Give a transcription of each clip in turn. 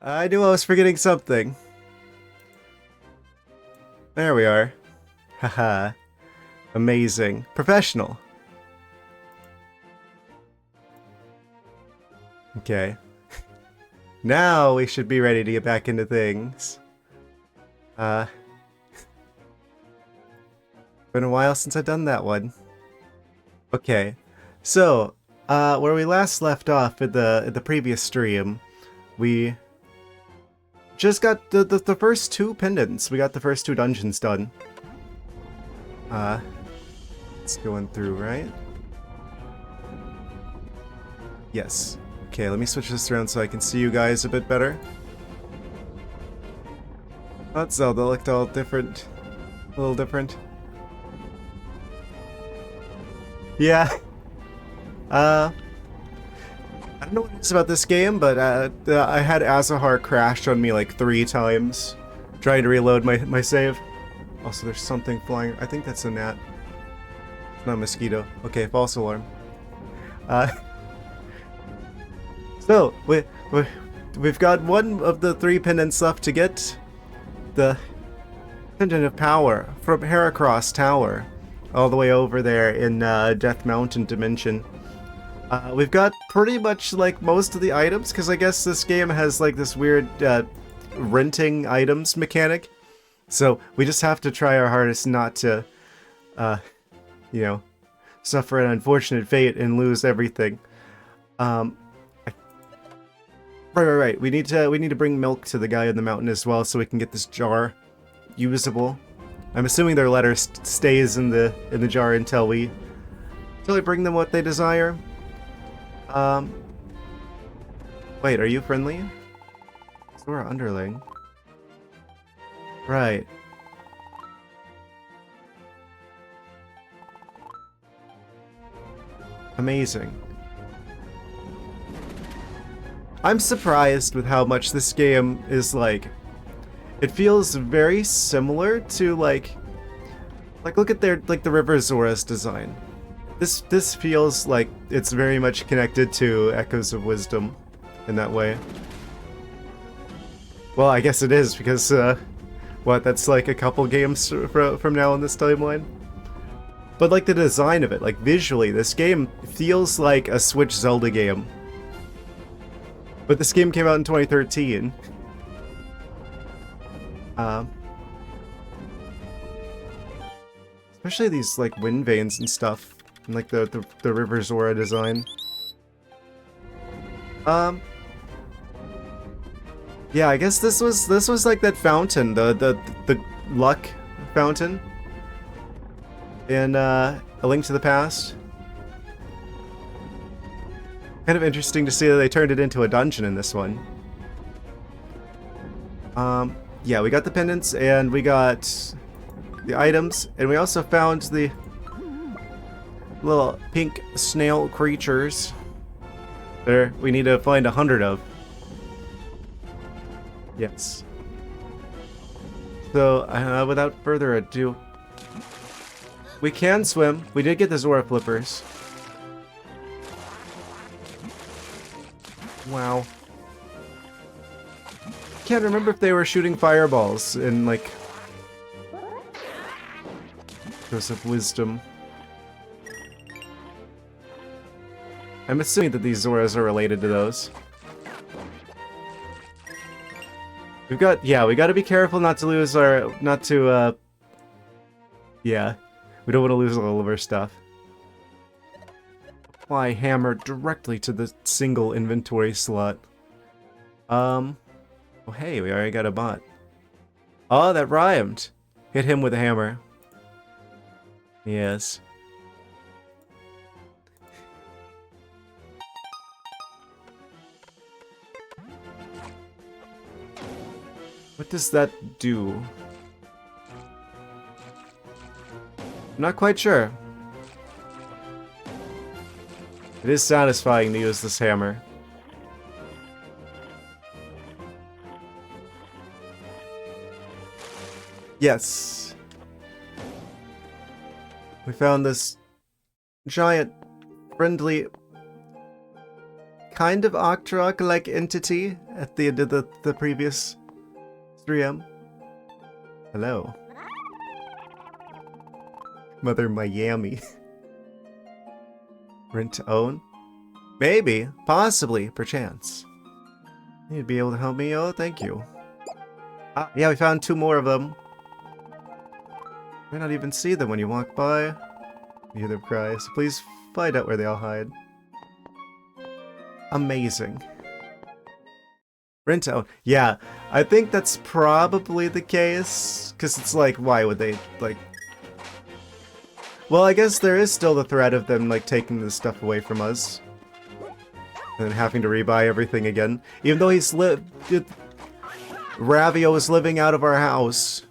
I knew I was forgetting something. There we are. Haha. Amazing. Professional. Okay. Now we should be ready to get back into things. Uh, been a while since I've done that one. Okay. So, where we last left off in the previous stream, we just got the first two pendants. We got the first two dungeons done. It's going through, right? Yes. Okay, let me switch this around so I can see you guys a bit better. That Zelda looked all different. A little different. Yeah. I don't know what it is about this game, but I had Azahar crash on me like 3 times trying to reload my save. Also, there's something flying. I think that's a gnat. It's not a mosquito. Okay, false alarm. So, we've got one of the 3 pendants left to get. The Pendant of Power from Heracross Tower, all the way over there in Death Mountain Dimension. We've got pretty much like most of the items, because I guess this game has like this weird renting items mechanic. So we just have to try our hardest not to, you know, suffer an unfortunate fate and lose everything. Right. We need to bring milk to the guy in the mountain as well, so we can get this jar usable. I'm assuming their letter stays in the jar until we bring them what they desire. Wait, are you friendly? So we're underling. Right. Amazing. I'm surprised with how much this game is like. It feels very similar to like look at their the River Zora's design. This feels like it's very much connected to Echoes of Wisdom in that way. Well, I guess it is because that's like a couple games from now on this timeline. But like the design of it, like visually, this game feels like a Switch Zelda game. But this game came out in 2013. Especially these like wind veins and stuff, and like the River Zora design. Yeah, I guess this was like that fountain, the luck fountain in A Link to the Past. Kind of interesting to see that they turned it into a dungeon in this one. Yeah, we got the pendants and we got the items, and we also found the little pink snail creatures. There, we need to find 100 of. Yes. So, without further ado, we can swim. We did get the Zora flippers. Wow. Can't remember if they were shooting fireballs in like Echoes of Wisdom. I'm assuming that these Zoras are related to those. We gotta be careful not to lose our, yeah, we don't want to lose all of our stuff. Apply hammer directly to the single inventory slot. Oh hey, we already got a bot. Oh, that rhymed. Hit him with a hammer. Yes. What does that do? I'm not quite sure. It is satisfying to use this hammer. Yes. We found this giant, friendly, kind of ArcticThwack-like entity at the end of the previous 3M. Hello. Mother Miami. Rent to own? Maybe. Possibly. Perchance. You'd be able to help me? Oh, thank you. Ah, yeah, we found 2 more of them. You may not even see them when you walk by. You hear them cry, so please find out where they all hide. Amazing. Rent to own. Yeah, I think that's probably the case. Because it's like, why would they, like... Well, I guess there is still the threat of them, like, taking this stuff away from us. And having to rebuy everything again. Even though he's Ravio is living out of our house.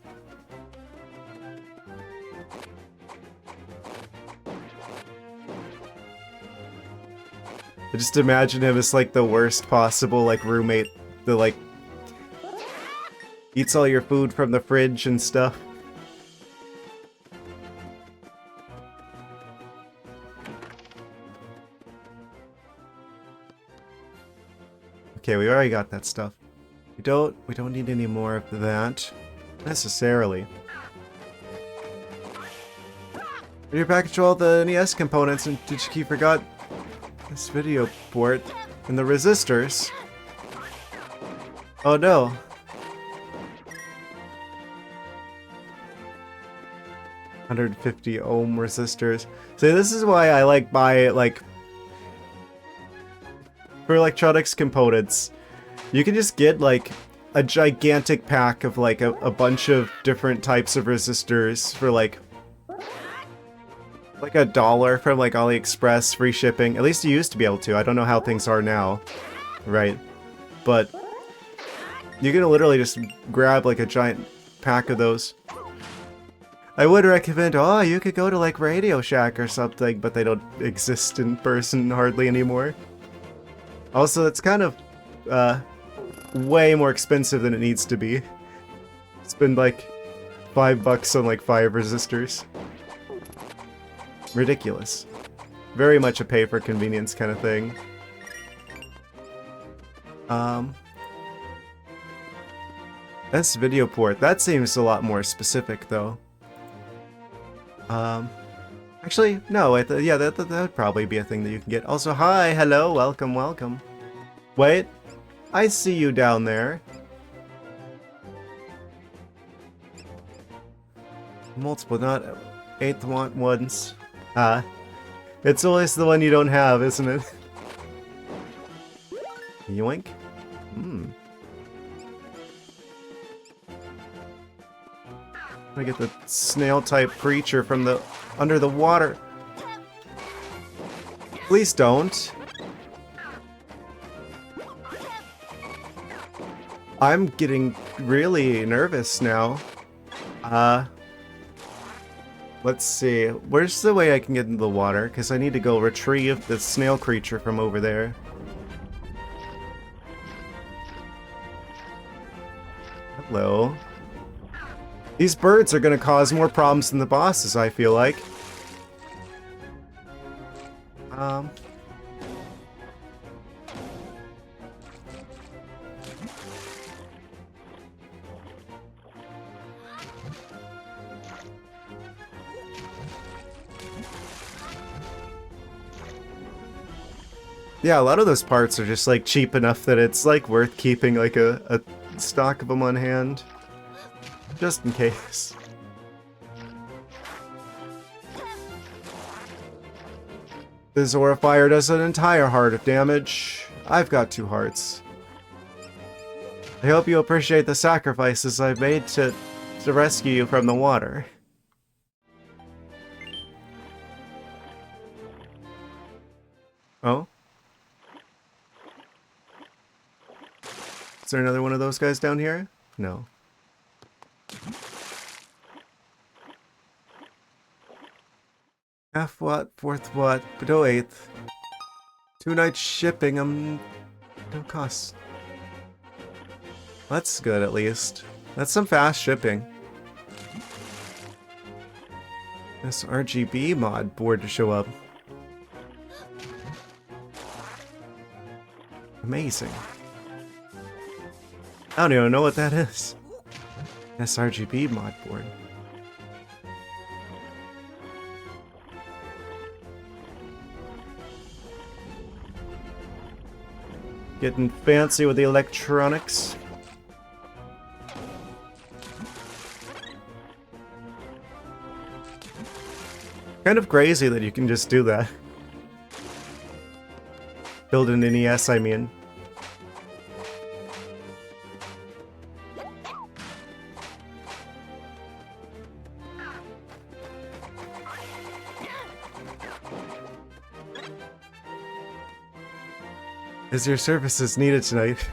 I just imagine him as, like, the worst possible, like, roommate that, like, eats all your food from the fridge and stuff. Okay, we already got that stuff. We don't need any more of that. Necessarily. Did you package all the NES components and did you forgot this video port and the resistors? Oh no. $150 ohm resistors. So this is why I like buy like for electronics components, you can just get like a gigantic pack of like a bunch of different types of resistors for like $1 from like AliExpress, free shipping. At least you used to be able to. I don't know how things are now, right? But you can literally just grab like a giant pack of those. I would recommend, oh, you could go to like Radio Shack or something, but they don't exist in person hardly anymore. Also, it's kind of way more expensive than it needs to be. Spend like $5 on like 5 resistors. Ridiculous. Very much a pay for convenience kind of thing. That's video port. That seems a lot more specific though. Actually, no, yeah, that would probably be a thing that you can get. Also, hi, hello, welcome, welcome. Wait, I see you down there. Multiple, not 8th want ones. It's always the one you don't have, isn't it? Yoink. I get the snail-type creature from the under the water. Please don't. I'm getting really nervous now. Let's see. Where's the way I can get into the water? Because I need to go retrieve the snail creature from over there. Hello. These birds are going to cause more problems than the bosses, I feel like. Yeah, a lot of those parts are just like cheap enough that it's like worth keeping like a stock of them on hand. Just in case. The Zora Fire does an entire heart of damage. I've got 2 hearts. I hope you appreciate the sacrifices I've made to rescue you from the water. Oh? Is there another one of those guys down here? No. Half watt, 4th watt, but no 8th. 2 nights shipping, no cost. That's good at least. That's some fast shipping. This RGB mod board to show up. Amazing. I don't even know what that is. sRGB mod board. Getting fancy with the electronics. Kind of crazy that you can just do that. Build an NES, I mean. Is your services needed tonight?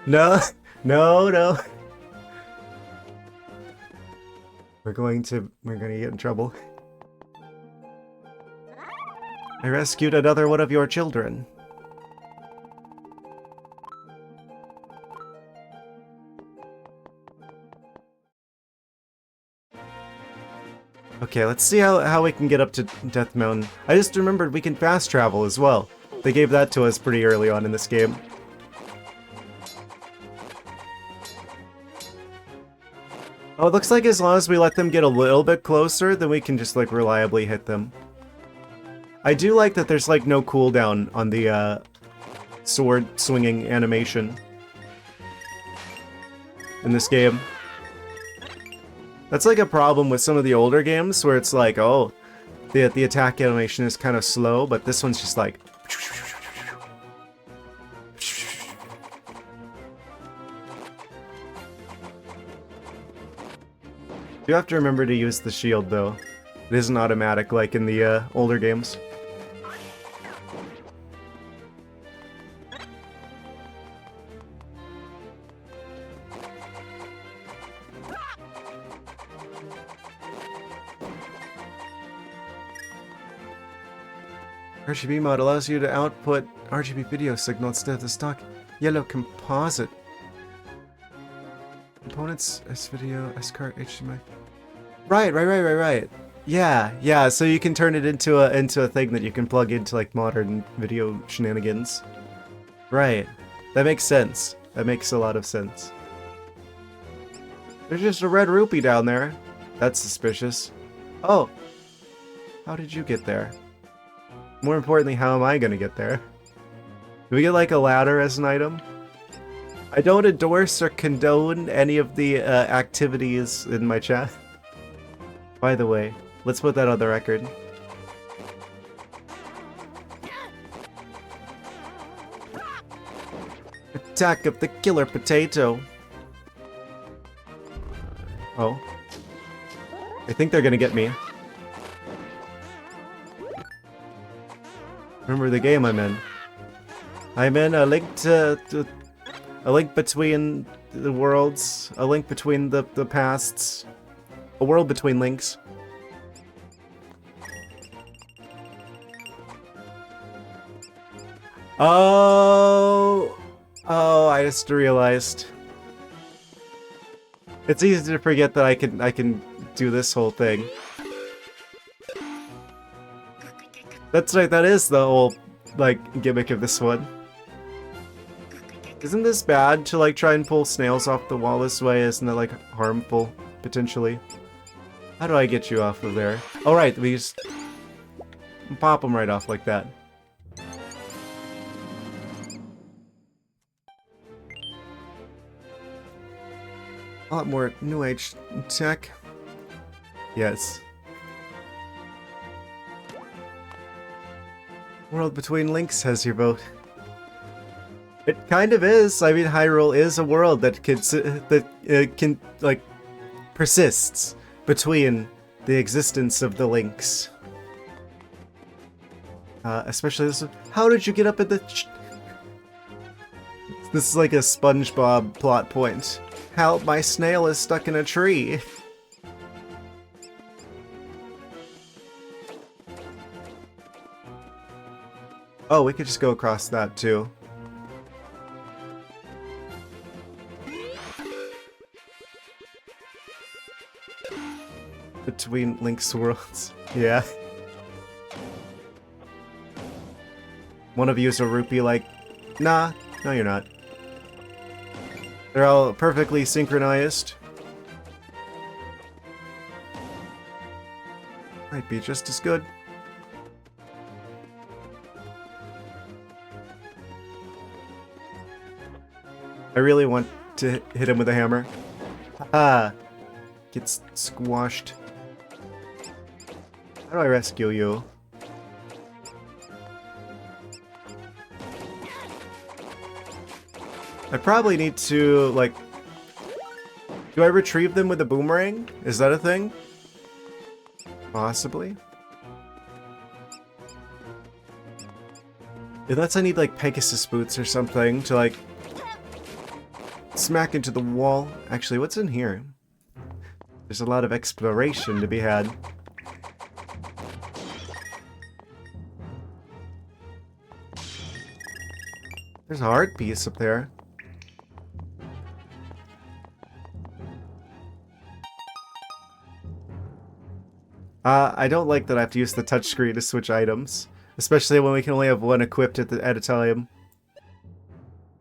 No, no. We're gonna get in trouble. I rescued another one of your children. Okay, let's see how we can get up to Death Mountain. I just remembered we can fast travel as well. They gave that to us pretty early on in this game. Oh, it looks like as long as we let them get a little bit closer, then we can just, like, reliably hit them. I do like that there's, like, no cooldown on the, sword swinging animation in this game. That's, like, a problem with some of the older games, where it's like, oh, the attack animation is kind of slow, but this one's just like... You have to remember to use the shield, though. It isn't automatic like in the older games. RGB mode allows you to output RGB video signal instead of the stock yellow composite. Components, S-video, S-card, HDMI. Right. Yeah, so you can turn it into a thing that you can plug into, like, modern video shenanigans. Right. That makes sense. That makes a lot of sense. There's just a red rupee down there. That's suspicious. Oh. How did you get there? More importantly, how am I gonna get there? Do we get, like, a ladder as an item? I don't endorse or condone any of the activities in my chat. By the way, let's put that on the record. Attack of the killer potato. Oh. I think they're gonna get me. Remember the game I'm in. I'm in a link a link between the worlds, a link between the pasts, a world between links. Oh, I just realized. It's easy to forget that I can do this whole thing. That's right, that is the whole, like, gimmick of this one. Isn't this bad to, like, try and pull snails off the wall this way? Isn't that, like, harmful, potentially? How do I get you off of there? Oh, right, we just pop them right off like that. A lot more new age tech. Yes. World Between Links has your vote. It kind of is. I mean, Hyrule is a world that can like persists between the existence of the links. Especially this one. How did you get up at the? This is like a SpongeBob plot point. Help! My snail is stuck in a tree. Oh, we could just go across that too. Between Link's worlds. Yeah. One of you is a rupee like Nah, no you're not. They're all perfectly synchronized. Might be just as good. I really want to hit him with a hammer. Ah, gets squashed. How do I rescue you? I probably need to, like... Do I retrieve them with a boomerang? Is that a thing? Possibly. Unless I need, like, Pegasus boots or something to, like... smack into the wall. Actually, what's in here? There's a lot of exploration to be had. There's a heart piece up there. I don't like that I have to use the touchscreen to switch items. Especially when we can only have one equipped at a time.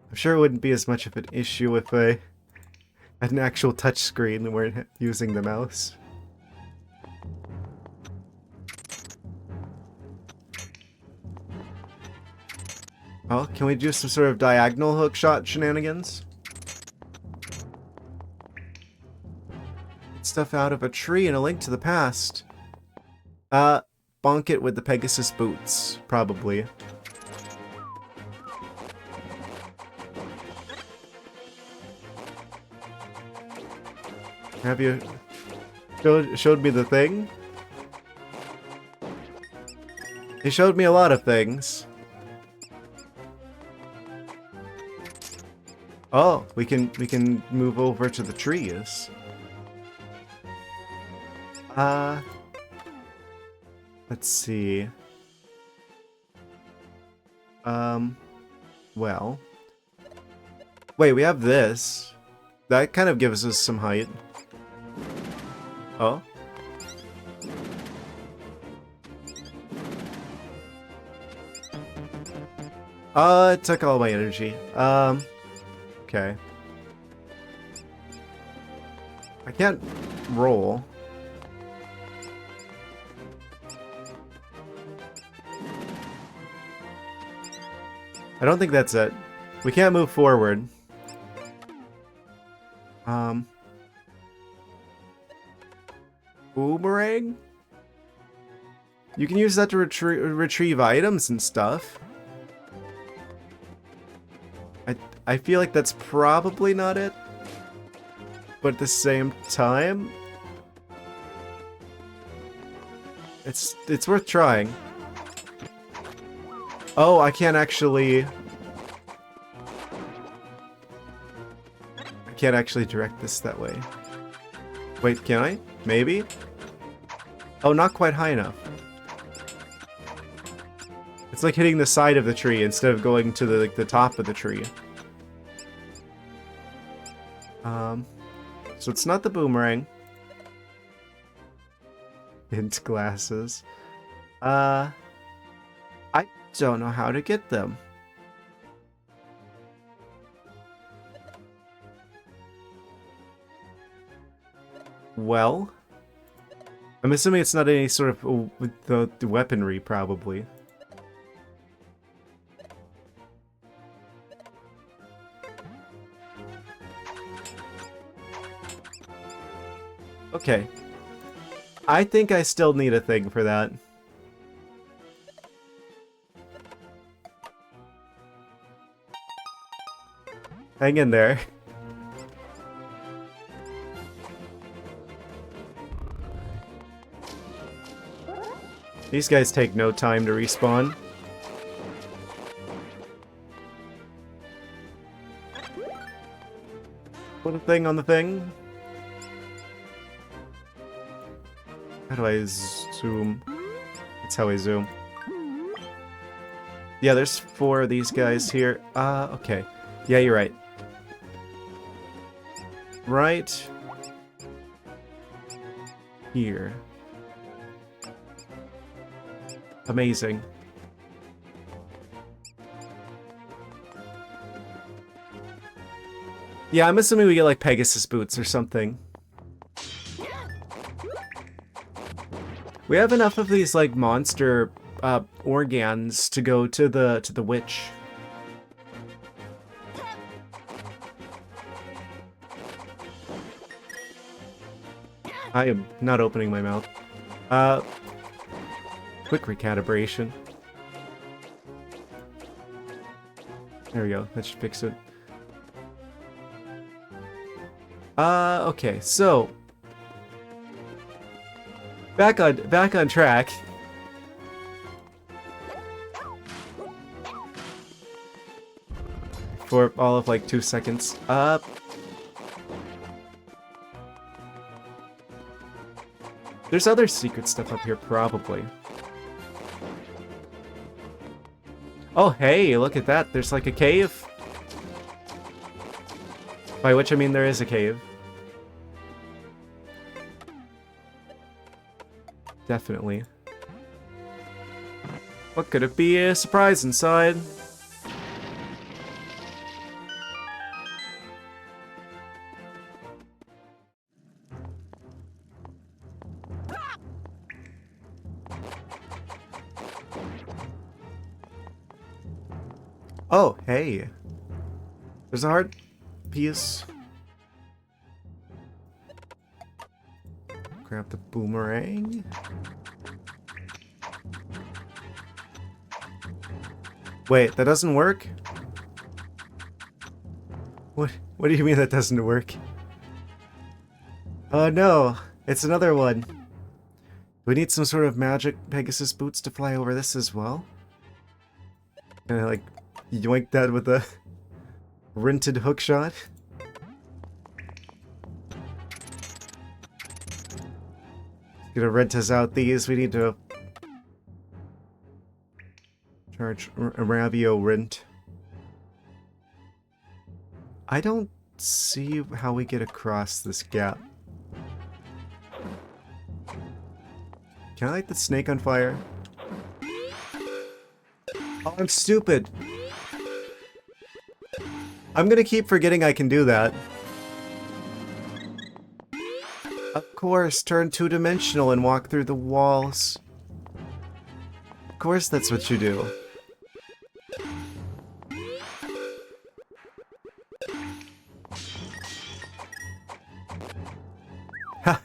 I'm sure it wouldn't be as much of an issue if I had an actual touchscreen and weren't using the mouse. Oh, can we do some sort of diagonal hook shot shenanigans? Stuff out of a tree and a link to the past. Bonk it with the Pegasus boots, probably. Have you showed me the thing? He showed me a lot of things. Oh, we can move over to the trees. Let's see. Well. Wait, we have this. That kind of gives us some height. Oh? It took all my energy. Okay. I can't roll. I don't think that's it. We can't move forward. Boomerang? You can use that to retrieve items and stuff. I feel like that's probably not it. But at the same time, it's worth trying. Oh, I can't actually... I can't actually direct this that way. Wait, can I? Maybe? Oh, not quite high enough. It's like hitting the side of the tree instead of going to the top of the tree. So it's not the boomerang. Hint glasses. I don't know how to get them. Well, I'm assuming it's not any sort of the weaponry, probably. Okay. I think I still need a thing for that. Hang in there. These guys take no time to respawn. Put a thing on the thing. How do I zoom? That's how I zoom. Yeah, there's 4 of these guys here. Okay. Yeah, you're right. Right here. Yeah, I'm assuming we get like Pegasus boots or something. We have enough of these like monster organs to go to the witch. I am not opening my mouth. Quick recalibration. There we go. That should fix it. Okay, so back on track. For all of like 2 seconds. There's other secret stuff up here, probably. Oh, hey, look at that. There's like a cave. By which I mean there is a cave. Definitely. What could it be? A surprise inside? Oh, hey. There's a hard piece. Grab the boomerang. Wait, that doesn't work? What do you mean that doesn't work? Oh no, it's another one. Do we need some sort of magic Pegasus boots to fly over this as well? Can I like yoink that with a rented hookshot? Gonna rent us out these. We need to charge a Ravio rent. I don't see how we get across this gap. Can I light the snake on fire? Oh, I'm stupid. I'm gonna keep forgetting I can do that. Of course, turn two-dimensional and walk through the walls. Of course that's what you do. Ha!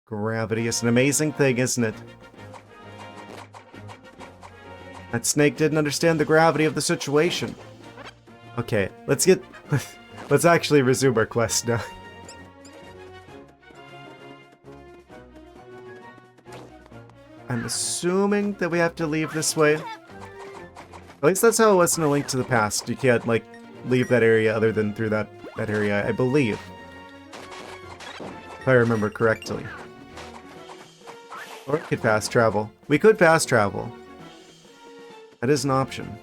Gravity is an amazing thing, isn't it? That snake didn't understand the gravity of the situation. Okay, let's actually resume our quest now. I'm assuming that we have to leave this way. At least that's how it was in A Link to the Past. You can't, like, leave that area other than through that area, I believe. If I remember correctly. Or we could fast travel. We could fast travel. That is an option.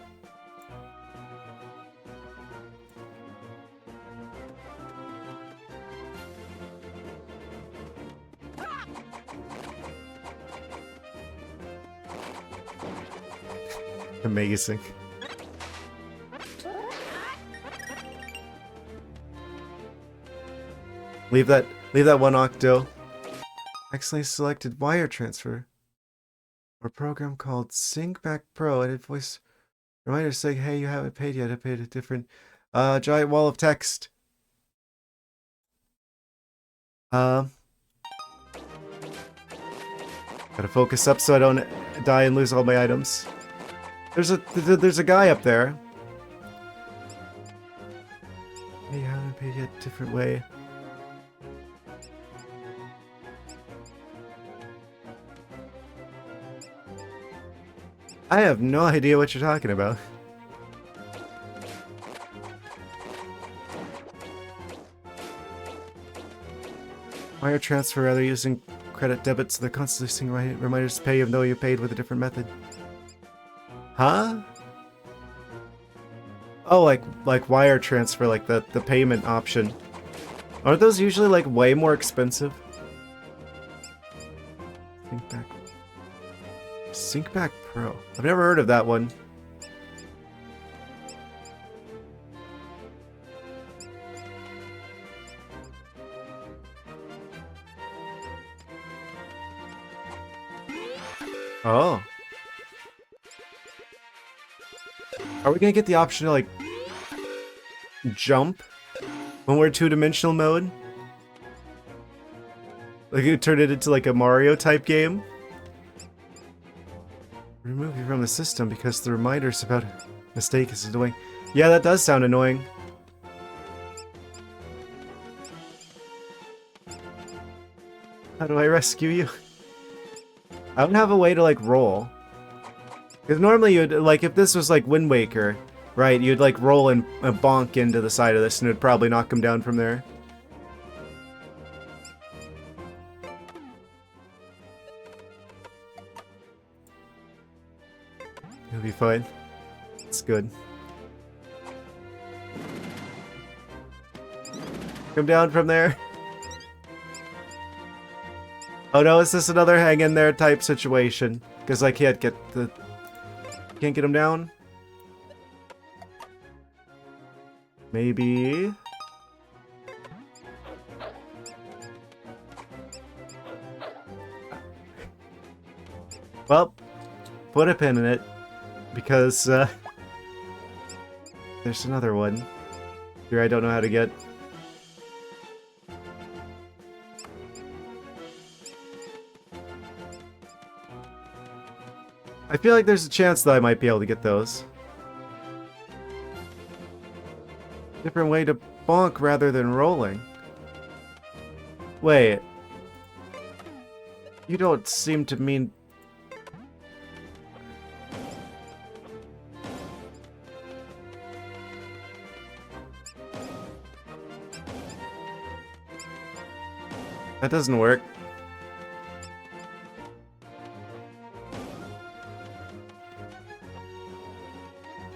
Amazing. Leave that one octo. Accidentally selected wire transfer. Or program called SyncBack Pro. Edit voice reminder saying, hey, you haven't paid yet. I paid a different giant wall of text. Gotta focus up so I don't die and lose all my items. There's a guy up there. Hey, you haven't paid yet. Different way. I have no idea what you're talking about. Wire transfer rather using credit debit so they're constantly sending reminders to pay even though you paid with a different method. Huh? Oh, like wire transfer, like the payment option. Aren't those usually like way more expensive? SyncBack Pro. I've never heard of that one. Oh. Are we gonna get the option to, like, jump when we're two-dimensional mode? Like, you turn it into, like, a Mario-type game? Remove you from the system because the reminders about a mistake is annoying. Yeah, that does sound annoying. How do I rescue you? I don't have a way to, like, roll. Because normally you'd, like, if this was, like, Wind Waker, right, you'd, like, roll and bonk into the side of this and it'd probably knock him down from there. It'll be fine. It's good. Come down from there. Oh no, is this another hang in there type situation? Because I can't get the... Can't get him down? Maybe... Well, put a pin in it. Because, there's another one. Here I don't know how to get. I feel like there's a chance that I might be able to get those. Different way to bonk rather than rolling. Wait. You don't seem to mean... That doesn't work.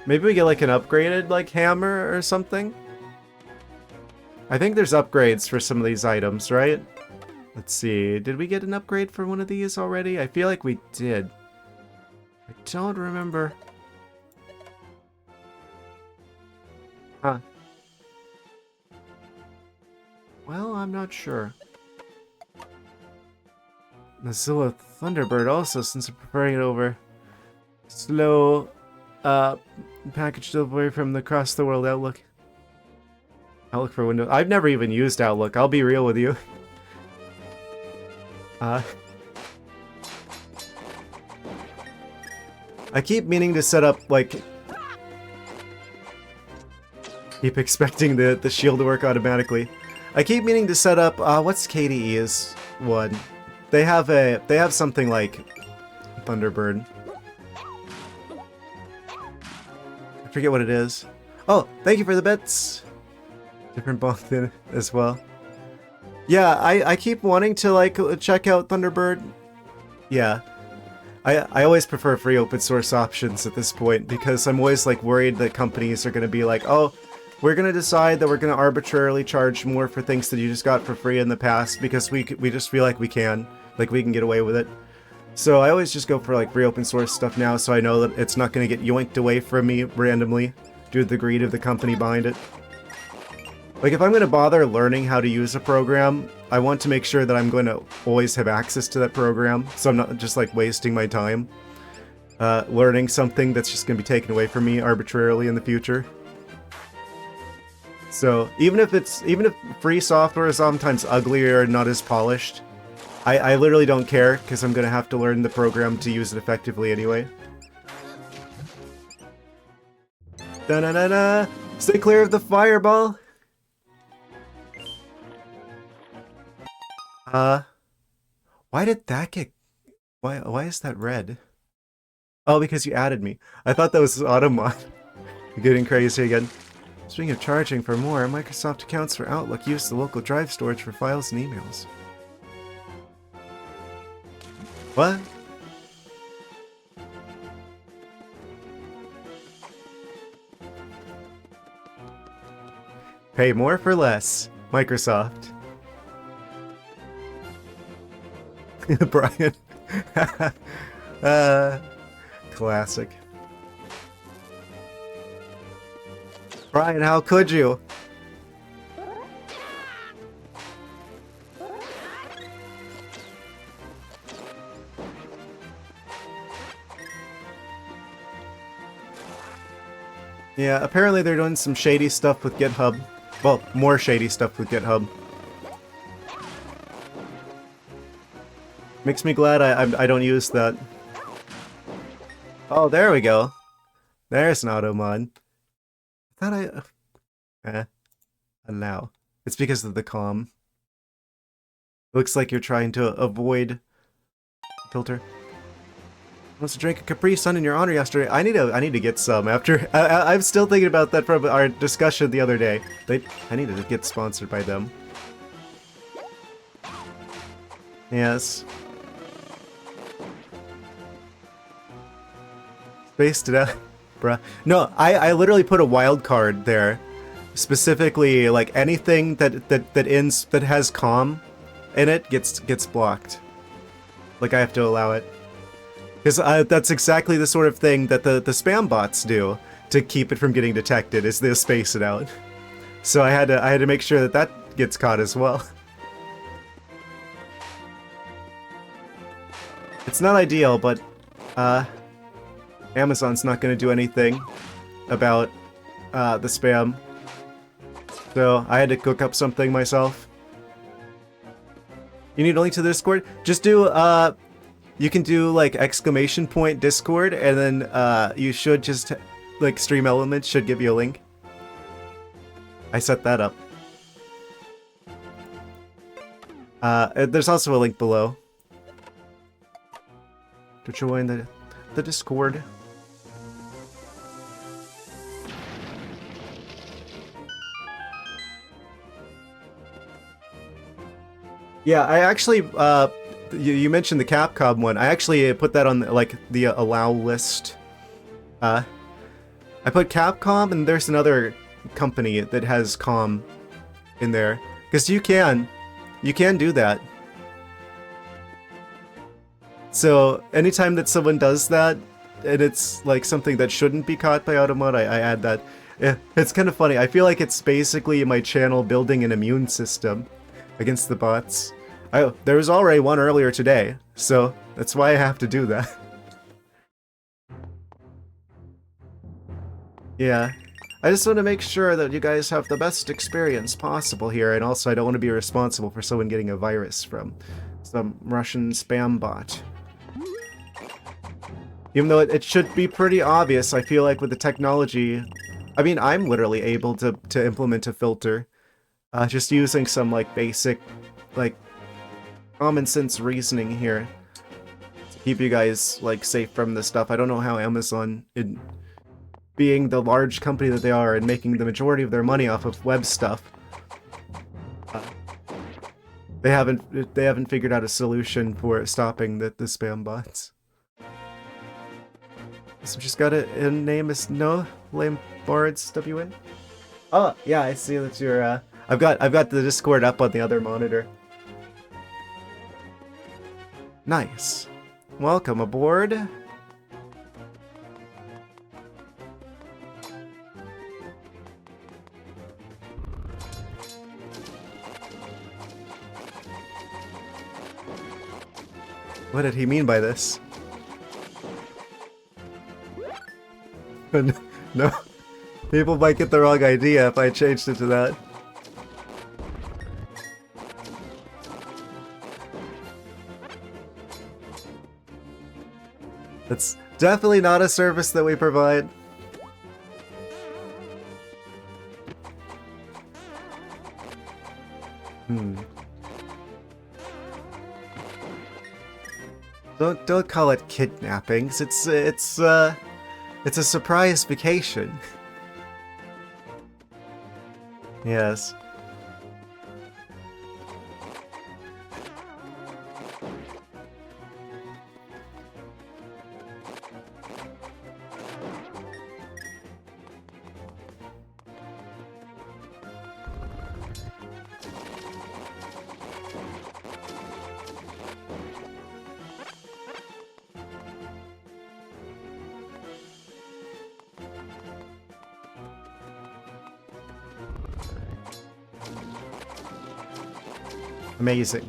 Maybe we get like an upgraded like hammer or something? I think there's upgrades for some of these items, right? Let's see. Did we get an upgrade for one of these already? I feel like we did. I don't remember. Huh. Well, I'm not sure. Mozilla Thunderbird also, since I'm preparing it over. Slow package delivery from the across the world Outlook. Outlook for Windows. I've never even used Outlook, I'll be real with you. I keep meaning to set up, like... Keep expecting the shield to work automatically. I keep meaning to set up, what's KDE's one? They have something like Thunderbird. I forget what it is. Oh, thank you for the bits! Different bonk than as well. Yeah, I keep wanting to like check out Thunderbird. Yeah. I always prefer free open source options at this point because I'm always like worried that companies are gonna be like, oh, we're gonna decide that we're gonna arbitrarily charge more for things that you just got for free in the past because we just feel like we can get away with it. So I always just go for like free open source stuff now so I know that it's not gonna get yoinked away from me randomly due to the greed of the company behind it. Like if I'm gonna bother learning how to use a program, I want to make sure that I'm going to always have access to that program so I'm not just like wasting my time learning something that's just gonna be taken away from me arbitrarily in the future. So even if free software is sometimes uglier and not as polished, I literally don't care because I'm gonna have to learn the program to use it effectively anyway. Da-na-na-na! Stay clear of the fireball! Why did that get... Why is that red? Oh, because you added me. I thought that was Automod. Getting crazy again. Speaking of charging for more, Microsoft accounts for Outlook use the local drive storage for files and emails. What? Pay more for less. Microsoft. Brian. Classic. Brian, how could you? Yeah, apparently they're doing some shady stuff with GitHub. Well, more shady stuff with GitHub. Makes me glad I don't use that. Oh, there we go. There's an auto mod. I thought allow. It's because of the comm. Looks like you're trying to avoid filter. Wants to drink a Capri Sun in your honor yesterday. I need to get some after. I'm still thinking about that from our discussion the other day. I need to get sponsored by them. Yes. Spaced it out. Bruh. No, I literally put a wild card there. Specifically, like anything that has comm in it gets blocked. Like I have to allow it. Because that's exactly the sort of thing that the spam bots do to keep it from getting detected, is they space it out. So I had to make sure that that gets caught as well. It's not ideal, but Amazon's not going to do anything about the spam. So I had to cook up something myself. You need a link to the Discord? Just do, you can do like !Discord, and then you should just, like, Stream Elements should give you a link. I set that up. There's also a link below to join the Discord. Yeah, I actually, you mentioned the Capcom one. I actually put that on, like, the allow list. I put Capcom, and there's another company that has comm in there. Because you can do that. So, anytime that someone does that, and it's, like, something that shouldn't be caught by Automod, I add that. Yeah, it's kind of funny. I feel like it's basically my channel building an immune system against the bots. There was already one earlier today, so that's why I have to do that. Yeah. I just want to make sure that you guys have the best experience possible here, and also I don't want to be responsible for someone getting a virus from some Russian spam bot. Even though it should be pretty obvious, I feel like with the technology... I mean, I'm literally able to implement a filter. Just using some, like, basic, like, common sense reasoning here to keep you guys, like, safe from this stuff. I don't know how Amazon, being the large company that they are and making the majority of their money off of web stuff, they haven't figured out a solution for stopping the spam bots. So just got a name is No Lame Bards WN. Oh yeah, I see that you're. I've got the Discord up on the other monitor. Nice. Welcome aboard. What did he mean by this? No. People might get the wrong idea if I changed it to that. That's definitely not a service that we provide. Don't call it kidnappings. It's a surprise vacation. Yes. Amazing.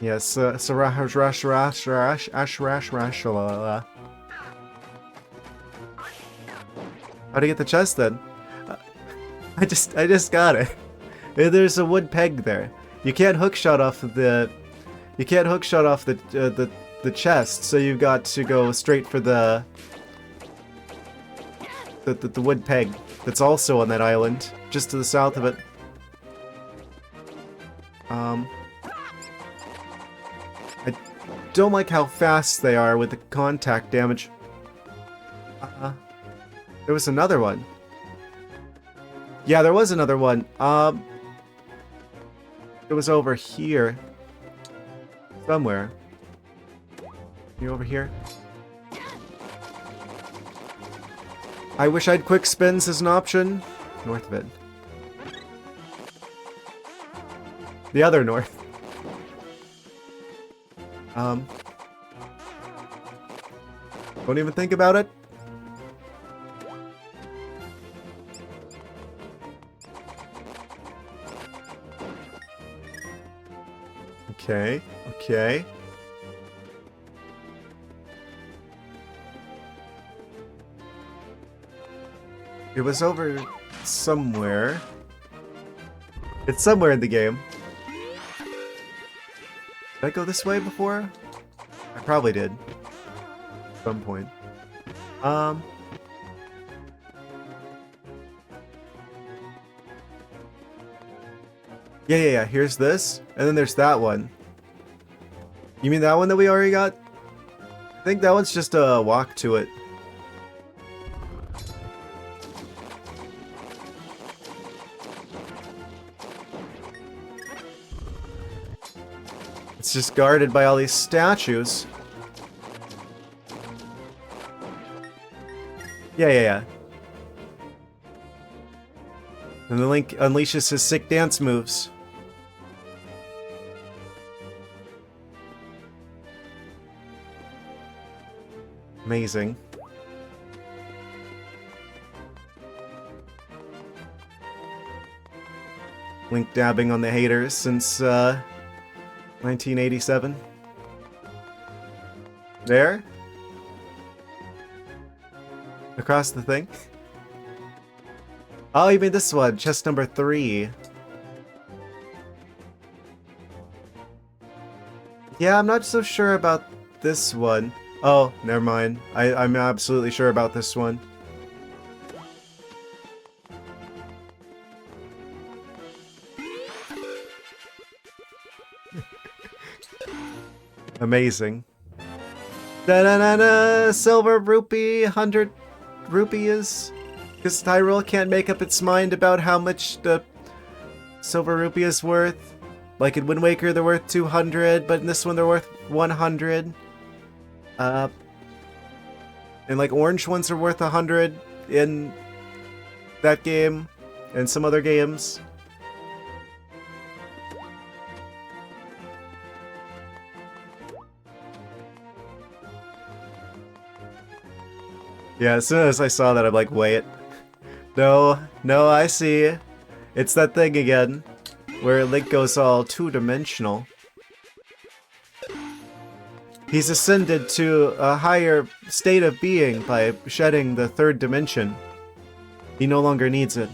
Yes, rash, rash, rash, rash, ash, rash, rash, la, la, la. How to get the chest then? Uh, I just got it. There's a wood peg there. You can't hookshot off the. You can't hookshot off the chest, so you've got to go straight for the wood peg that's also on that island, just to the south of it. don't like how fast they are with the contact damage. There was another one. Yeah, there was another one. It was over here. Somewhere. You over here? I wish I'd quick spins as an option. North of it. The other north. Don't even think about it. Okay, okay. It was over somewhere. It's somewhere in the game. Did I go this way before? I probably did. At some point. Yeah. Here's this. And then there's that one. You mean that one that we already got? I think that one's just a walk to it. It's just guarded by all these statues. Yeah. And the Link unleashes his sick dance moves. Amazing. Link dabbing on the haters since 1987. There? Across the thing? Oh, you mean this one, chest number 3. Yeah, I'm not so sure about this one. Oh, never mind. I'm absolutely sure about this one. Amazing. Da-da-da-da! Silver rupee, 100 rupees. Because Tyrell can't make up its mind about how much the silver rupee is worth. Like in Wind Waker, they're worth 200, but in this one, they're worth 100. And like orange ones are worth 100 in that game and some other games. Yeah, as soon as I saw that, I'm like, wait. No, I see. It's that thing again, where Link goes all two-dimensional. He's ascended to a higher state of being by shedding the third dimension. He no longer needs it.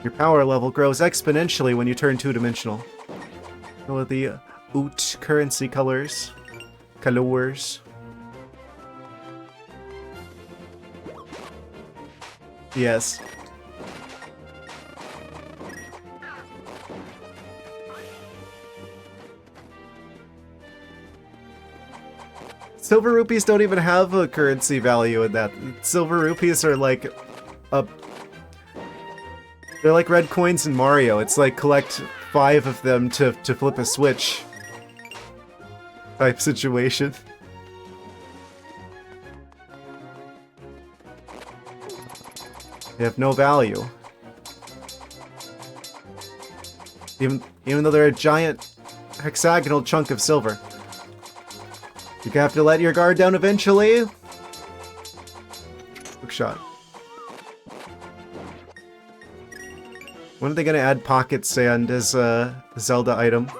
Your power level grows exponentially when you turn two-dimensional. With the Oot currency colors. Yes. Silver rupees don't even have a currency value in that. Silver rupees are like they're like red coins in Mario. It's like collect 5 of them to flip a switch type situation. They have no value. Even though they're a giant hexagonal chunk of silver. You have to let your guard down eventually. Hook shot. When are they gonna add pocket sand as a Zelda item?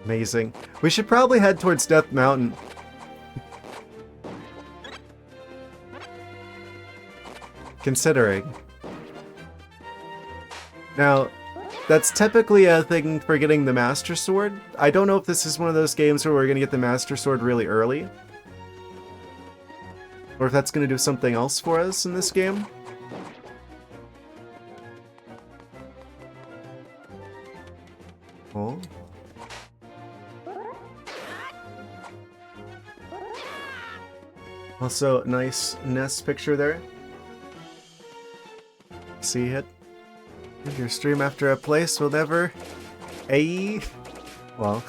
Amazing. We should probably head towards Death Mountain. Considering. Now, that's typically a thing for getting the Master Sword. I don't know if this is one of those games where we're gonna get the Master Sword really early. Or if that's going to do something else for us in this game. Oh. Also, nice nest picture there. See it? Your stream after a place will never... Ayy. Well.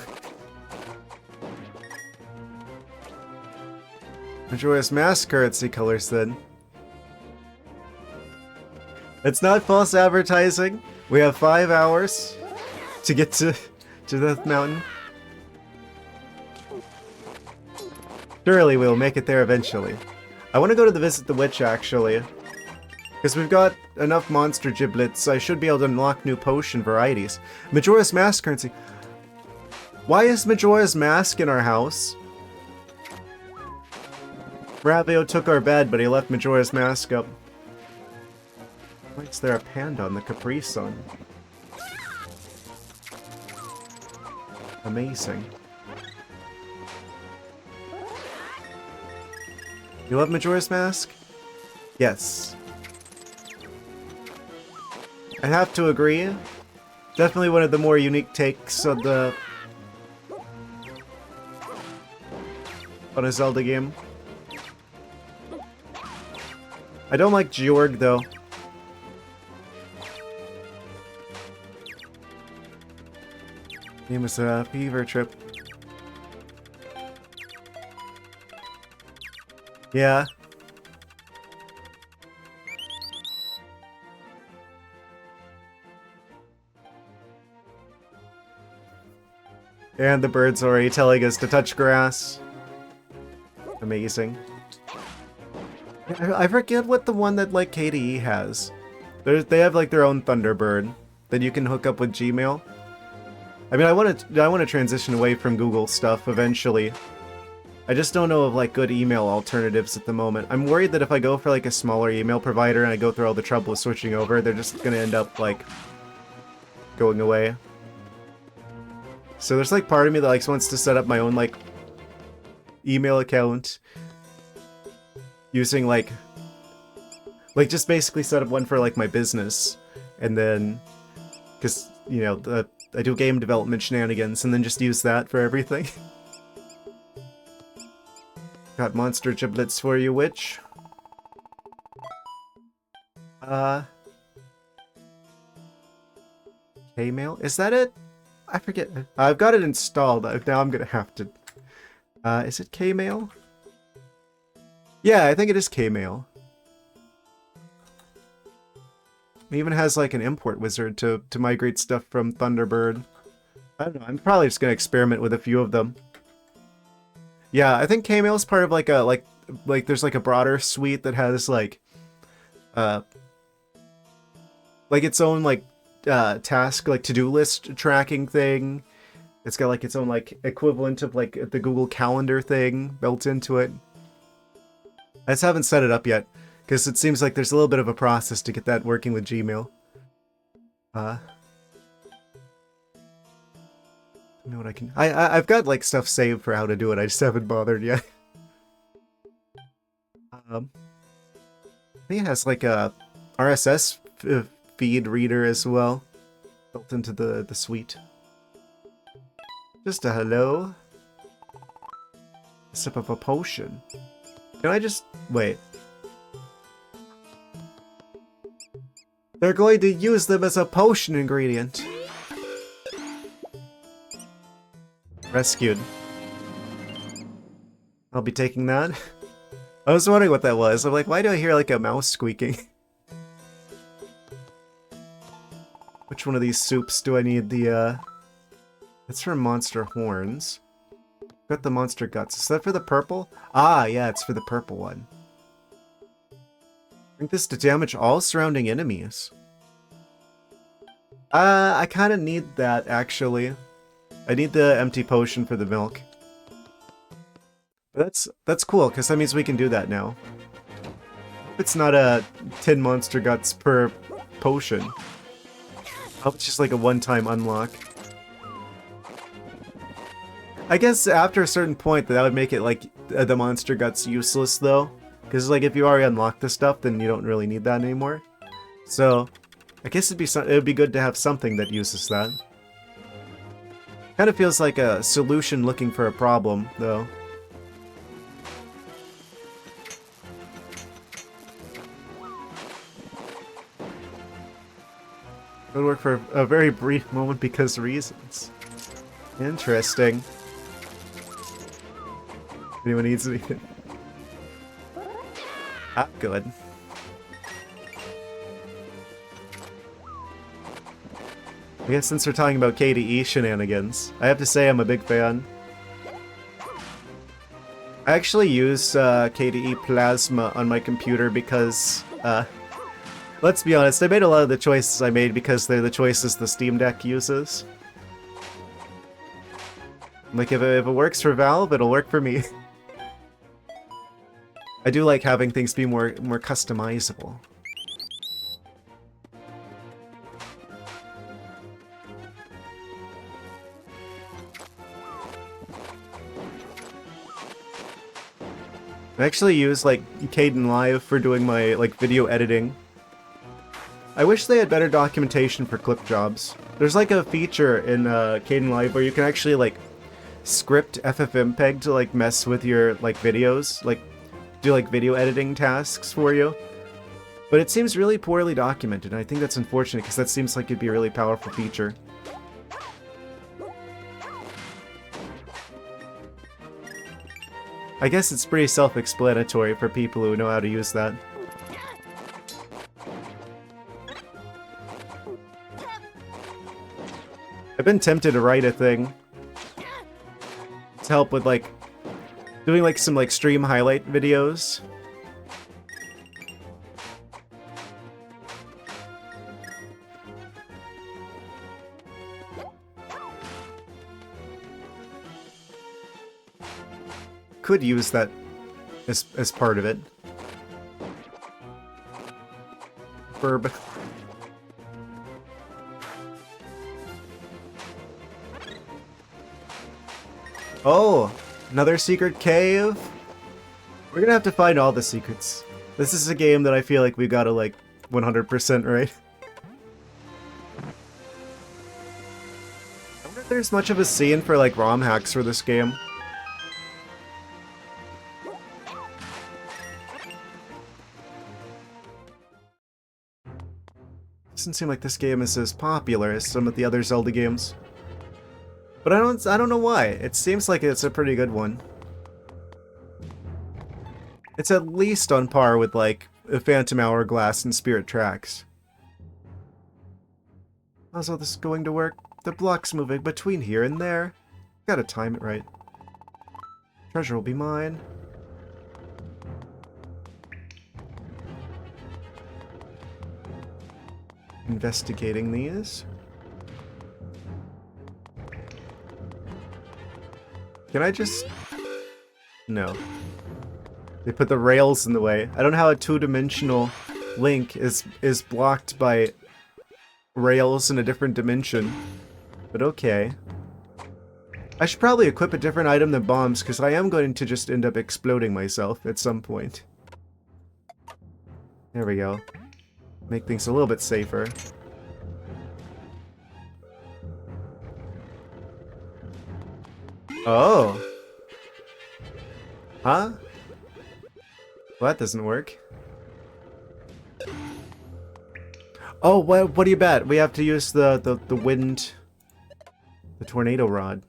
Majora's Mask currency colors then. It's not false advertising. We have 5 hours to get to Death Mountain. Surely we'll make it there eventually. I want to go to Visit the Witch actually. Because we've got enough monster giblets, I should be able to unlock new potion varieties. Majora's Mask currency. Why is Majora's Mask in our house? Ravio took our bed, but he left Majora's Mask up. Why is there a panda on the Capri Sun? Amazing. You love Majora's Mask? Yes. I have to agree. Definitely one of the more unique takes on a Zelda game. I don't like Georg though. Name was a fever trip. Yeah. And the bird's already telling us to touch grass. Amazing. I forget what the one that like KDE has. They have like their own Thunderbird that you can hook up with Gmail. I mean, I want to transition away from Google stuff eventually. I just don't know of like good email alternatives at the moment. I'm worried that if I go for like a smaller email provider and I go through all the trouble of switching over, they're just gonna end up like going away. So there's like part of me that like wants to set up my own like email account using like just basically set up one for like my business, and then because you know I do game development shenanigans, and then just use that for everything. Got monster giblets for you, witch. K-mail? Is that it? I forget. I've got it installed. Now I'm gonna have to... is it K-mail? Yeah, I think it is K-mail. It even has like an import wizard to migrate stuff from Thunderbird. I don't know, I'm probably just gonna experiment with a few of them. Yeah, I think K-mail is part of like a like there's like a broader suite that has like its own like task, like to-do list tracking thing. It's got like its own like equivalent of like the Google Calendar thing built into it. I just haven't set it up yet because it seems like there's a little bit of a process to get that working with Gmail. You know what I can... I've got like stuff saved for how to do it. I just haven't bothered yet. I think it has like a RSS feed reader as well, built into the suite. Just a hello. A sip of a potion. Can I just wait? They're going to use them as a potion ingredient. Rescued. I'll be taking that. I was wondering what that was. I'm like, why do I hear like a mouse squeaking? Which one of these soups do I need the, It's for monster horns. Got the monster guts. Is that for the purple? Ah, yeah, it's for the purple one. Drink this to damage all surrounding enemies. I kind of need that, actually. I need the empty potion for the milk. But that's cool, because that means we can do that now. It's not a 10 monster guts per potion. I hope it's just like a one-time unlock. I guess after a certain point that would make it like the monster guts useless though. Because like if you already unlocked this stuff, then you don't really need that anymore. So I guess it would be good to have something that uses that. Kind of feels like a solution looking for a problem, though. It would work for a very brief moment because reasons. Interesting. Anyone needs anything? Ah, good. I guess since we're talking about KDE shenanigans, I have to say I'm a big fan. I actually use KDE Plasma on my computer because, let's be honest, I made a lot of the choices I made because they're the choices the Steam Deck uses. Like, if it works for Valve, it'll work for me. I do like having things be more customizable. I actually use, like, Kden Live for doing my, like, video editing. I wish they had better documentation for clip jobs. There's, like, a feature in Kden Live where you can actually, like, script FFmpeg to, like, mess with your, like, videos. Like, do, like, video editing tasks for you. But it seems really poorly documented, and I think that's unfortunate because that seems like it'd be a really powerful feature. I guess it's pretty self-explanatory for people who know how to use that. I've been tempted to write a thing to help with, like, doing, like, some, like, stream highlight videos. Could use that as part of it. Verb. Oh, another secret cave? We're gonna have to find all the secrets. This is a game that I feel like we gotta, like, 100% right. I wonder if there's much of a scene for, like, ROM hacks for this game. Doesn't seem like this game is as popular as some of the other Zelda games. But I don't know why. It seems like it's a pretty good one. It's at least on par with, like, Phantom Hourglass and Spirit Tracks. How's all this going to work? The block's moving between here and there. Gotta time it right. Treasure will be mine. Investigating these. Can I just... No. They put the rails in the way. I don't know how a two-dimensional Link is blocked by rails in a different dimension. But okay. I should probably equip a different item than bombs, because I am going to just end up exploding myself at some point. There we go. Make things a little bit safer. Oh. Huh? Well, that doesn't work. Oh, what do you bet? We have to use the wind... the tornado rod.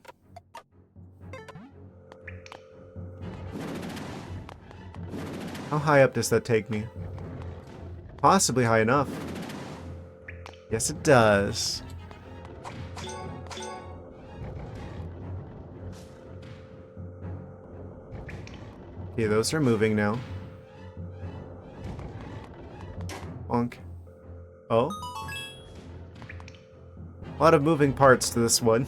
How high up does that take me? Possibly high enough. Yes, it does. Okay, those are moving now. Bonk. Oh? A lot of moving parts to this one.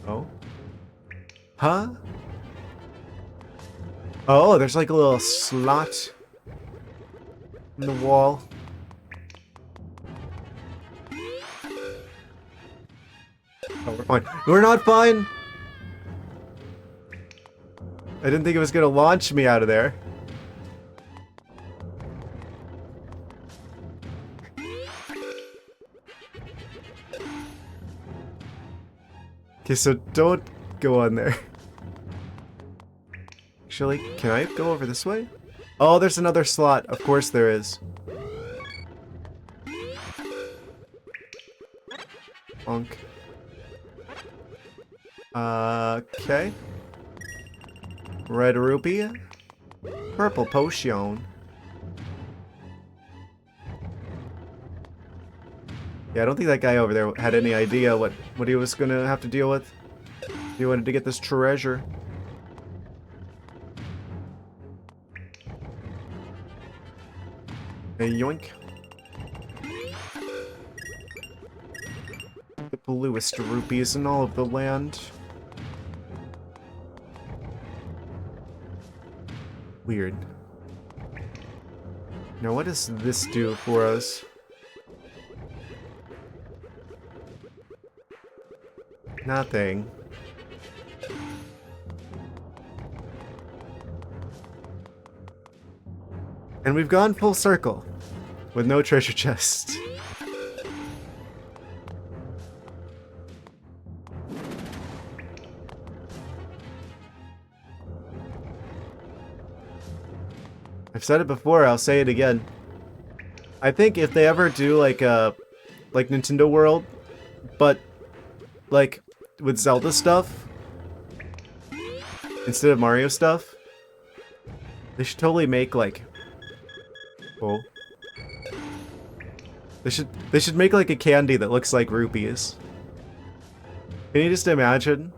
Oh? Huh? Oh, there's like a little slot in the wall. Oh, we're fine. We're not fine! I didn't think it was gonna launch me out of there. Okay, so don't go on there. Actually, can I go over this way? Oh, there's another slot. Of course there is. Bonk. Okay. Red rupee. Purple potion. Yeah, I don't think that guy over there had any idea what he was gonna have to deal with. He wanted to get this treasure. Hey, yoink. The bluest rupees in all of the land. Weird. Now what does this do for us? Nothing. And we've gone full circle with no treasure chest. I've said it before, I'll say it again. I think if they ever do like Nintendo World, but like with Zelda stuff instead of Mario stuff, they should totally make like They should make like a candy that looks like rupees. Can you just imagine?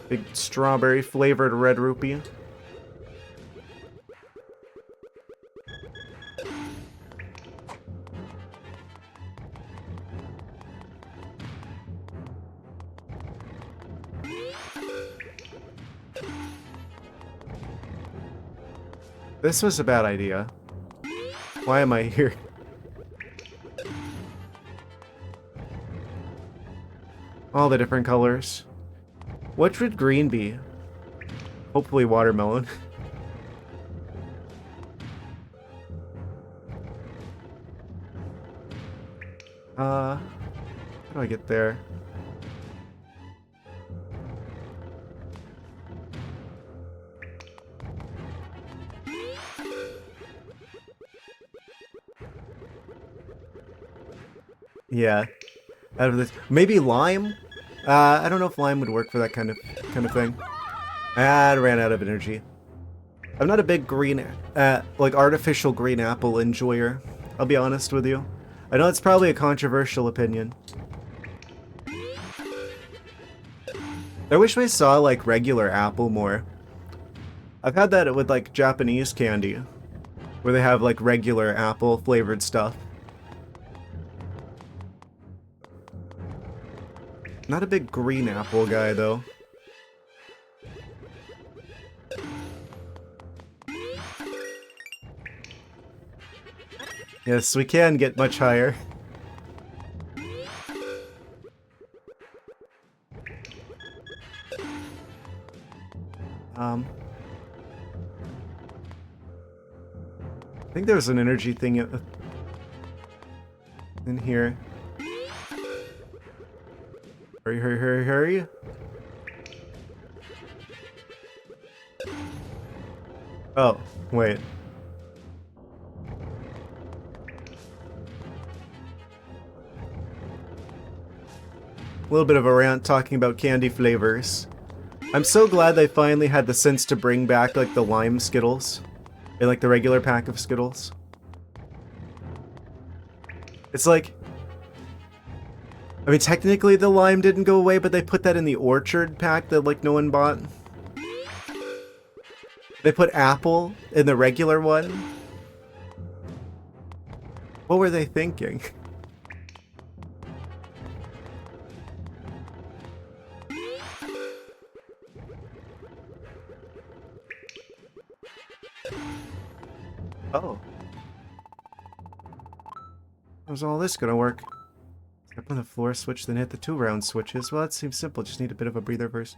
Big strawberry flavored red rupee. This was a bad idea. Why am I here? All the different colors. What would green be? Hopefully watermelon. How do I get there? Yeah, out of this, maybe lime. I don't know if lime would work for that kind of thing. I ran out of energy. I'm not a big green, like artificial green apple enjoyer. I'll be honest with you. I know it's probably a controversial opinion. I wish we saw like regular apple more. I've had that with like Japanese candy, where they have like regular apple flavored stuff. Not a big green apple guy, though. Yes, we can get much higher. I think there's an energy thing in here. Hurry, hurry, hurry, hurry. Oh, wait. A little bit of a rant talking about candy flavors. I'm so glad they finally had the sense to bring back like the lime Skittles in like the regular pack of Skittles. It's like, I mean, technically the lime didn't go away, but they put that in the orchard pack that, like, no one bought. They put apple in the regular one. What were they thinking? Oh. How's all this gonna work? Step on the floor switch, then hit the 2 round switches. Well, that seems simple. Just need a bit of a breather first.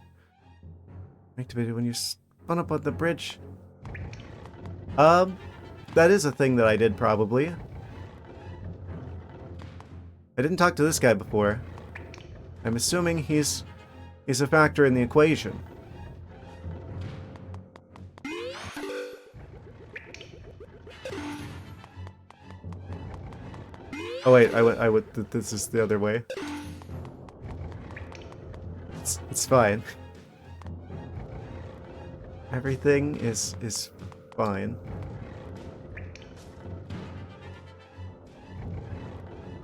Activated when you spun up on the bridge. That is a thing that I did probably. I didn't talk to this guy before. I'm assuming he's a factor in the equation. Oh wait, I went. This is the other way. It's fine. Everything is fine.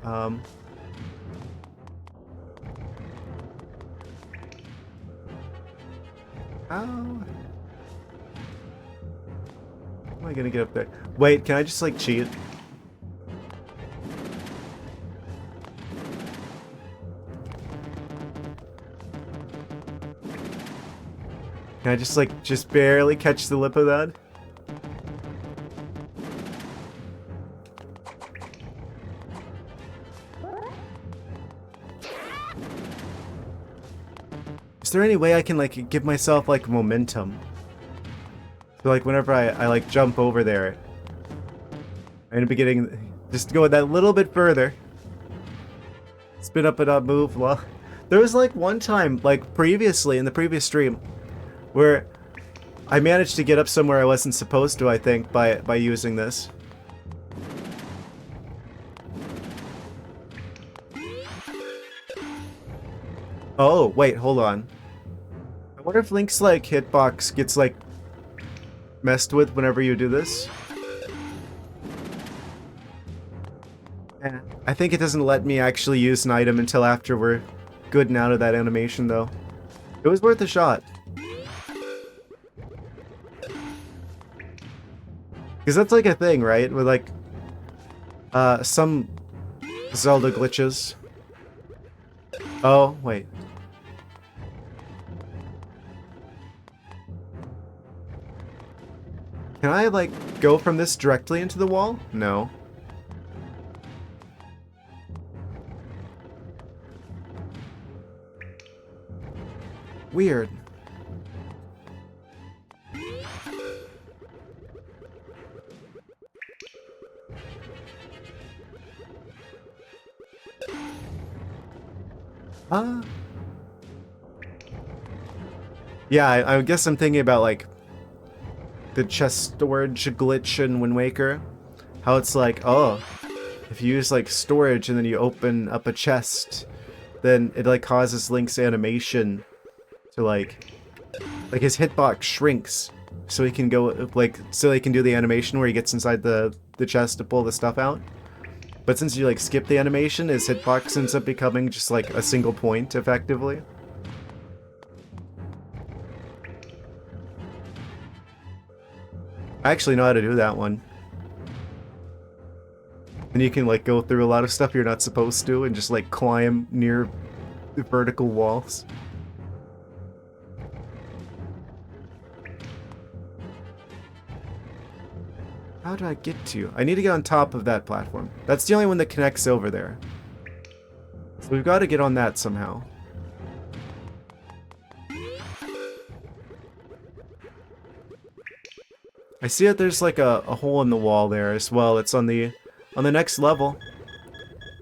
How am I gonna get up there? Wait, can I just like cheat? Can I just like barely catch the lip of that? Is there any way I can like give myself like momentum? So like whenever I like jump over there, I'm gonna be getting just go that little bit further. Spin up and up move. Well, there was like one time like previously in the previous stream where I managed to get up somewhere I wasn't supposed to, I think, by using this. Oh, wait, hold on. I wonder if Link's like hitbox gets like messed with whenever you do this. I think it doesn't let me actually use an item until after we're good and out of that animation though. It was worth a shot. Because that's like a thing, right? With like some Zelda glitches. Oh, wait. Can I like go from this directly into the wall? No. Weird. Yeah, I guess I'm thinking about like the chest storage glitch in Wind Waker. How it's like, oh, if you use like storage and then you open up a chest, then it like causes Link's animation to like his hitbox shrinks so he can go like so he can do the animation where he gets inside the chest to pull the stuff out. But since you like skip the animation, his hitbox ends up becoming just like a single point effectively. I actually know how to do that one. And you can like go through a lot of stuff you're not supposed to and just like climb near the vertical walls. How do I get to you? I need to get on top of that platform. That's the only one that connects over there. So we've got to get on that somehow. I see that there's like a hole in the wall there as well. It's on the next level.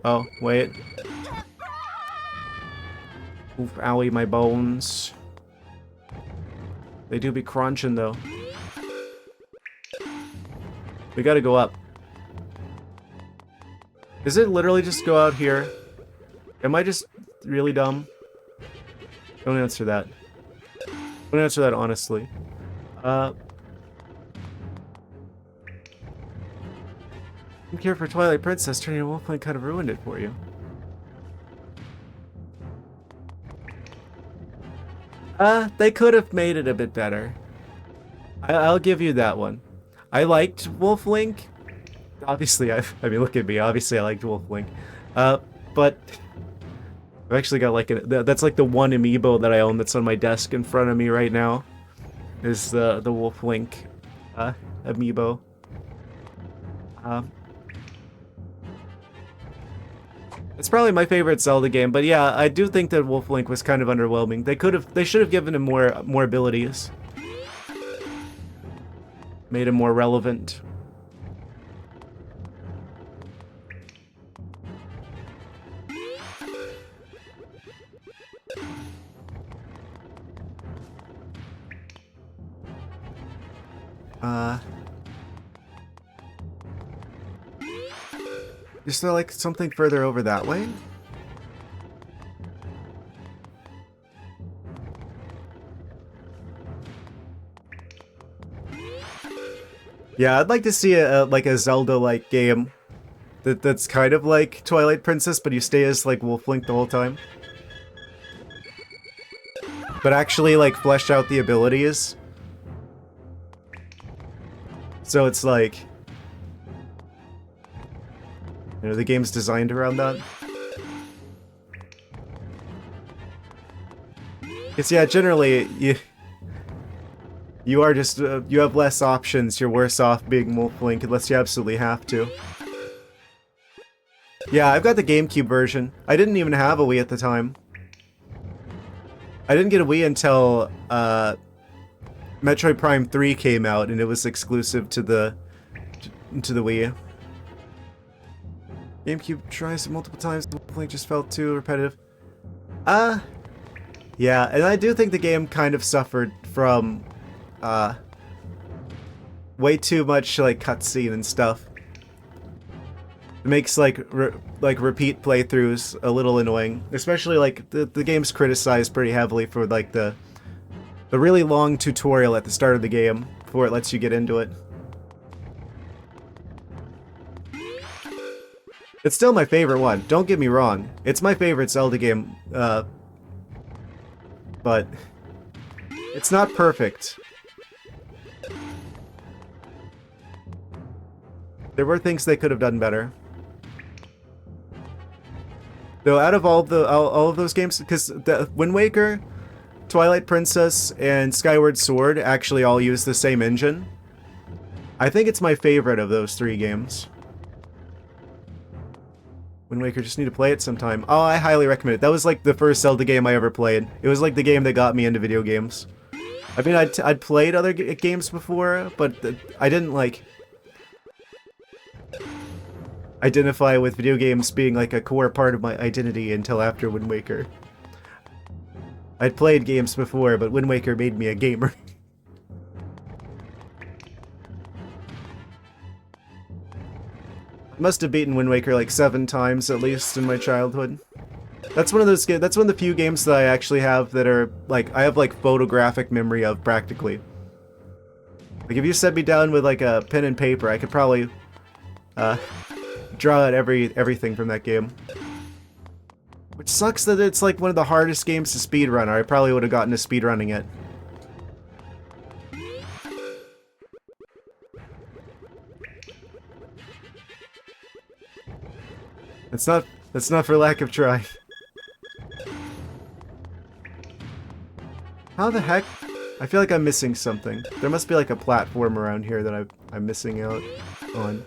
Oh, wait. Oof, owie, my bones. They do be crunching though. We gotta go up. Is it literally just go out here? Am I just really dumb? Don't answer that. Don't answer that honestly. I'm here for Twilight Princess. Turning a wolfling kind of ruined it for you. They could have made it a bit better. I'll give you that one. I liked Wolf Link. Obviously, I mean, look at me. Obviously, I liked Wolf Link. But I've actually got like that's like the one amiibo that I own that's on my desk in front of me right now. Is the Wolf Link amiibo. It's probably my favorite Zelda game, but yeah, I do think that Wolf Link was kind of underwhelming. They should have given him more abilities. Made him more relevant. Is there like something further over that way? Yeah, I'd like to see like a Zelda-like game that's kind of like Twilight Princess, but you stay as like Wolf Link the whole time. But actually like flesh out the abilities. So it's like, you know, the game's designed around that. Because yeah, generally you are just you have less options. You're worse off being Wolf Link unless you absolutely have to. Yeah, I've got the GameCube version. I didn't even have a Wii at the time. I didn't get a Wii until Metroid Prime 3 came out, and it was exclusive to the Wii. GameCube tries it multiple times. Wolf Link just felt too repetitive. Yeah, and I do think the game kind of suffered from way too much like cutscene and stuff. It makes like repeat playthroughs a little annoying, especially like the game's criticized pretty heavily for like the really long tutorial at the start of the game before it lets you get into it. It's still my favorite one, don't get me wrong. It's my favorite Zelda game, but it's not perfect. There were things they could have done better. Though out of all of those games, because the Wind Waker, Twilight Princess, and Skyward Sword actually all use the same engine, I think it's my favorite of those three games. Wind Waker, just need to play it sometime. Oh, I highly recommend it. That was like the first Zelda game I ever played. It was like the game that got me into video games. I mean, I'd played other games before, but I didn't like identify with video games being like a core part of my identity until after Wind Waker. I'd played games before, but Wind Waker made me a gamer. I must have beaten Wind Waker like 7 times at least in my childhood. That's one of those that's one of the few games that I actually have that are like I have like photographic memory of practically. Like if you set me down with like a pen and paper, I could probably draw out everything from that game. Which sucks that it's like one of the hardest games to speedrun, or I probably would have gotten to speedrunning it. That's not for lack of trying. How the heck? I feel like I'm missing something. There must be like a platform around here that I'm missing out on.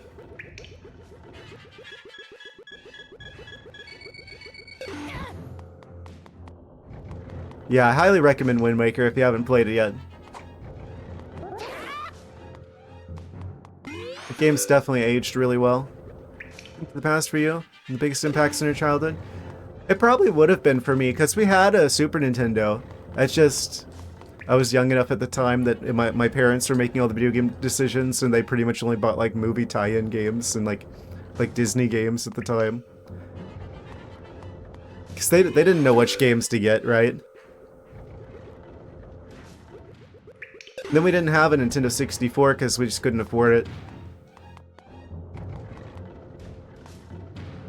Yeah, I highly recommend Wind Waker if you haven't played it yet. The game's definitely aged really well. The past for you? The biggest impacts in your childhood? It probably would have been for me, because we had a Super Nintendo. It's just, I was young enough at the time that my parents were making all the video game decisions, and they pretty much only bought like movie tie-in games and like Disney games at the time. Because they didn't know which games to get, right? Then we didn't have a Nintendo 64 because we just couldn't afford it.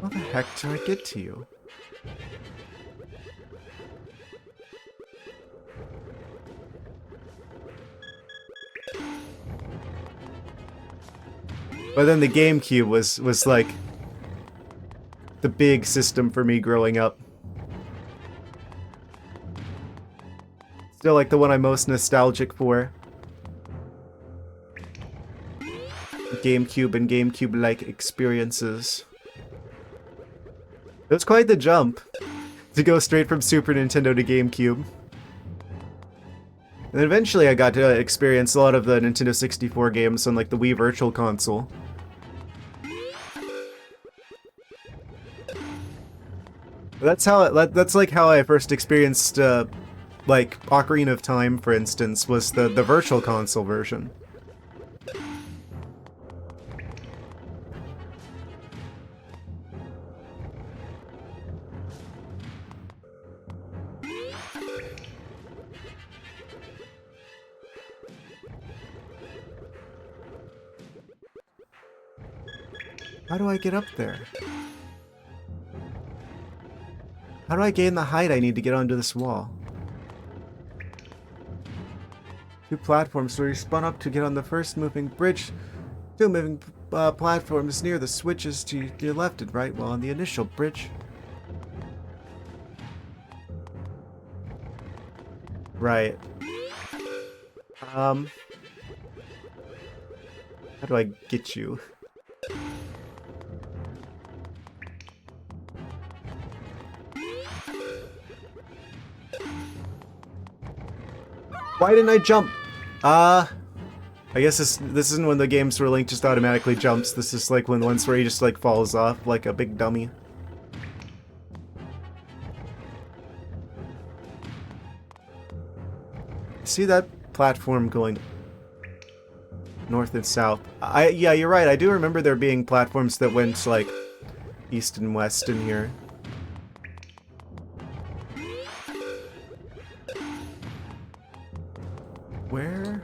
How the heck do I get to you? But then the GameCube was like the big system for me growing up. Still like the one I'm most nostalgic for. GameCube and GameCube-like experiences. It was quite the jump to go straight from Super Nintendo to GameCube. And eventually I got to experience a lot of the Nintendo 64 games on like the Wii Virtual Console. That's like how I first experienced like Ocarina of Time, for instance, was the Virtual Console version. How do I get up there? How do I gain the height I need to get onto this wall? 2 platforms, so you spun up to get on the first moving bridge. 2 moving platforms near the switches to your left and right, while on the initial bridge. Right. How do I get you? Why didn't I jump? I guess this isn't when the games where Link just automatically jumps. This is like when the ones where he just like falls off like a big dummy. See that platform going north and south? Yeah, you're right. I do remember there being platforms that went like east and west in here. Where?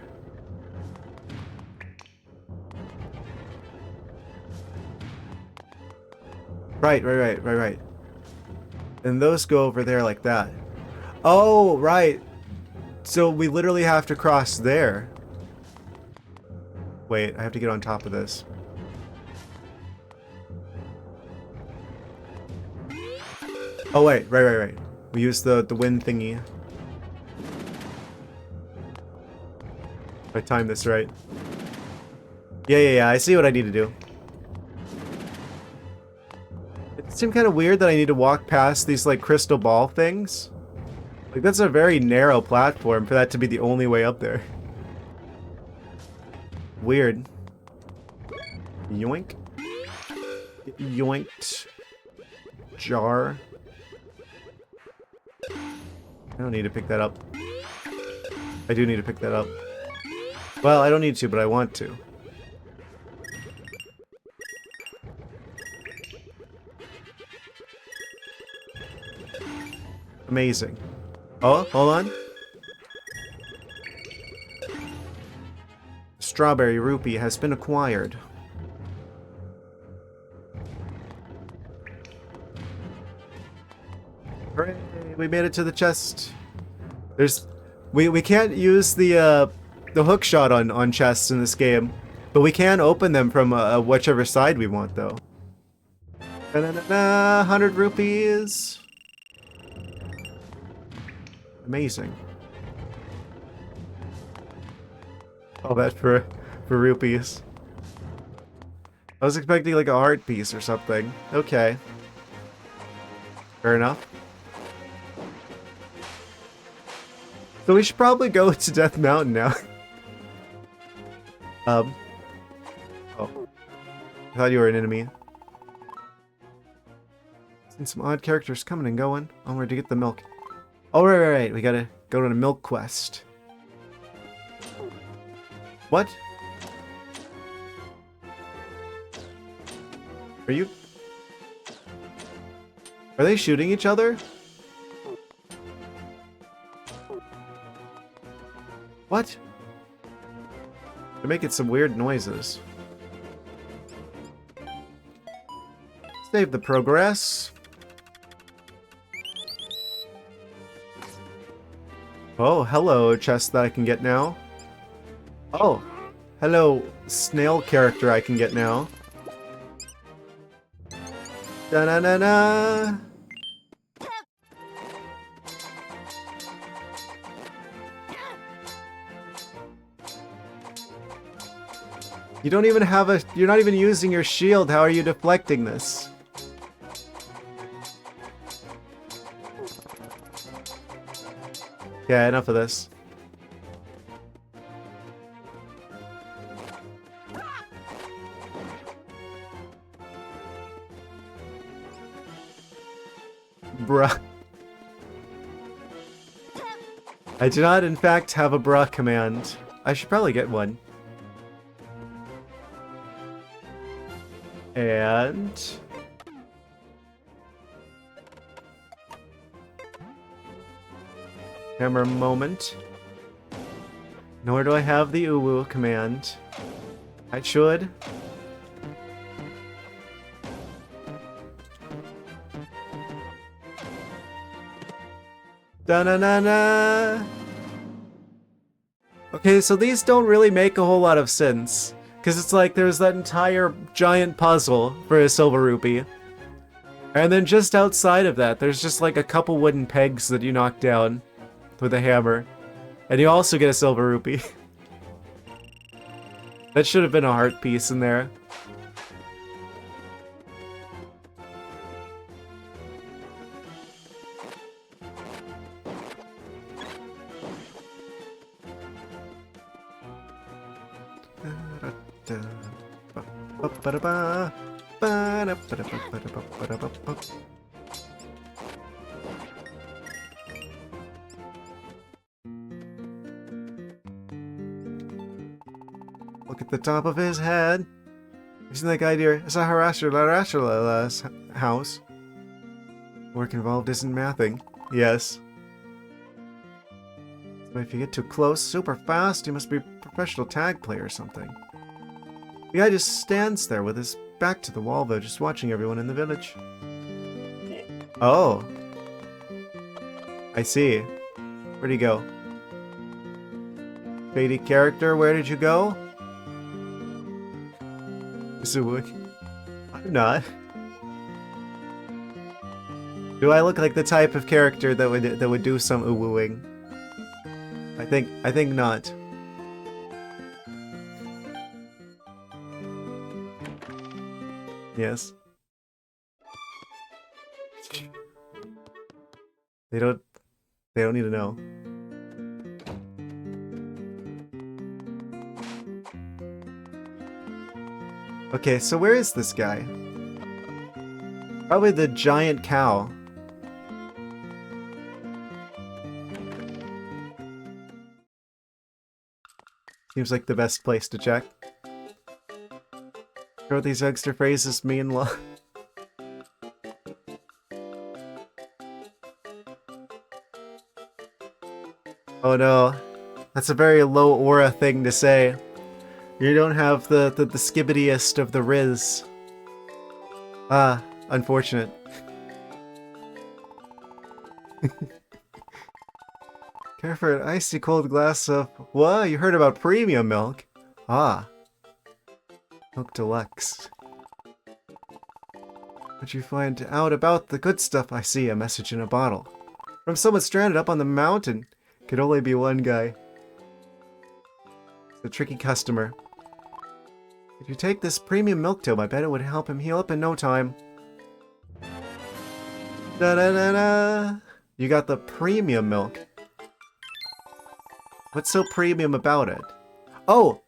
Right. And those go over there like that. Oh, right. So we literally have to cross there. Wait, I have to get on top of this. Oh wait, right. We use the wind thingy. If I time this right. Yeah, I see what I need to do. It seemed kind of weird that I need to walk past these like crystal ball things. Like that's a very narrow platform for that to be the only way up there. Weird. Yoink. Yoinked. Jar. I don't need to pick that up. I do need to pick that up. Well, I don't need to, but I want to. Amazing. Oh, hold on. Strawberry rupee has been acquired. Hooray! We made it to the chest. We can't use the hook shot on chests in this game, but we can open them from whichever side we want, though. 100 rupees. Amazing. All that for rupees. I was expecting like a heart piece or something. Okay. Fair enough. So we should probably go to Death Mountain now. Oh. I thought you were an enemy. Seen some odd characters coming and going. Onward to get the milk. Oh, right. We gotta go on a milk quest. What? Are they shooting each other? What? They're making some weird noises. Save the progress. Oh, hello, chest that I can get now. Oh, hello, snail character I can get now. Da-na-na-na! You don't even have you're not even using your shield. How are you deflecting this? Yeah, enough of this. Bruh. I do not, in fact, have a bruh command. I should probably get one. And... Hammer moment. Nor do I have the uwu command. I should. Da-na-na-na! Okay, so these don't really make a whole lot of sense. Because it's like there's that entire giant puzzle for a silver rupee. And then just outside of that, there's just like a couple wooden pegs that you knock down with a hammer. And you also get a silver rupee. That should have been a heart piece in there. Look at the top of his head. You seen that guy near Saharashala's house? Work involved isn't mathing. Yes. But if you get too close super fast, you must be a professional tag player or something. The guy just stands there with his back to the wall, though, just watching everyone in the village. Oh. I see. Where'd he go? Shady character, where did you go? I'm not. Do I look like the type of character that would do some uwooing? I think not. Yes. They don't need to know. Okay, so where is this guy? Probably the giant cow. Seems like the best place to check. What these extra phrases mean. Oh no. That's a very low aura thing to say. You don't have the skibbidiest of the Riz. Ah, unfortunate. Care for an icy cold glass of... What? You heard about premium milk? Ah. Milk Deluxe. What'd you find out about the good stuff? I see a message in a bottle. From someone stranded up on the mountain. Could only be one guy. It's a tricky customer. If you take this premium milk tube, I bet it would help him heal up in no time. Da-da-da-da! You got the premium milk. What's so premium about it? Oh!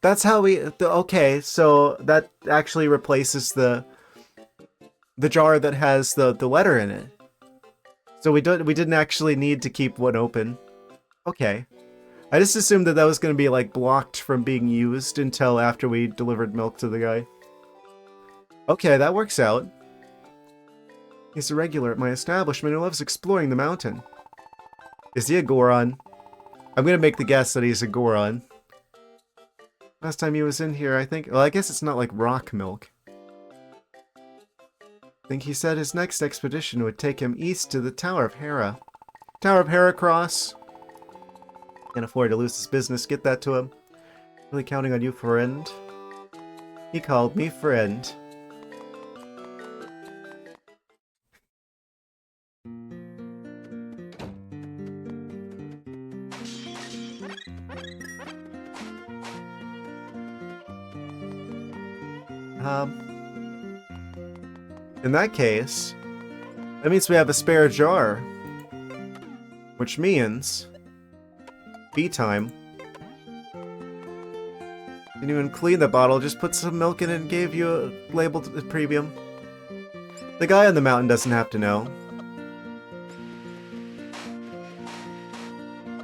That's how we... Okay, so that actually replaces the jar that has the letter in it. So we didn't actually need to keep one open. Okay. I just assumed that was going to be, like, blocked from being used until after we delivered milk to the guy. Okay, that works out. He's a regular at my establishment who loves exploring the mountain. Is he a Goron? I'm going to make the guess that he's a Goron. Last time he was in here, I think... Well, I guess it's not like rock milk. I think he said his next expedition would take him east to the Tower of Hera. Tower of Heracross. Can't afford to lose his business. Get that to him. Really counting on you, friend. He called me friend. In that case, that means we have a spare jar. Which means... Bee time. Didn't even clean the bottle, just put some milk in it and gave you a labeled premium. The guy on the mountain doesn't have to know.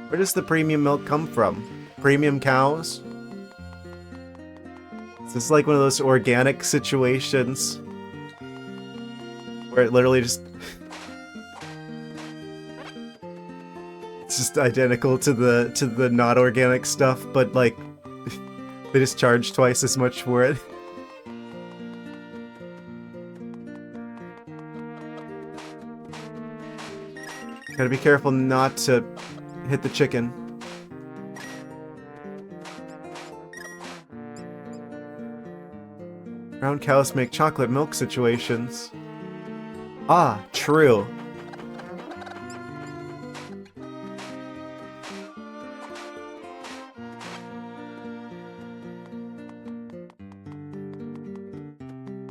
Where does the premium milk come from? Premium cows? Is this like one of those organic situations? Where it literally just... it's just identical to the not organic stuff, but like... they just charge twice as much for it. Gotta be careful not to hit the chicken. Brown cows make chocolate milk situations. Ah, true.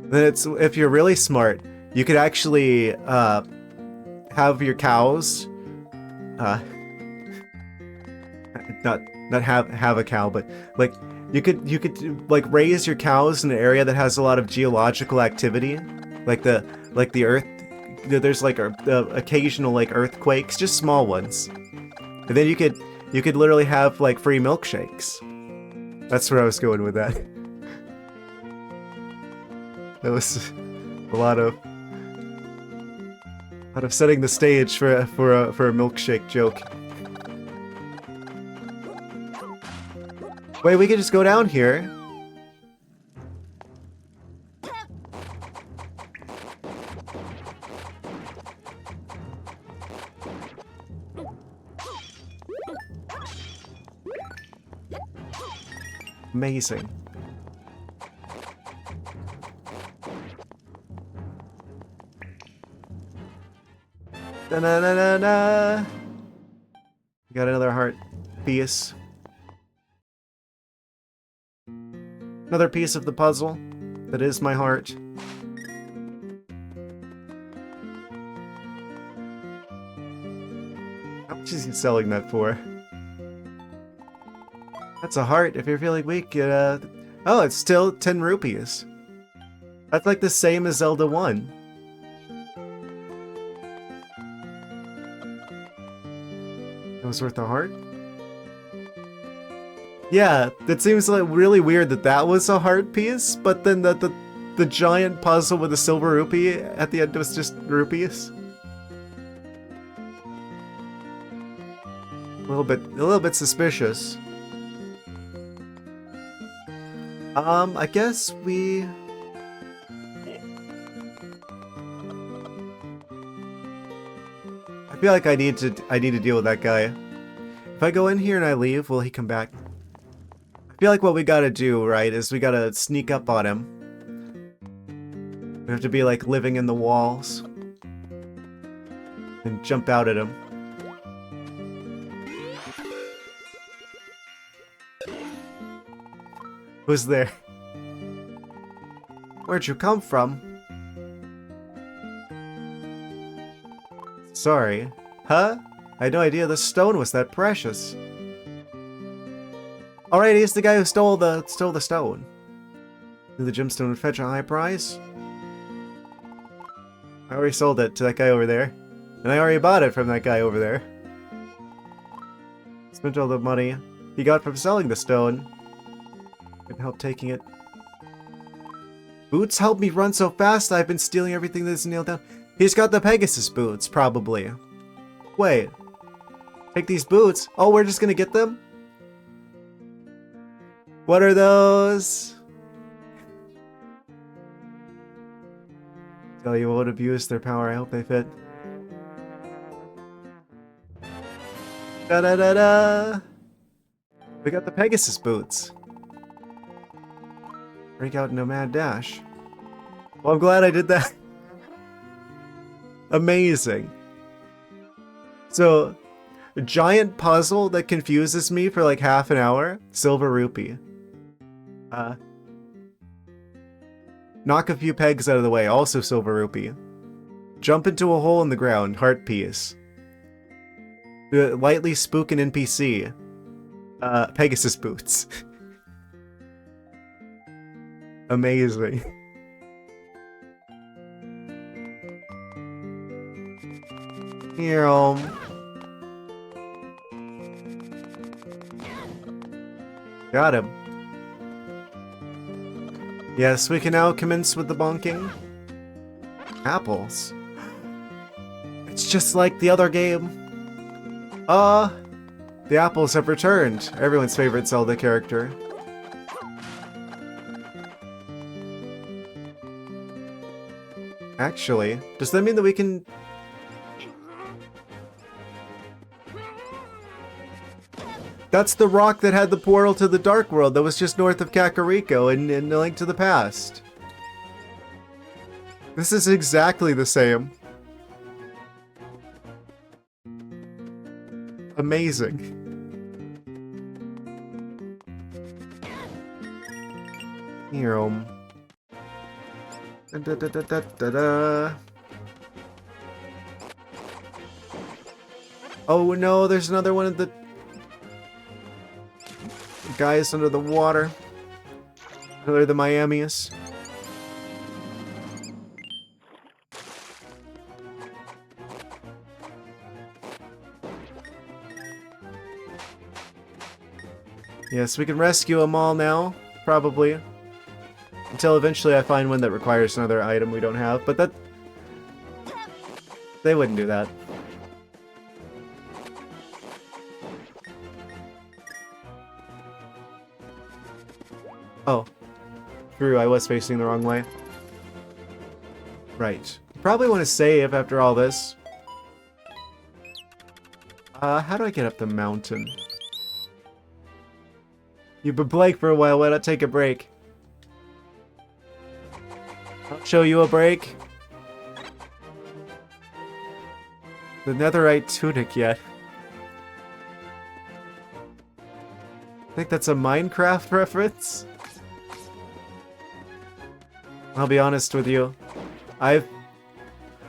Then it's, if you're really smart, you could actually have your cows not have a cow, but like you could like raise your cows in an area that has a lot of geological activity, like the earth. There's like occasional like earthquakes, just small ones, and then you could literally have like free milkshakes. That's where I was going with that. That was a lot of setting the stage for a milkshake joke. Wait, we could just go down here. Amazing. Da-na-na-na-na. Got another heart piece. Another piece of the puzzle that is my heart. How much is he selling that for? That's a heart. If you're feeling weak, oh, it's still 10 rupees. That's like the same as Zelda 1. That was worth a heart? Yeah, it seems like really weird that was a heart piece, but then the giant puzzle with the silver rupee at the end was just rupees. A little bit suspicious. I guess we... I feel like I need to deal with that guy. If I go in here and I leave, will he come back? I feel like what we gotta do, right, is we gotta sneak up on him. We have to be like living in the walls. And jump out at him. Who's there? Where'd you come from? Sorry. Huh? I had no idea the stone was that precious. Alright, he's the guy who stole the stone. Knew the gemstone would fetch a high price? I already sold it to that guy over there. And I already bought it from that guy over there. Spent all the money he got from selling the stone. Couldn't help taking it. Boots help me run so fast I've been stealing everything that's nailed down. He's got the Pegasus boots, probably. Wait. Take these boots? Oh, we're just gonna get them? What are those? Tell you won't abuse their power, I hope they fit. Da-da-da-da! We got the Pegasus boots. Break out in a mad dash. Well, I'm glad I did that. Amazing. So, a giant puzzle that confuses me for like half an hour. Silver rupee. Knock a few pegs out of the way. Also silver rupee. Jump into a hole in the ground. Heart piece. Lightly spooking NPC. Pegasus boots. Amazing. Here, got him. Yes, we can now commence with the bonking. Apples. It's just like the other game. The apples have returned. Everyone's favorite Zelda character. Actually, does that mean that we can... That's the rock that had the portal to the Dark World that was just north of Kakariko in A Link to the Past. This is exactly the same. Amazing. Here, Da, da, da, da, da, da. Oh no, there's another one of the guys under the water. They're the Miamis. Yes, we can rescue them all now, probably. Until eventually I find one that requires another item we don't have, but that... They wouldn't do that. Oh. True, I was facing the wrong way. Right. Probably want to save after all this. How do I get up the mountain? You've been blank for a while, why not take a break? I'll show you a break. The netherite tunic yet. I think that's a Minecraft reference. I'll be honest with you.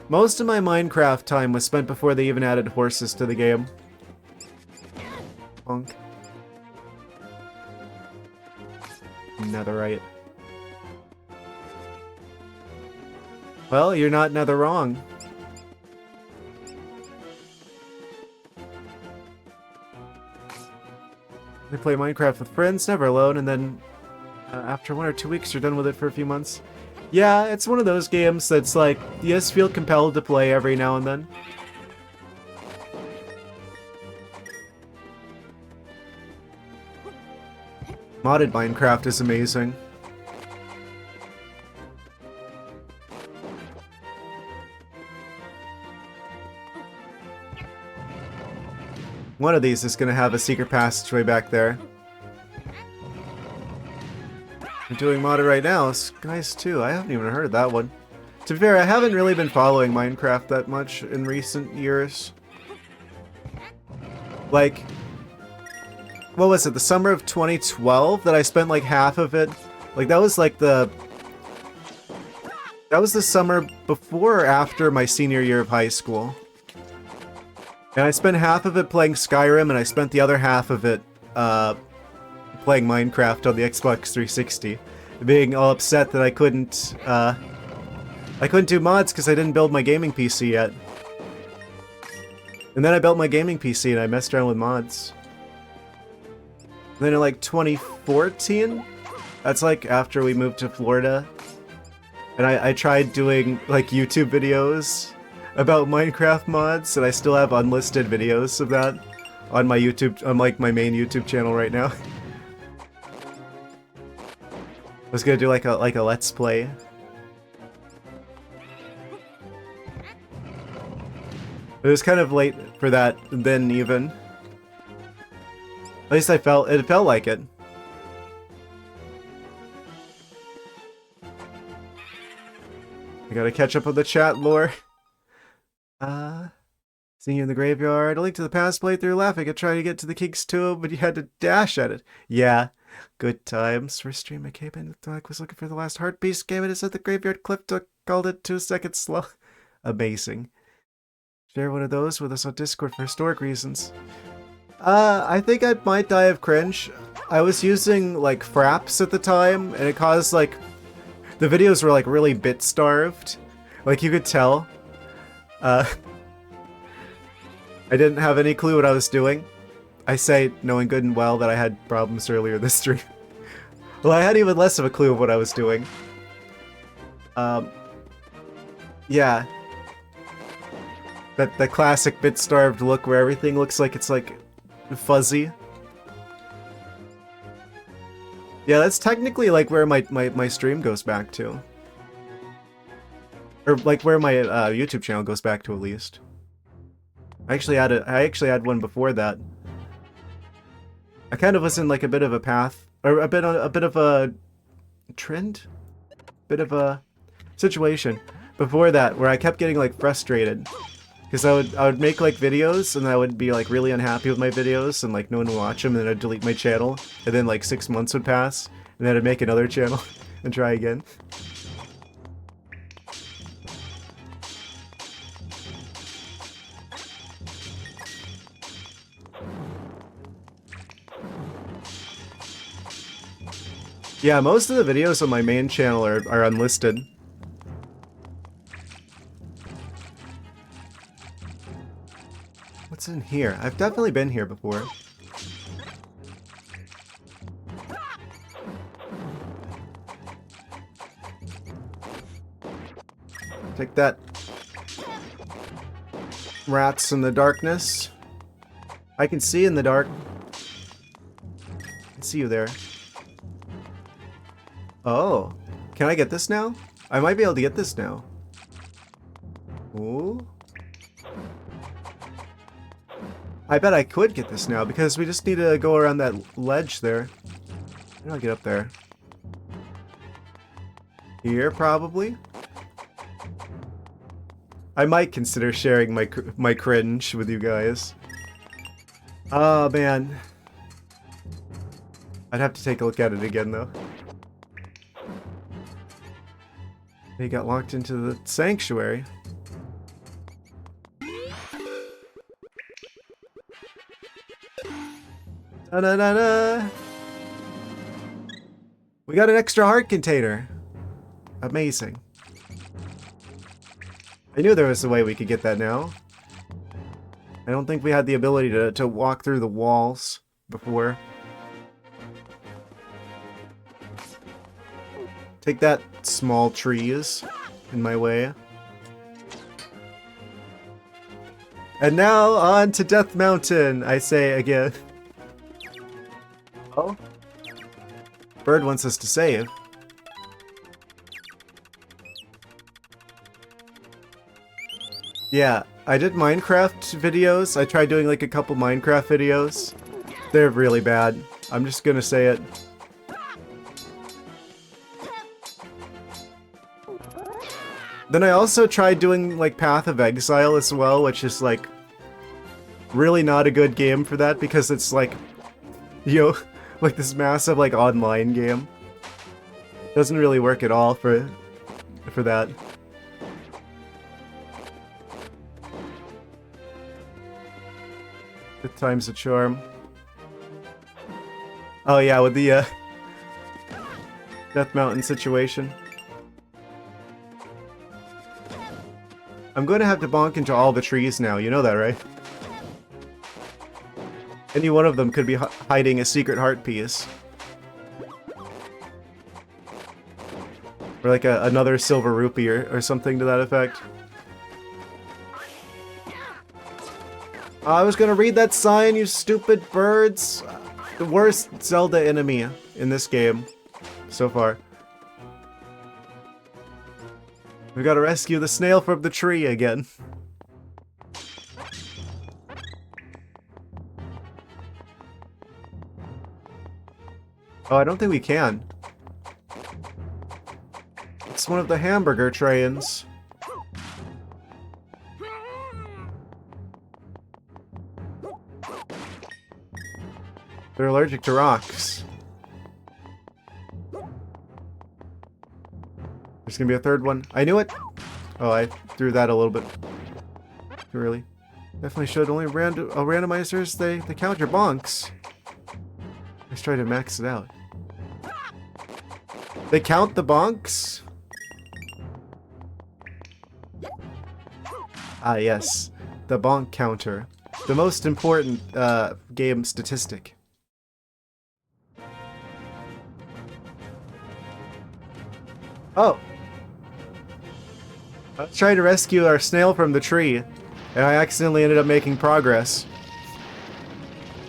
Most of my Minecraft time was spent before they even added horses to the game. Bonk. Netherite. Well, you're not nether wrong. I play Minecraft with friends, never alone, and then after 1 or 2 weeks you're done with it for a few months. Yeah, it's one of those games that's like, you just feel compelled to play every now and then. Modded Minecraft is amazing. One of these is going to have a secret passageway back there. I'm doing modded right now. Skies 2. I haven't even heard of that one. To be fair, I haven't really been following Minecraft that much in recent years. Like, what was it? The summer of 2012 that I spent like half of it. Like that was like the summer before or after my senior year of high school. And I spent half of it playing Skyrim, and I spent the other half of it playing Minecraft on the Xbox 360, being all upset that I couldn't do mods because I didn't build my gaming PC yet. And then I built my gaming PC and I messed around with mods. And then in like 2014, that's like after we moved to Florida, and I tried doing like YouTube videos about Minecraft mods, and I still have unlisted videos of that on my YouTube, on like my main YouTube channel right now. I was gonna do like a let's play. It was kind of late for that then even. At least it felt like it. I gotta catch up with the chat lore. Seeing you in the graveyard. A Link to the Past playthrough, laughing at trying to get to the King's Tomb, but you had to dash at it. Yeah, good times. First stream I came in, ArcticThwack was looking for the last heart piece, game it is at the graveyard cliff, called it 2 seconds slow. Amazing. Share one of those with us on Discord for historic reasons. I think I might die of cringe. I was using, like, fraps at the time, and it caused, like... The videos were, like, really bit-starved. Like, you could tell. I didn't have any clue what I was doing. I say, knowing good and well, that I had problems earlier this stream. Well, I had even less of a clue of what I was doing. Yeah. That classic bit-starved look where everything looks like it's, like, fuzzy. Yeah, that's technically, like, where my stream goes back to. Or, like, where my YouTube channel goes back to, at least. I actually had one before that. I kind of was in, like, a bit of a path, or a bit of a trend? Bit of a situation before that where I kept getting, like, frustrated. Because I would make, like, videos, and I would be, like, really unhappy with my videos, and, like, no one would watch them, and then I'd delete my channel, and then, like, 6 months would pass, and then I'd make another channel, and try again. Yeah, most of the videos on my main channel are unlisted. What's in here? I've definitely been here before. Take that. Rats in the darkness. I can see in the dark. I can see you there. Oh. Can I get this now? I might be able to get this now. Ooh. I bet I could get this now, because we just need to go around that ledge there. How do I get up there? Here, probably? I might consider sharing my cringe with you guys. Oh, man. I'd have to take a look at it again, though. They got locked into the sanctuary. Da-da-da-da! We got an extra heart container. Amazing. I knew there was a way we could get that now. I don't think we had the ability to walk through the walls before. Take that, small trees in my way. And now on to Death Mountain, I say again. Oh? Bird wants us to save. Yeah, I did Minecraft videos. I tried doing like a couple Minecraft videos. They're really bad. I'm just gonna say it. Then I also tried doing like Path of Exile as well, which is like really not a good game for that because it's like, you know, like this massive like online game. Doesn't really work at all for that. Good time's a charm. Oh yeah, with the Death Mountain situation. I'm going to have to bonk into all the trees now, you know that, right? Any one of them could be hiding a secret heart piece. Or like another silver rupee or something to that effect. I was gonna read that sign, you stupid birds! The worst Zelda enemy in this game so far. We gotta rescue the snail from the tree again. Oh, I don't think we can. It's one of the hamburger trains. They're allergic to rocks. There's gonna be a third one. I knew it! Oh, I threw that a little bit. Too early. Definitely should. Only randomizers, they count your bonks. Let's try to max it out. They count the bonks? Ah, yes. The bonk counter. The most important game statistic. Oh! I was trying to rescue our snail from the tree, and I accidentally ended up making progress.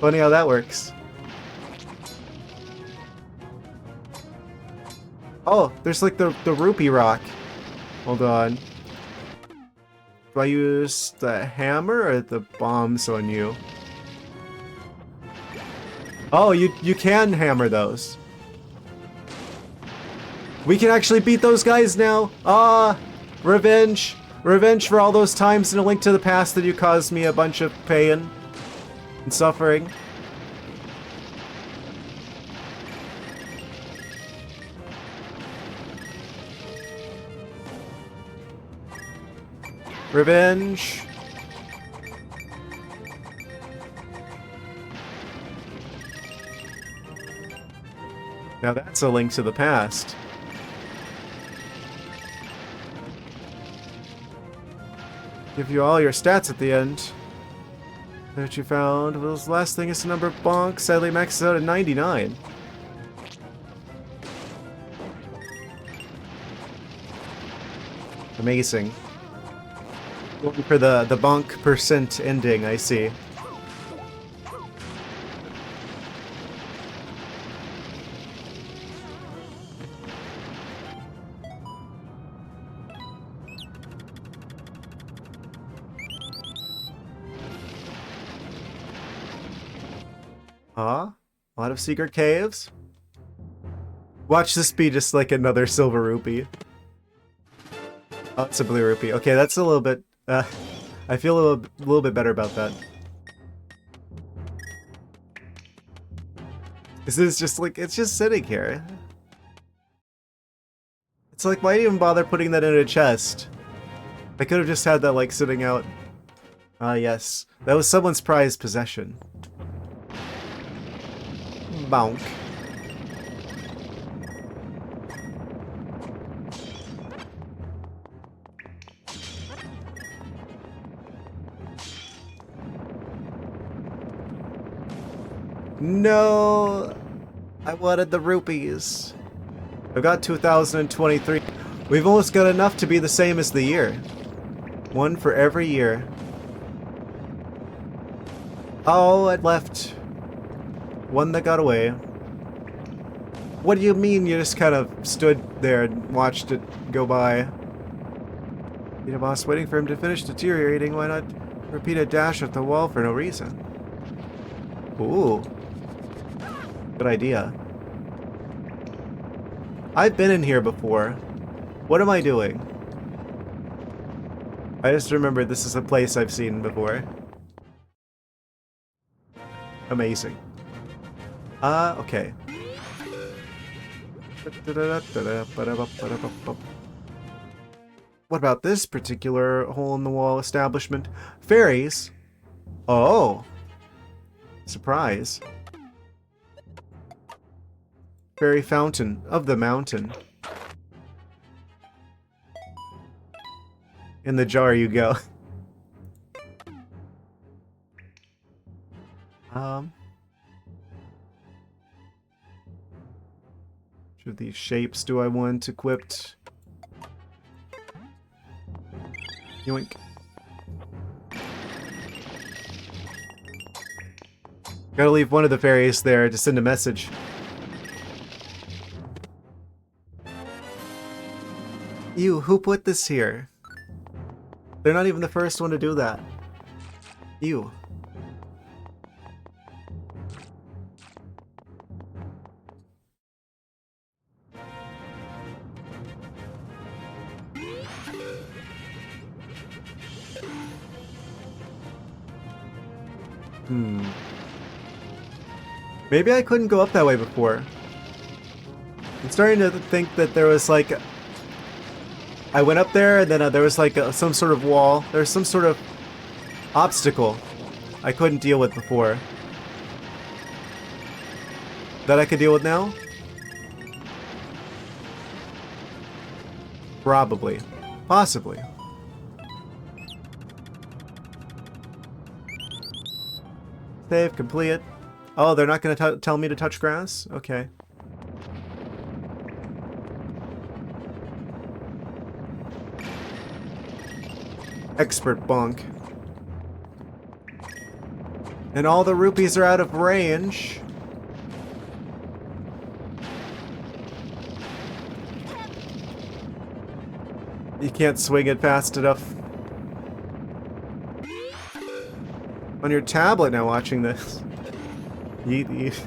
Funny how that works. Oh, there's like the rupee rock. Hold on. Do I use the hammer or the bombs on you? Oh, you can hammer those. We can actually beat those guys now. Ah, revenge. Revenge for all those times in A Link to the Past that you caused me a bunch of pain and suffering. Revenge. Now that's A Link to the Past. Give you all your stats at the end. That you found. Well, the last thing is the number of bonks. Sadly maxes out at 99. Amazing. Going for the bonk percent ending, I see. Huh? A lot of secret caves? Watch this be just like another silver rupee. Oh, it's a blue rupee. Okay, that's a little bit... I feel a little bit better about that. This is just like, it's just sitting here. It's like, why even bother putting that in a chest? I could have just had that like sitting out. Ah, yes. That was someone's prized possession. Bonk. No! I wanted the rupees. I've got 2023. We've almost got enough to be the same as the year. One for every year. Oh, it left. One that got away. What do you mean you just kind of stood there and watched it go by? Beat a boss waiting for him to finish deteriorating. Why not repeat a dash at the wall for no reason? Ooh. Good idea. I've been in here before. What am I doing? I just remembered this is a place I've seen before. Amazing. Okay. What about this particular hole-in-the-wall establishment? Fairies? Oh. Surprise. Fairy fountain of the mountain. In the jar you go. Which of these shapes do I want equipped? Yoink. Gotta leave one of the fairies there to send a message. You, who put this here? They're not even the first one to do that. You. Maybe I couldn't go up that way before. I'm starting to think that there was like... I went up there and then there was like some sort of wall. There's some sort of obstacle I couldn't deal with before. That I could deal with now? Probably. Possibly. Save, complete. Oh, they're not going to tell me to touch grass? Okay. Expert bonk. And all the rupees are out of range. You can't swing it fast enough. On your tablet now watching this. Yeet, yeet.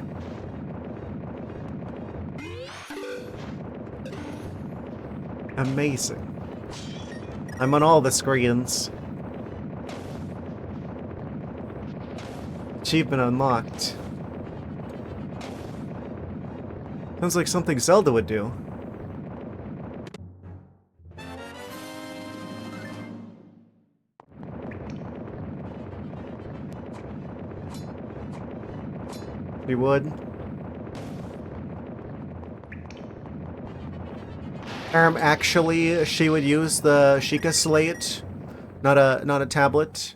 Amazing. I'm on all the screens. Achievement unlocked. Sounds like something Zelda would do. He would. Actually, she would use the Sheikah slate, not a tablet.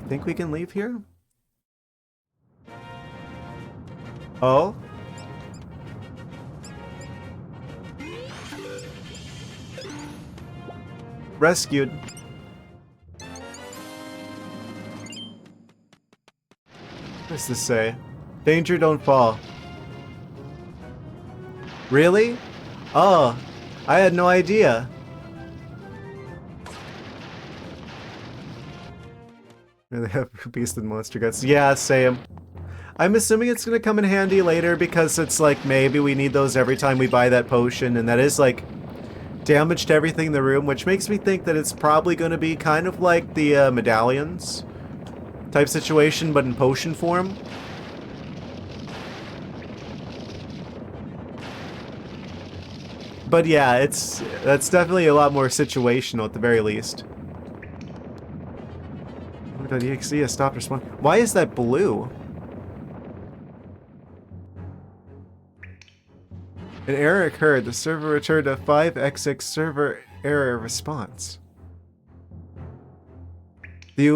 Think we can leave here? Oh? Rescued. What does this say? Danger, don't fall. Really? Oh, I had no idea. They have rupees than monster guts. Yeah, same. I'm assuming it's gonna come in handy later because it's like maybe we need those every time we buy that potion, and that is like damage to everything in the room, which makes me think that it's probably gonna be kind of like the medallions type situation, but in potion form. But yeah, that's definitely a lot more situational at the very least. .exe has stopped responding. Why is that blue? An error occurred. The server returned a 5xx server error response. The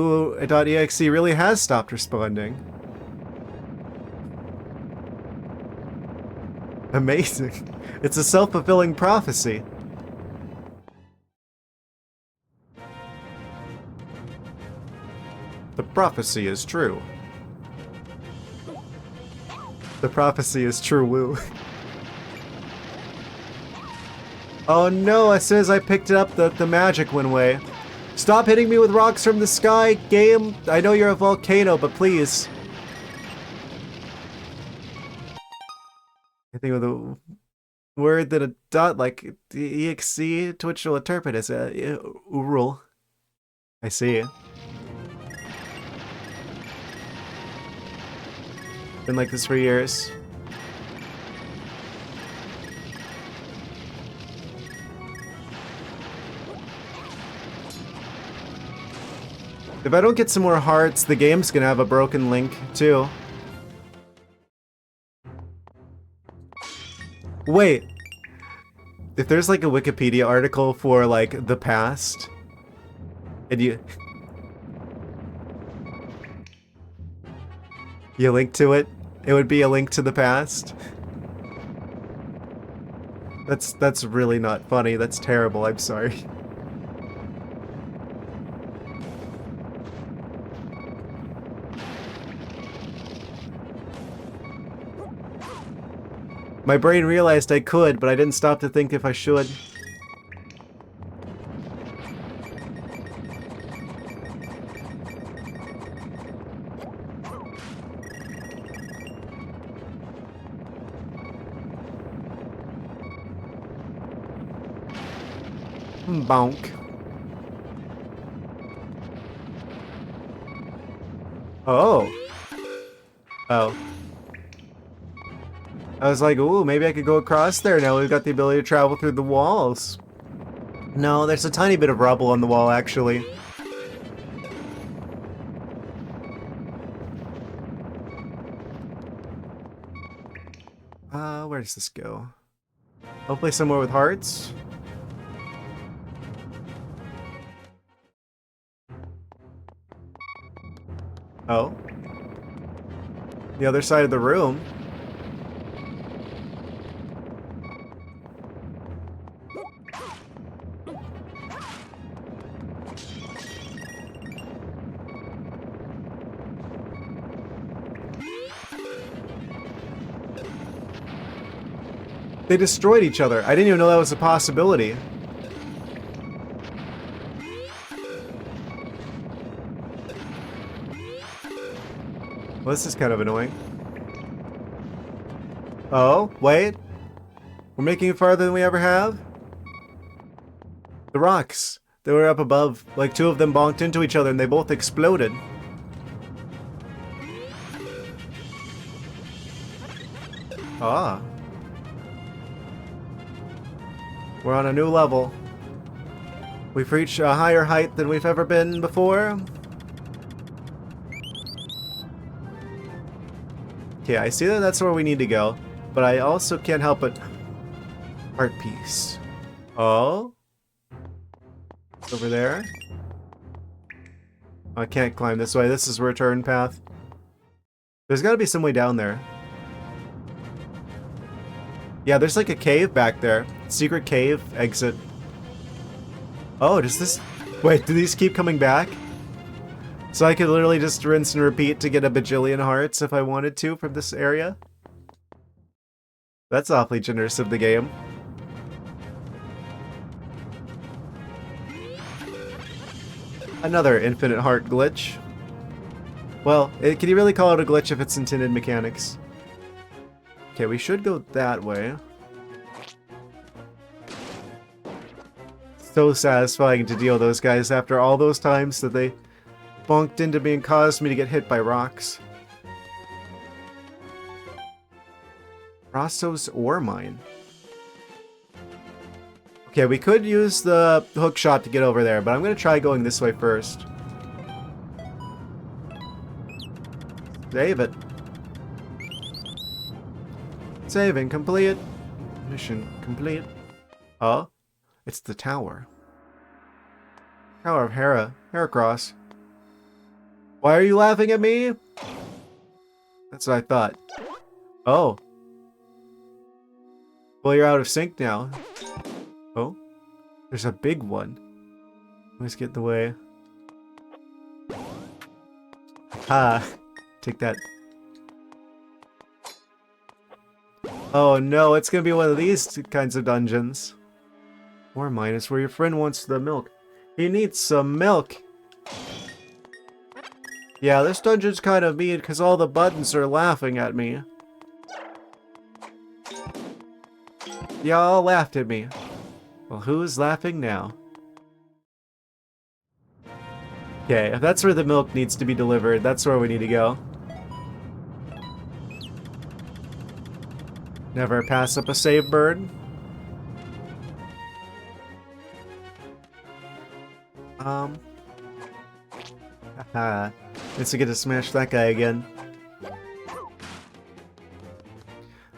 .exe really has stopped responding. Amazing. It's a self-fulfilling prophecy. The prophecy is true. The prophecy is true, woo. Oh no, as soon as I picked it up, the magic went away. Stop hitting me with rocks from the sky, game! I know you're a volcano, but please. I think with a word that a dot like the exe, Twitch will interpret as a URL. I see. Been like this for years. If I don't get some more hearts, the game's gonna have a broken link, too. Wait. If there's like a Wikipedia article for like the past, and you link to it, it would be a link to the past. That's really not funny. That's terrible. I'm sorry. My brain realized I could, but I didn't stop to think if I should. Bonk. Oh. Oh. I was like, ooh, maybe I could go across there now. We've got the ability to travel through the walls. No, there's a tiny bit of rubble on the wall, actually. Where does this go? Hopefully somewhere with hearts. Oh. The other side of the room. They destroyed each other. I didn't even know that was a possibility. Well, this is kind of annoying. Oh, wait. We're making it farther than we ever have? The rocks. They were up above. Like, two of them bonked into each other and they both exploded. Ah. We're on a new level. We've reached a higher height than we've ever been before. Okay, I see that that's where we need to go, but I also can't help but... Art piece. Oh? It's over there? I can't climb this way. This is a return path. There's gotta be some way down there. Yeah, there's like a cave back there. Secret cave exit. Oh, does this... Wait, do these keep coming back? So I could literally just rinse and repeat to get a bajillion hearts if I wanted to from this area? That's awfully generous of the game. Another infinite heart glitch. Well, can you really call it a glitch if it's intended mechanics? Okay, we should go that way. So satisfying to deal with those guys after all those times that they bonked into me and caused me to get hit by rocks. Rosso's ore mine. Okay, we could use the hook shot to get over there, but I'm going to try going this way first. Save it. Saving complete. Mission complete. Oh, it's the tower. Tower of Heracross. Why are you laughing at me? That's what I thought. Oh. Well, you're out of sync now. Oh, there's a big one. Let's get in the way. Ah, take that. Oh no, it's gonna be one of these kinds of dungeons. Ore mine is where your friend wants the milk. He needs some milk. Yeah, this dungeon's kind of mean because all the buttons are laughing at me. Y'all laughed at me. Well, who's laughing now? Okay, if that's where the milk needs to be delivered, that's where we need to go. Never pass up a save bird. Haha. Guess we get to smash that guy again.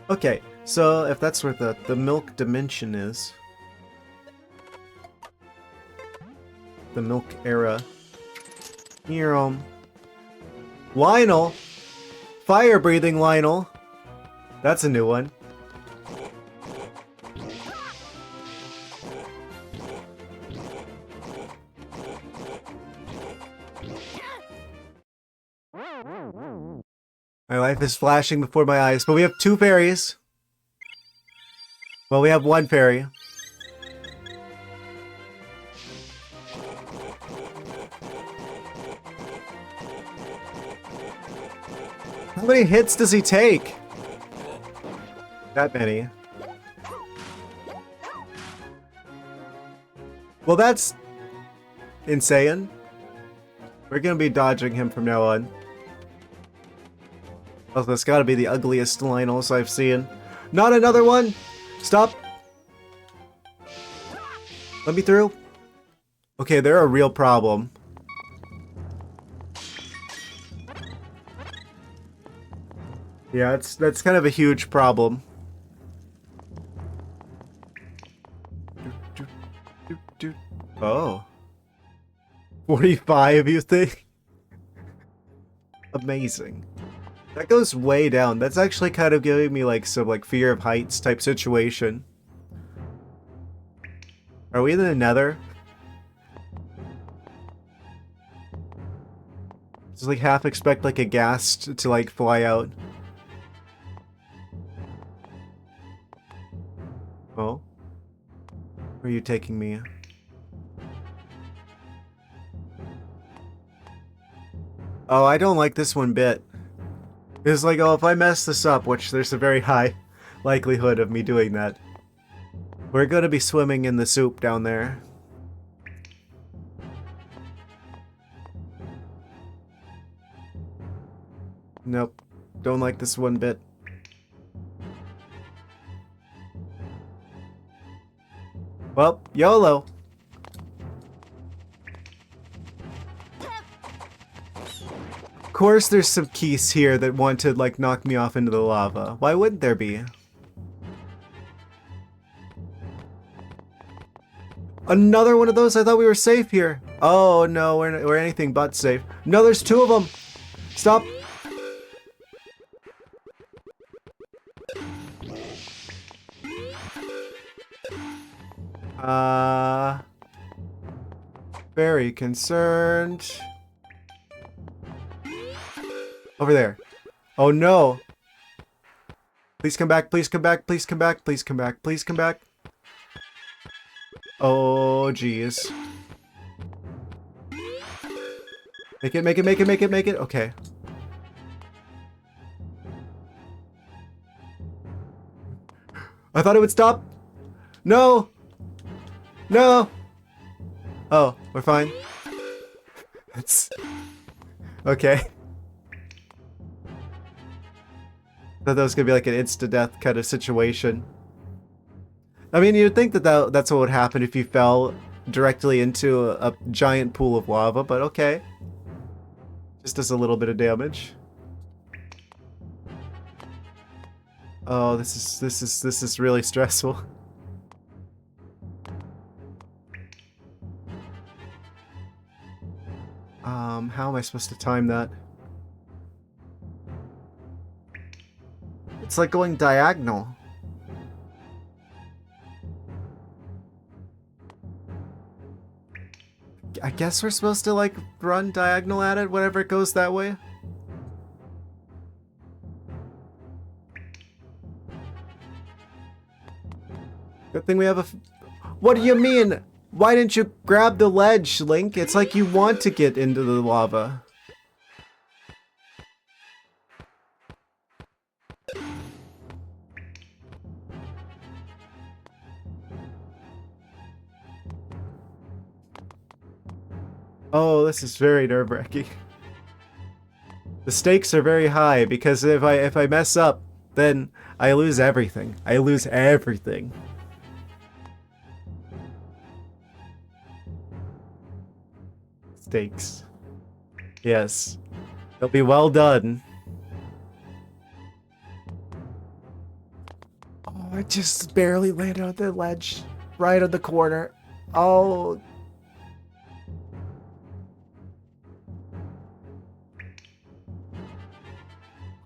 Okay, so if that's where the milk dimension is. The milk era. Here, Lionel! Fire-breathing Lionel! That's a new one. My life is flashing before my eyes, but we have two fairies. Well, we have one fairy. How many hits does he take? That many. Well, that's insane. We're gonna be dodging him from now on. Oh, that's gotta be the ugliest Lionels I've seen. Not another one! Stop! Let me through. Okay, they're a real problem. Yeah, that's kind of a huge problem. Oh. 45, you think? Amazing. That goes way down. That's actually kind of giving me like some like fear of heights type situation. Are we in the nether? Just like half expect like a ghast to like fly out. Oh? Where are you taking me? Oh, I don't like this one bit. It's like, oh, if I mess this up, which there's a very high likelihood of me doing that, we're gonna be swimming in the soup down there. Nope. Don't like this one bit. Well, YOLO. Of course there's some keys here that want to like knock me off into the lava. Why wouldn't there be? Another one of those? I thought we were safe here. Oh no, we're anything but safe. No, there's two of them. Stop. Very concerned. Over there. Oh no. Please come back, please come back, please come back, please come back, please come back. Oh jeez. Make it, make it, make it, make it, make it. Okay. I thought it would stop. No. No. Oh, we're fine. It's okay. Thought that was gonna be like an insta-death kind of situation. I mean, you'd think that, that's what would happen if you fell directly into a giant pool of lava, but okay. Just does a little bit of damage. Oh, this is really stressful. How am I supposed to time that? It's like going diagonal. I guess we're supposed to like run diagonal at it whenever it goes that way. Good thing we have a... What do you mean? Why didn't you grab the ledge, Link? It's like you want to get into the lava. Oh, this is very nerve-wracking. The stakes are very high because if I mess up, then I lose everything. I lose everything. Stakes. Yes. They'll be well done. Oh, I just barely landed on the ledge. Right on the corner. Oh.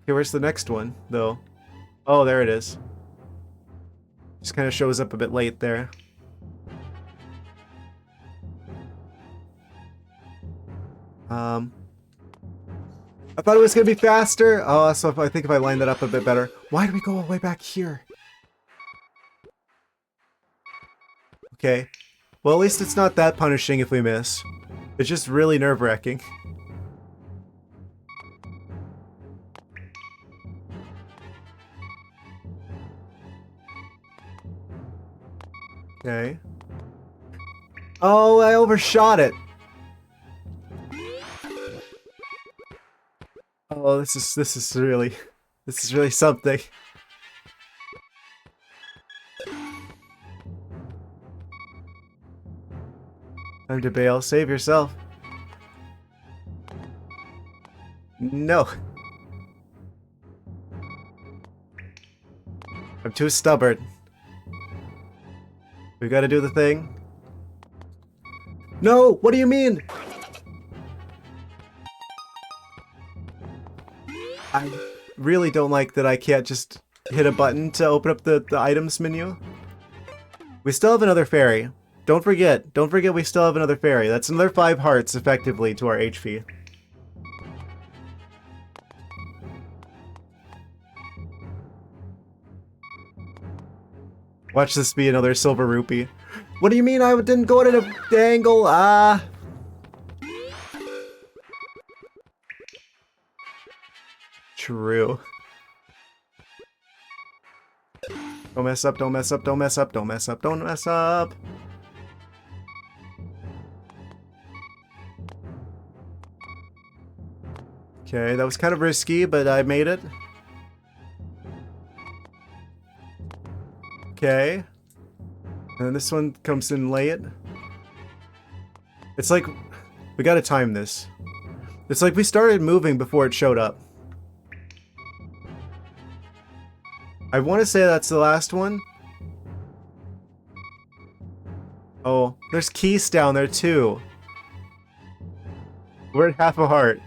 Okay, where's the next one, though? Oh, there it is. Just kind of shows up a bit late there. I thought it was gonna be faster. Oh, so I think if I line that up a bit better. Why do we go all the way back here? Okay. Well, at least it's not that punishing if we miss. It's just really nerve-wracking. Okay. Oh, I overshot it. Oh, this is really something. Time to bail. Save yourself. No. I'm too stubborn. We gotta do the thing. No! What do you mean? I really don't like that I can't just hit a button to open up the items menu. We still have another fairy. Don't forget we still have another fairy. That's another 5 hearts, effectively, to our HP. Watch this be another silver rupee. What do you mean I didn't go at an angle? Ah. True. Don't mess up, don't mess up, don't mess up, don't mess up, don't mess up. Okay, that was kind of risky, but I made it. Okay. And then this one comes in late. It's like, we gotta time this. It's like we started moving before it showed up. I want to say that's the last one. Oh, there's Keys down there too. We're at half a heart.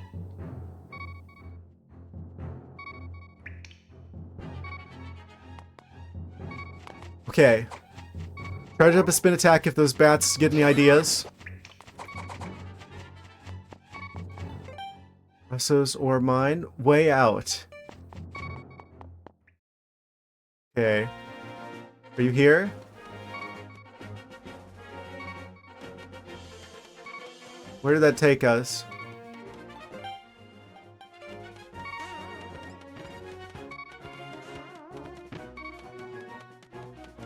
Okay. Charge up a spin attack if those bats get any ideas. Russo's or mine. Way out. Okay. Are you here? Where did that take us?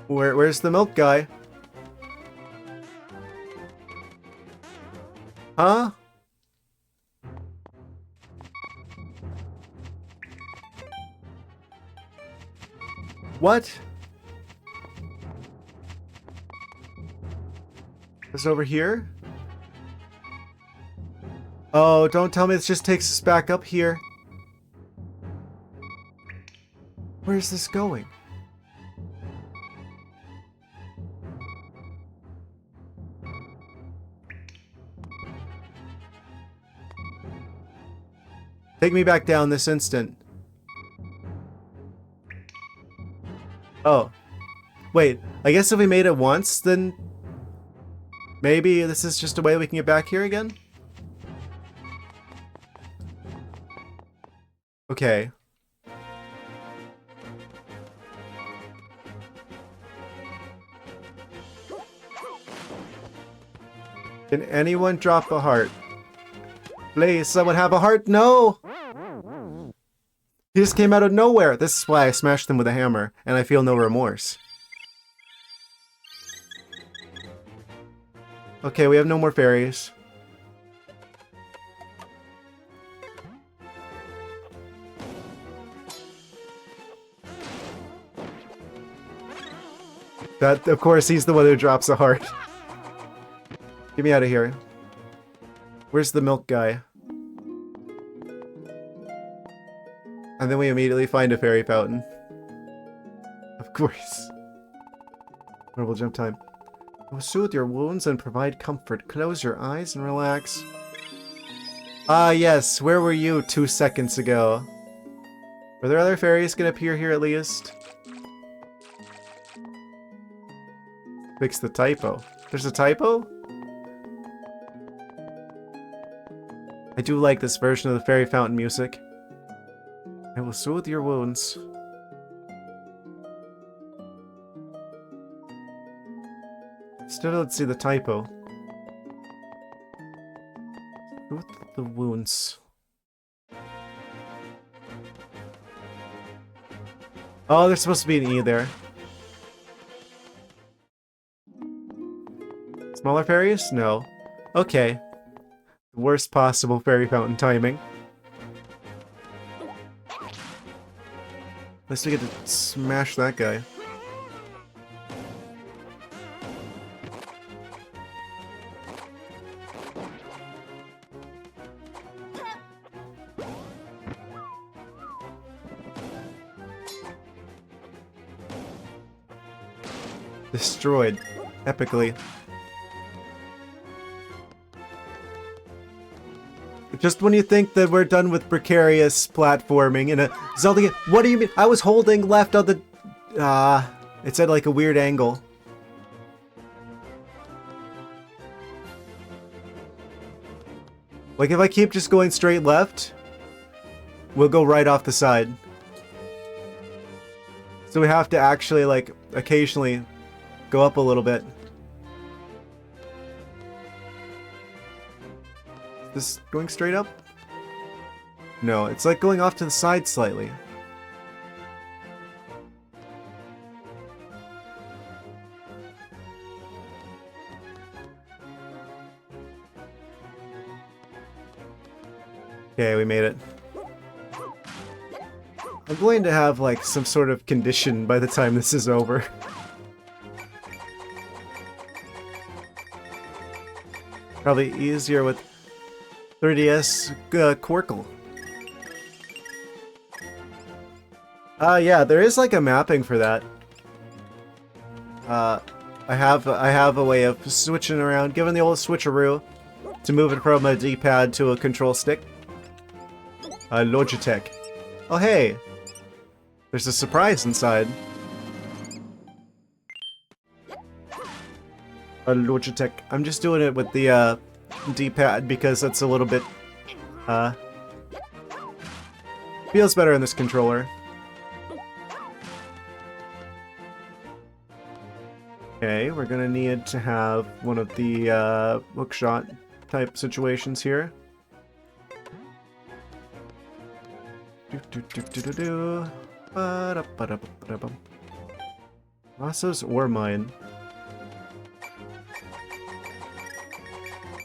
Where's the milk guy? Huh? What? Is it over here? Oh, don't tell me this just takes us back up here. Where's this going? Take me back down this instant. Oh. Wait, I guess if we made it once, then maybe this is just a way we can get back here again? Okay. Can anyone drop a heart? Please, someone have a heart? No! He just came out of nowhere. This is why I smashed them with a hammer, and I feel no remorse. Okay, we have no more fairies. That, of course, he's the one who drops a heart. Get me out of here. Where's the milk guy? And then we immediately find a fairy fountain. Of course. Horrible jump time. It will soothe your wounds and provide comfort. Close your eyes and relax. Ah, yes. Where were you 2 seconds ago? Were there other fairies gonna appear here at least? Fix the typo. There's a typo? I do like this version of the fairy fountain music. It will soothe your wounds. Still don't see the typo. Soothe the wounds. Oh, there's supposed to be an E there. Smaller fairies? No. Okay. Worst possible fairy fountain timing. At least we get to smash that guy. Destroyed. Epically. Just when you think that we're done with precarious platforming in a Zelda game. What do you mean? I was holding left on the... it's at like a weird angle. Like if I keep just going straight left, we'll go right off the side. So we have to actually like occasionally go up a little bit. This going straight up? No, it's like going off to the side slightly. Okay, we made it. I'm going to have like some sort of condition by the time this is over. Probably easier with 3DS Quirkle. Yeah, there is like a mapping for that. I have a way of switching around, giving the old switcheroo to move it from a D-pad to a control stick. Logitech. Oh hey, there's a surprise inside. Logitech. I'm just doing it with the D-pad because that's a little bit feels better in this controller. Okay, we're gonna need to have one of the hookshot type situations here. Lasso's or mine.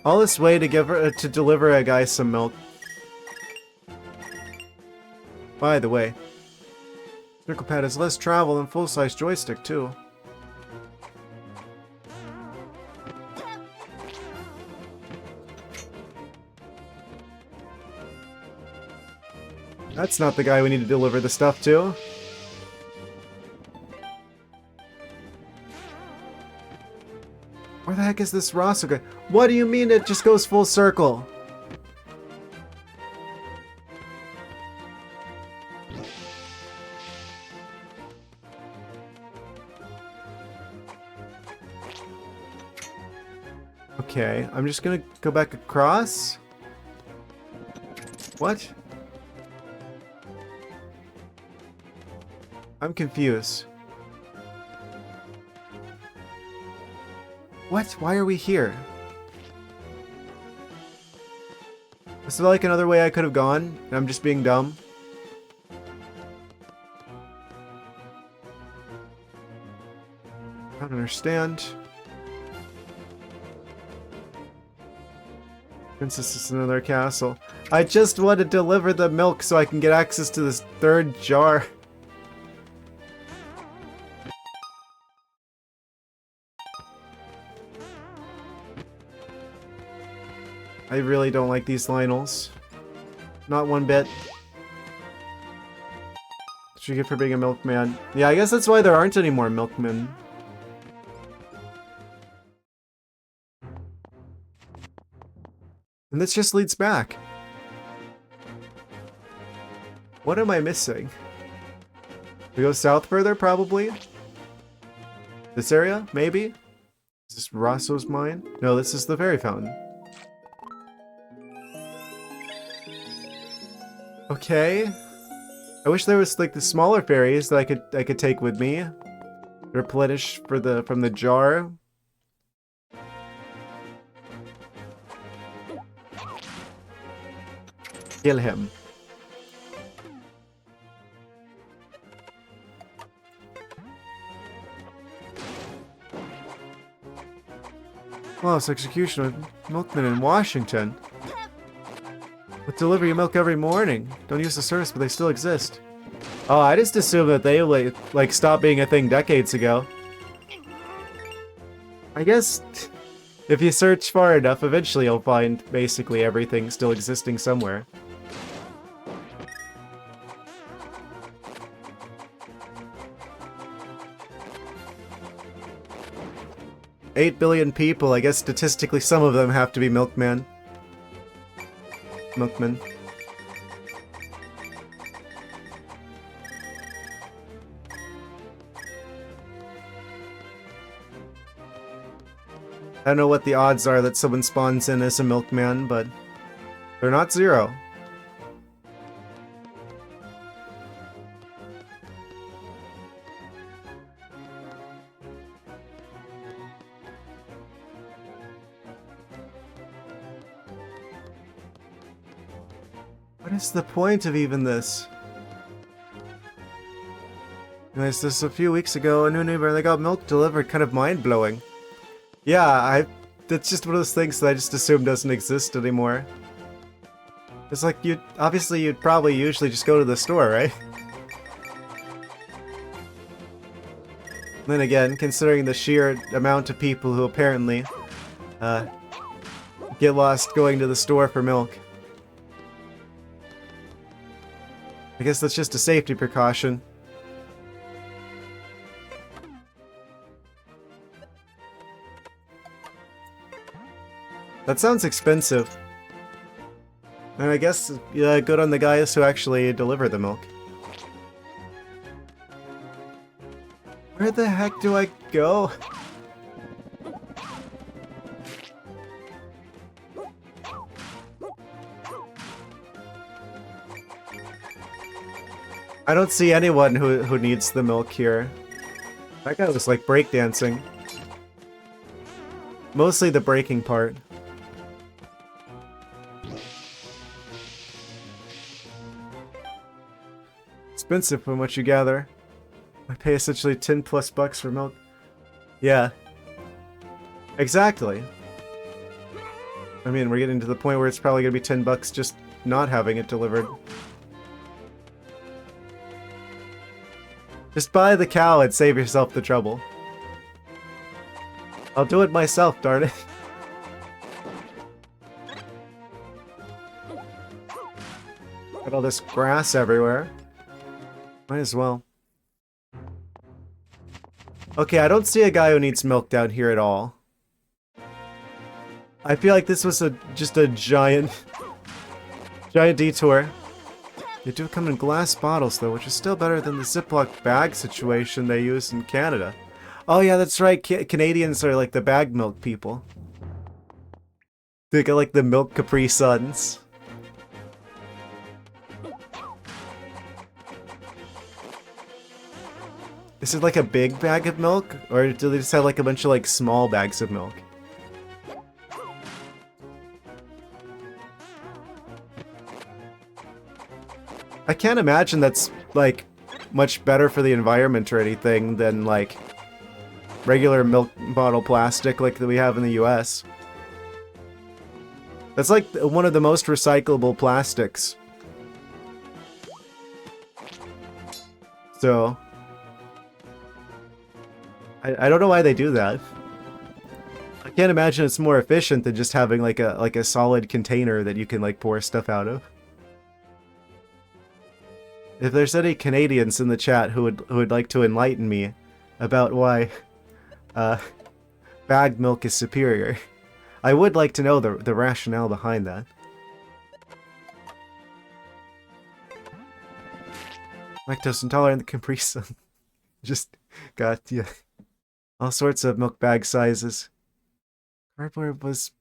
All this way to give her to deliver a guy some milk. By the way, Circle Pad has less travel than full-size joystick too. That's not the guy we need to deliver the stuff to. Where the heck is this Rosso guy? What do you mean it just goes full circle? Okay, I'm just gonna go back across. What? I'm confused. What? Why are we here? Is there like another way I could have gone? And I'm just being dumb? I don't understand. Princess is in another castle. I just want to deliver the milk so I can get access to this third jar. I really don't like these Lionels. Not one bit. What you get for being a milkman? Yeah, I guess that's why there aren't any more milkmen. And this just leads back. What am I missing? We go south further, probably? This area? Maybe? Is this Rosso's mine? No, this is the fairy fountain. Okay. I wish there was like the smaller fairies that I could take with me. Replenish for from the jar. Kill him. Flawless execution of milkmen in Washington. With delivery of milk every morning. Don't use the service, but they still exist. Oh, I just assumed that they like stopped being a thing decades ago. I guess if you search far enough, eventually you'll find basically everything still existing somewhere. $8 billion people, I guess statistically some of them have to be milkmen. Milkmen. I don't know what the odds are that someone spawns in as a milkman, but they're not zero. What is the point of even this? Anyways, this a few weeks ago, a new neighbor, they got milk delivered, kind of mind-blowing. Yeah, that's just one of those things that I just assume doesn't exist anymore. It's like, obviously you'd probably usually just go to the store, right? Then again, considering the sheer amount of people who apparently get lost going to the store for milk. I guess that's just a safety precaution. That sounds expensive. And I guess good on the guys who actually deliver the milk. Where the heck do I go? I don't see anyone who needs the milk here. That guy was like breakdancing. Mostly the breaking part. Expensive from what you gather. I pay essentially $10+ for milk. Yeah. Exactly. I mean, we're getting to the point where it's probably gonna be $10 just not having it delivered. Just buy the cow and save yourself the trouble. I'll do it myself, darn it. Got all this grass everywhere. Might as well. Okay, I don't see a guy who needs milk down here at all. I feel like this was just a giant detour. They do come in glass bottles though, which is still better than the Ziploc bag situation they use in Canada. Oh yeah, that's right. Canadians are like the bag milk people. They got like the milk Capri Suns. Is it like a big bag of milk? Or do they just have like a bunch of like small bags of milk? I can't imagine that's like much better for the environment or anything than like regular milk bottle plastic like that we have in the US. That's like one of the most recyclable plastics. So I don't know why they do that. I can't imagine it's more efficient than just having like a solid container that you can like pour stuff out of. If there's any Canadians in the chat who would like to enlighten me about why bagged milk is superior, I would like to know the rationale behind that. Lactose intolerant Capri Sun. Just got yeah. All sorts of milk bag sizes. Cardboard was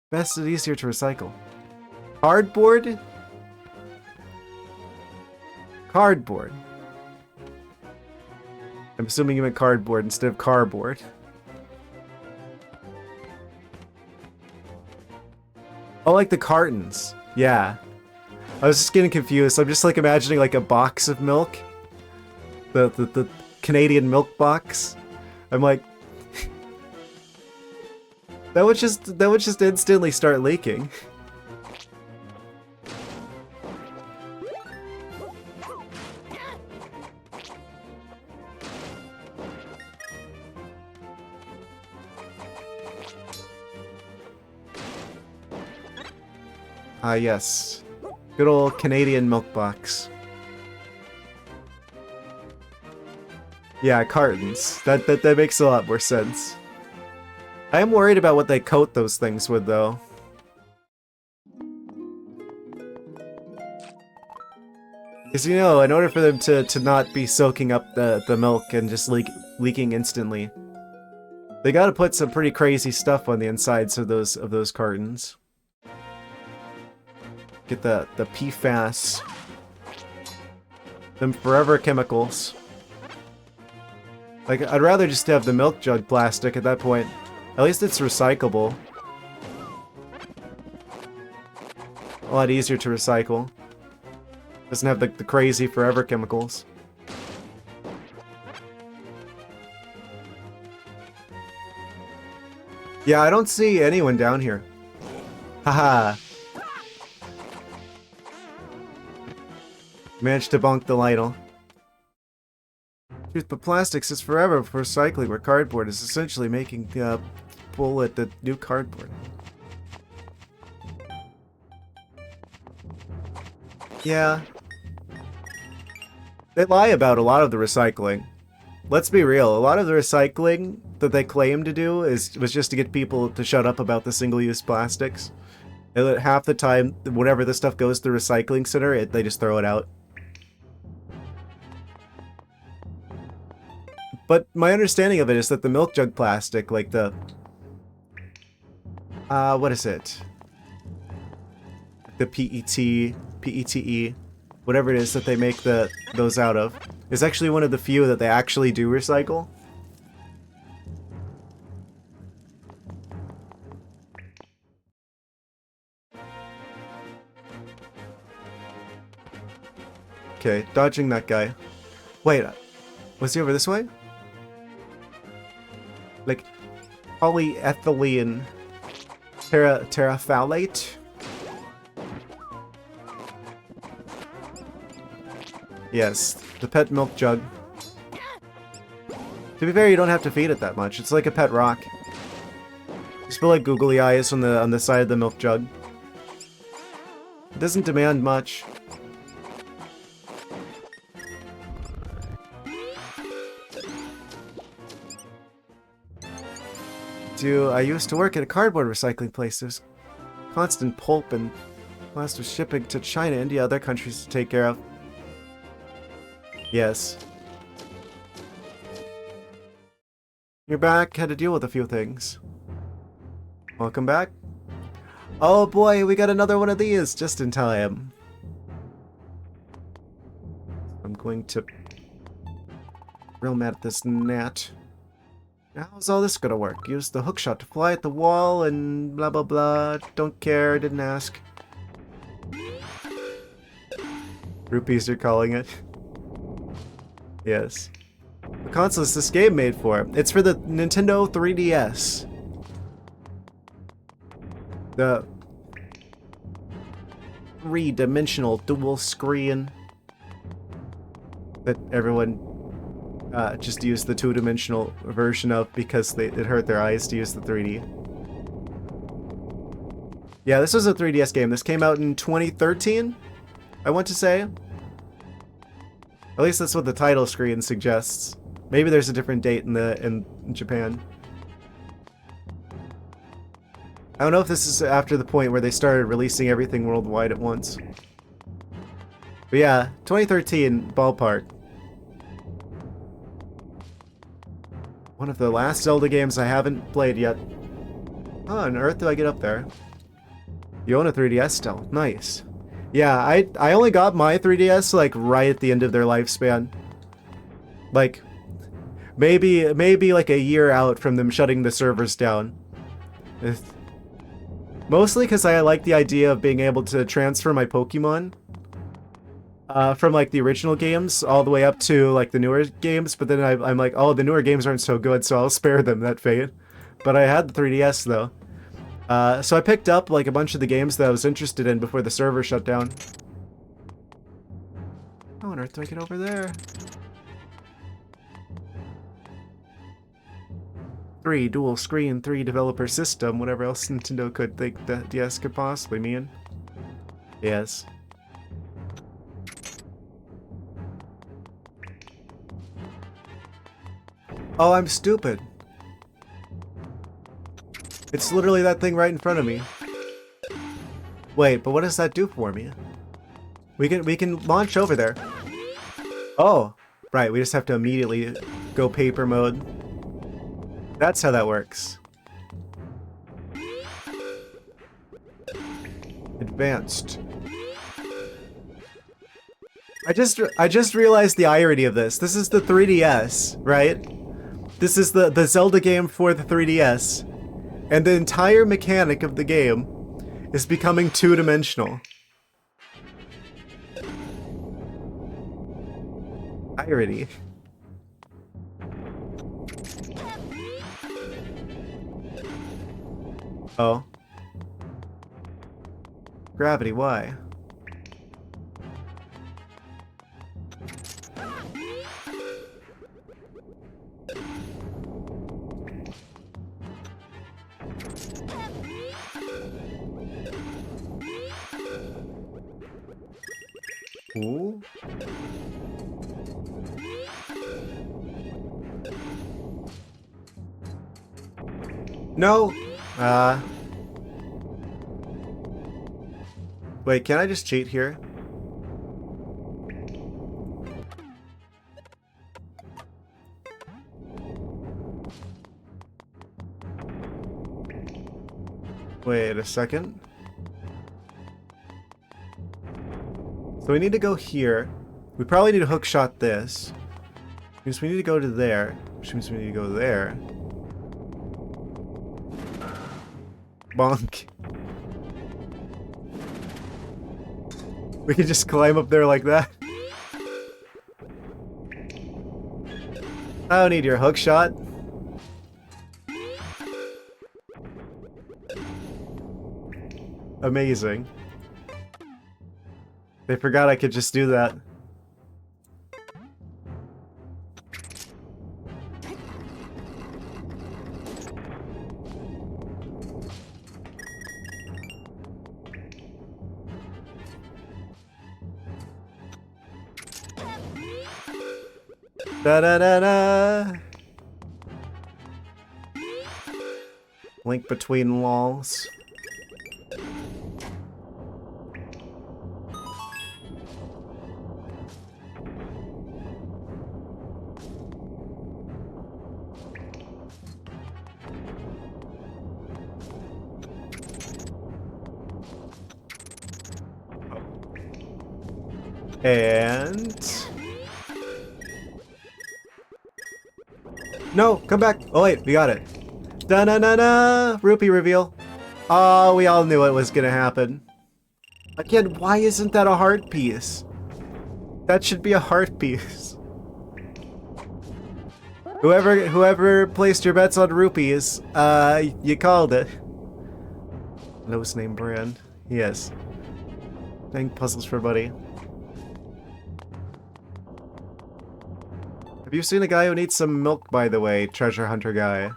best and easier to recycle. Cardboard? Cardboard. I'm assuming you meant cardboard instead of cardboard. Oh, like the cartons. Yeah. I was just getting confused. I'm just like imagining like a box of milk. The Canadian milk box. I'm like... That would just instantly start leaking. Ah, yes. Good old Canadian milk box. Yeah, cartons. That makes a lot more sense. I am worried about what they coat those things with, though. Because, you know, in order for them to not be soaking up the milk and just leaking instantly, they gotta put some pretty crazy stuff on the insides of those cartons. Get the PFAS. Them forever chemicals. Like, I'd rather just have the milk jug plastic at that point. At least it's recyclable. A lot easier to recycle. Doesn't have the crazy forever chemicals. Yeah, I don't see anyone down here. Haha. Managed to bonk the ladle. Truth, but plastics is forever for recycling, where cardboard is essentially making bullet the new cardboard. Yeah. They lie about a lot of the recycling. Let's be real, a lot of the recycling that they claim to do was just to get people to shut up about the single-use plastics. And that half the time, whenever this stuff goes to the recycling center, they just throw it out. But my understanding of it is that the milk jug plastic, like the... what is it? The PETE, whatever it is that they make those out of, is actually one of the few that they actually do recycle. Okay, dodging that guy. Wait, was he over this way? Like, polyethylene terephthalate? Yes, the pet milk jug. To be fair, you don't have to feed it that much. It's like a pet rock. Just put like googly eyes on the side of the milk jug. It doesn't demand much. I used to work at a cardboard recycling place. There's constant pulp and plastic shipping to China, India, other countries to take care of. Yes. You're back. Had to deal with a few things. Welcome back. Oh boy, we got another one of these just in time. I'm going to... Real mad at this gnat. How's all this gonna work? Use the hookshot to fly at the wall and blah blah blah. Don't care, didn't ask. Rupees, you're calling it? Yes. What console is this game made for? It's for the Nintendo 3DS. The three-dimensional dual screen that everyone just used the two-dimensional version of because it hurt their eyes to use the 3D. Yeah, this was a 3DS game. This came out in 2013, I want to say. At least that's what the title screen suggests. Maybe there's a different date in Japan. I don't know if this is after the point where they started releasing everything worldwide at once. But yeah, 2013 ballpark. One of the last Zelda games I haven't played yet. How on earth do I get up there? You own a 3DS still. Nice. Yeah, I only got my 3DS like right at the end of their lifespan. Like maybe like a year out from them shutting the servers down. Mostly because I like the idea of being able to transfer my Pokemon from like the original games all the way up to like the newer games, but then I'm like, oh, the newer games aren't so good, so I'll spare them that fate. But I had the 3DS though. So I picked up like a bunch of the games that I was interested in before the server shut down. How on earth do I get over there? 3 dual screen, 3 developer system, whatever else Nintendo could think that DS could possibly mean. Yes. Oh, I'm stupid. It's literally that thing right in front of me. Wait, but what does that do for me? We can launch over there. Oh, right, we just have to immediately go paper mode. That's how that works. Advanced. I just realized the irony of this. This is the 3DS, right? This is the Zelda game for the 3DS. And the entire mechanic of the game is becoming two-dimensional. Irony. Oh. Gravity, why? Ooh. No! Wait, can I just cheat here? Wait a second. So we need to go here. We probably need to hookshot this. Which means we need to go to there. Which means we need to go there. Bonk. We can just climb up there like that. I don't need your hookshot. Amazing. They forgot I could just do that. Da da da da. Link between walls. And... No, come back. Oh wait, we got it. Da-na-na-na! Rupee reveal. Oh, we all knew it was gonna happen. Again, why isn't that a heart piece? That should be a heart piece. Whoever placed your bets on rupees, you called it. Lowest name brand. Yes. Dang puzzles for buddy. Have you seen a guy who needs some milk, by the way, treasure hunter guy?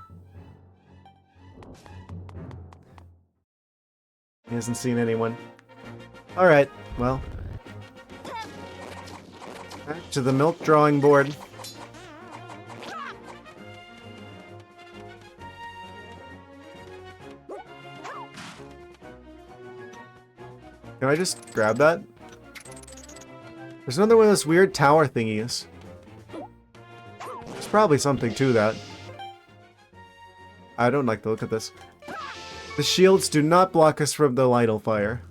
He hasn't seen anyone. Alright, well. Back to the milk drawing board. Can I just grab that? There's another one of those weird tower thingies. There's probably something to that. I don't like the look of this. The shields do not block us from the Lytle fire.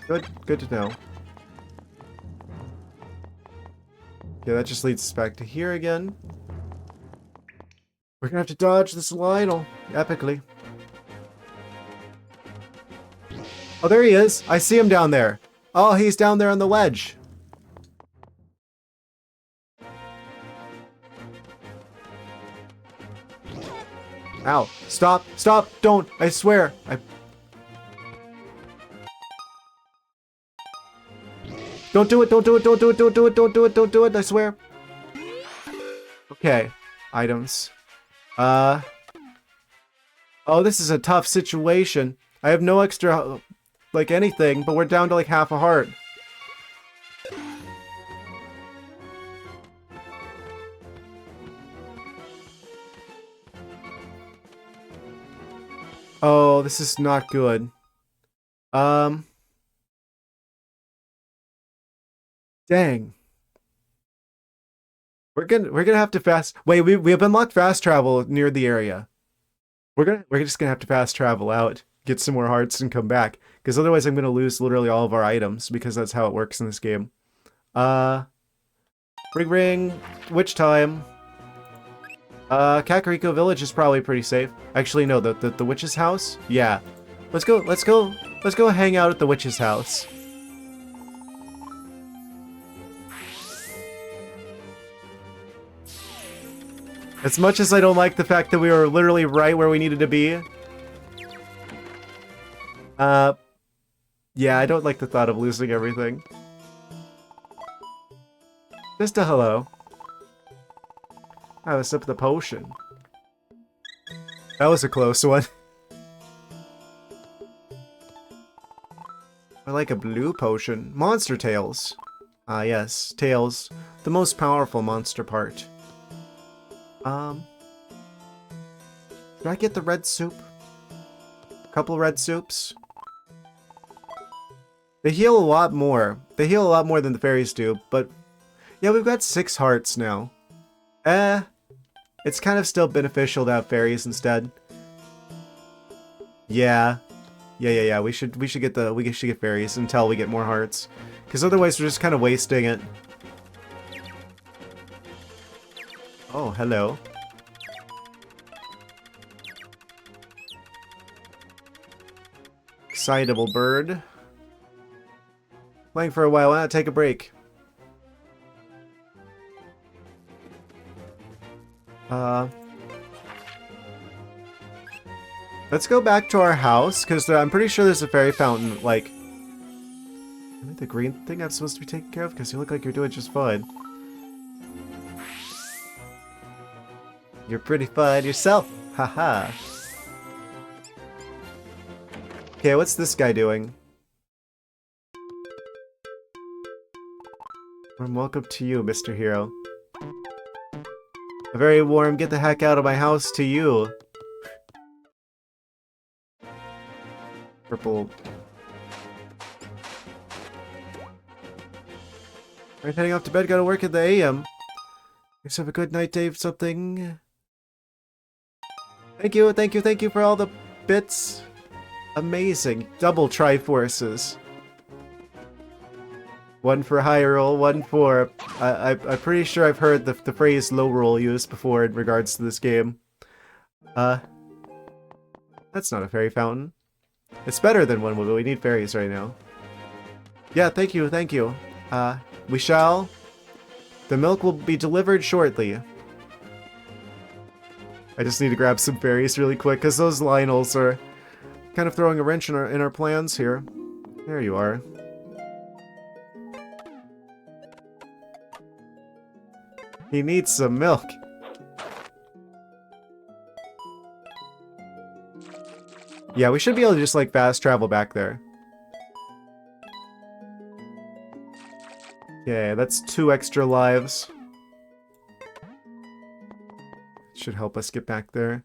Good to know. Yeah, that just leads us back to here again. We're gonna have to dodge this Lytle epically. Oh, there he is. I see him down there. Oh, he's down there on the ledge. Ow. Stop. Stop. Don't. I swear. Don't do it. Don't do it. Don't do it. Don't do it. Don't do it. Don't do it. I swear. Okay. Items. Oh, this is a tough situation. I have no extra, like, anything, but we're down to, like, half a heart. Oh, this is not good. Dang. We're gonna have to fast. Wait, we have unlocked fast travel near the area. We're just gonna have to fast travel out, get some more hearts, and come back. Because otherwise, I'm gonna lose literally all of our items because that's how it works in this game. Ring, witch time. Kakariko Village is probably pretty safe. Actually, no, the witch's house? Yeah. Let's go hang out at the witch's house. As much as I don't like the fact that we were literally right where we needed to be. Yeah, I don't like the thought of losing everything. Just a hello. Have a sip of the potion. That was a close one. I like a blue potion. Monster tails. Ah, yes. Tails. The most powerful monster part. Did I get the red soup? A couple red soups? They heal a lot more. They heal a lot more than the fairies do, but... Yeah, we've got 6 hearts now. It's kind of still beneficial to have fairies instead. Yeah. Yeah. We should get fairies until we get more hearts. Because otherwise we're just kind of wasting it. Oh, hello. Excitable bird. Playing for a while, why not take a break? Let's go back to our house, because I'm pretty sure there's a fairy fountain, like... Am I the green thing I'm supposed to be taking care of? Because you look like you're doing just fine. You're pretty fine yourself! Haha! Okay, what's this guy doing? Welcome to you, Mr. Hero. A very warm get the heck out of my house to you. Purple. Alright, heading off to bed, gotta work at the AM. Let's have a good night, Dave, something. Thank you for all the bits. Amazing. Double Triforces. One for high roll, one for... I'm pretty sure I've heard the phrase low roll used before in regards to this game. That's not a fairy fountain. It's better than one, but we need fairies right now. Yeah, thank you. We shall... The milk will be delivered shortly. I just need to grab some fairies really quick, because those Lionels are kind of throwing a wrench in our plans here. There you are. He needs some milk. Yeah, we should be able to just, like, fast travel back there. Okay, that's 2 extra lives. Should help us get back there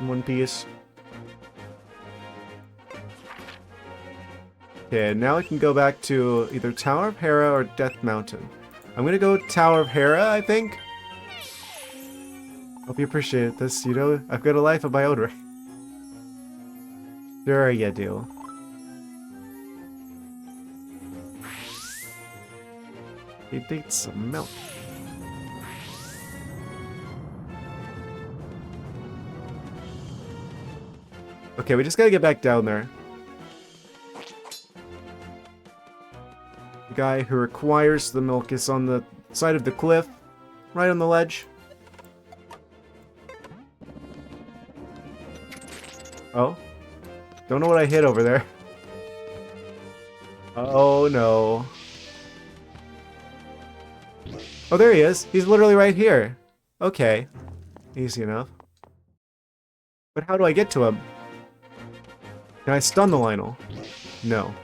in one piece. Okay, now we can go back to either Tower of Hera or Death Mountain. I'm gonna go Tower of Hera, I think. Hope you appreciate this, you know, I've got a life of my own, right? Sure you do. He needs some milk. Okay, we just gotta get back down there. The guy who requires the milk is on the side of the cliff, right on the ledge. Oh. Don't know what I hit over there. Oh no. Oh, there he is. He's literally right here. Okay. Easy enough. But how do I get to him? Can I stun the Lionel? No.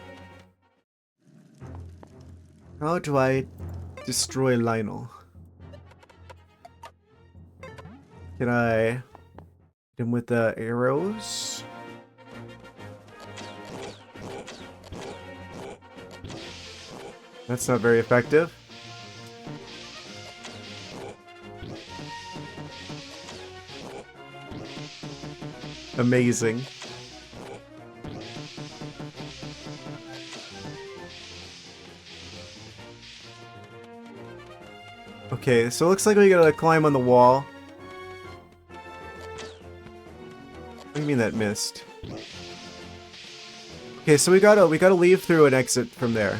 How do I destroy Lionel? Can I hit him with the arrows? That's not very effective. Amazing. Okay, so it looks like we gotta climb on the wall. What do you mean that missed? Okay, so we gotta leave through an exit from there.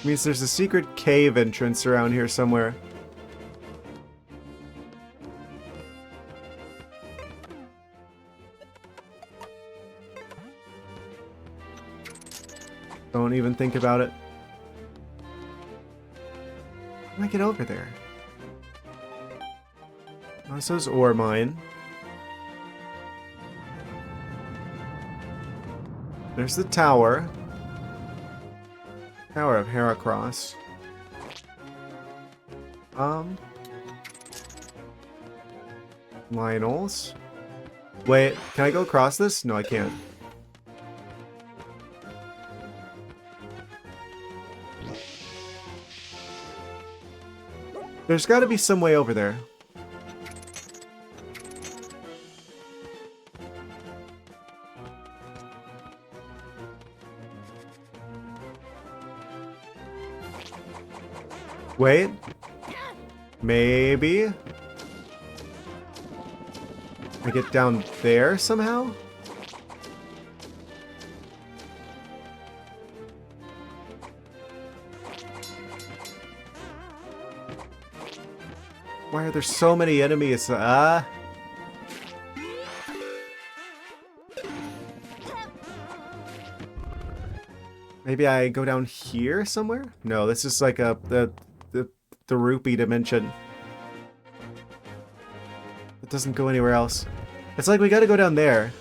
Means there's a secret cave entrance around here somewhere. Don't even think about it. How do I get over there? Oh, this is ore mine. There's the tower. Tower of Heracross. Lionels. Wait, can I go across this? No, I can't. There's got to be some way over there. Wait. Maybe. I get down there somehow? Why are there so many enemies? Maybe I go down here somewhere? No, this is like the rupee dimension. It doesn't go anywhere else. It's like we gotta go down there.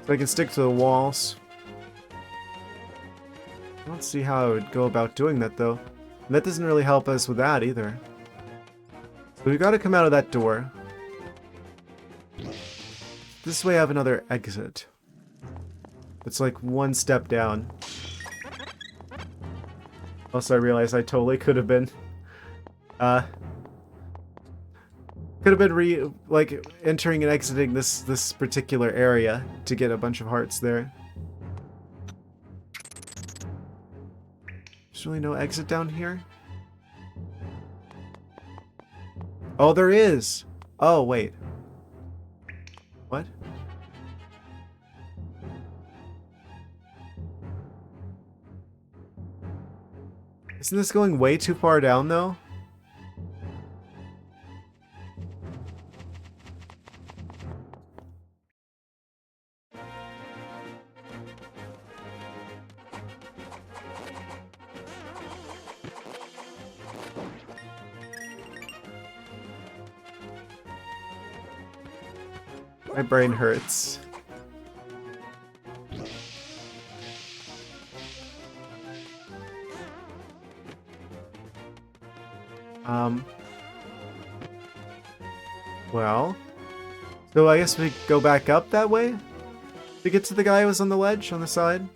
So I can stick to the walls. I don't see how I would go about doing that though. And that doesn't really help us with that either. So we gotta come out of that door. This way I have another exit. It's like one step down. Also, I realized I totally could have been, entering and exiting this particular area to get a bunch of hearts there. There's really no exit down here? Oh, there is! Oh, wait. What? Isn't this going way too far down, though? My brain hurts. Well, so I guess we go back up that way to get to the guy who was on the ledge on the side.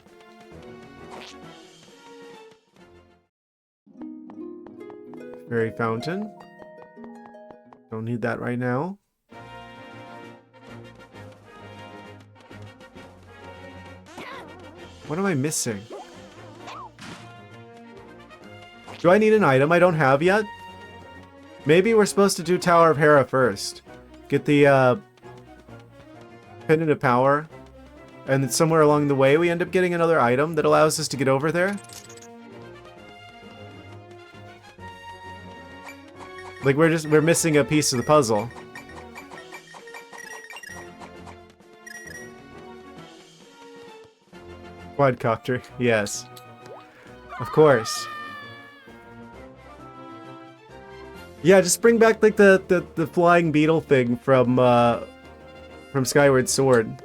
Fairy fountain. Don't need that right now. What am I missing? Do I need an item I don't have yet? Maybe we're supposed to do Tower of Hera first. Get the Pendant of Power. And then somewhere along the way we end up getting another item that allows us to get over there. Like we're missing a piece of the puzzle. Quadcopter, yes. Of course. Yeah, just bring back like the flying beetle thing from Skyward Sword.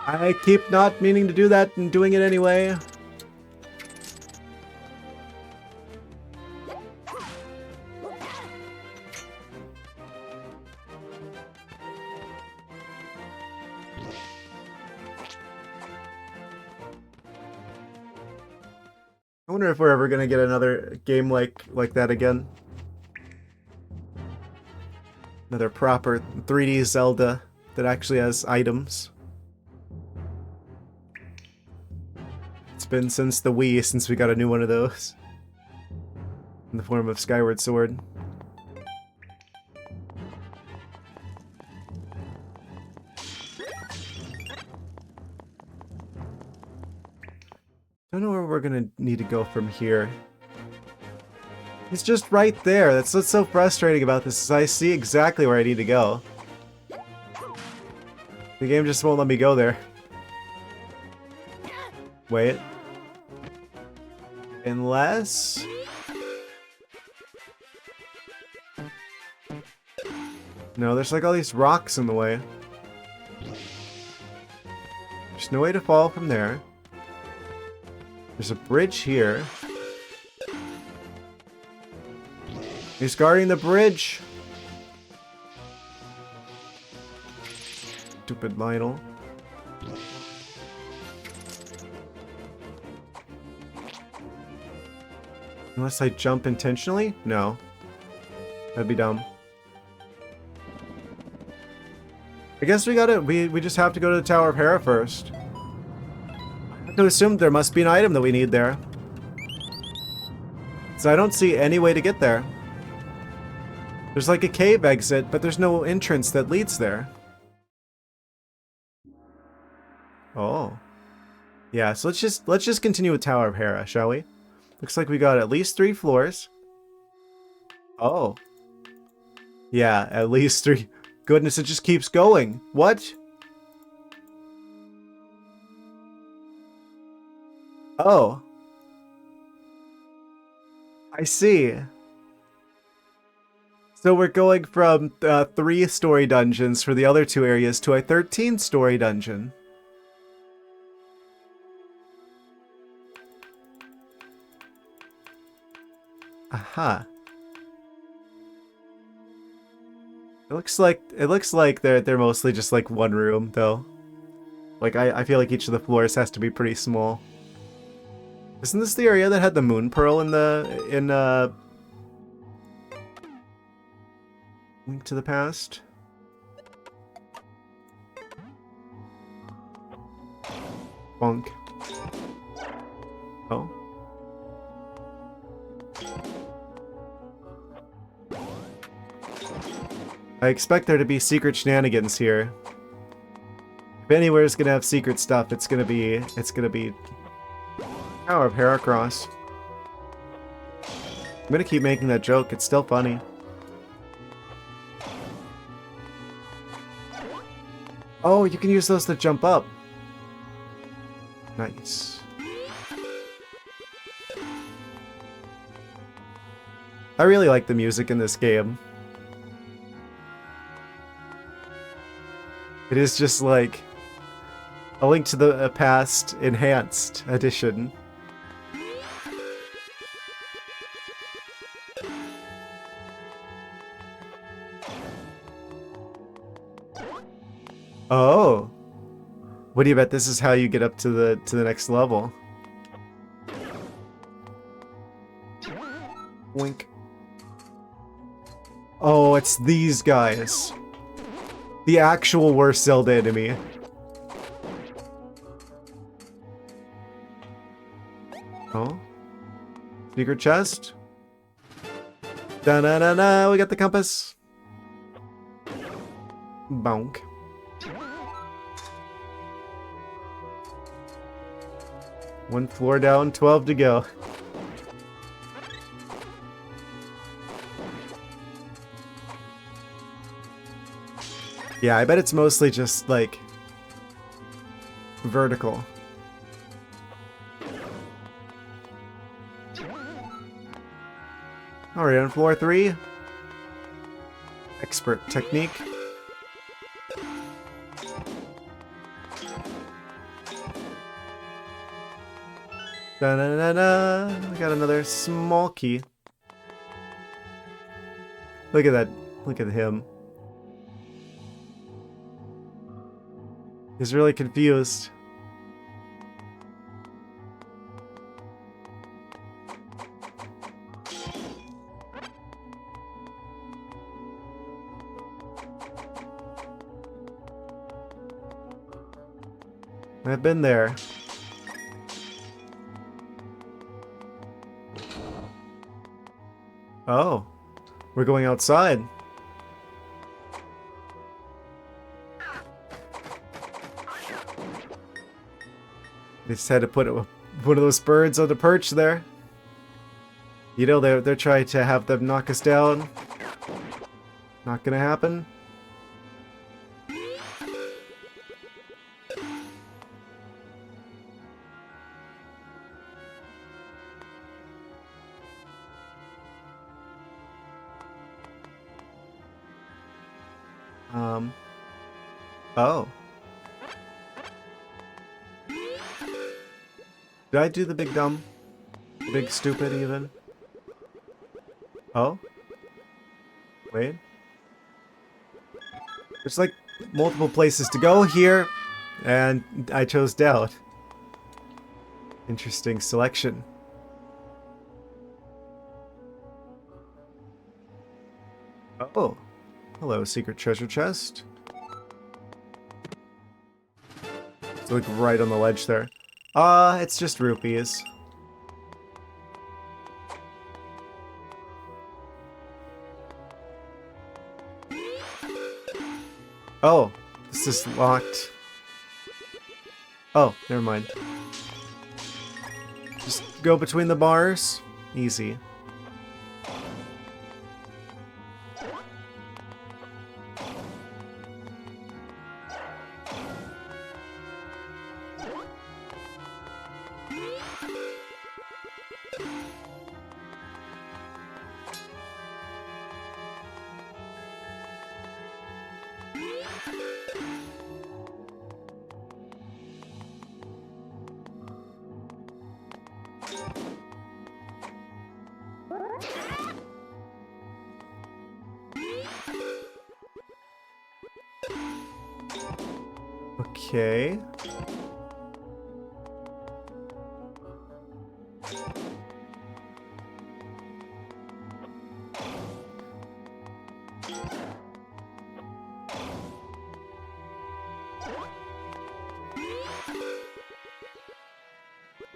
I keep not meaning to do that and doing it anyway. I wonder if we're ever gonna get another game like that again. Another proper 3D Zelda that actually has items. It's been since the Wii since we got a new one of those. In the form of Skyward Sword. Don't know where we're gonna need to go from here. It's just right there. That's what's so frustrating about this, is I see exactly where I need to go. The game just won't let me go there. Wait. Unless... No, there's like all these rocks in the way. There's no way to fall from there. There's a bridge here. He's guarding the bridge. Stupid Lionel. Unless I jump intentionally? No. That'd be dumb. I guess we just have to go to the Tower of Hera first. I have to assume there must be an item that we need there. So I don't see any way to get there. There's like a cave exit, but there's no entrance that leads there. Oh. Yeah, so let's just continue with Tower of Hera, shall we? Looks like we got at least 3 floors. Oh. Yeah, at least 3. Goodness, it just keeps going. What? Oh. I see. So we're going from 3-story dungeons for the other 2 areas to a 13-story dungeon. Aha. It looks like they're mostly just like one room though. Like I feel like each of the floors has to be pretty small. Isn't this the area that had the moon pearl in Link to the Past? Bonk. Oh. I expect there to be secret shenanigans here. If anywhere's gonna have secret stuff, it's gonna be Tower of Heracross. I'm gonna keep making that joke, it's still funny. Oh, you can use those to jump up. Nice. I really like the music in this game. It is just like A Link to the Past Enhanced Edition. Oh. What do you bet this is how you get up to the next level? Wink. Oh, it's these guys. The actual worst Zelda enemy. Oh? Secret chest? Da-na-na-na, we got the compass. Bonk. One floor down, 12 to go. Yeah, I bet it's mostly just, like, vertical. Alright, on floor 3. Expert technique. Da-da-da-da. I got another small key. Look at that. Look at him. He's really confused. I've been there. Oh, we're going outside. They just had to put one of those birds on the perch there. You know, they're trying to have them knock us down. Not gonna happen. Oh. Did I do the big dumb? The big stupid even? Oh? Wait. There's like multiple places to go here, and I chose down. Interesting selection. Oh. Hello, secret treasure chest. It's like right on the ledge there. It's just rupees. Oh, this is locked. Oh, never mind. Just go between the bars. Easy. Okay.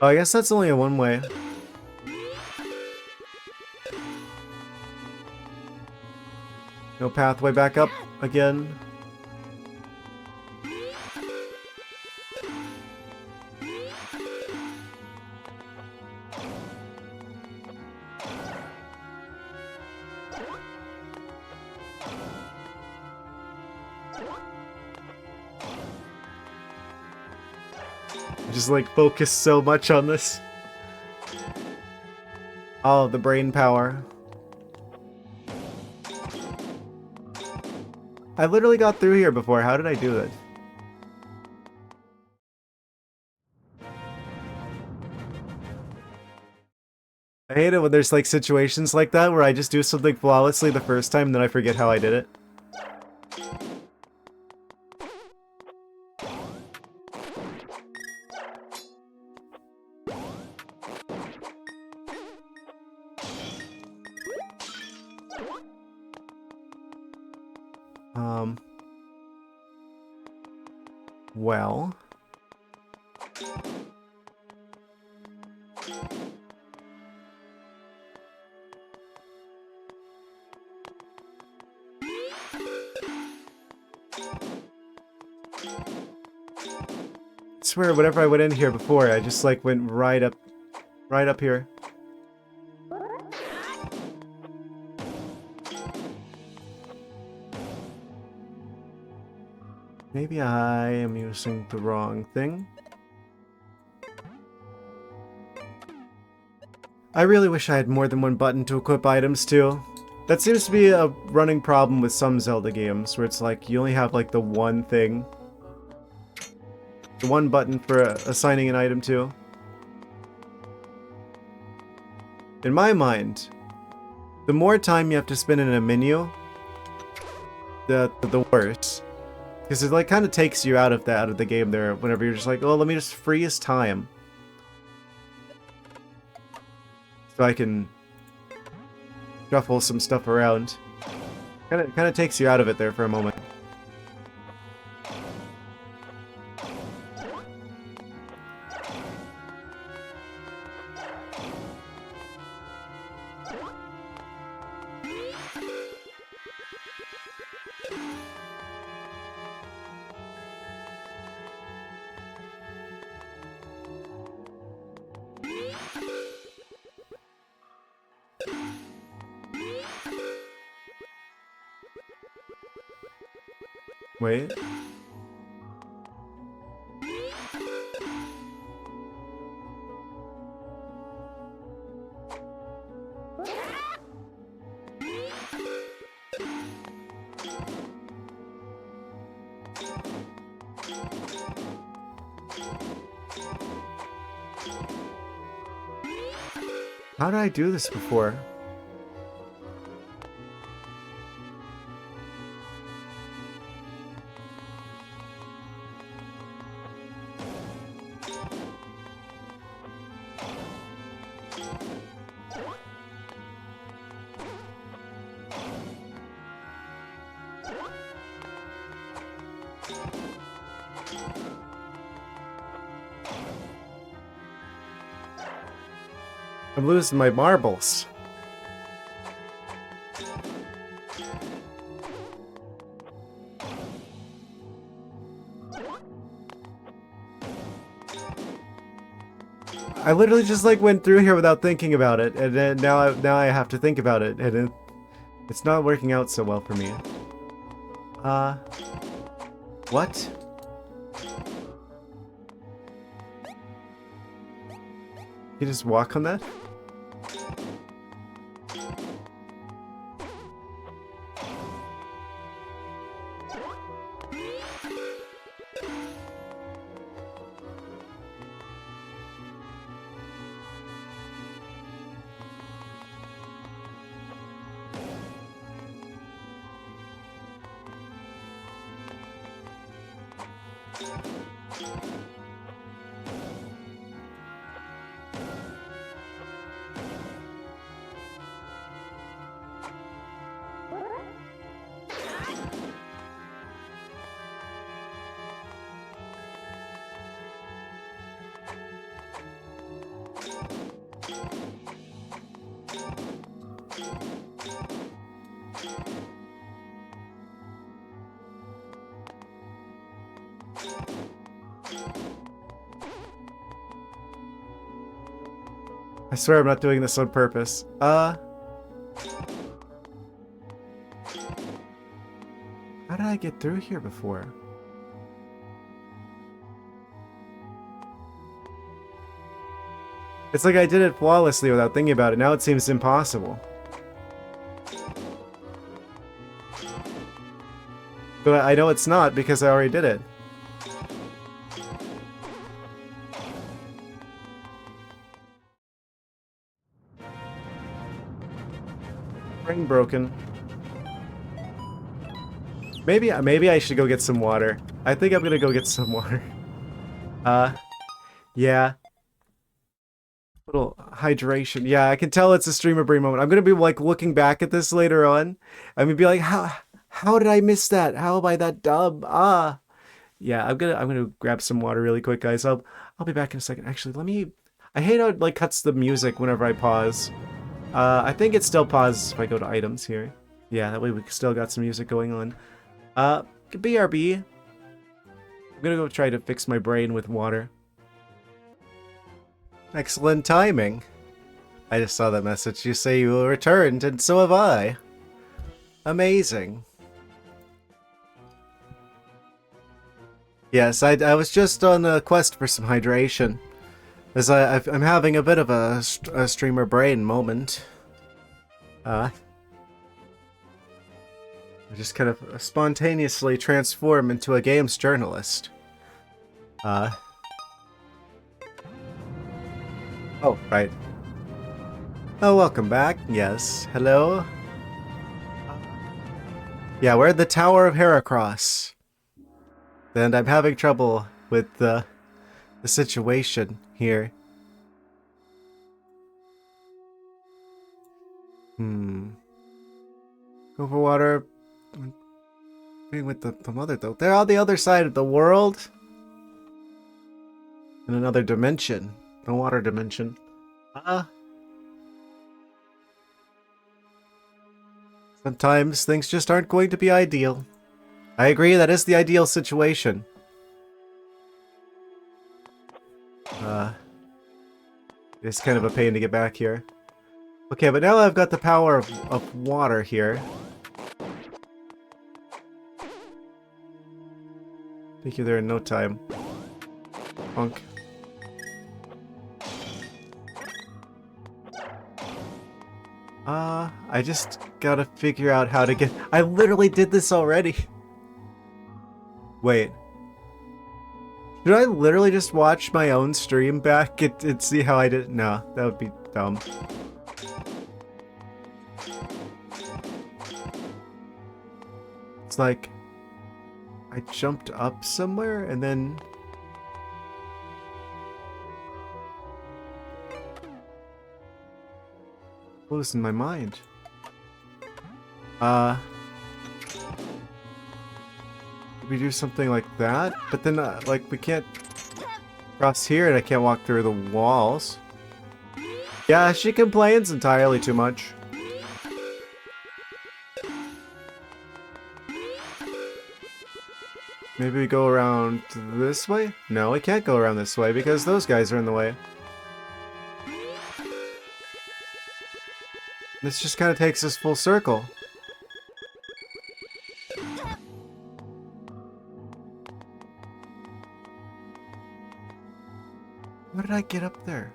Oh, I guess that's only a one-way. No pathway back up again. Just like focus so much on this. Oh, the brain power. I literally got through here before. How did I do it? I hate it when there's like situations like that where I just do something flawlessly the first time and then I forget how I did it. Well. I swear, whenever I went in here before, I just like went right up here. Maybe I am using the wrong thing. I really wish I had more than one button to equip items to. That seems to be a running problem with some Zelda games, where it's like you only have like the one thing. The one button for assigning an item to. In my mind, the more time you have to spend in a menu, the worse. Because it like kind of takes you out of the game there whenever you're just like, oh, let me just freeze time. So I can shuffle some stuff around. Kind of takes you out of it there for a moment. Wait. How did I do this before? I'm losing my marbles. I literally just like went through here without thinking about it, and then now I have to think about it, and it's not working out so well for me. What? You just walk on that? I swear I'm not doing this on purpose. How did I get through here before? It's like I did it flawlessly without thinking about it. Now it seems impossible. But I know it's not because I already did it. Ring broken. Maybe I should go get some water. I think I'm gonna go get some water. Yeah. Little hydration. Yeah, I can tell it's a streamer brain moment. I'm gonna be like looking back at this later on. I'm gonna be like, how did I miss that? How am I that dumb? Yeah, I'm gonna grab some water really quick, guys. I'll be back in a second. Actually, let me. I hate how it like cuts the music whenever I pause. I think it still pauses if I go to items here. Yeah, that way we still got some music going on. BRB. I'm gonna go try to fix my brain with water. Excellent timing. I just saw that message. You say you returned, and so have I. Amazing. Yes, I was just on a quest for some hydration. As I'm having a bit of a streamer brain moment. I just kind of spontaneously transform into a games journalist. Oh, right. Oh, welcome back. Yes. Hello. Yeah, we're at the Tower of Heracross. And I'm having trouble with the situation here. Overwater. Being with the mother, though. They're on the other side of the world. In another dimension. The water dimension. Sometimes things just aren't going to be ideal. I agree, that is the ideal situation. It's kind of a pain to get back here. Okay, but now I've got the power of water here. Take you there in no time. Punk. I just gotta figure out how to get... I literally did this already! Wait. Should I literally just watch my own stream back and see how I did? No, that would be dumb. It's like... I jumped up somewhere and then... losing my mind. We do something like that, but then like we can't cross here and I can't walk through the walls. Yeah, she complains entirely too much. Maybe we go around this way? No, we can't go around this way because those guys are in the way. This just kind of takes us full circle. How did I get up there?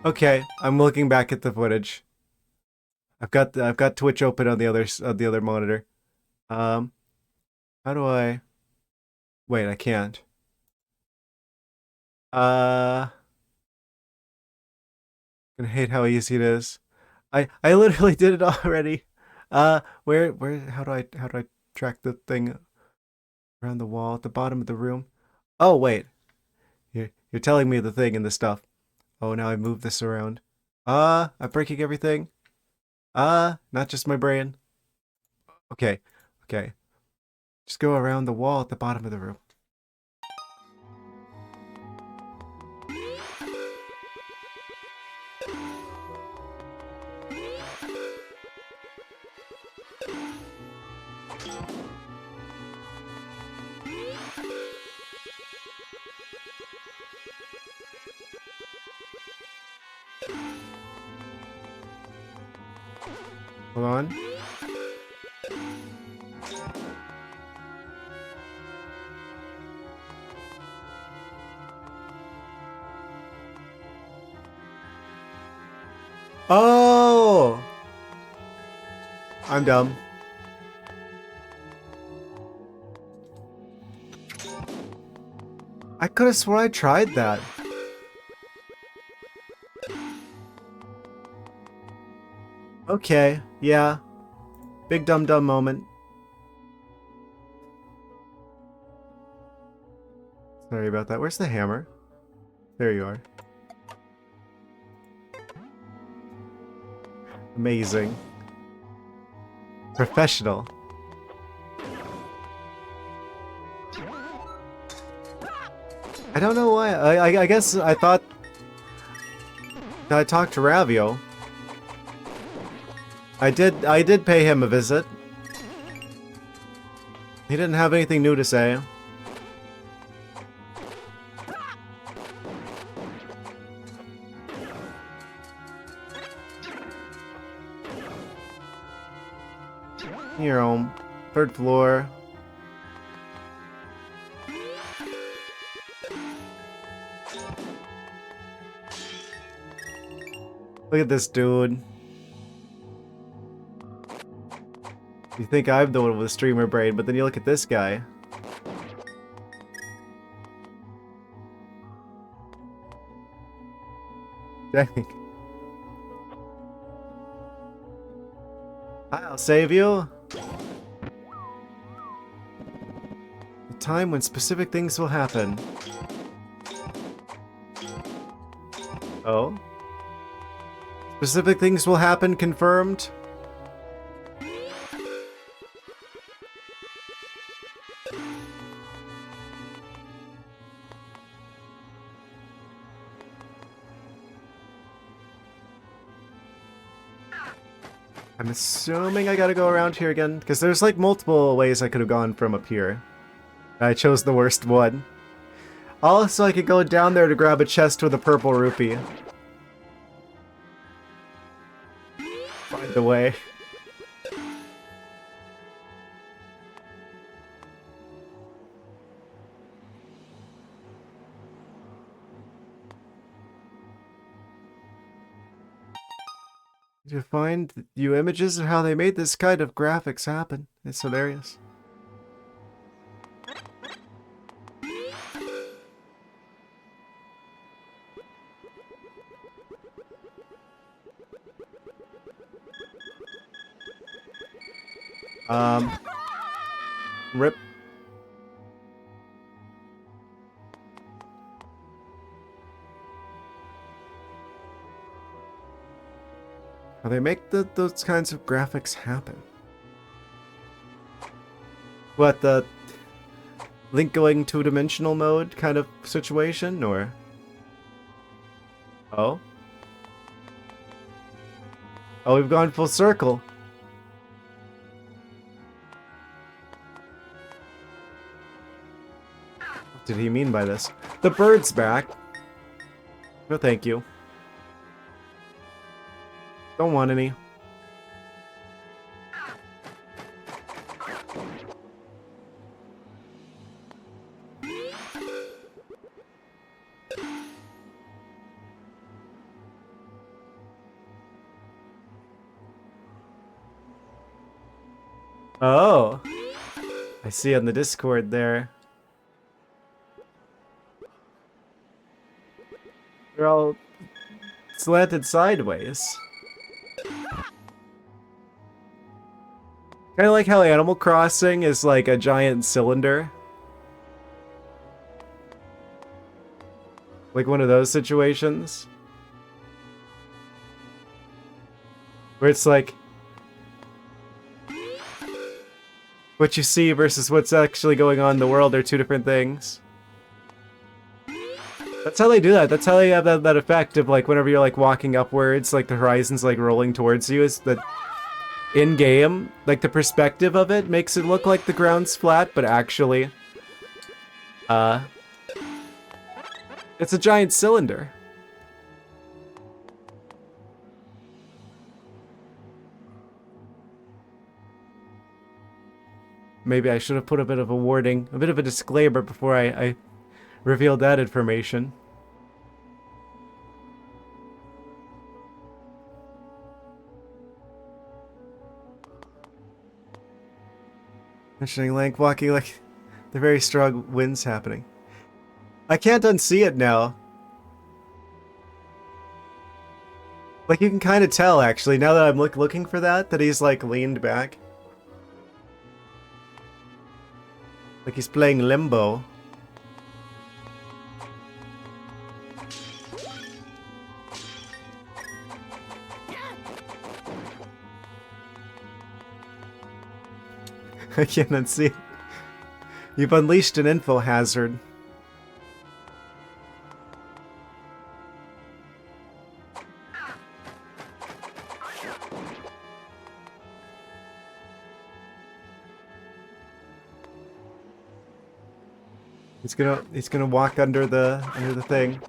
Okay, I'm looking back at the footage. I've got Twitch open on the other monitor. How do I? Wait, I can't. I hate how easy it is. I literally did it already. Where how do I track the thing around the wall at the bottom of the room? Oh wait, you're telling me the thing and the stuff. Oh, now I move this around. I'm breaking everything. Not just my brain. Okay, okay. Just go around the wall at the bottom of the room. Hold on. Oh! I'm dumb. I could have sworn I tried that. Okay, yeah. Big dumb moment. Sorry about that. Where's the hammer? There you are. Amazing. Professional. I don't know why. I guess I thought that I talked to Ravio. I did pay him a visit. He didn't have anything new to say. Your home. 3rd floor. Look at this dude. You think I'm the one with a streamer brain, but then you look at this guy. Dang. I'll save you. The time when specific things will happen. Oh? Specific things will happen, confirmed? I'm assuming I gotta go around here again, because there's like multiple ways I could have gone from up here. I chose the worst one. Also, I could go down there to grab a chest with a purple rupee. By the way. To find you images of how they made this kind of graphics happen. It's hilarious. Rip. How they make those kinds of graphics happen. What, the Link going two-dimensional mode kind of situation, or? Oh? Oh, we've gone full circle. What did he mean by this? The bird's back. No, thank you. Don't want any. Oh. I see on the Discord there. They're all slanted sideways. Kind of like how Animal Crossing is like a giant cylinder. Like one of those situations. Where it's like what you see versus what's actually going on in the world are two different things. That's how they do that. That's how they have that effect of like whenever you're like walking upwards, like the horizon's like rolling towards you, is that in-game, like the perspective of it makes it look like the ground's flat, but actually, it's a giant cylinder. Maybe I should have put a bit of a warning, a bit of a disclaimer before I revealed that information. Mentioning Link walking like the very strong winds happening. I can't unsee it now. Like you can kind of tell actually, now that I'm looking for that he's like leaned back. Like he's playing Limbo. I can't unsee it. You've unleashed an info hazard. He's gonna walk under the thing.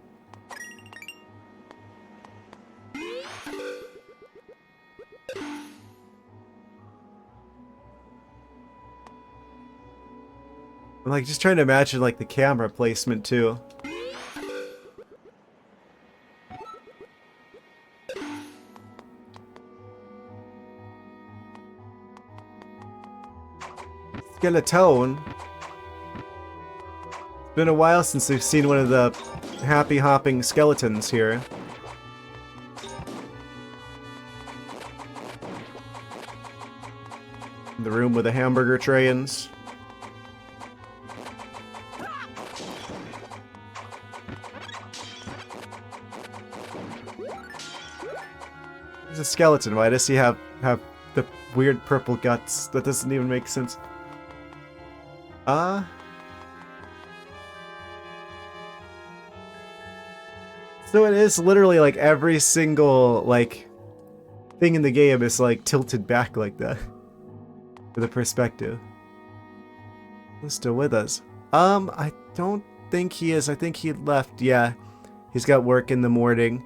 I'm like just trying to imagine like the camera placement too. Skeleton. It's been a while since we've seen one of the happy hopping skeletons here. The room with the hamburger tray-ins. There's a skeleton. Why does he have the weird purple guts? That doesn't even make sense. So it is literally like every single like thing in the game is like tilted back like that. For the perspective. He's still with us. I don't think he is. I think he left. Yeah. He's got work in the morning.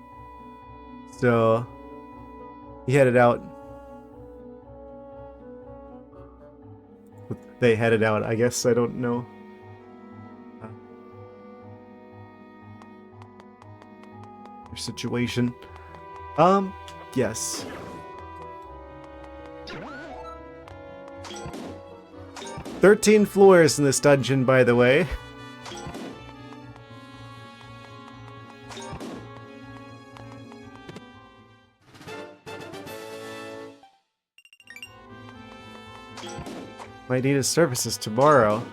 So he headed out. They headed out, I guess. I don't know. Their situation. Yes. "13 floors in this dungeon, by the way. Might need his services tomorrow.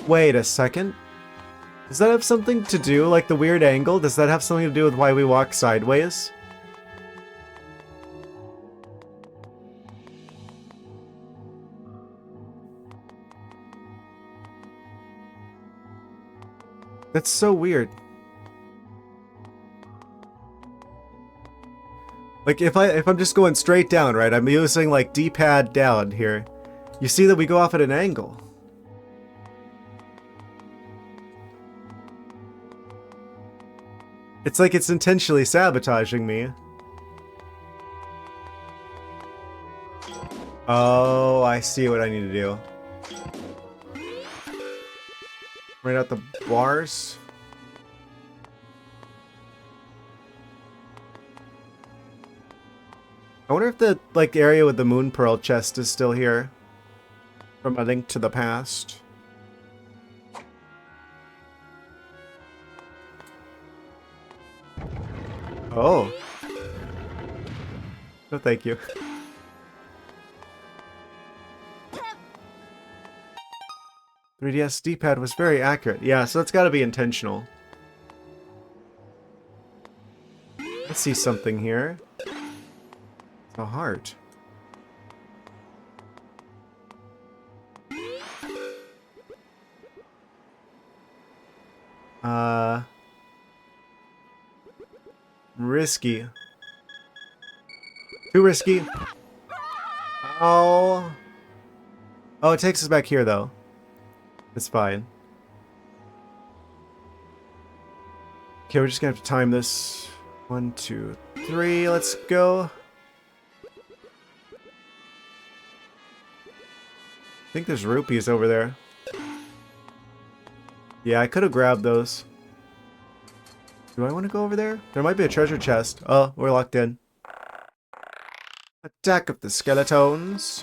Wait a second. Does that have something to do, like the weird angle? Does that have something to do with why we walk sideways? That's so weird. Like if I'm just going straight down, right? I'm using like D-pad down here. You see that we go off at an angle. It's like it's intentionally sabotaging me. Oh, I see what I need to do. Right out the bars. I wonder if the like area with the moon pearl chest is still here. From A Link to the Past. Oh. No, thank you. "3DS D-pad was very accurate." Yeah, so it's gotta be intentional. I see something here. It's a heart. Risky. Too risky. Oh. Oh, it takes us back here, though. It's fine. Okay, we're just gonna have to time this. 1, 2, 3. Let's go. I think there's rupees over there. Yeah, I could have grabbed those. Do I want to go over there? There might be a treasure chest. Oh, we're locked in. Attack of the skeletons.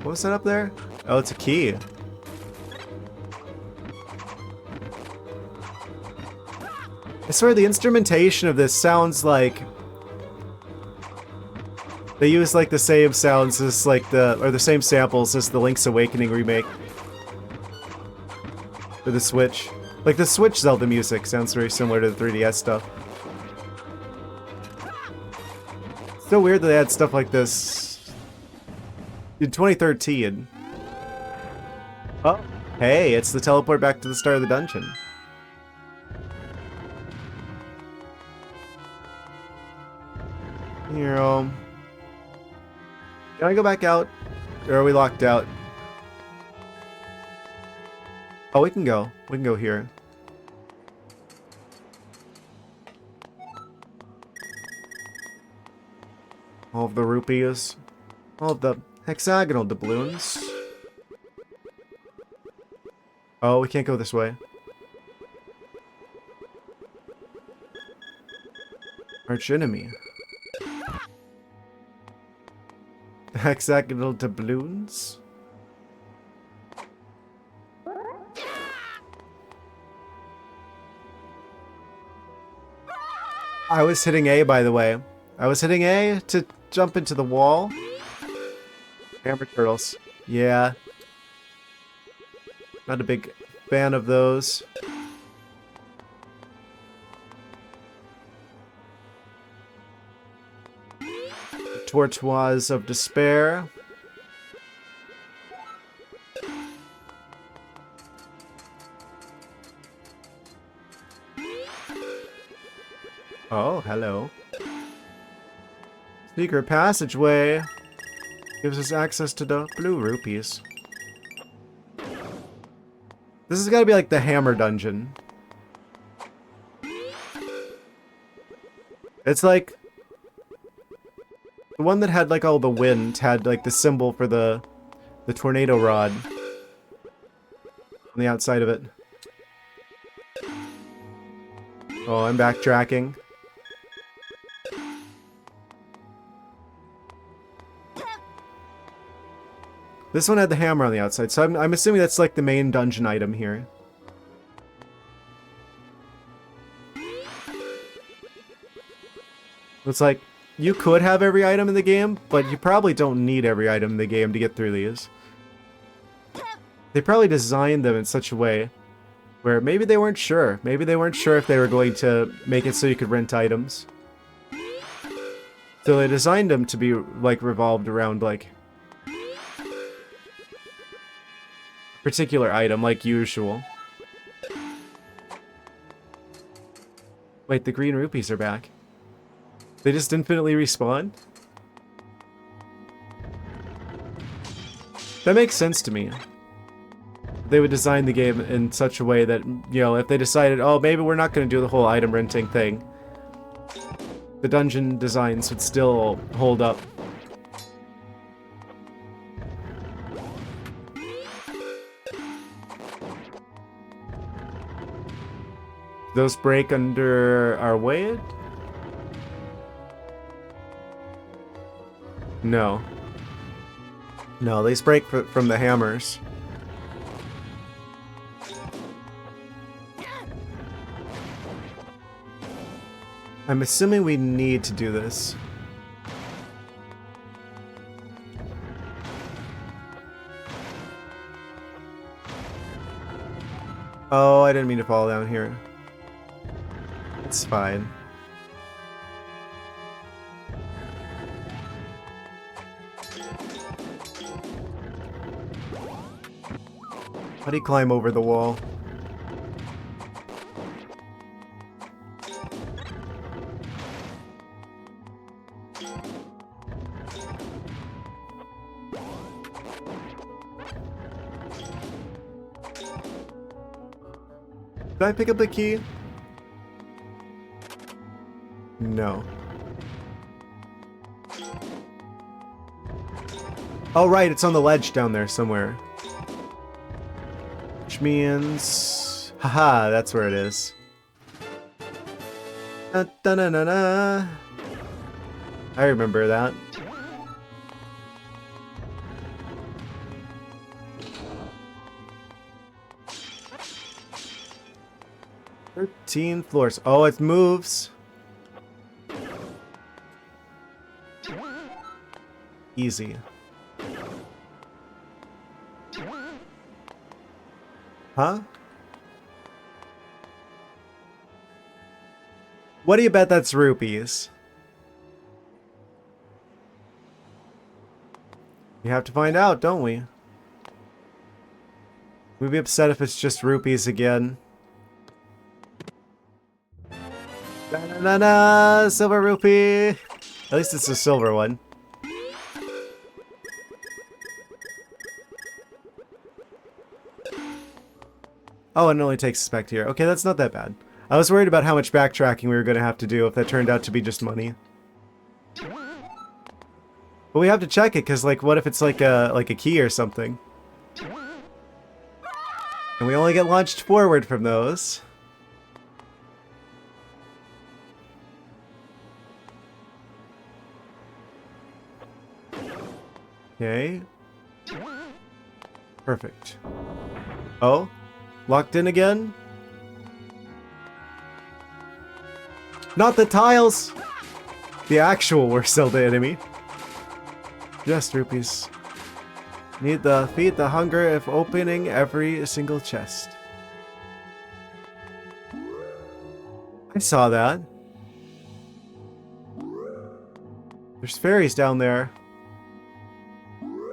What was that up there? Oh, it's a key. I swear the instrumentation of this sounds like they use like the same sounds as like the same samples as the Link's Awakening remake for the Switch. Like the Switch Zelda music sounds very similar to the 3DS stuff. It's so weird that they had stuff like this in 2013. Oh, hey, it's the teleport back to the start of the dungeon. Here, can I go back out? Or are we locked out? Oh, we can go. We can go here. All of the rupees. All of the hexagonal doubloons. Oh, we can't go this way. Arch enemy. Hexagonal doubloons? I was hitting A, by the way. I was hitting A to jump into the wall. Hammer turtles. Yeah. Not a big fan of those. Tortoise of Despair. Oh, hello. Secret passageway gives us access to the blue rupees. This has got to be like the hammer dungeon. It's like the one that had like all the wind had like the symbol for the tornado rod on the outside of it. Oh, I'm backtracking. This one had the hammer on the outside, so I'm assuming that's like the main dungeon item here. It's like, you could have every item in the game, but you probably don't need every item in the game to get through these. They probably designed them in such a way where maybe they weren't sure. Maybe they weren't sure if they were going to make it so you could rent items. So they designed them to be like revolved around like particular item like usual. Wait, the green rupees are back. They just infinitely respawn? That makes sense to me. They would design the game in such a way that, you know, if they decided, oh, maybe we're not going to do the whole item renting thing, the dungeon designs would still hold up. Those break under our weight? No. No, these break from the hammers. I'm assuming we need to do this. Oh, I didn't mean to fall down here. It's fine. How do you climb over the wall? Did I pick up the key? No. Oh right, it's on the ledge down there somewhere. Which means... Haha, that's where it is. Da, da, da, da, da. I remember that. "13 floors. Oh, it moves. Easy. Huh? What do you bet that's rupees? We have to find out, don't we? We'd be upset if it's just rupees again. Na-na-na-na! Silver rupee! At least it's a silver one. Oh, and it only takes us back to here. Okay, that's not that bad. I was worried about how much backtracking we were going to have to do if that turned out to be just money. But we have to check it, because, like, what if it's like a key or something? And we only get launched forward from those. Okay. Perfect. Oh? Locked in again? Not the tiles! The actual were still the enemy. Just rupees. Need to feed the hunger if opening every single chest. I saw that. There's fairies down there.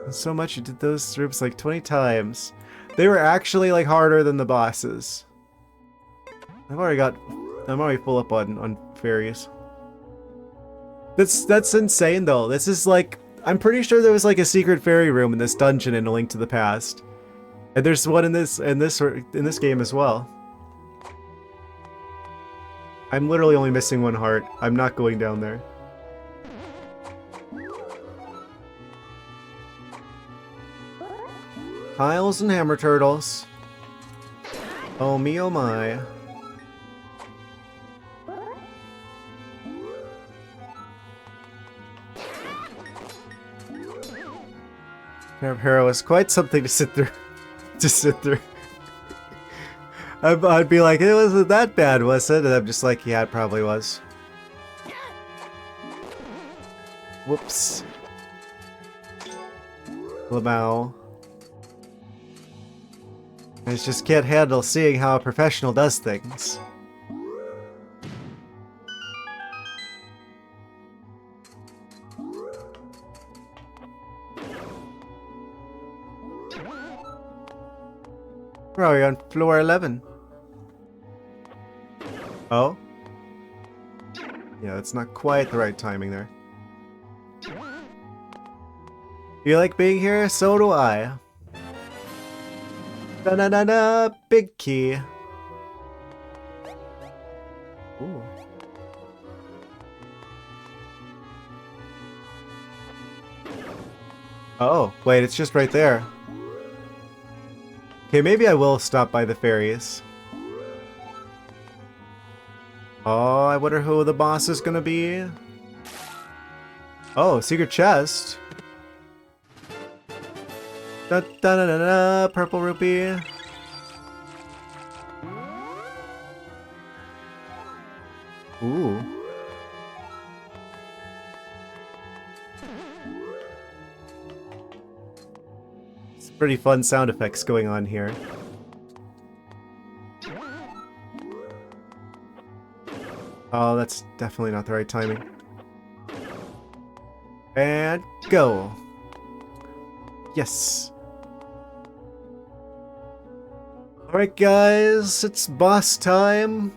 And so much you did those rooms like 20 times. They were actually like harder than the bosses. I'm already full up on fairies. That's insane though. This is like, I'm pretty sure there was like a secret fairy room in this dungeon in A Link to the Past. And there's one in this game as well. I'm literally only missing one heart. I'm not going down there. Tiles and hammer turtles. Oh me, oh my. Hero is quite something to sit through. I'd be like, it wasn't that bad, was it? And I'm just like, yeah, it probably was. Whoops. Lamau. I just can't handle seeing how a professional does things. Where are we on floor 11? Oh? Yeah, that's not quite the right timing there. You like being here? So do I. Da-na-na-na! Big key. Ooh. Oh, wait, it's just right there. Okay, maybe I will stop by the fairies. Oh, I wonder who the boss is gonna be. Oh, secret chest. Da da da da da, purple rupee. Ooh. It's pretty fun sound effects going on here. Oh, that's definitely not the right timing. And go. Yes. Alright guys, it's boss time.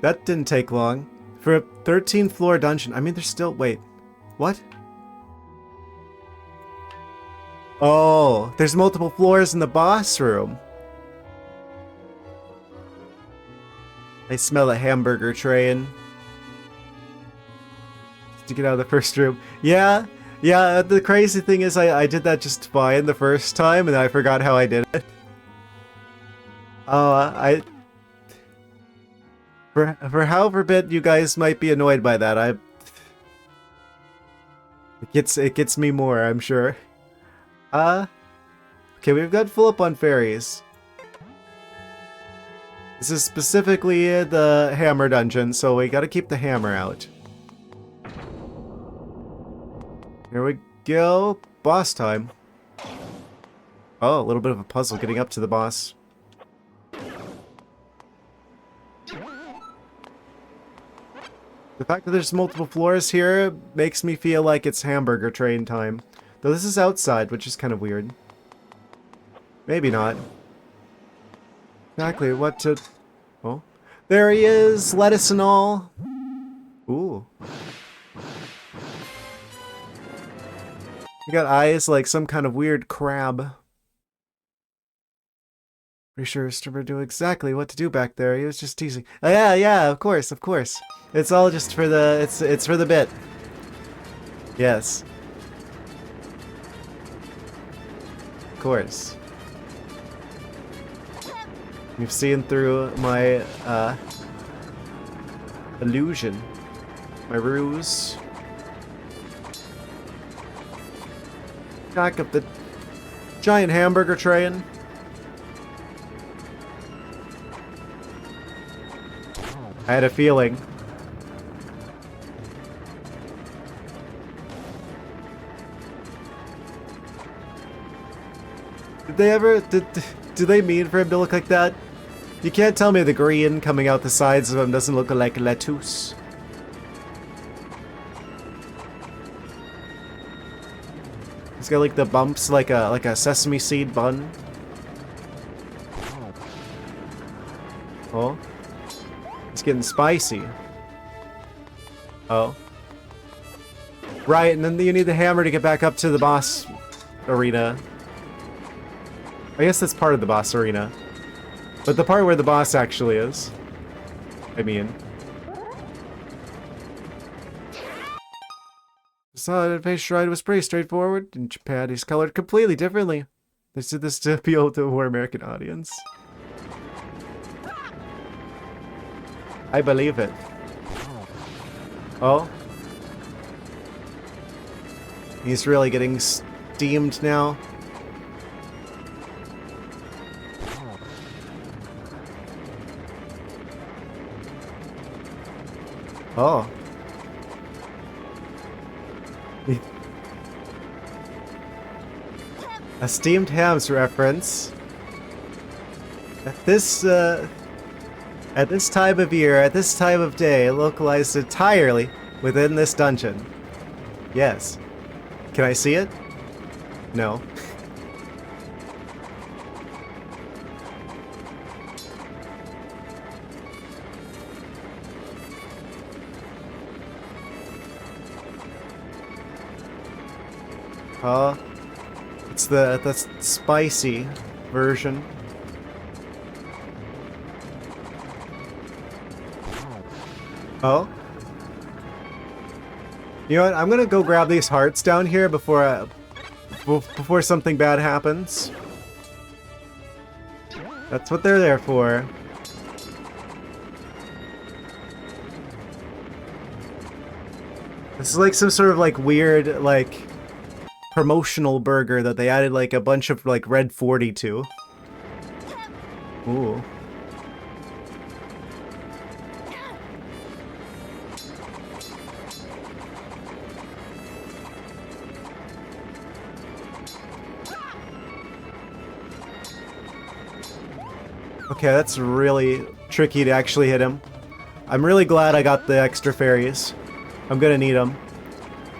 That didn't take long. For a 13 floor dungeon, I mean there's still, wait, what? Oh, there's multiple floors in the boss room. I smell a hamburger train. To get out of the first room. Yeah, the crazy thing is I did that just fine the first time and I forgot how I did it. For however bit you guys might be annoyed by that, it gets me more, I'm sure. Okay, we've got full up on fairies. This is specifically the hammer dungeon, so we gotta keep the hammer out. Here we go. Boss time. Oh, a little bit of a puzzle getting up to the boss. The fact that there's multiple floors here makes me feel like it's hamburger train time. Though this is outside, which is kind of weird. Maybe not. Exactly what to... Oh. There he is! Lettuce and all! Ooh. You got eyes like some kind of weird crab. Pretty sure Stripper knew exactly what to do back there. He was just teasing. Oh, yeah, yeah, of course, of course. It's all just for the, it's for the bit. Yes. Of course. You've seen through my, illusion. My ruse. Back up the giant hamburger train. I had a feeling. Did they ever... Do they mean for him to look like that? You can't tell me the green coming out the sides of him doesn't look like lettuce. He's got like the bumps like a sesame seed bun. Oh. It's getting spicy. Oh. Right, and then you need the hammer to get back up to the boss arena. I guess that's part of the boss arena. But the part where the boss actually is. I mean. The solid face ride was pretty straightforward. In Japan, he's colored completely differently. They did this to appeal to a more American audience. I believe it. Oh. He's really getting steamed now. Oh. A steamed hams reference. At this time of year, at this time of day, localized entirely within this dungeon. Yes. Can I see it? No. It's the spicy version. Oh. You know what? I'm gonna go grab these hearts down here before something bad happens. That's what they're there for. This is like some sort of like weird like promotional burger that they added like a bunch of like red 40 to. Ooh. Okay, that's really tricky to actually hit him. I'm really glad I got the extra fairies. I'm gonna need them.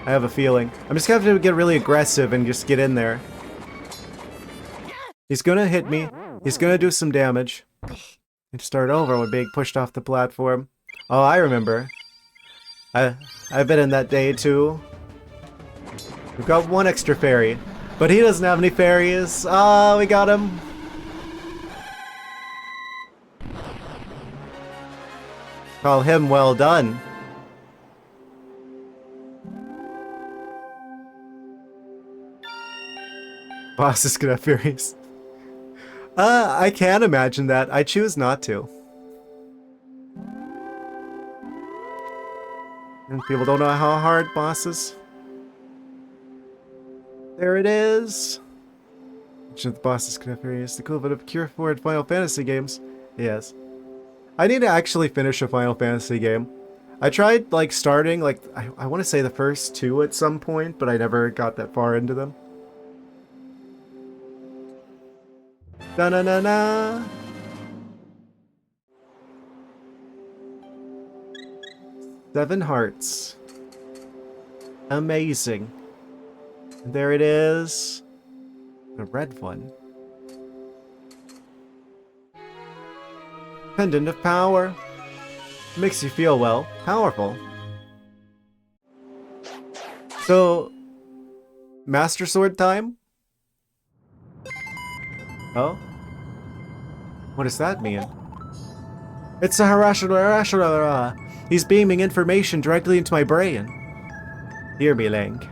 I have a feeling. I'm just gonna have to get really aggressive and just get in there. He's gonna hit me. He's gonna do some damage. And start over when being pushed off the platform. Oh, I remember. I've been in that day too. We've got one extra fairy. But he doesn't have any fairies. Ah, we got him. Call him well done. Boss is gonna have fairies. I can imagine that. I choose not to. And people don't know how hard bosses. There it is. The boss is gonna have fairies. The equivalent of Cure 4 in Final Fantasy games. Yes. I need to actually finish a Final Fantasy game. I tried, like, starting, like, I want to say the first two at some point, but I never got that far into them. Da-na-na-na! Seven hearts. Amazing. And there it is. The red one. Pendant of power. Makes you feel, well, powerful. So, Master Sword time? Oh? What does that mean? It's a Harashara. He's beaming information directly into my brain. Hear me, Link.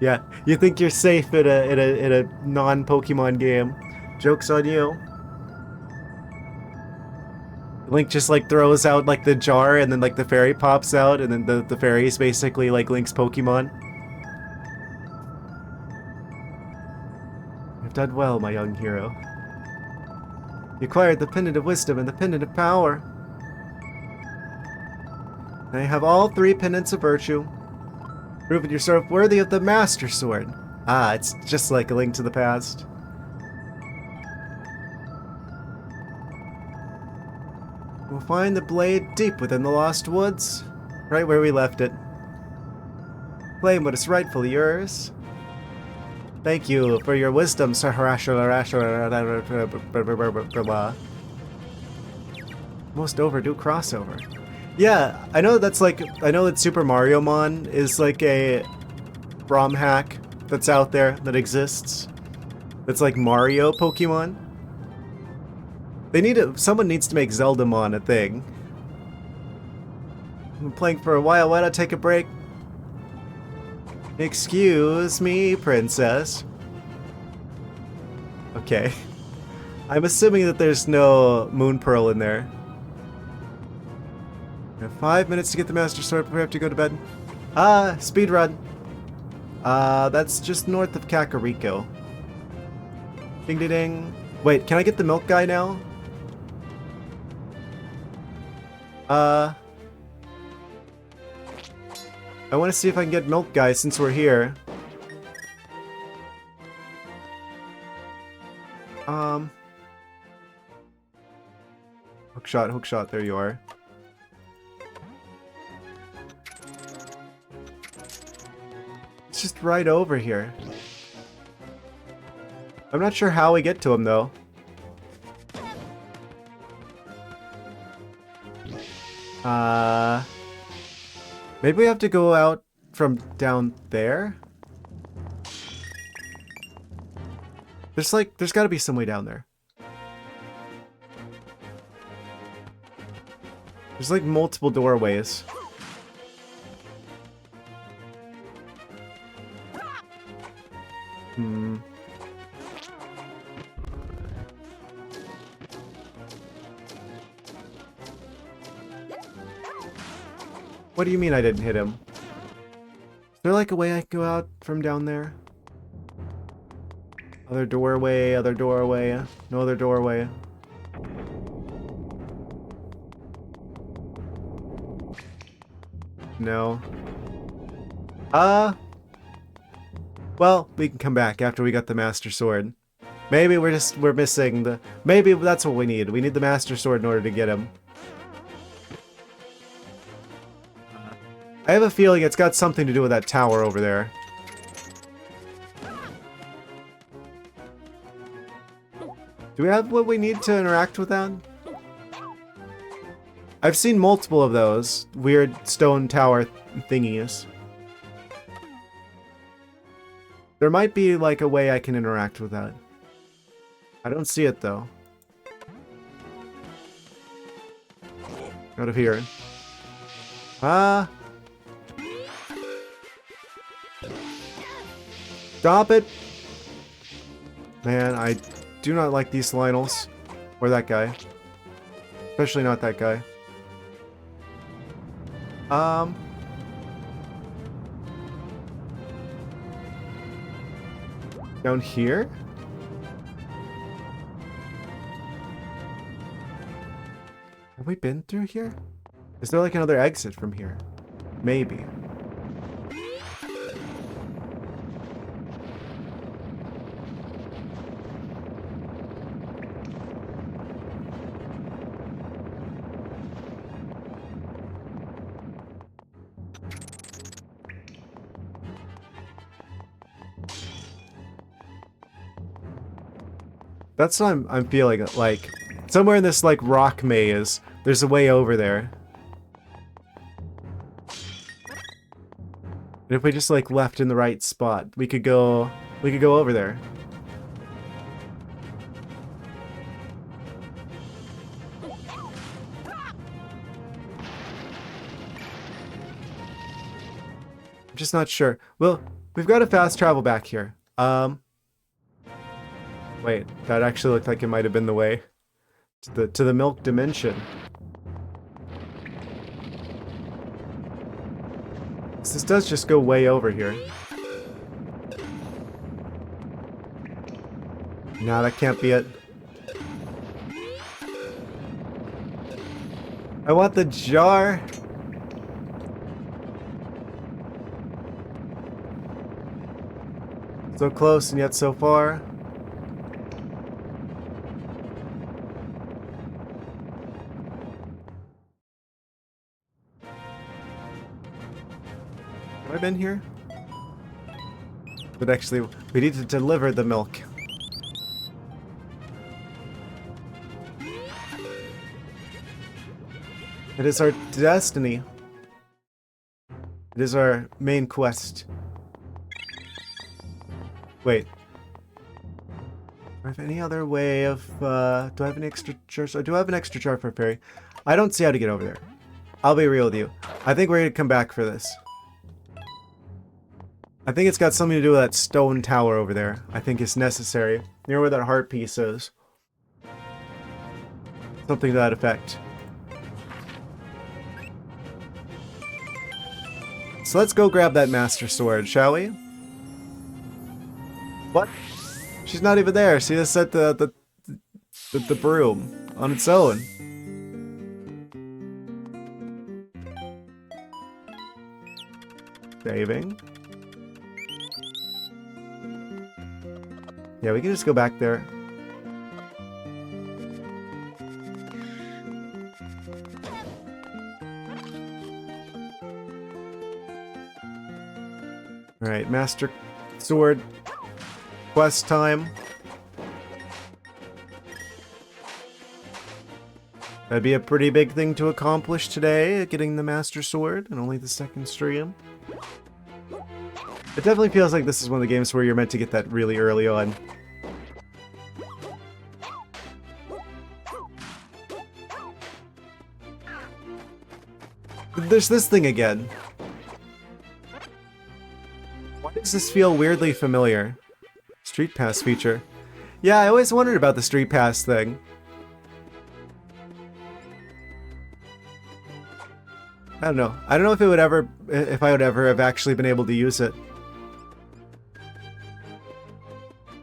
Yeah, you think you're safe in a non-Pokemon game. Joke's on you. Link just like throws out like the jar and then like the fairy pops out and then the fairy is basically like Link's Pokemon. You've done well, my young hero. You acquired the Pendant of Wisdom and the Pendant of Power. And I have all 3 Pendants of Virtue. Proving yourself worthy of the Master Sword. Ah, it's just like A Link to the Past. We'll find the blade deep within the Lost Woods, right where we left it. Claim what is rightfully yours. Thank you for your wisdom, Sahara. Most overdue crossover. Yeah, I know that's like, I know that Super Mario Mon is like a ROM hack that's out there that exists. That's like Mario Pokemon. They need to, someone needs to make Zelda Mon a thing. I've been playing for a while, why not take a break? Excuse me, princess. Okay. I'm assuming that there's no Moon Pearl in there. We have 5 minutes to get the Master Sword before we have to go to bed. Ah, speed run. That's just north of Kakariko. Ding ding ding. Wait, can I get the milk guy now? I want to see if I can get milk guy since we're here. Hook shot, there you are. It's just right over here. I'm not sure how we get to him though. Maybe we have to go out from down there? There's gotta be some way down there. There's like multiple doorways. What do you mean I didn't hit him? Is there like a way I can go out from down there? Other doorway, no other doorway. No. Well, we can come back after we got the Master Sword. Maybe we're missing the... Maybe that's what we need. We need the Master Sword in order to get him. I have a feeling it's got something to do with that tower over there. Do we have what we need to interact with that? I've seen multiple of those weird stone tower thingies. There might be like a way I can interact with that. I don't see it though. Out of here. Stop it! Man, I do not like these Lionels. Or that guy. Especially not that guy. Down here? Have we been through here? Is there like another exit from here? Maybe. That's what I'm feeling, like, somewhere in this, like, rock maze, there's a way over there. And if we just, like, left in the right spot, we could go over there. I'm just not sure. Well, we've got to fast travel back here. Wait, that actually looked like it might have been the way to the milk dimension. So this does just go way over here. Nah, that can't be it. I want the jar. So close and yet so far. Have I been here? But actually, we need to deliver the milk. It is our destiny. It is our main quest. Wait. Do I have any other way of, do I have an extra jar? So do I have an extra jar for a fairy? I don't see how to get over there. I'll be real with you. I think we're gonna come back for this. I think it's got something to do with that stone tower over there. I think it's necessary. Near where that heart piece is. Something to that effect. So let's go grab that Master Sword, shall we? What? She's not even there. She just set the broom on its own. Saving. Yeah, we can just go back there. Alright, Master Sword. Quest time. That'd be a pretty big thing to accomplish today, getting the Master Sword, and only the second stream. It definitely feels like this is one of the games where you're meant to get that really early on. There's this thing again. Why does this feel weirdly familiar? Street Pass feature. Yeah, I always wondered about the Street Pass thing. I don't know. I don't know if it would ever, if I would ever have actually been able to use it.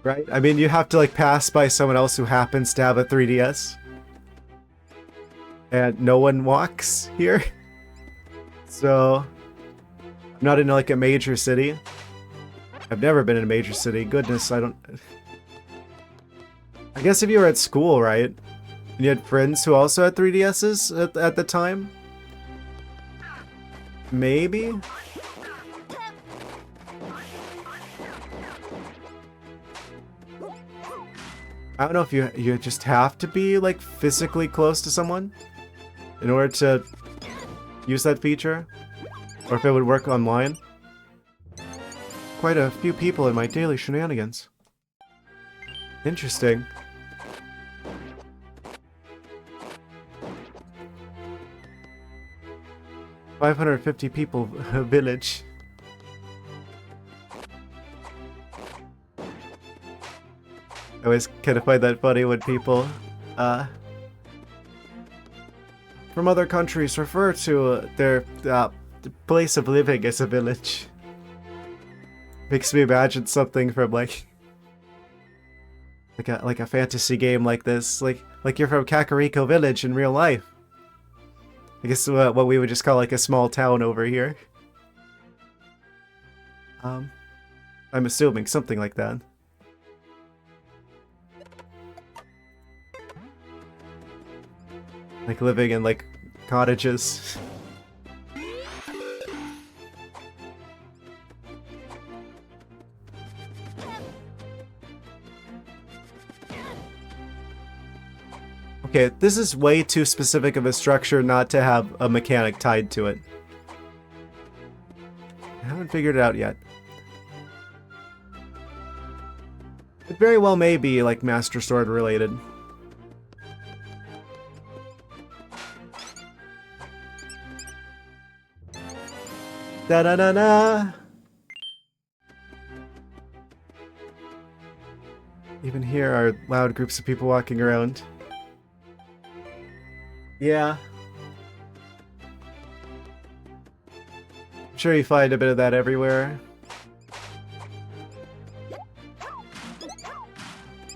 Right? I mean, you have to like pass by someone else who happens to have a 3DS. And no one walks here. So, I'm not in like a major city. I've never been in a major city. Goodness, I don't... I guess if you were at school, right? And you had friends who also had 3DSs at the time? Maybe? I don't know if you just have to be like physically close to someone in order to use that feature, or if it would work online. Quite a few people in my daily shenanigans. Interesting. $550 people village. I always kind of find that funny when people from other countries refer to their place of living as a village. Makes me imagine something from like a fantasy game like this, like you're from Kakariko Village in real life. I guess what we would just call like a small town over here. I'm assuming something like that. Like living in like cottages. Okay, this is way too specific of a structure not to have a mechanic tied to it. I haven't figured it out yet. It very well may be like Master Sword related. Da-da-da-da! Even here are loud groups of people walking around. Yeah. I'm sure you find a bit of that everywhere.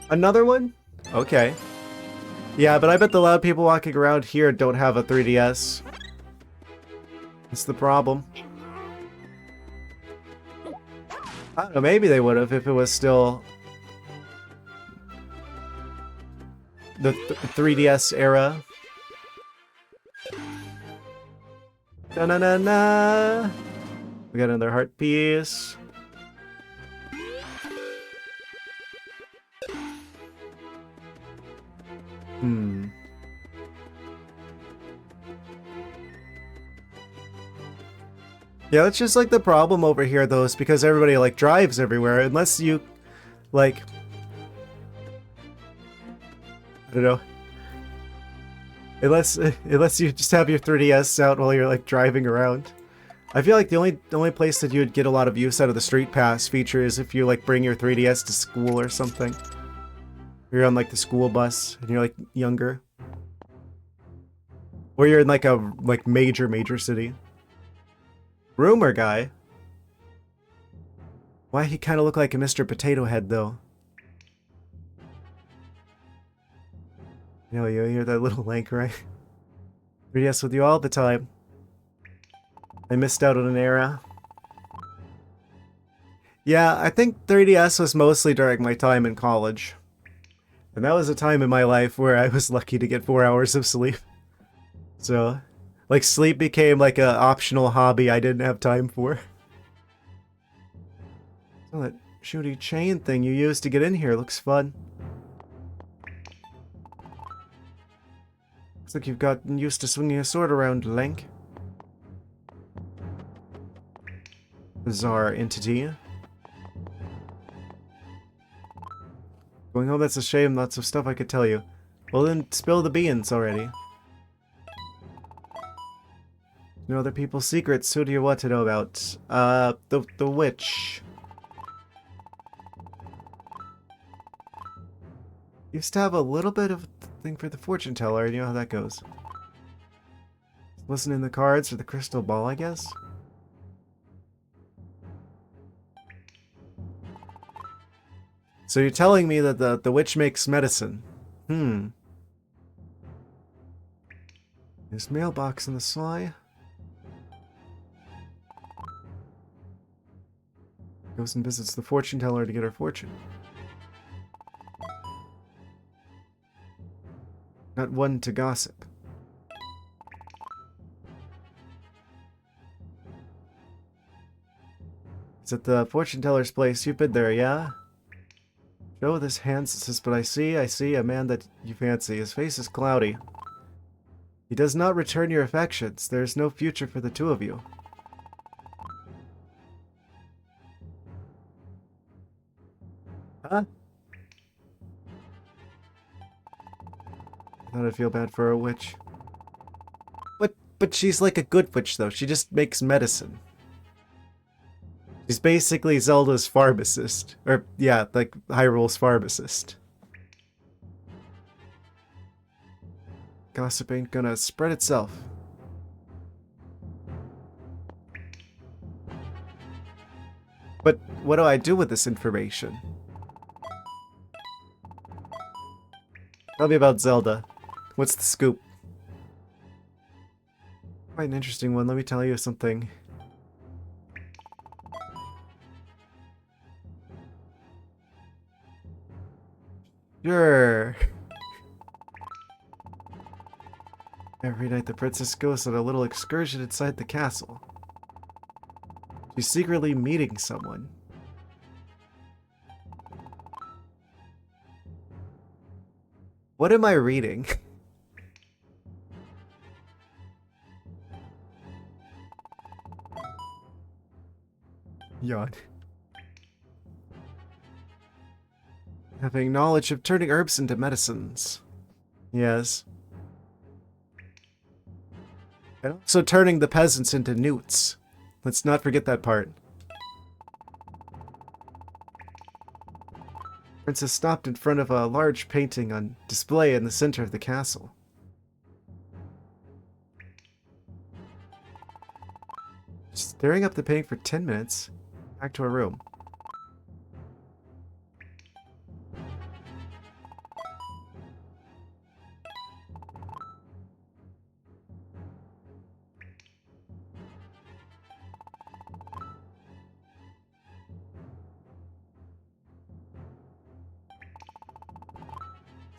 Another one? Okay. Yeah, but I bet the loud people walking around here don't have a 3DS. That's the problem. I don't know, maybe they would have if it was still the 3DS era. Da-na-na-na! We got another heart piece. Yeah, that's just like the problem over here though, is because everybody like drives everywhere, unless you like, I don't know, unless you just have your 3DS out while you're like driving around. I feel like the only place that you'd get a lot of use out of the Street Pass feature is if you like bring your 3DS to school or something. You're on like the school bus and you're like younger. Or you're in like a major city. Rumor guy? Why he kind of look like a Mr. Potato Head though? You hear that little lank, right? 3DS with you all the time. I missed out on an era. Yeah, I think 3DS was mostly during my time in college. And that was a time in my life where I was lucky to get 4 hours of sleep. So, like, sleep became like a optional hobby I didn't have time for. Oh, that shooty chain thing you used to get in here looks fun. Looks like you've gotten used to swinging a sword around, Link. Bizarre entity. Going home, that's a shame. Lots of stuff I could tell you. Well then, spill the beans already. You know other people's secrets. Who do you want to know about? The witch. Used to have a little bit of a thing for the fortune teller. You know how that goes. Wasn't in the cards or the crystal ball, I guess. So you're telling me that the witch makes medicine? His mailbox in the sly. Goes and visits the fortune teller to get her fortune. Not one to gossip. It's at the fortune teller's place. You've been there, yeah? Joe with his hands says, but I see a man that you fancy. His face is cloudy. He does not return your affections. There is no future for the two of you. Huh? I thought I'd feel bad for a witch. But she's like a good witch, though. She just makes medicine. She's basically Zelda's pharmacist. Or, yeah, like Hyrule's pharmacist. Gossip ain't gonna spread itself. But what do I do with this information? Tell me about Zelda. What's the scoop? Quite an interesting one. Let me tell you something. Sure. Every night the princess goes on a little excursion inside the castle. She's secretly meeting someone. What am I reading? Yawn. Having knowledge of turning herbs into medicines. Yes. And also turning the peasants into newts. Let's not forget that part. Princess stopped in front of a large painting on display in the center of the castle. Staring up the painting for 10 minutes. Back to her room.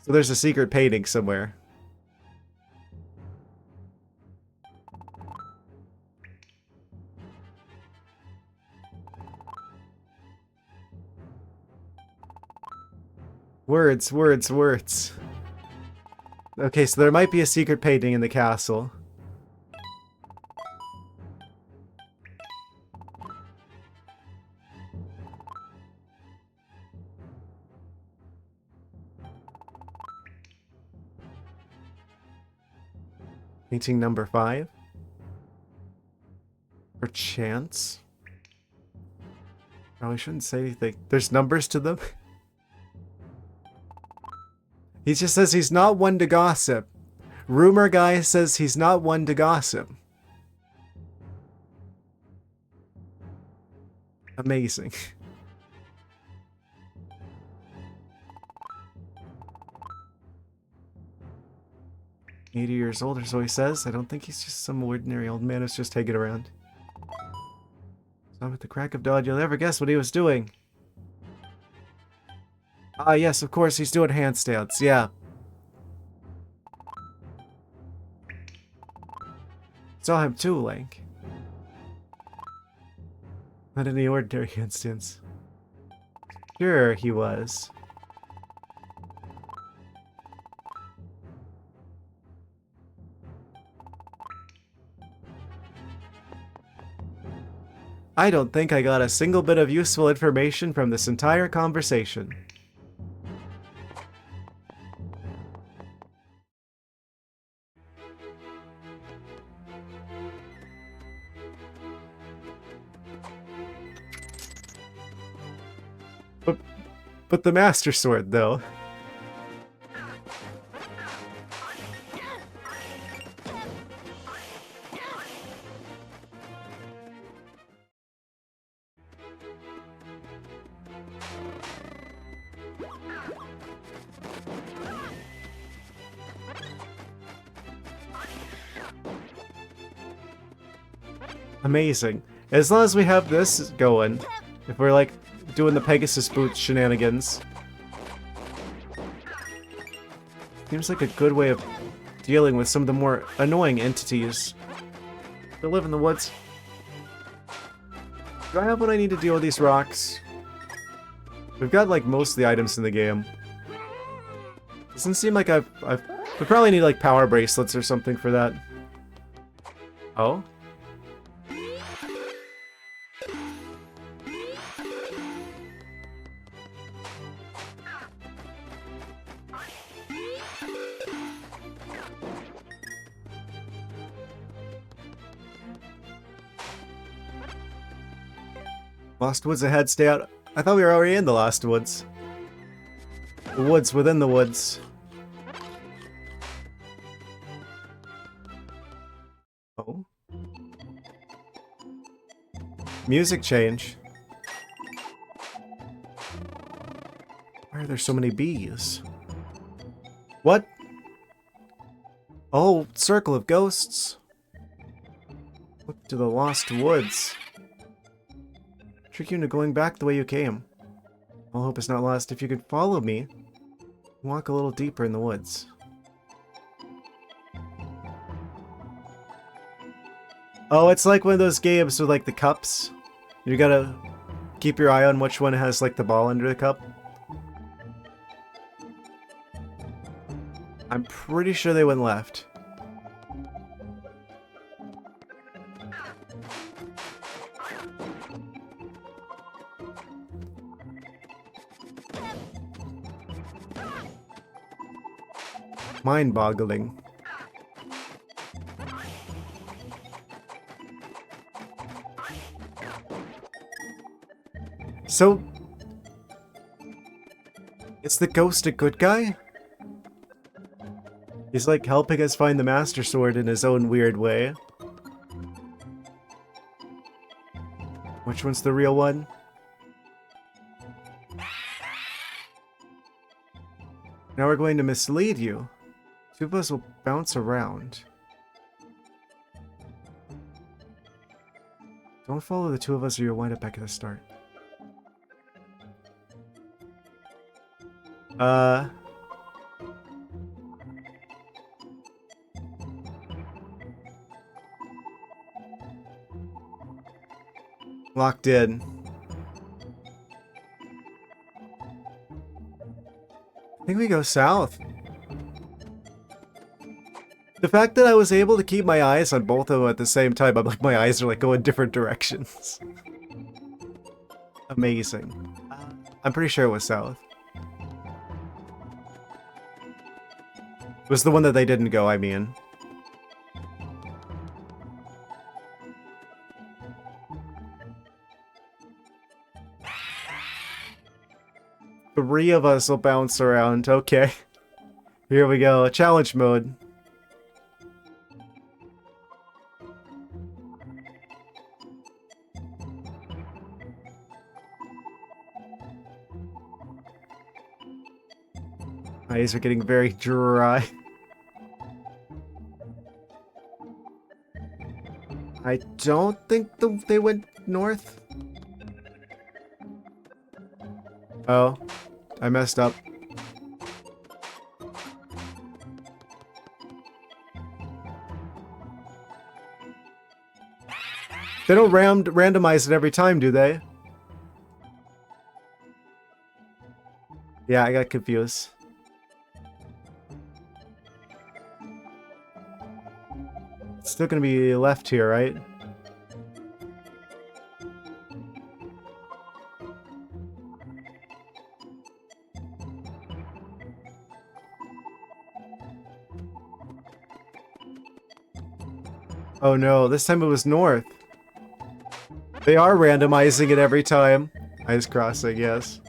So there's a secret painting somewhere. Words, words, words. Okay, so there might be a secret painting in the castle. Painting number 5. Perchance. Probably shouldn't say anything. There's numbers to them. He just says he's not one to gossip. Rumor guy says he's not one to gossip. Amazing. "80 years old," or so he says. I don't think he's just some ordinary old man who's just hanging around. So with the crack of dawn, you'll never guess what he was doing. Ah, yes, of course, he's doing handstands, yeah. Saw him too, Link. Not any ordinary handstands. Sure, he was. I don't think I got a single bit of useful information from this entire conversation. But the Master Sword, though. Amazing. As long as we have this going, if we're like doing the Pegasus Boots shenanigans, seems like a good way of dealing with some of the more annoying entities that live in the woods. Do I have what I need to deal with these rocks? We've got like most of the items in the game. Doesn't seem like we probably need like power bracelets or something for that. Oh? Lost Woods ahead, stay out. I thought we were already in the Lost Woods. The woods within the woods. Oh? Music change. Why are there so many bees? What? Oh, circle of ghosts. Look to the Lost Woods. Trick you into going back the way you came. All hope is not lost. If you could follow me, walk a little deeper in the woods. Oh, it's like one of those games with like the cups. You gotta keep your eye on which one has like the ball under the cup. I'm pretty sure they went left. Mind-boggling. So, Is the ghost a good guy? He's like helping us find the Master Sword in his own weird way. Which one's the real one? Now we're going to mislead you. Two of us will bounce around. Don't follow the two of us or you'll wind up back at the start. Locked in. I think we go south. The fact that I was able to keep my eyes on both of them at the same time, I'm like, my eyes are like going different directions. Amazing. I'm pretty sure it was south. It was the one that they didn't go, I mean. Three of us will bounce around. Okay. Here we go. Challenge mode. My eyes are getting very dry. I don't think they went north. Oh, I messed up. They don't randomize it every time, do they? Yeah, I got confused. It's still gonna be left here, right? Oh no, this time it was north. They are randomizing it every time. Ice crossing, yes.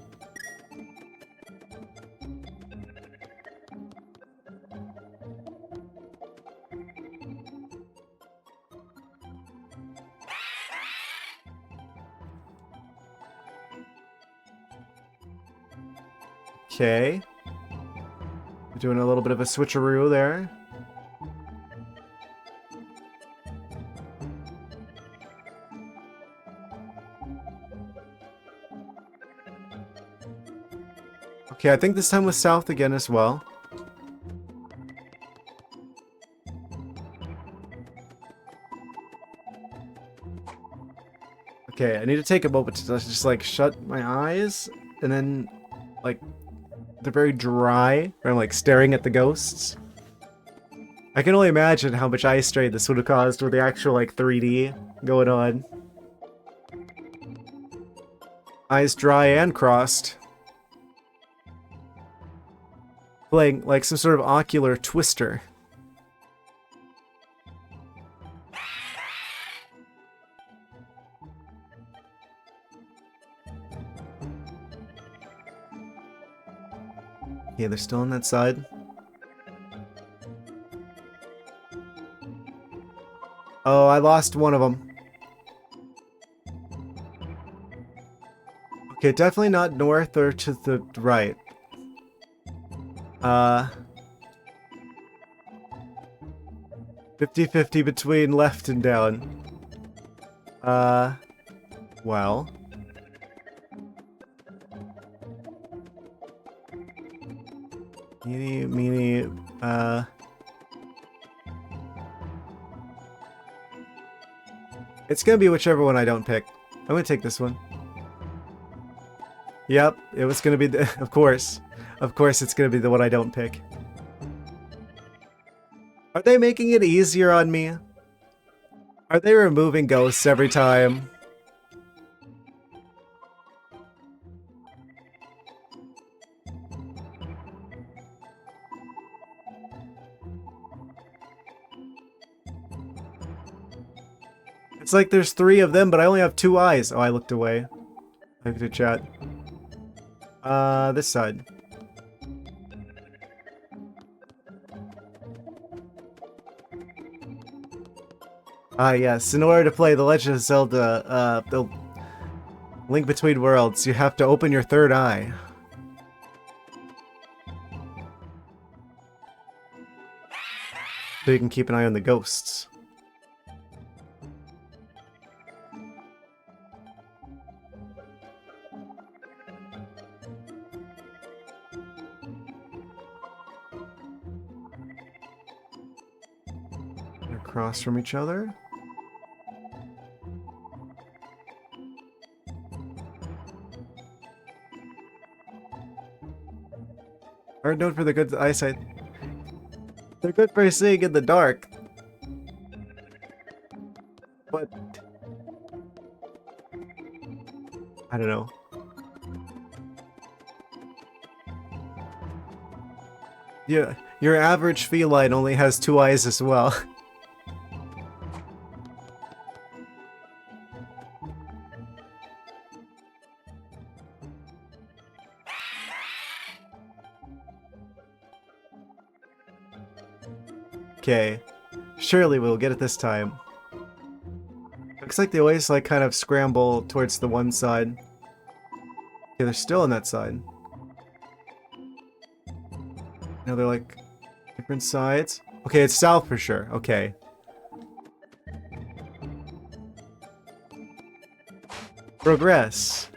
Okay. We're doing a little bit of a switcheroo there. Okay, I think this time was south again as well. Okay, I need to take a moment to just like shut my eyes and then like they're very dry. I'm like staring at the ghosts. I can only imagine how much eye strain this would have caused with the actual like 3D going on. Eyes dry and crossed. Playing like some sort of ocular twister. Yeah, they're still on that side. Oh, I lost one of them. Okay, definitely not north or to the right. 50-50 between left and down. Well. Meanie, it's gonna be whichever one I don't pick. I'm gonna take this one. Yep, it was gonna be the, of course. Of course it's gonna be the one I don't pick. Are they making it easier on me? Are they removing ghosts every time? It's like there's 3 of them, but I only have 2 eyes. Oh, I looked away. I looked at chat. This side. Ah, yes. In order to play The Legend of Zelda, the Link Between Worlds, you have to open your third eye. So you can keep an eye on the ghosts. They're across from each other. Are known for their good eyesight. They're good for seeing in the dark. But I don't know. Yeah, your average feline only has 2 eyes as well. Okay. Surely we'll get it this time. Looks like they always like kind of scramble towards the one side. Yeah, they're still on that side. Now they're like different sides. Okay, it's south for sure. Okay. Progress.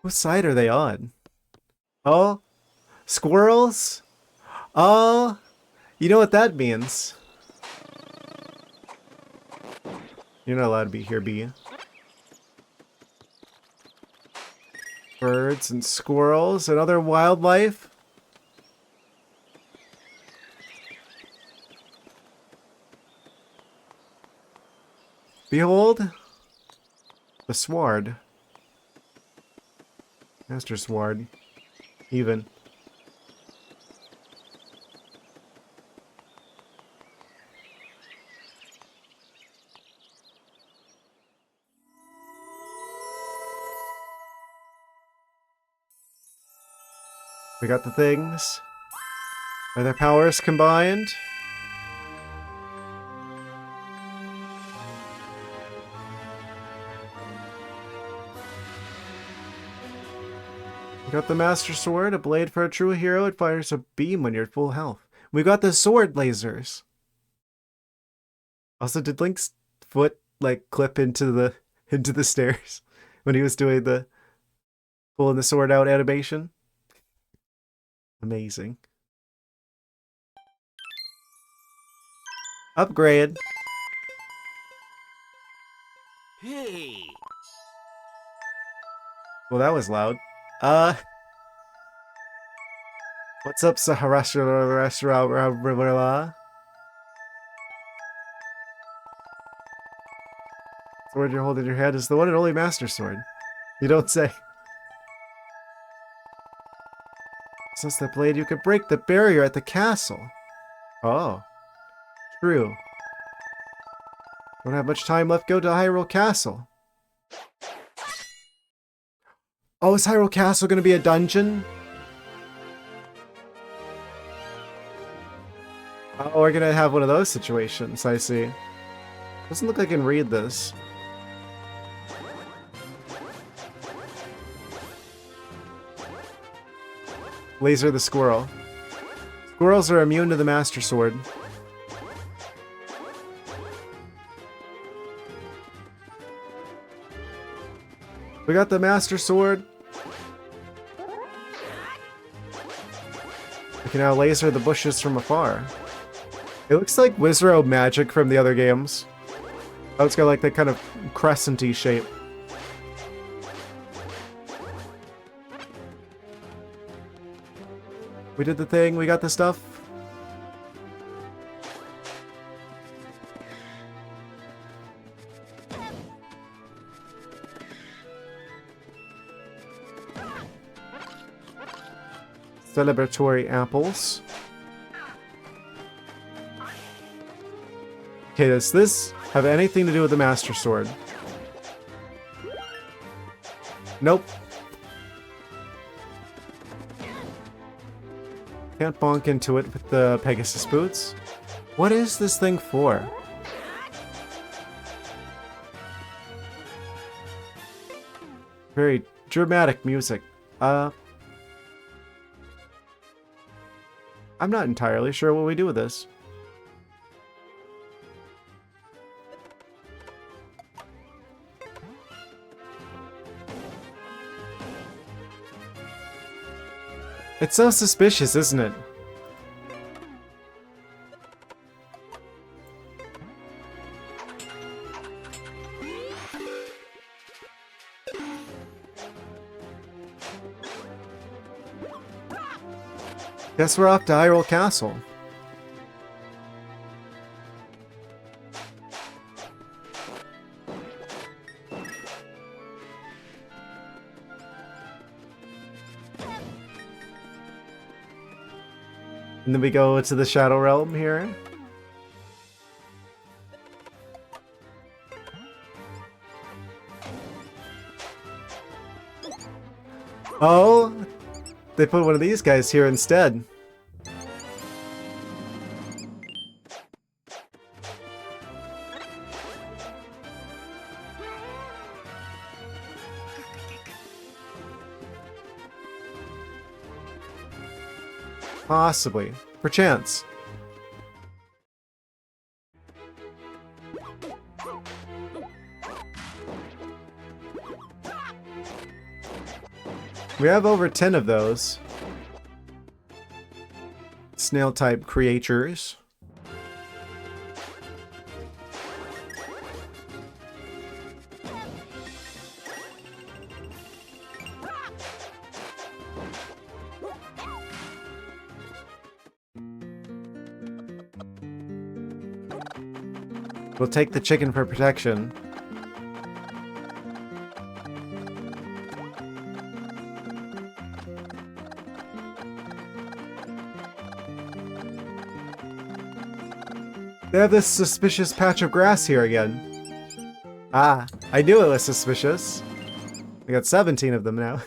What side are they on? Oh, squirrels? Oh, you know what that means. You're not allowed to be here, be you? Birds and squirrels and other wildlife. Behold, the sword. Master sword. Even. We got the things. Are their powers combined? We got the Master Sword, a blade for a true hero. It fires a beam when you're at full health. We got the sword lasers. Also, did Link's foot like clip into the stairs when he was doing the pulling the sword out animation? Amazing. Upgrade. Hey. Well, that was loud. What's up, Saharashtra? Sword you're holding in your hand is the one and only Master Sword. You don't say. Since the blade, you could break the barrier at the castle. Oh. True. Don't have much time left. Go to Hyrule Castle. Oh, is Hyrule Castle going to be a dungeon? Oh, we're going to have one of those situations, I see. Doesn't look like I can read this. Laser the squirrel. Squirrels are immune to the Master Sword. We got the Master Sword. We can now laser the bushes from afar. It looks like Wizrobe magic from the other games. Oh, it's got like that kind of crescent-y shape. We did the thing, we got the stuff. Celebratory apples. Okay, does this have anything to do with the Master Sword? Nope. Can't bonk into it with the Pegasus boots. What is this thing for? Very dramatic music. I'm not entirely sure what we do with this. It's so suspicious, isn't it? Guess we're off to Hyrule Castle. And then we go to the Shadow Realm here. Oh, they put one of these guys here instead. Possibly. Perchance. We have over 10 of those. Snail-type creatures. We'll take the chicken for protection. They have this suspicious patch of grass here again. Ah, I knew it was suspicious. We got 17 of them now.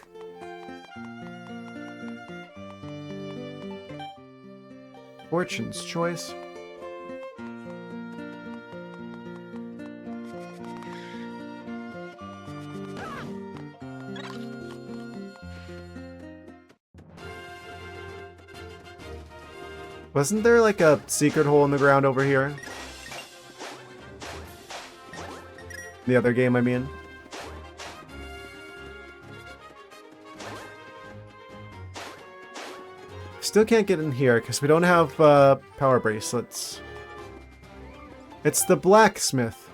Fortune's choice. Wasn't there like a secret hole in the ground over here? The other game, I mean. Still can't get in here because we don't have power bracelets. It's the blacksmith.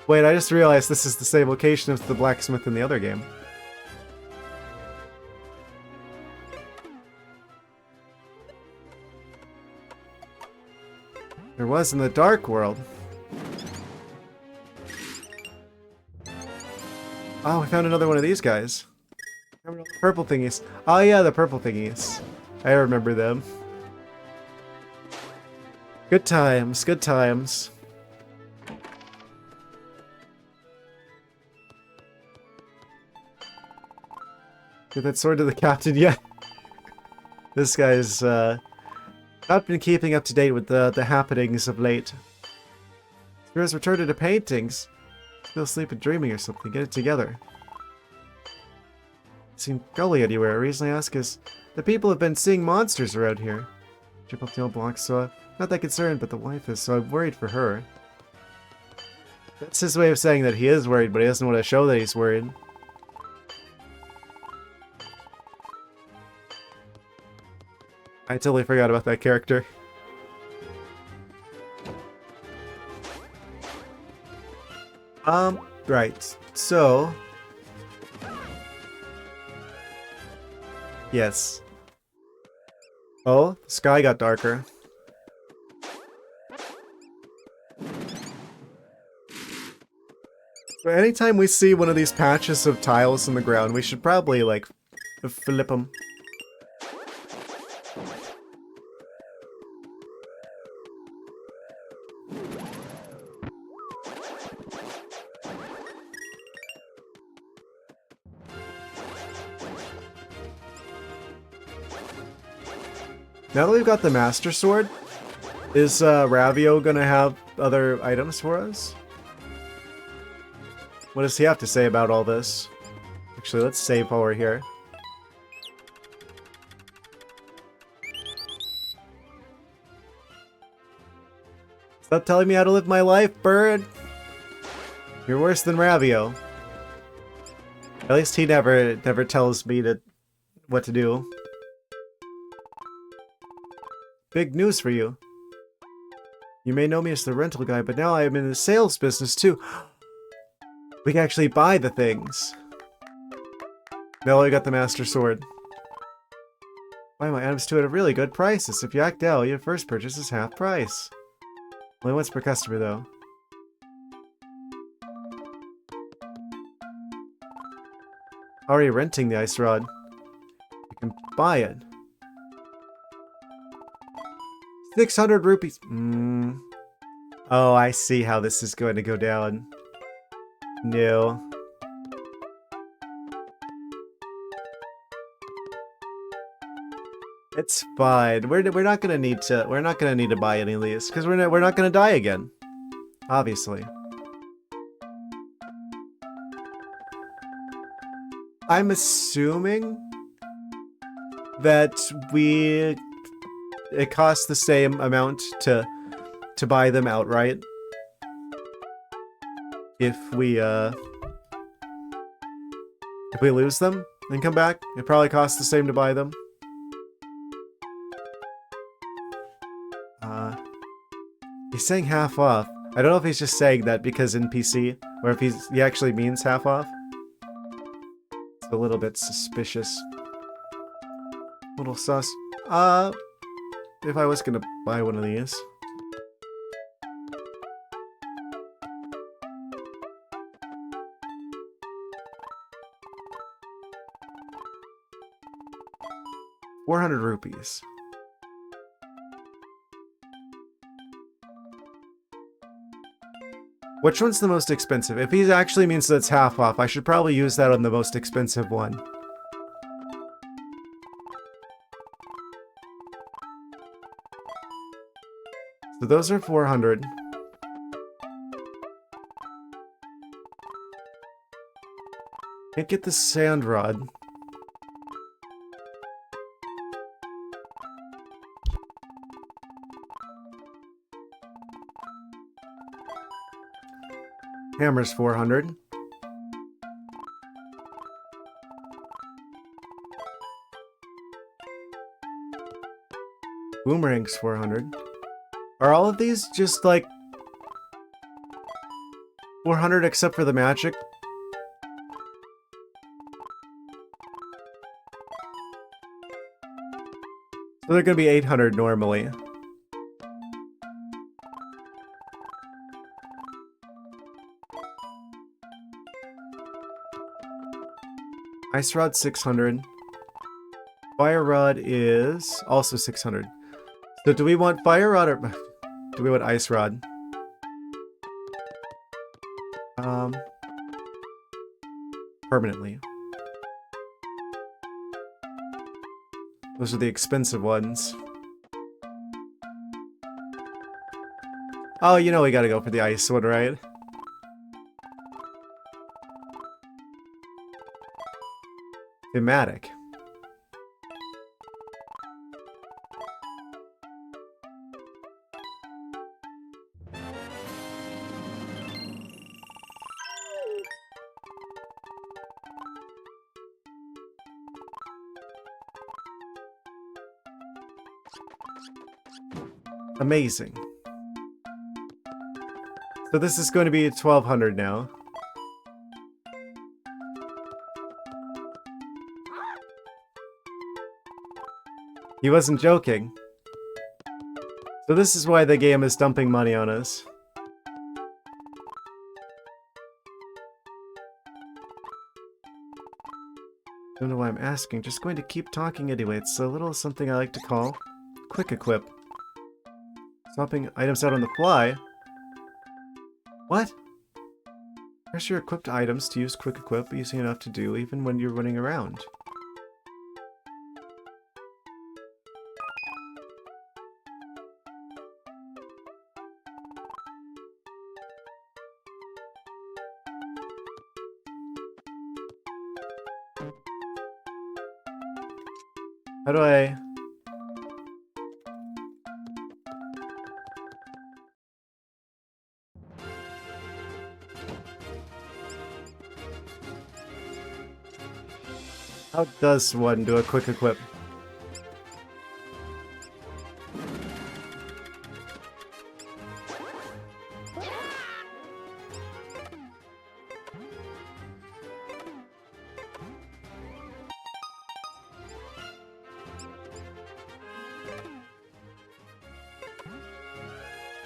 Wait, I just realized this is the same location as the blacksmith in the other game. There was in the Dark World. Oh, we found another one of these guys. Purple thingies. Oh yeah, the purple thingies. I remember them. Good times, good times. Give that sword to the captain yet. This guy's not been keeping up to date with the happenings of late. Spirit's returned to paintings. Still sleeping, dreaming or something. Get it together. Seen gully anywhere. The reason I ask is the people have been seeing monsters around here. Triple tail blocks, so not that concerned, but the wife is, so I'm worried for her. That's his way of saying that he is worried, but he doesn't want to show that he's worried. I totally forgot about that character. Right. So... Yes. Oh, the sky got darker. So anytime we see one of these patches of tiles in the ground, we should probably, like, flip them. Now that we've got the Master Sword, is Ravio gonna have other items for us? What does he have to say about all this? Actually, let's save while we're here. Stop telling me how to live my life, bird! You're worse than Ravio. At least he never tells me what to do. Big news for you. You may know me as the rental guy, but now I am in the sales business too. We can actually buy the things. Now I got the Master Sword. Buy my items too at a really good prices. If you act out, your first purchase is half price. Only once per customer though. Already renting the ice rod. You can buy it. 600 rupees. Oh, I see how this is going to go down. No. It's fine. We're not gonna need to buy any of these because we're not gonna die again. Obviously. I'm assuming that it costs the same amount to buy them outright. If we lose them and come back, it probably costs the same to buy them. He's saying half off. I don't know if he's just saying that because in PC, or if he actually means half off. It's a little bit suspicious. A little sus. If I was gonna buy one of these. ₹400. Which one's the most expensive? If he actually means that it's half off, I should probably use that on the most expensive one. So those are 400. Can't get the sand rod. Hammer's 400. Boomerang's 400. Are all of these just like 400 except for the magic? So they're gonna be 800 normally. Ice Rod 600. Fire Rod is also 600. So do we want Fire Rod or do we want Ice Rod? Permanently. Those are the expensive ones. Oh, you know we gotta go for the ice one, right? Thematic. Amazing. So this is going to be 1200 now. He wasn't joking. So this is why the game is dumping money on us. Don't know why I'm asking, just going to keep talking anyway. It's a little something I like to call quick equip. Swapping items out on the fly? What? Press your equipped items to use quick equip, easy enough to do even when you're running around. How do I... How does one do a quick equip?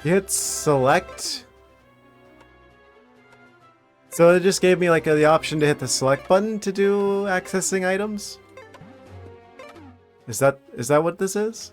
You hit select. So it just gave me like the option to hit the select button to do accessing items? Is that what this is?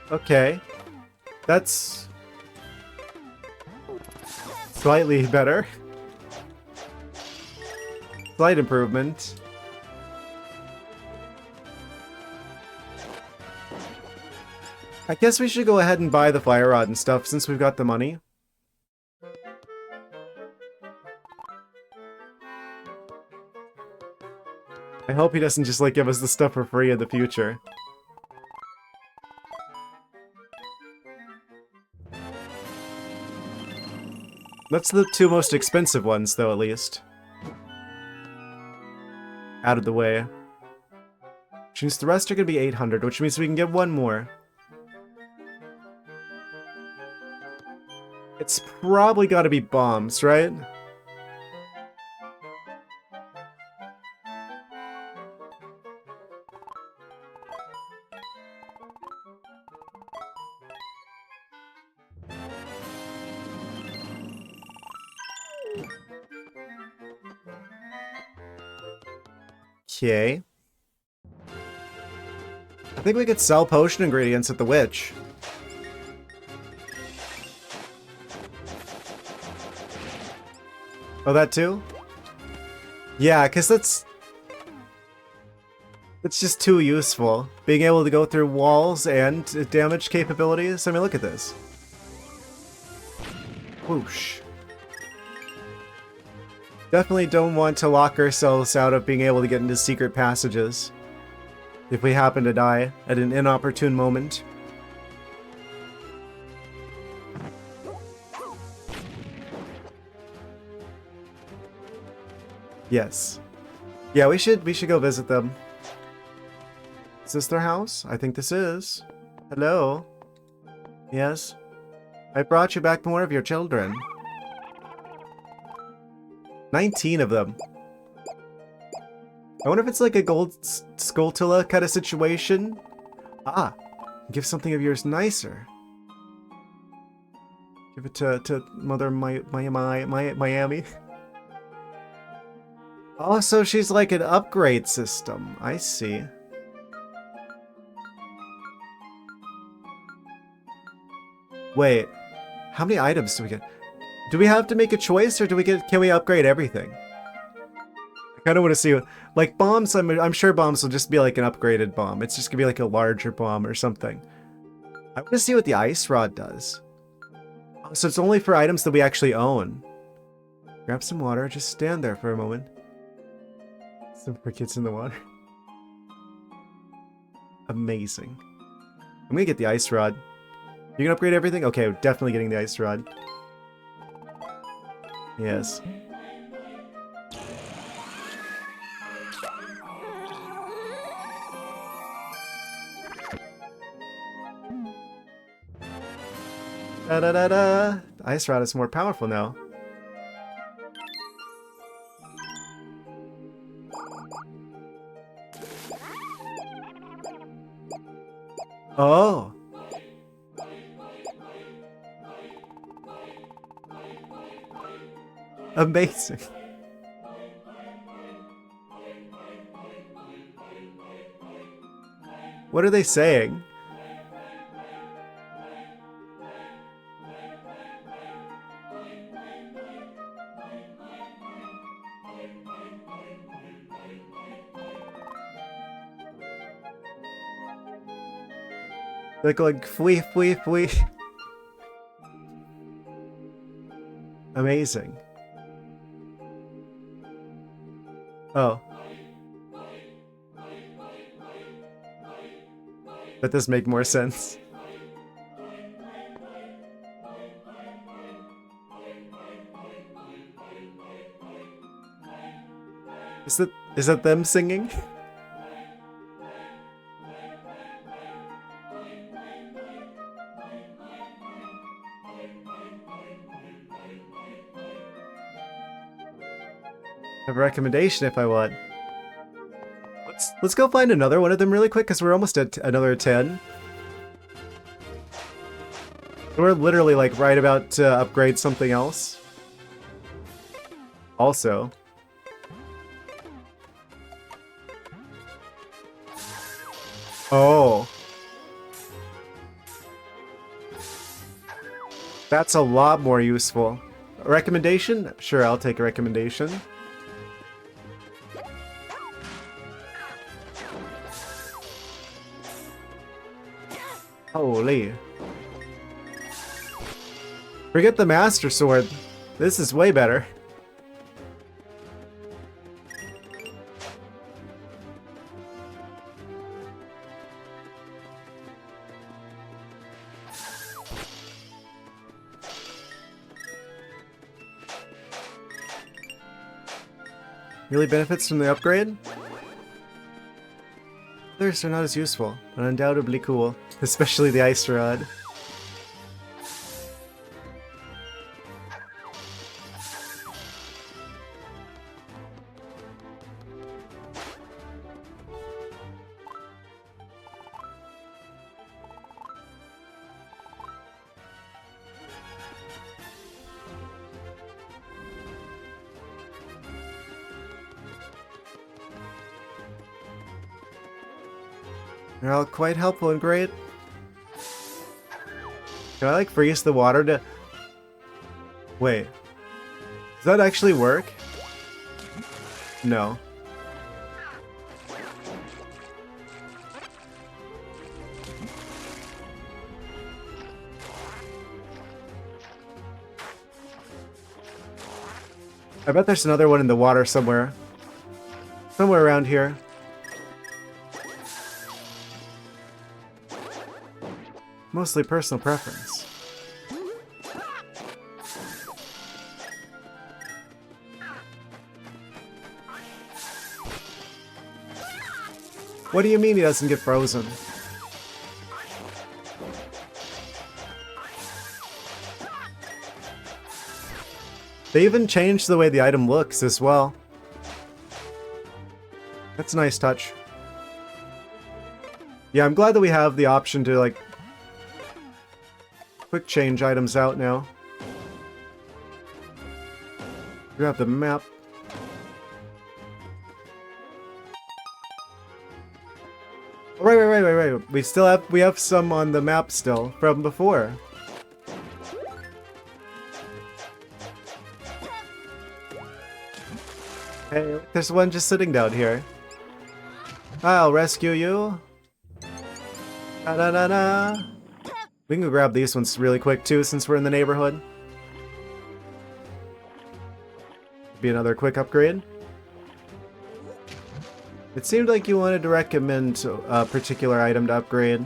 Okay. That's slightly better. Slight improvement. I guess we should go ahead and buy the fire rod and stuff since we've got the money. I hope he doesn't just like give us the stuff for free in the future. That's the two most expensive ones, though, at least. Out of the way. Which means the rest are going to be 800, which means we can get one more. It's probably got to be bombs, right? Okay. I think we could sell potion ingredients at the witch. Oh, that too? Yeah, because that's just too useful. Being able to go through walls and damage capabilities. I mean, look at this. Whoosh. Definitely don't want to lock ourselves out of being able to get into secret passages if we happen to die at an inopportune moment. Yes. Yeah, we should go visit them. Is this their house? I think this is. Hello? Yes? I brought you back more of your children. 19 of them. I wonder if it's like a gold Skulltula kind of situation. Ah, give something of yours nicer. Give it to Mother Miami. Oh, so she's like an upgrade system. I see. Wait, how many items do we get? Do we have to make a choice, or can we upgrade everything? I kind of want to see, like bombs. I'm sure bombs will just be like an upgraded bomb. It's just gonna be like a larger bomb or something. I want to see what the ice rod does. Oh, so it's only for items that we actually own. Grab some water. Just stand there for a moment. Some crickets in the water. Amazing. I'm gonna get the ice rod. You can upgrade everything? Okay, definitely getting the ice rod. Yes. Da da da da. The ice rod is more powerful now. Oh. Amazing. What are they saying? They're going fwee, fwee, fwee. Amazing. Oh. That does make more sense. Is that them singing? I have a recommendation if I want. Let's go find another one of them really quick because we're almost at another 10. We're literally like right about to upgrade something else. Also. Oh. That's a lot more useful. A recommendation? Sure, I'll take a recommendation. Holy. Forget the Master Sword. This is way better. Really benefits from the upgrade? Others are not as useful, but undoubtedly cool. Especially the Ice Rod. They're all quite helpful and great. Can I like freeze the water to... Wait. Does that actually work? No. I bet there's another one in the water somewhere. Somewhere around here. Mostly personal preference. What do you mean he doesn't get frozen? They even changed the way the item looks as well. That's a nice touch. Yeah, I'm glad that we have the option to like quick change items out now. We have the map. Oh, right. We have some on the map still from before. Hey, there's one just sitting down here. I'll rescue you. Da-da-da-da. We can go grab these ones really quick too, since we're in the neighborhood. Be another quick upgrade. It seemed like you wanted to recommend a particular item to upgrade.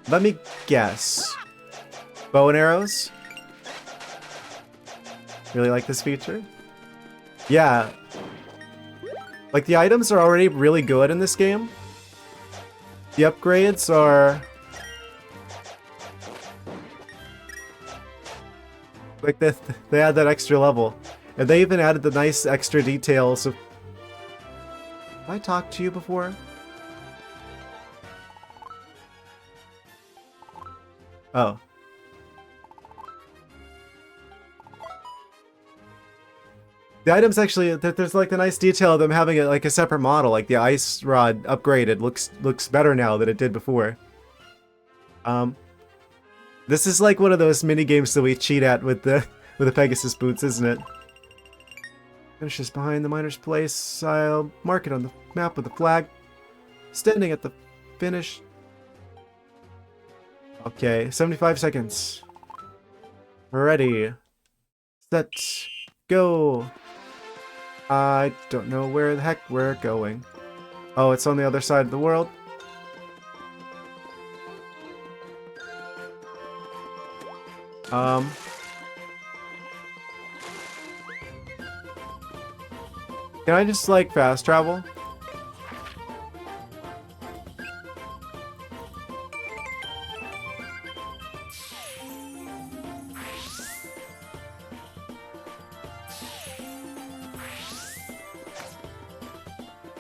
Let me guess. Bow and arrows? Really like this feature? Yeah. Like, the items are already really good in this game. The upgrades are... like, they add that extra level. And they even added the nice extra details of... Have I talked to you before? Oh. The items actually, there's like the nice detail of them having it like a separate model, like the ice rod upgraded looks better now than it did before. This is like one of those mini games that we cheat at with the Pegasus boots, isn't it? Finishes behind the miner's place. I'll mark it on the map with a flag. Standing at the finish. Okay, 75 seconds. Ready. Set. Go. I don't know where the heck we're going. Oh, it's on the other side of the world. Can I just, like, fast travel?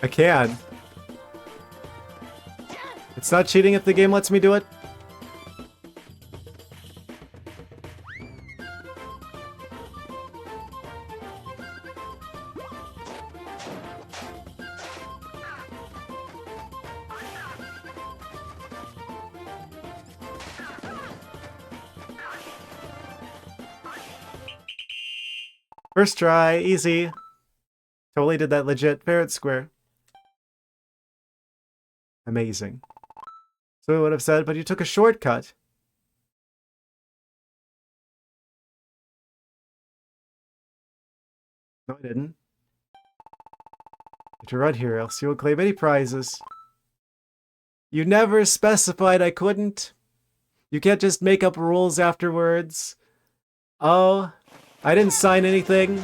I can. It's not cheating if the game lets me do it. First try, easy. Totally did that legit fair and square. Amazing. So I would have said, but you took a shortcut. No, I didn't. To run here, else you will claim any prizes. You never specified I couldn't. You can't just make up rules afterwards. Oh, I didn't sign anything.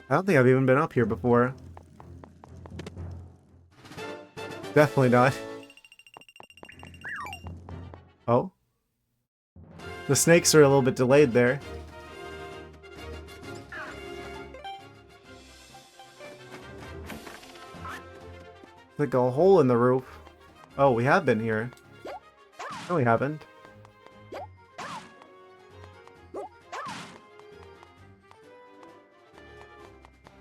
I don't think I've even been up here before. Definitely not. Oh? The snakes are a little bit delayed there. Like a hole in the roof. Oh, we have been here. No, we haven't.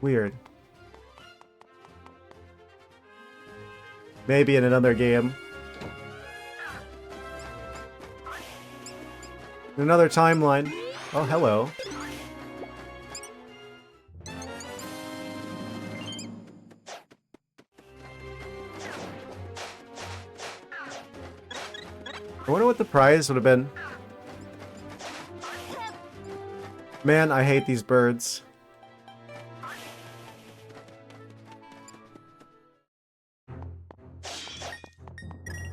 Weird. Maybe in another game. Another timeline. Oh, hello. I wonder what the prize would have been. Man, I hate these birds.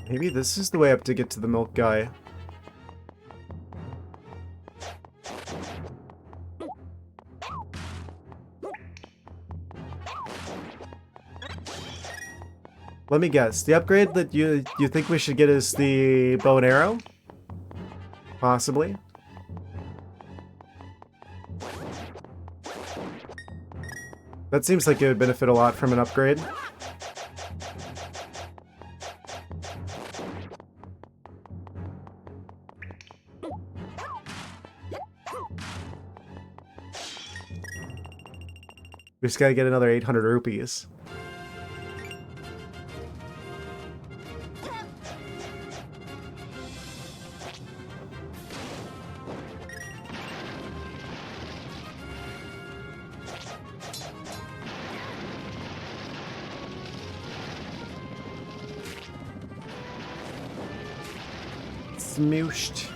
Maybe this is the way up to get to the milk guy. Let me guess. The upgrade that you think we should get is the bow and arrow? Possibly. That seems like it would benefit a lot from an upgrade. We just gotta get another 800 rupees. Smooshed.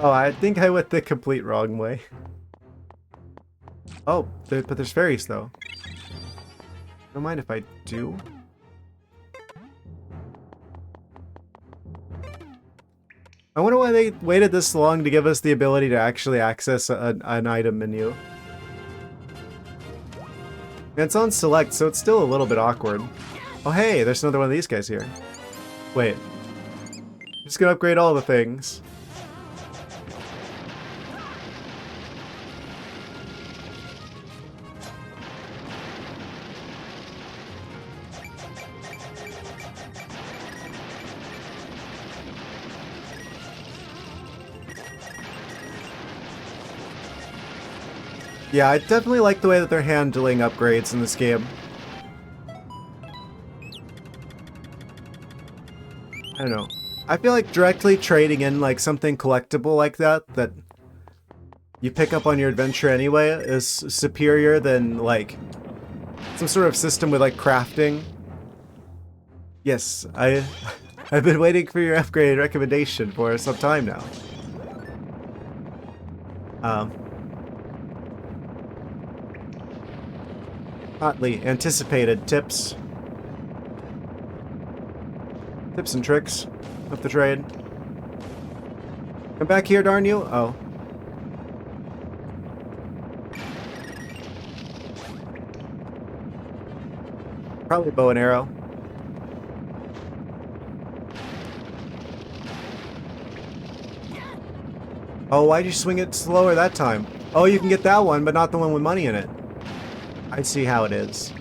Oh, I think I went the complete wrong way. Oh, but there's fairies though. Don't mind if I do. I wonder why they waited this long to give us the ability to actually access an item menu. And it's on select, so it's still a little bit awkward. Oh hey, there's another one of these guys here. Wait. I'm just gonna upgrade all the things. Yeah, I definitely like the way that they're handling upgrades in this game. I don't know. I feel like directly trading in like something collectible like that you pick up on your adventure anyway is superior than like some sort of system with like crafting. Yes, I've been waiting for your upgrade recommendation for some time now. Um, hotly anticipated tips and tricks of the trade. Come back here, darn you! Oh. Probably bow and arrow. Oh, why'd you swing it slower that time? Oh, you can get that one, but not the one with money in it. I see how it is.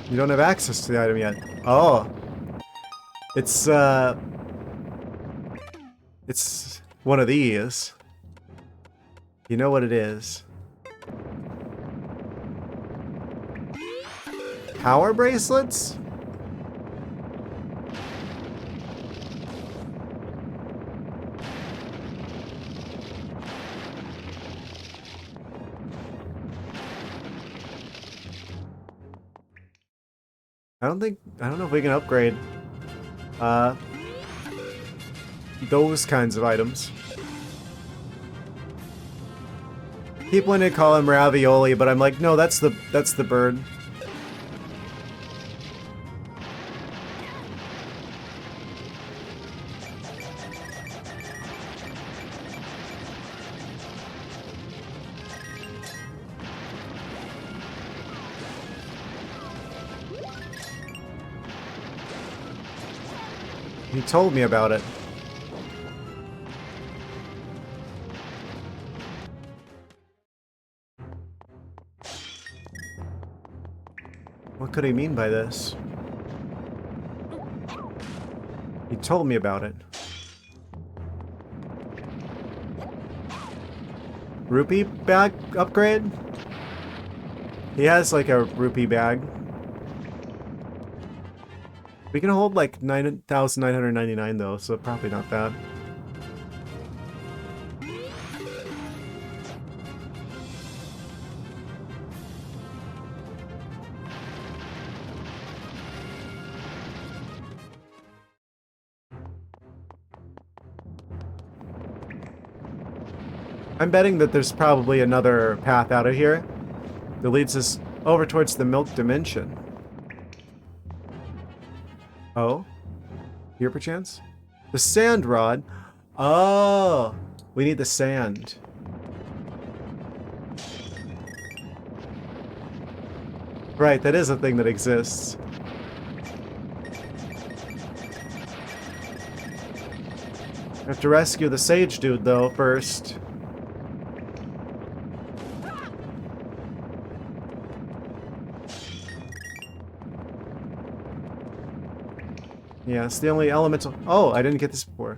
You don't have access to the item yet. Oh. It's one of these. You know what it is. Power bracelets? I don't know if we can upgrade uh those kinds of items. People wanted to call him ravioli, but I'm like, no, that's the bird. He told me about it. What could he mean by this? He told me about it. Rupee bag upgrade? He has like a rupee bag. We can hold like 9,999 though, so probably not that. I'm betting that there's probably another path out of here that leads us over towards the Milk Dimension. Oh? Here perchance? The sand rod? Oh! We need the sand. Right, that is a thing that exists. I have to rescue the sage dude though first. Yeah, it's the only elemental. Oh, I didn't get this before.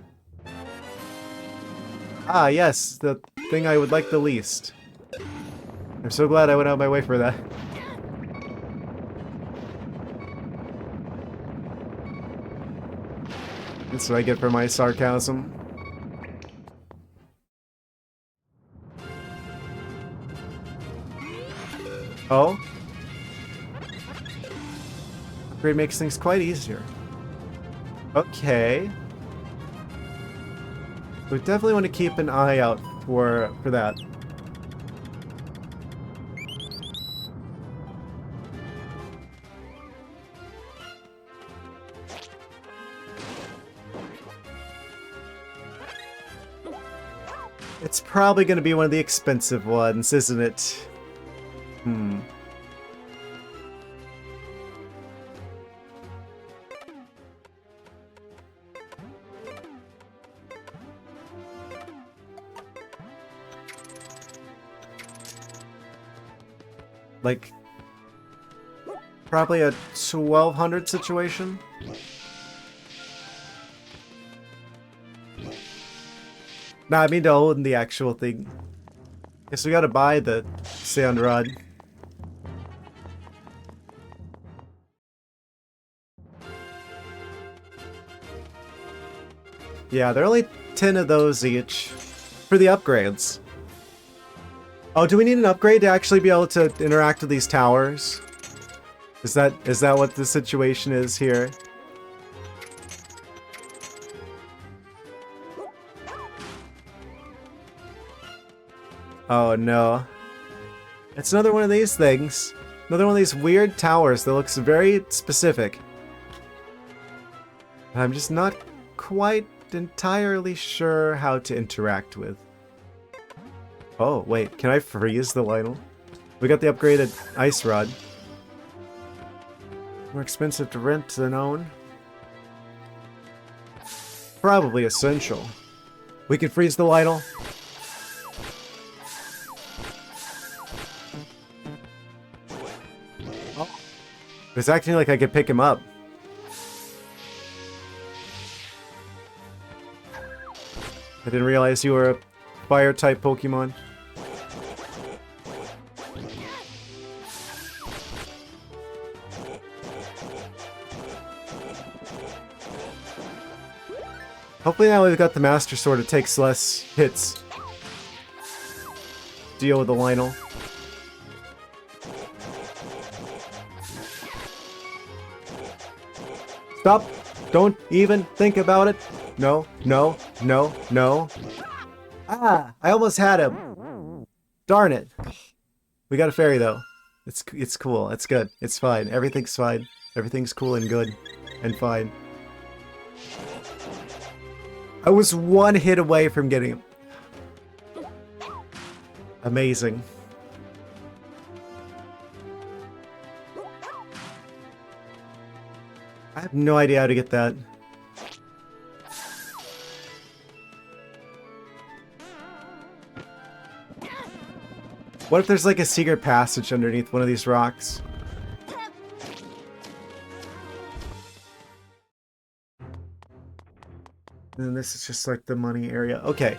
Ah, yes, the thing I would like the least. I'm so glad I went out of my way for that. That's what I get for my sarcasm. Oh? Upgrade makes things quite easier. Okay. We definitely want to keep an eye out for that. It's probably going to be one of the expensive ones, isn't it? Hmm. Like, probably a 1200 situation. Nah, I mean to own the actual thing. Guess we gotta buy the sand rod. Yeah, they're only 10 of those each for the upgrades. Oh, do we need an upgrade to actually be able to interact with these towers? Is that what the situation is here? Oh no. It's another one of these things. Another one of these weird towers that looks very specific. I'm just not quite entirely sure how to interact with. Oh, wait, can I freeze the Lionel? We got the upgraded ice rod. More expensive to rent than own. Probably essential. We can freeze the Lionel. Oh. It's acting like I could pick him up. I didn't realize you were a fire-type Pokemon. Hopefully now we've got the Master Sword, it takes less hits. Deal with the Lionel. Stop! Don't even think about it! No, no, no, no. Ah! I almost had him! Darn it! We got a fairy though. It's cool, it's good, it's fine, everything's fine. Everything's cool and good. And fine. I was one hit away from getting him. Amazing. I have no idea how to get that. What if there's like a secret passage underneath one of these rocks? And then this is just like the money area. Okay.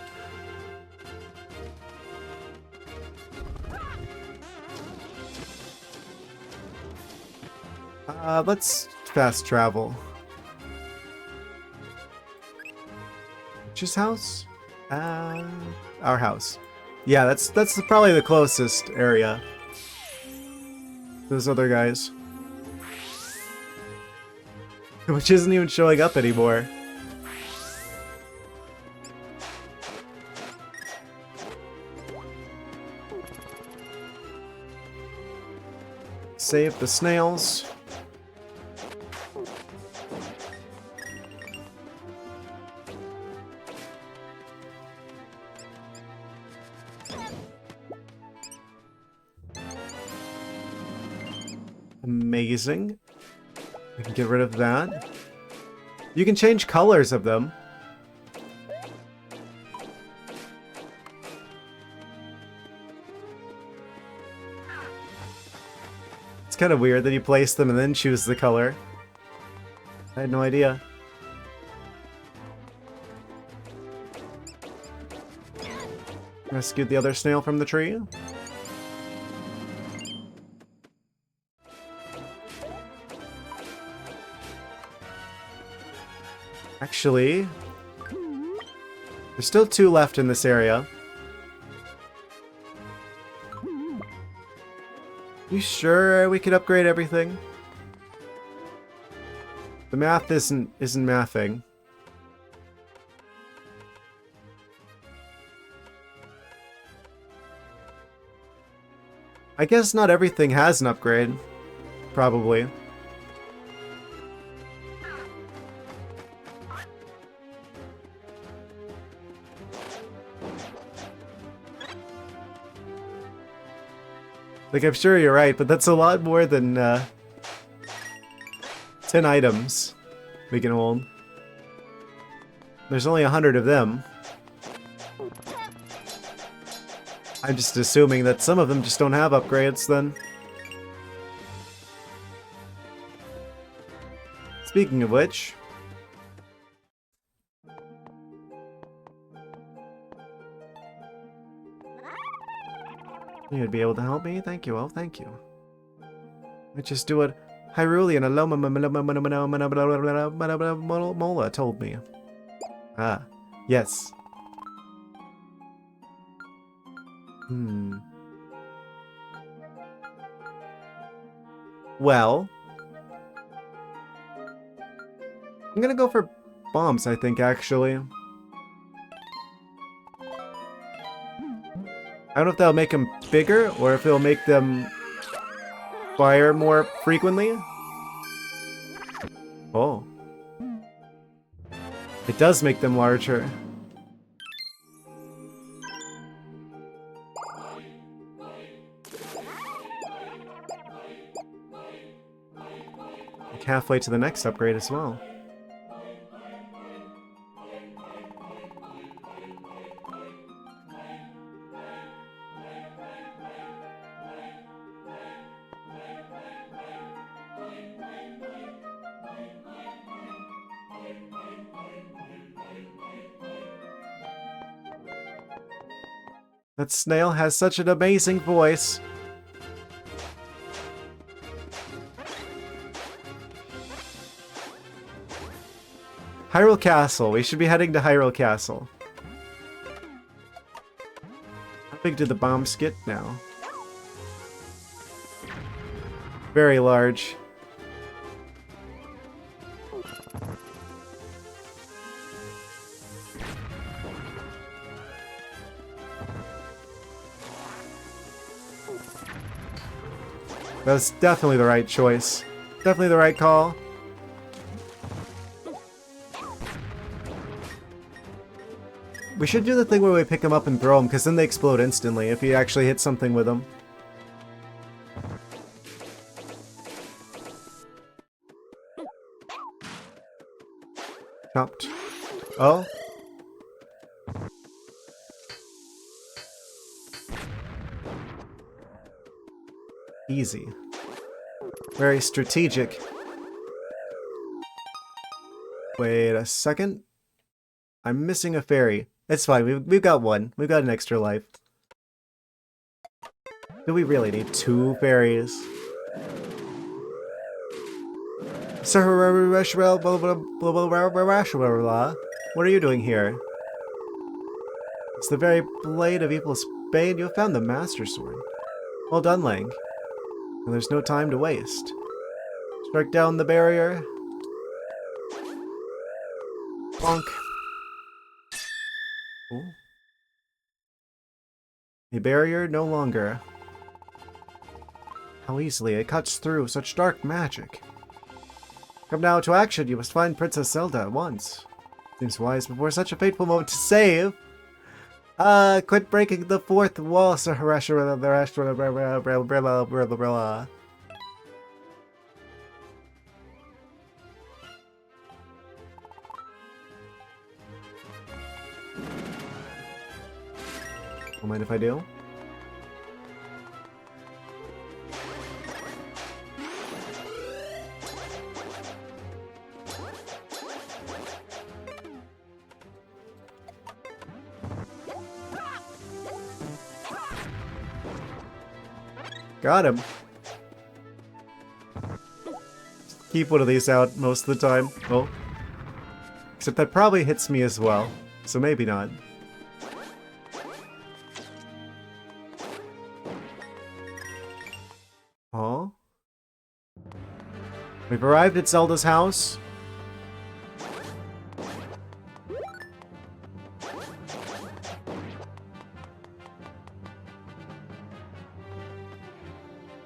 Let's fast travel. Which is house? Our house. Yeah, that's probably the closest area. Those other guys. Which isn't even showing up anymore. Save the snails. Amazing. We can get rid of that. You can change colors of them. It's kind of weird that you place them and then choose the color. I had no idea. Rescued the other snail from the tree. Actually, there's still 2 left in this area. You sure we could upgrade everything? The math isn't mathing. I guess not everything has an upgrade. Probably. Like, I'm sure you're right, but that's a lot more than 10 items we can hold. There's only 100 of them. I'm just assuming that some of them just don't have upgrades then. Speaking of which... You'd be able to help me? Thank you, oh, thank you. I just do what Hyrulean Mola told me. Ah, yes. Well... I'm gonna go for bombs, I think, actually. I don't know if that'll make them bigger, or if it'll make them fire more frequently. Oh. It does make them larger. Like halfway to the next upgrade as well. That snail has such an amazing voice. Hyrule Castle. We should be heading to Hyrule Castle. How big do the bombs get now? Very large. That was definitely the right choice. Definitely the right call. We should do the thing where we pick them up and throw them, because then they explode instantly if you actually hit something with them. Chopped. Oh. Easy. Very strategic. Wait a second. I'm missing a fairy. It's fine, we've got one. We've got an extra life. Do we really need 2 fairies? What are you doing here? It's the very blade of evil's bane. You have found the Master Sword. Well done, Link. And there's no time to waste. Strike down the barrier. Bonk. Ooh. A barrier no longer. How easily it cuts through such dark magic. Come now to action. You must find Princess Zelda at once. Seems wise before such a fateful moment to save. Quit breaking the fourth wall, Sir Harashara. Don't mind if I do. Got him. Keep one of these out most of the time. Oh. Except that probably hits me as well, so maybe not. Oh. We've arrived at Zelda's house.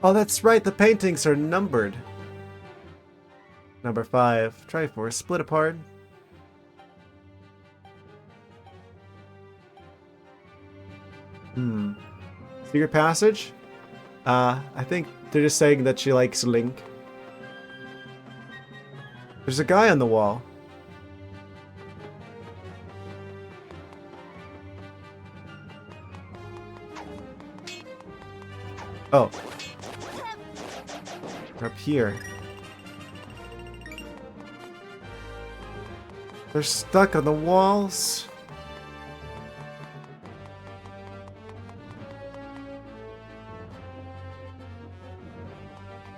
Oh, that's right, the paintings are numbered. Number 5. Triforce, split apart. Secret passage? I think they're just saying that she likes Link. There's a guy on the wall. Oh. Up here. They're stuck on the walls.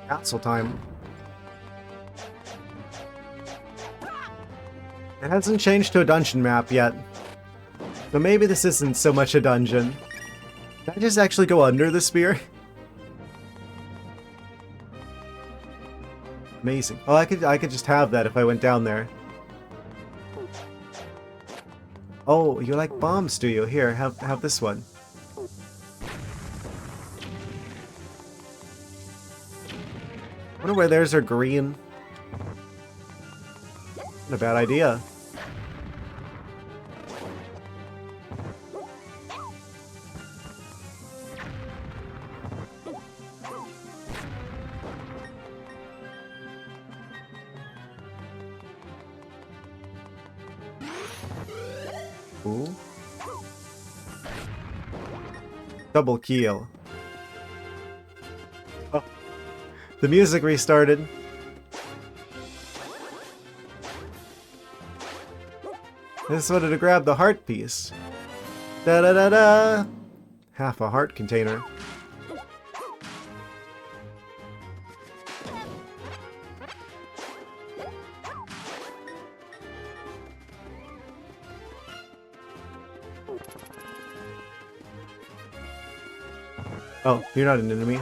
Castle time. It hasn't changed to a dungeon map yet. So maybe this isn't so much a dungeon. Can I just actually go under the spear? Amazing. Oh, I could just have that if I went down there. Oh, you like bombs, do you? Here, have this one. I wonder why theirs are green. Not a bad idea. Ooh. Double kill. Oh. The music restarted. I just wanted to grab the heart piece. Da da da da! Half a heart container. Oh, you're not an enemy.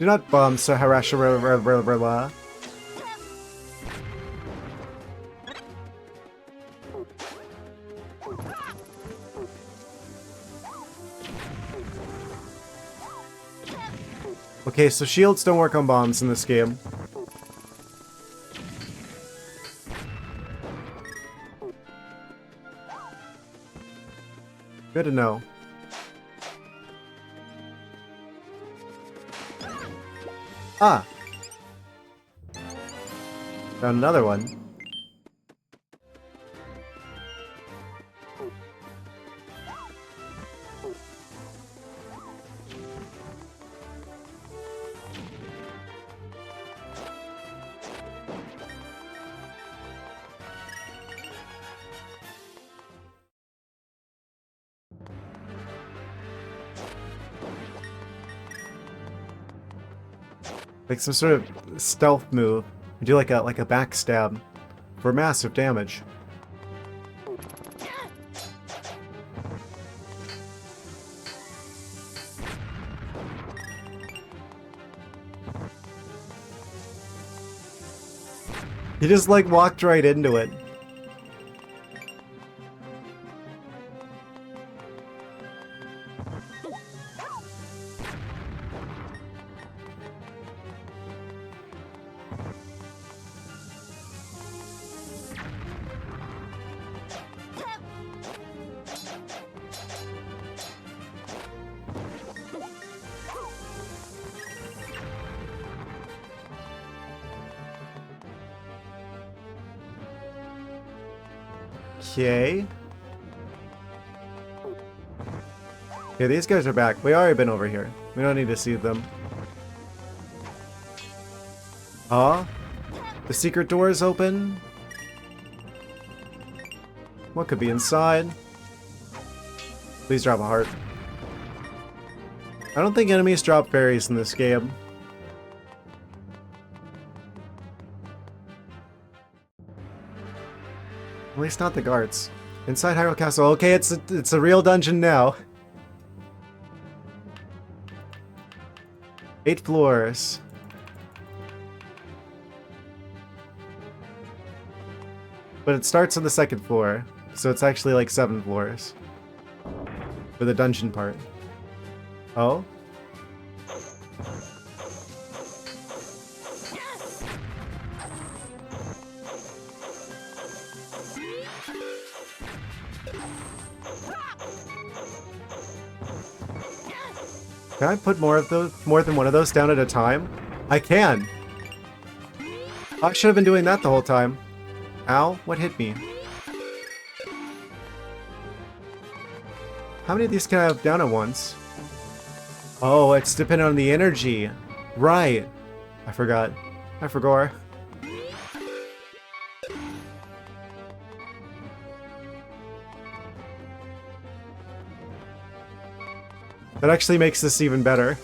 Do not bomb Saharashara. Okay, so shields don't work on bombs in this game. Good to know. Ah! Found another one. Like some sort of stealth move. Do like a backstab for massive damage. He just like walked right into it. Okay. Okay, these guys are back. We already been over here. We don't need to see them. Huh? The secret door is open? What could be inside? Please drop a heart. I don't think enemies drop berries in this game. At least not the guards. Inside Hyrule Castle. Okay, it's a real dungeon now. 8 floors. But it starts on the 2nd floor, so it's actually like 7 floors. For the dungeon part. Oh? Can I put more than one of those down at a time? I can! I should have been doing that the whole time. Ow, what hit me? How many of these can I have down at once? Oh, it's dependent on the energy. Right. I forgot. I forgot. That actually makes this even better.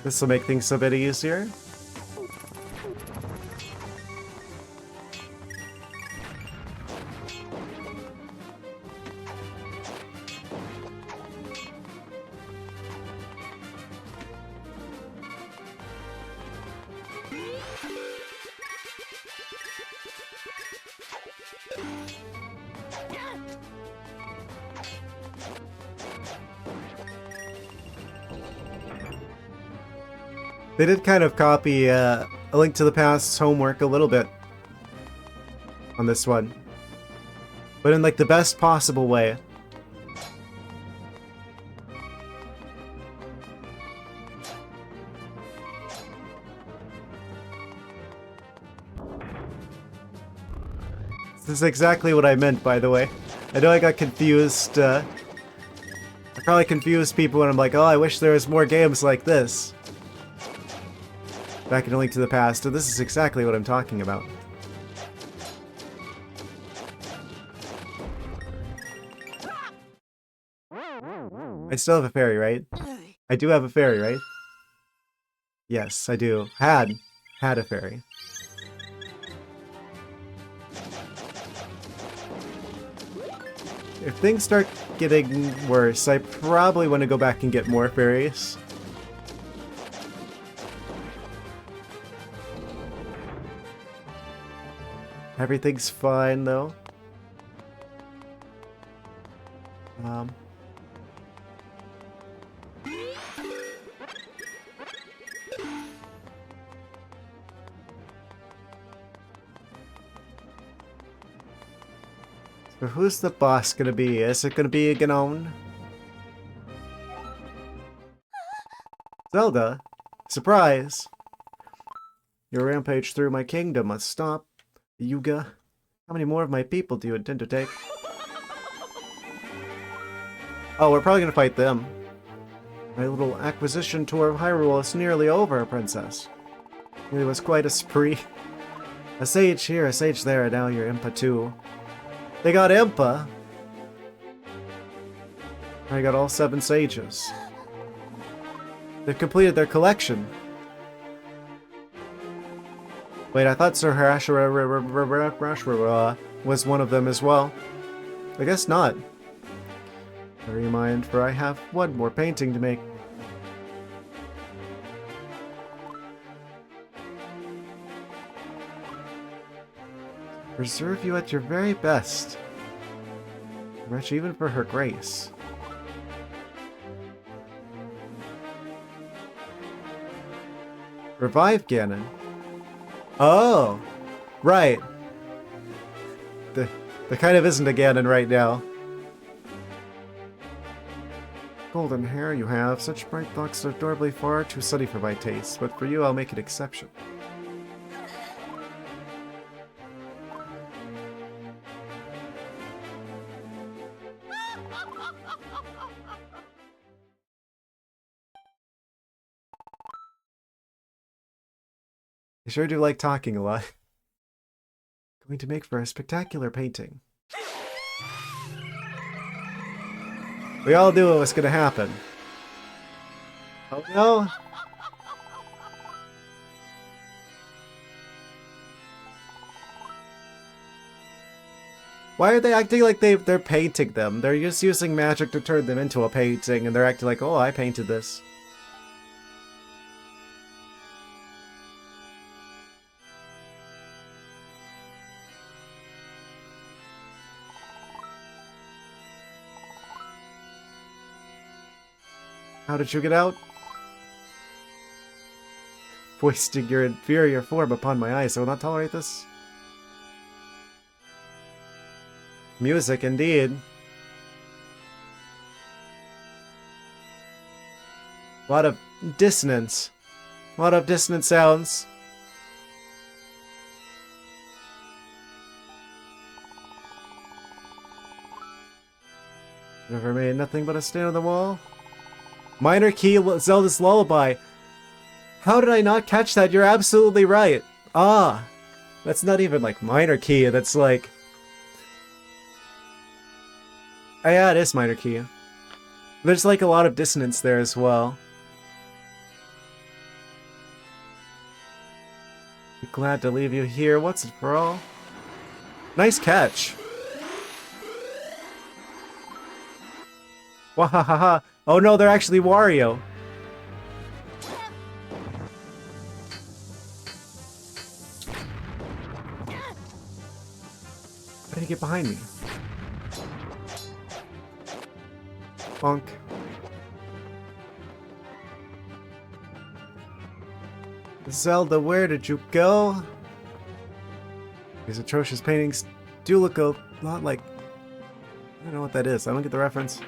This will make things a bit easier. They did kind of copy A Link to the Past's homework a little bit on this one, but in like the best possible way. This is exactly what I meant, by the way. I know I got confused. I probably confused people when I'm like, oh, I wish there was more games like this. Back in A Link to the Past, so this is exactly what I'm talking about. I still have a fairy, right? I do have a fairy, right? Yes, I do. Had a fairy. If things start getting worse, I probably want to go back and get more fairies. Everything's fine, though. So who's the boss gonna be? Is it gonna be Ganon? Zelda? Surprise! Your rampage through my kingdom must stop. Yuga, how many more of my people do you intend to take? Oh, we're probably gonna fight them. My little acquisition tour of Hyrule is nearly over, princess. It was quite a spree. A sage here, a sage there, and now you're Impa too. They got Impa! I got all 7 sages. They've completed their collection. Wait, I thought Sir Harashara was one of them as well. I guess not. Never mind, for I have one more painting to make. Preserve you at your very best. Much even for her grace. Revive Ganon. Oh, right. There kind of isn't a Ganon right now. Golden hair you have. Such bright locks are adorably far too sunny for my taste, but for you I'll make an exception. I sure do like talking a lot. Going to make for a spectacular painting. We all knew what was going to happen. Oh no! Why are they acting like they're painting them? They're just using magic to turn them into a painting, and they're acting like, oh, I painted this. How did you get out? Foisting your inferior form upon my eyes. I will not tolerate this. Music, indeed. A lot of dissonance. A lot of dissonant sounds. Never made nothing but a stand on the wall. Minor key Zelda's Lullaby. How did I not catch that? You're absolutely right. Ah. That's not even like minor key. That's like... Oh, yeah, it is minor key. There's like a lot of dissonance there as well. Glad to leave you here. What's it for all? Nice catch. Wahahaha. Oh no, they're actually Wario. How did he get behind me? Bonk. Zelda, where did you go? These atrocious paintings do look a lot like... I don't know what that is. I don't get the reference.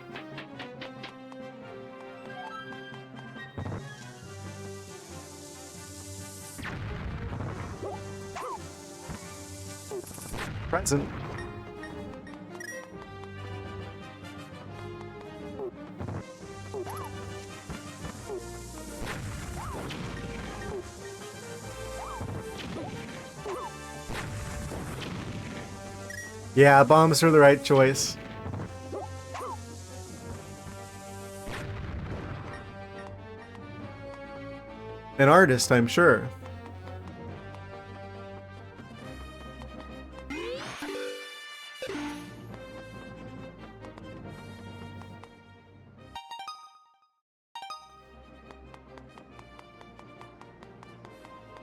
Present. Yeah, bombs are the right choice. An artist, I'm sure.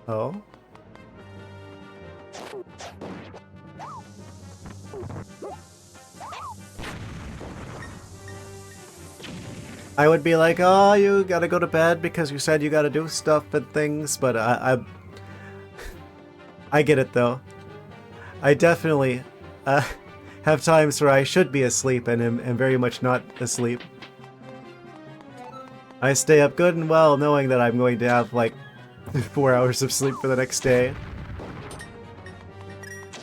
Oh? I would be like, oh, you gotta go to bed because you said you gotta do stuff and things, but I get it though. I definitely have times where I should be asleep and am very much not asleep. I stay up good and well knowing that I'm going to have like 4 hours of sleep for the next day.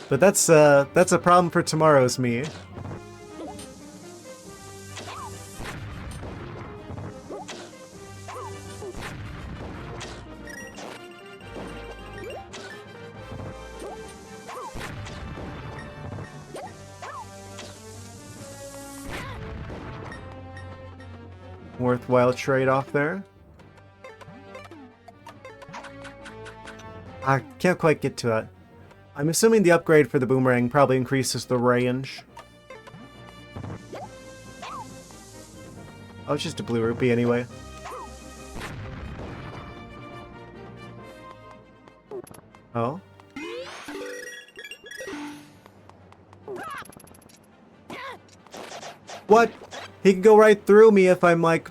But that's a problem for tomorrow's me. Worthwhile trade-off there. I can't quite get to that. I'm assuming the upgrade for the boomerang probably increases the range. Oh, it's just a blue rupee anyway. Oh? What? He can go right through me if I'm like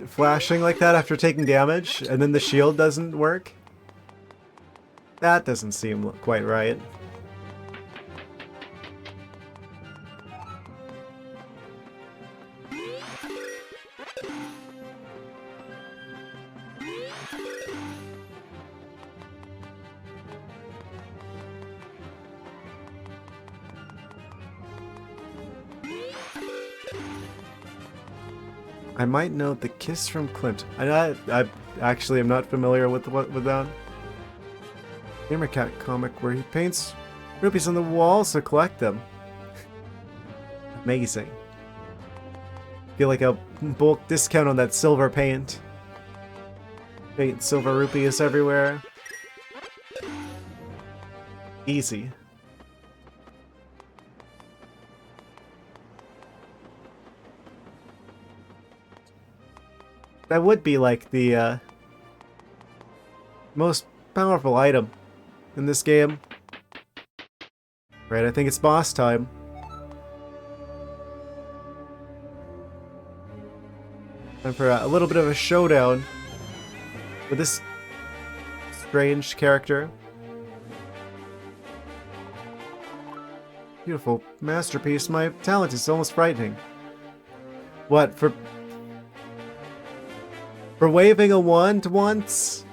flashing like that after taking damage, and then the shield doesn't work? That doesn't seem quite right. I might know the kiss from Klimt. I actually am not familiar with that. Gamercat comic where he paints rupees on the walls to collect them. Amazing. Feel like a bulk discount on that silver paint. Paint silver rupees everywhere. Easy. That would be like the most powerful item in this game. Right, I think it's boss time. Time for a little bit of a showdown with this strange character. Beautiful masterpiece. My talent is almost frightening. What, for waving a wand once?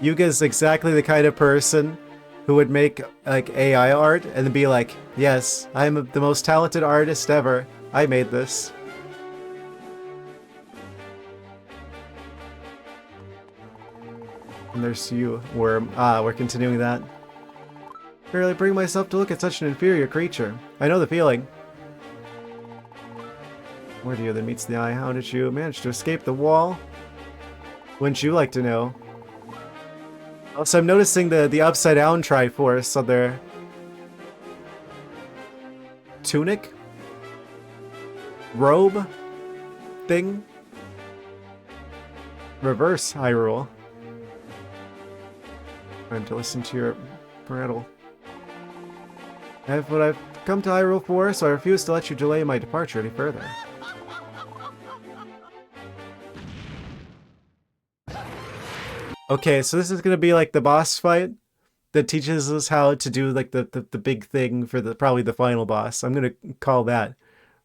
Yuga's exactly the kind of person who would make, like, AI art and then be like, yes, I'm the most talented artist ever. I made this. And there's you, Worm. Ah, we're continuing that. Barely bring myself to look at such an inferior creature. I know the feeling. Worthier than meets the eye. How did you manage to escape the wall? Wouldn't you like to know? Also, I'm noticing the upside down Triforce on their tunic? Robe? Thing? Reverse Hyrule. Time to listen to your prattle. That's what I've come to Hyrule for, so I refuse to let you delay my departure any further. Okay, so this is gonna be like the boss fight that teaches us how to do like the big thing for the probably the final boss. I'm gonna call that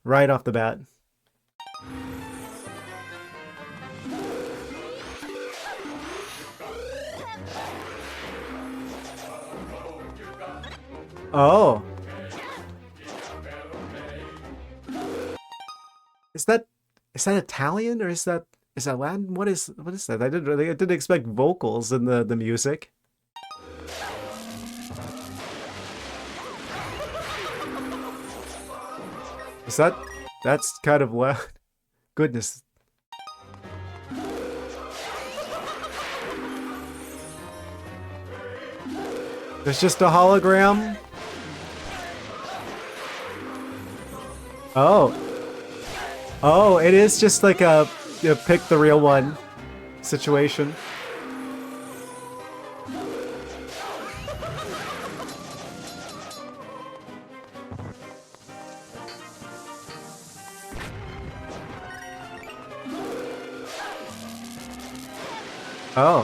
right off the bat. Oh. Is that Italian or is that Latin? What is that? I didn't expect vocals in the music. Is that's kind of loud. Goodness. There's just a hologram. Oh. Oh, it is just like a pick the real one situation. Oh.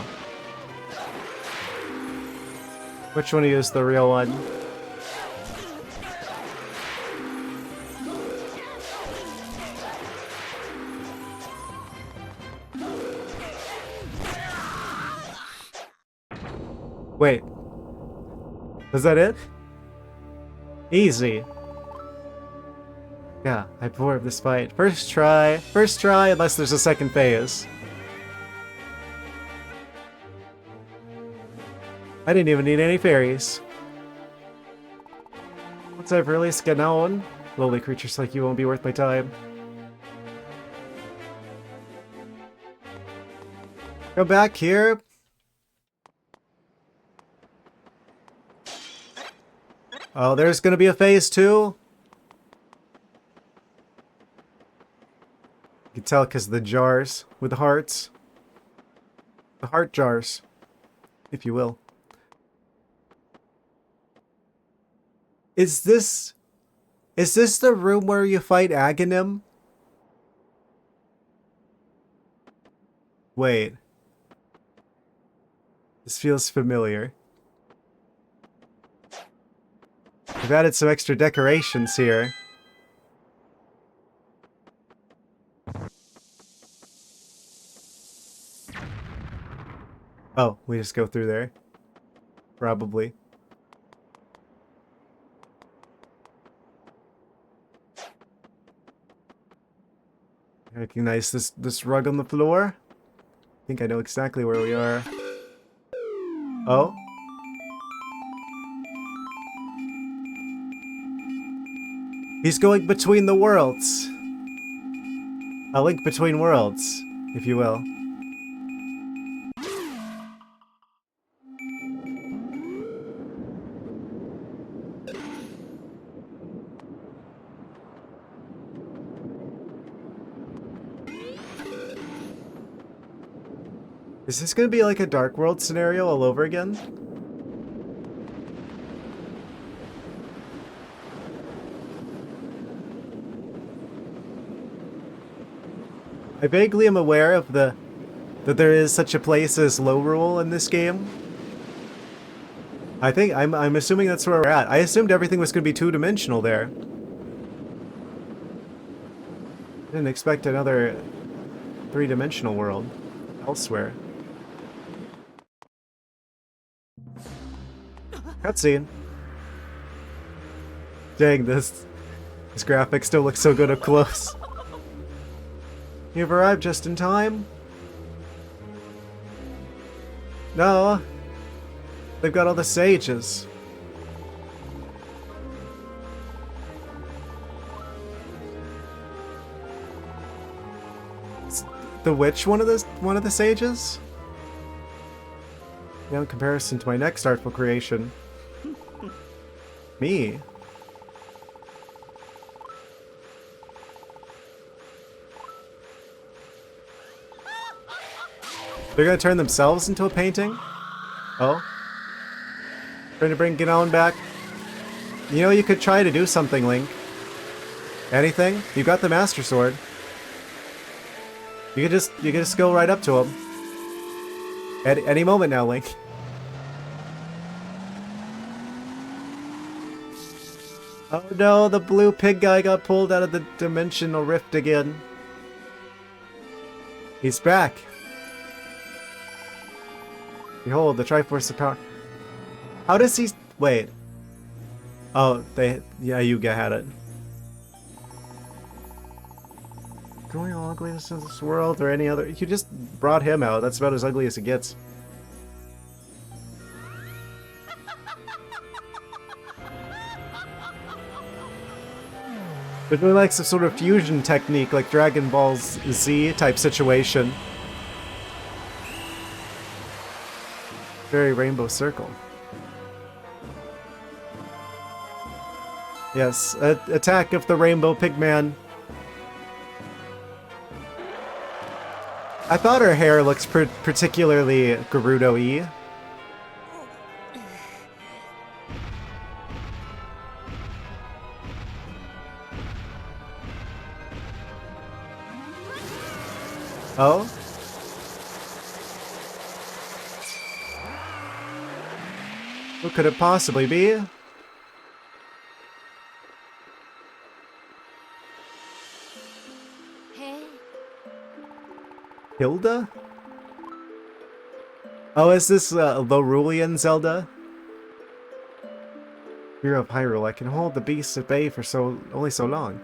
Which one is the real one? Wait. Was that it? Easy. Yeah, I'm bored of this fight. First try unless there's a second phase. I didn't even need any fairies. Once I've released Ganon, lowly creatures like you won't be worth my time. Come back here. Oh, there's gonna be a phase 2? You can tell because of the jars with the hearts. The heart jars, if you will. Is this the room where you fight Aghanim? Wait. This feels familiar. We've added some extra decorations here. Oh, we just go through there. Probably. I recognize this rug on the floor. I think I know exactly where we are. Oh? He's going between the worlds. A link between worlds, if you will. Is this gonna be like a Dark World scenario all over again? I vaguely am aware of that there is such a place as Low Rule in this game. I think I'm assuming that's where we're at. I assumed everything was going to be two-dimensional there. Didn't expect another three-dimensional world elsewhere. Cutscene. Dang, this graphic still looks so good up close. You've arrived just in time. No. They've got all the sages. The witch one of the sages? Yeah, in comparison to my next artful creation. Me. They're gonna turn themselves into a painting? Oh? Trying to bring Gnome back? You know, you could try to do something, Link. Anything? You got the Master Sword. You could just go right up to him. At any moment now, Link. Oh no, the blue pig guy got pulled out of the dimensional rift again. He's back. Behold, the Triforce of Power. How does he... Wait. Oh, yeah, you had it. Growing all ugliness of this world or any other... You just brought him out. That's about as ugly as it gets. There's really like some sort of fusion technique, like Dragon Ball Z type situation. Very Rainbow Circle. Yes, attack of the Rainbow Pigman. I thought her hair looks particularly Gerudo-y. Oh? Who could it possibly be? Hey. Hilda? Oh, is this Lorulian Zelda? Hero of Hyrule, I can hold the beasts at bay for only so long.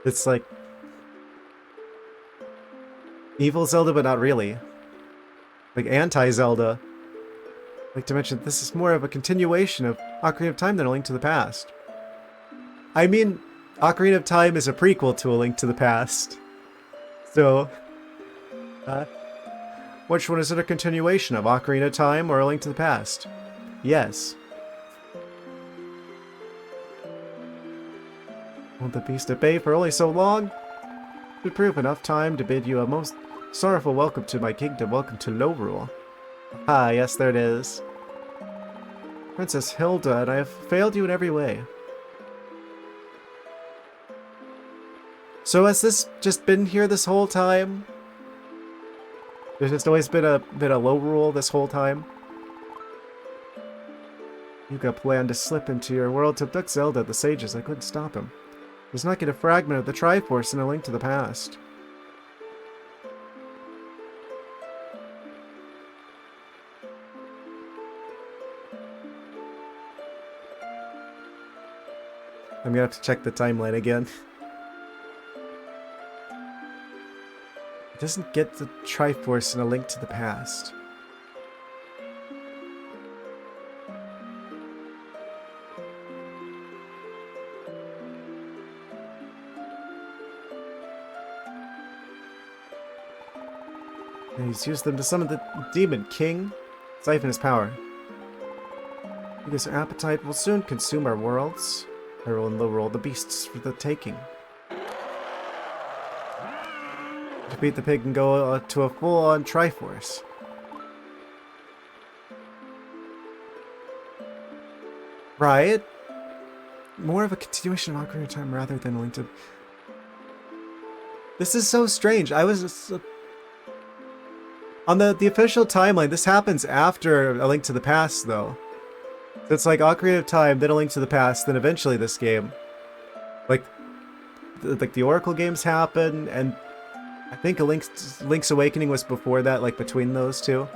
It's like evil Zelda, but not really. Like anti-Zelda. Like to mention, this is more of a continuation of Ocarina of Time than A Link to the Past. I mean, Ocarina of Time is a prequel to A Link to the Past. So, which one is it a continuation of, Ocarina of Time or A Link to the Past? Yes. Hold the beast at bay for only so long? Should prove enough time to bid you a most sorrowful welcome to my kingdom. Welcome to Lorule. Ah, yes, there it is. Princess Hilda, and I have failed you in every way. So has this just been here this whole time? There's just always been a Lorule this whole time? Yuga planned to slip into your world to abduct Zelda, the sages. I couldn't stop him. He's not get a fragment of the Triforce in A Link to the Past. I'm gonna have to check the timeline again. It doesn't get the Triforce in A Link to the Past. And he's used them to summon the Demon King, siphon his power. Because our appetite will soon consume our worlds. Hyrule and Lorule, the beasts for the taking. Defeat the pig and go to a full-on Triforce. Right? More of a continuation of Ocarina of Time rather than A Link to... This is so strange. I was just... On the official timeline, this happens after A Link to the Past, though. So it's like Ocarina of Time, then A Link to the Past, then eventually this game. Like the Oracle games happen, and I think Link's Awakening was before that, like between those two.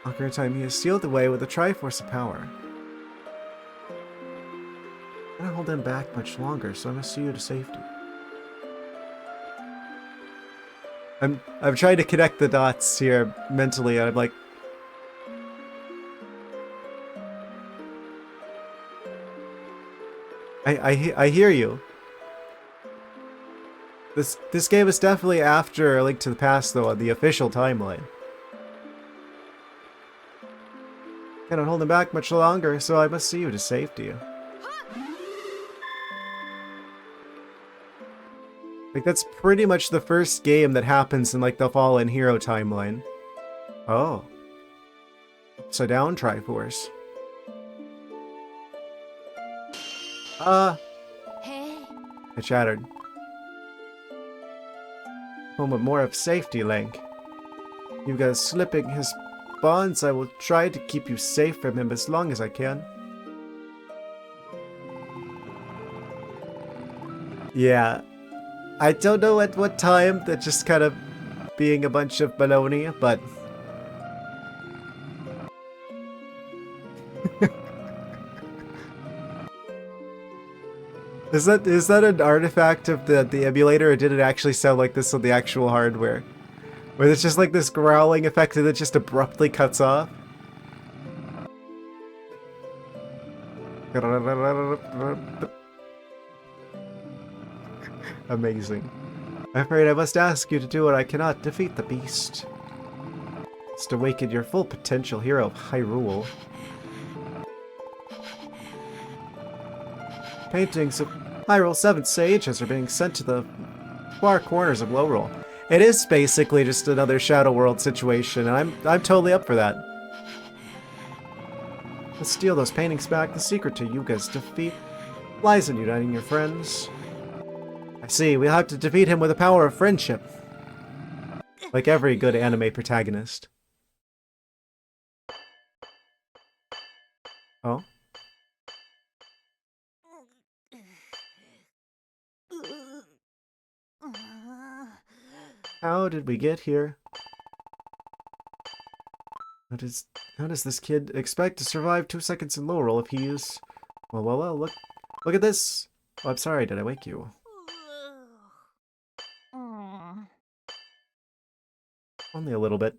Ocarina of Time, he has sealed the way with a Triforce of power. I don't hold him back much longer, so I must see you to safety. I'm trying to connect the dots here mentally, and I'm like, I hear you. This game is definitely after A Link to the Past, though, on the official timeline. Cannot hold him back much longer, so I must see you to safety. Like, that's pretty much the first game that happens in, like, the Fallen Hero timeline. Oh. Upside down Triforce. Hey. It shattered. Moment more of safety, Link. You guys slipping his bonds, I will try to keep you safe from him as long as I can. Yeah. I don't know at what time, that's just kind of being a bunch of baloney, but... Is that an artifact of the emulator, or did it actually sound like this on the actual hardware? Where it's just like this growling effect that just abruptly cuts off? Amazing. I'm afraid I must ask you to do what I cannot: defeat the beast. It's to awaken your full potential, hero of Hyrule. Paintings of Hyrule's 7th sages are being sent to the far corners of Lowrul. It is basically just another Shadow World situation, and I'm totally up for that. Let's steal those paintings back. The secret to Yuga's defeat lies in uniting your friends. I see, we'll have to defeat him with the power of friendship. Like every good anime protagonist. Oh? How did we get here? How does this kid expect to survive 2 seconds in Lowrul if he's... Well, look at this! Oh, I'm sorry, did I wake you? Only a little bit.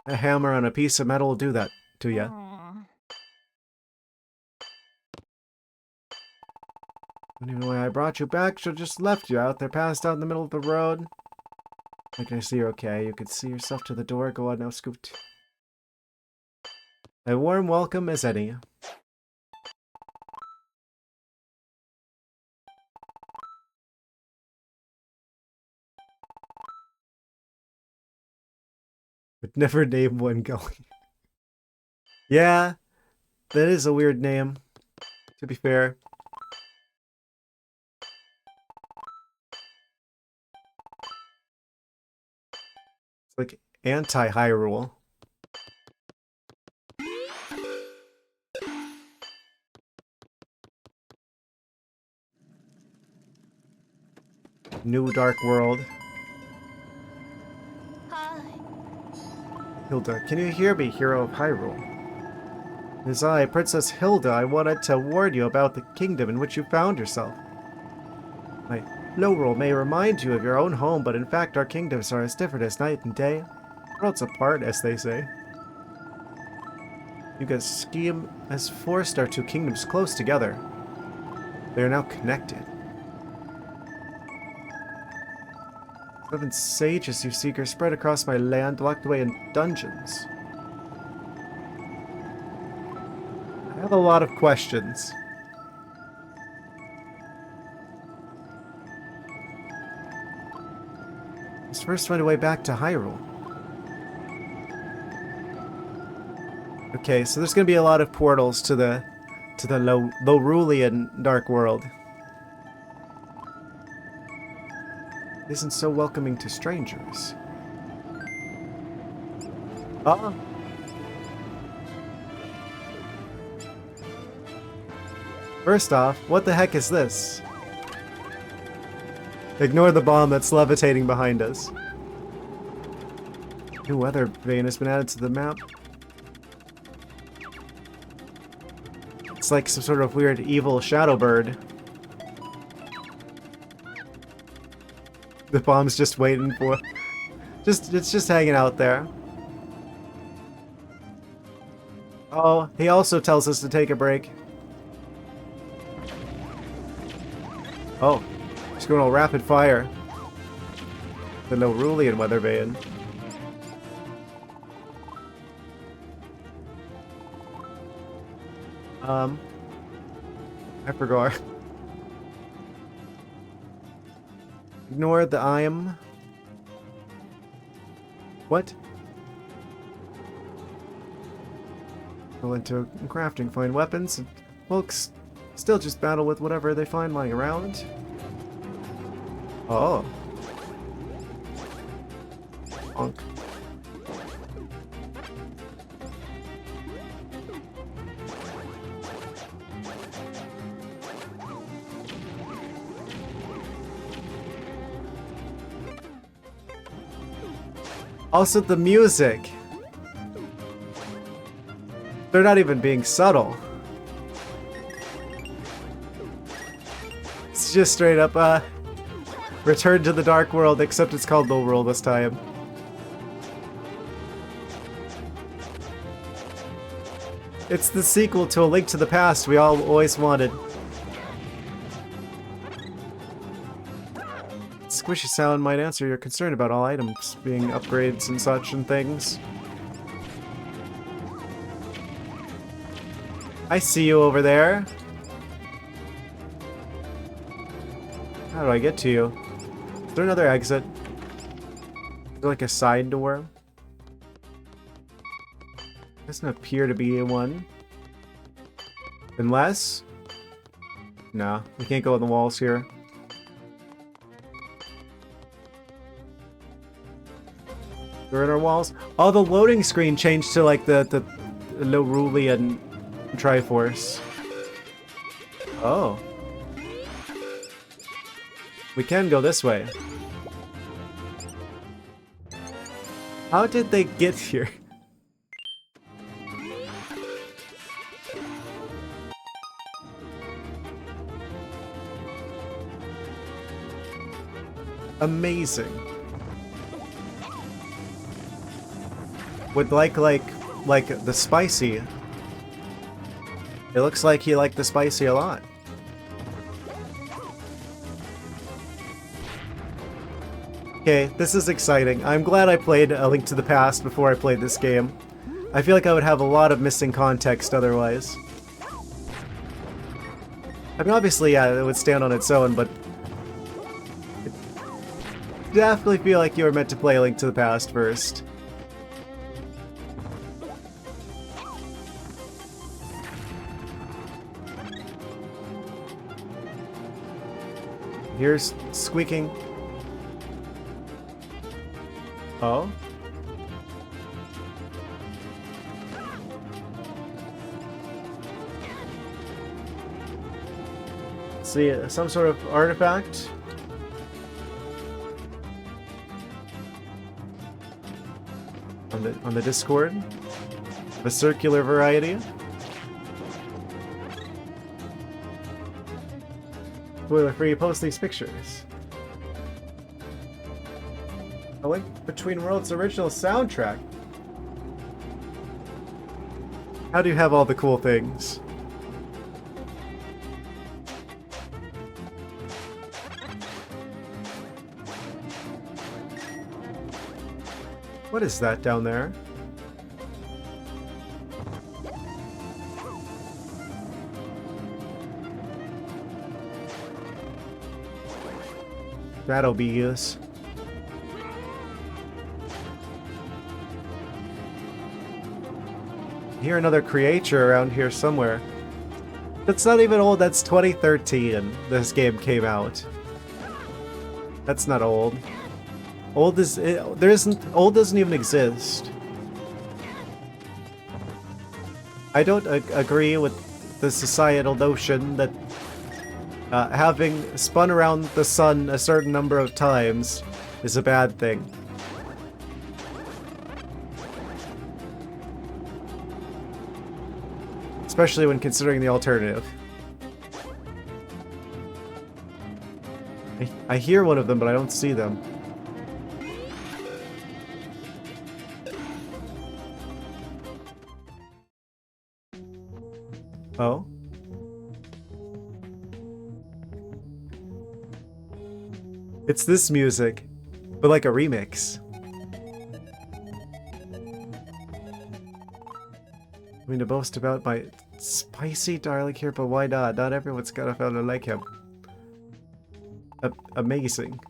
A hammer on a piece of metal will do that to ya. Don't even know why I brought you back. Should've just left you out there, passed out in the middle of the road. I can see you're okay. You can see yourself to the door. Go on now, Scoot. A warm welcome as any. Would never name one going. Yeah, that is a weird name, to be fair. It's like anti-Hyrule. New Dark World. Hi. Hilda, can you hear me, hero of Hyrule? It is I, Princess Hilda. I wanted to warn you about the kingdom in which you found yourself. My Lowrul may remind you of your own home, but in fact our kingdoms are as different as night and day. Worlds apart, as they say. Yuga's scheme has forced our two kingdoms close together. They are now connected. 7 sages you seek are spread across my land, locked away in dungeons. I have a lot of questions. Let's first find a way back to Hyrule. Okay, so there's gonna be a lot of portals to the Lowrulian Dark World. isn't so welcoming to strangers. Uh-uh. First off, what the heck is this? Ignore the bomb that's levitating behind us. New weather vane has been added to the map. It's like some sort of weird evil shadow bird. The bomb's just waiting for... It's just hanging out there. Oh, he also tells us to take a break. Oh, he's going all rapid fire. The Norulean weather vane. I forgot. Ignore the I am. What? Go into crafting, find weapons, and folks still just battle with whatever they find lying around. Oh. Bonk. Also the music. They're not even being subtle. It's just straight up, Return to the Dark World, except it's called Low World this time. It's the sequel to A Link to the Past we all always wanted. Squishy sound might answer your concern about all items being upgrades and such and things. I see you over there. How do I get to you? Is there another exit? Is there like a side door? Doesn't appear to be one. Unless... No, we can't go on the walls here. There are our walls. Oh, the loading screen changed to like the Norulean Triforce. Oh. We can go this way. How did they get here? Amazing. Would like the spicy. It looks like he liked the spicy a lot. Okay, this is exciting. I'm glad I played A Link to the Past before I played this game. I feel like I would have a lot of missing context otherwise. I mean, obviously, yeah, it would stand on its own, but... I definitely feel like you were meant to play A Link to the Past first. Here's squeaking. Oh? See, some sort of artifact. On the Discord. The circular variety. Spoiler free, post these pictures. A Link Between Worlds original soundtrack. How do you have all the cool things? What is that down there? That'll be use. I hear another creature around here somewhere. That's not even old, that's 2013 this game came out. That's not old. Old is there isn't old doesn't even exist. I don't agree with the societal notion that having spun around the sun a certain number of times is a bad thing. Especially when considering the alternative. I hear one of them, but I don't see them. Oh? It's this music, but like a remix. I mean, to boast about my spicy darling here, but why not? Not everyone's got a fella like him. Amazing.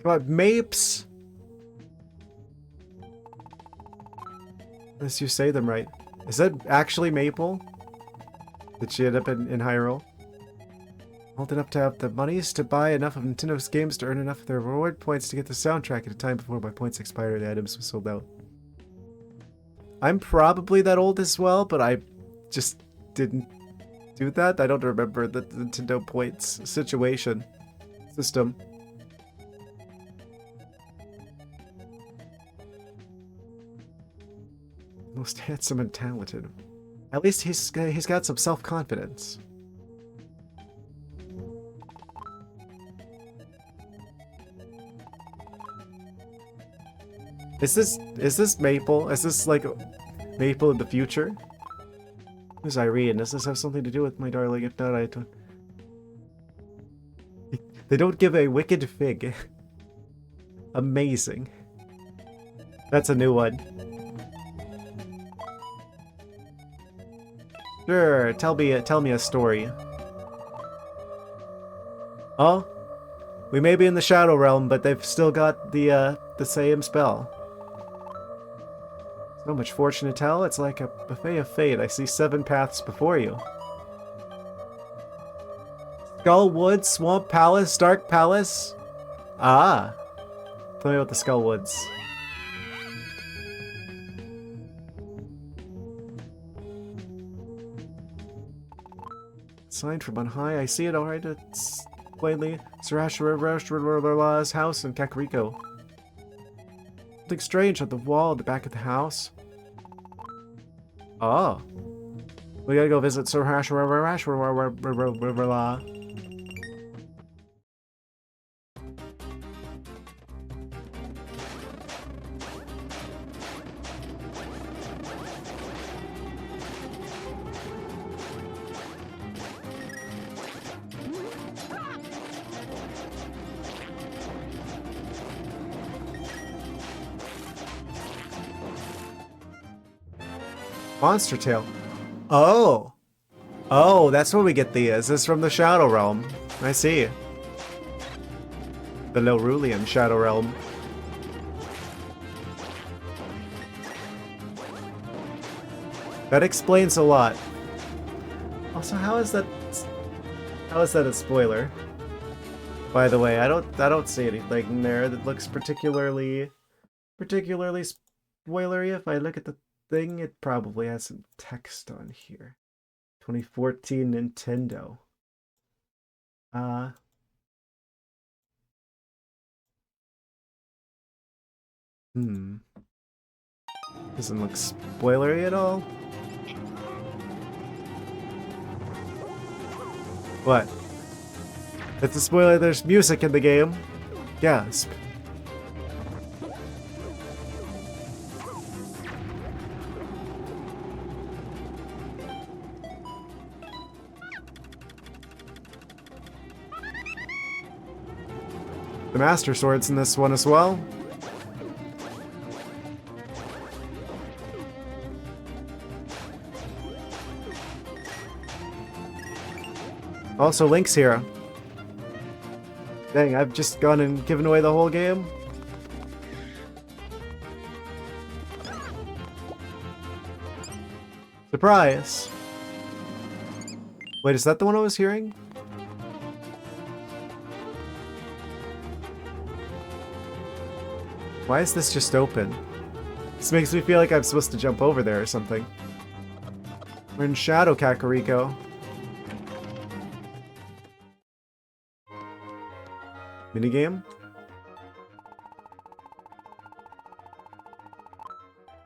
Come on, Mapes! Unless you say them right. Is that actually Maple? Did she end up in Hyrule? Old enough to have the monies to buy enough of Nintendo's games to earn enough of their reward points to get the soundtrack at a time before my points expired and items were sold out. I'm probably that old as well, but I just didn't do that. I don't remember the Nintendo points system. Most handsome and talented. At least he's got some self-confidence. Is this Maple? Is this like Maple in the future? Who's Irene? Does this have something to do with my darling? If not, I don't. They don't give a wicked fig. Amazing. That's a new one. Sure, tell me a story. Oh, we may be in the Shadow Realm, but they've still got the same spell. So much fortune to tell. It's like a buffet of fate. I see 7 paths before you. Skullwood, Swamp Palace, Dark Palace. Ah, tell me about the Skullwoods. Sign from on high. I see it alright. It's plainly Sarashara's house in Kakariko. Something strange on the wall at the back of the house. Oh. We gotta go visit Sarashara. Monster Tail. Oh. Oh, that's where we get the is this from the Shadow Realm. I see. The Lorulian Shadow Realm. That explains a lot. Also, how is that a spoiler? By the way, I don't see anything in there that looks particularly spoilery. If I look at the thing, it probably has some text on here. 2014 Nintendo. Doesn't look spoilery at all. What? It's a spoiler, there's music in the game. Gasp. The Master Sword's in this one as well. Also, Link's here. Dang, I've just gone and given away the whole game. Surprise! Wait, is that the one I was hearing? Why is this just open? This makes me feel like I'm supposed to jump over there or something. We're in Shadow Kakariko. Minigame?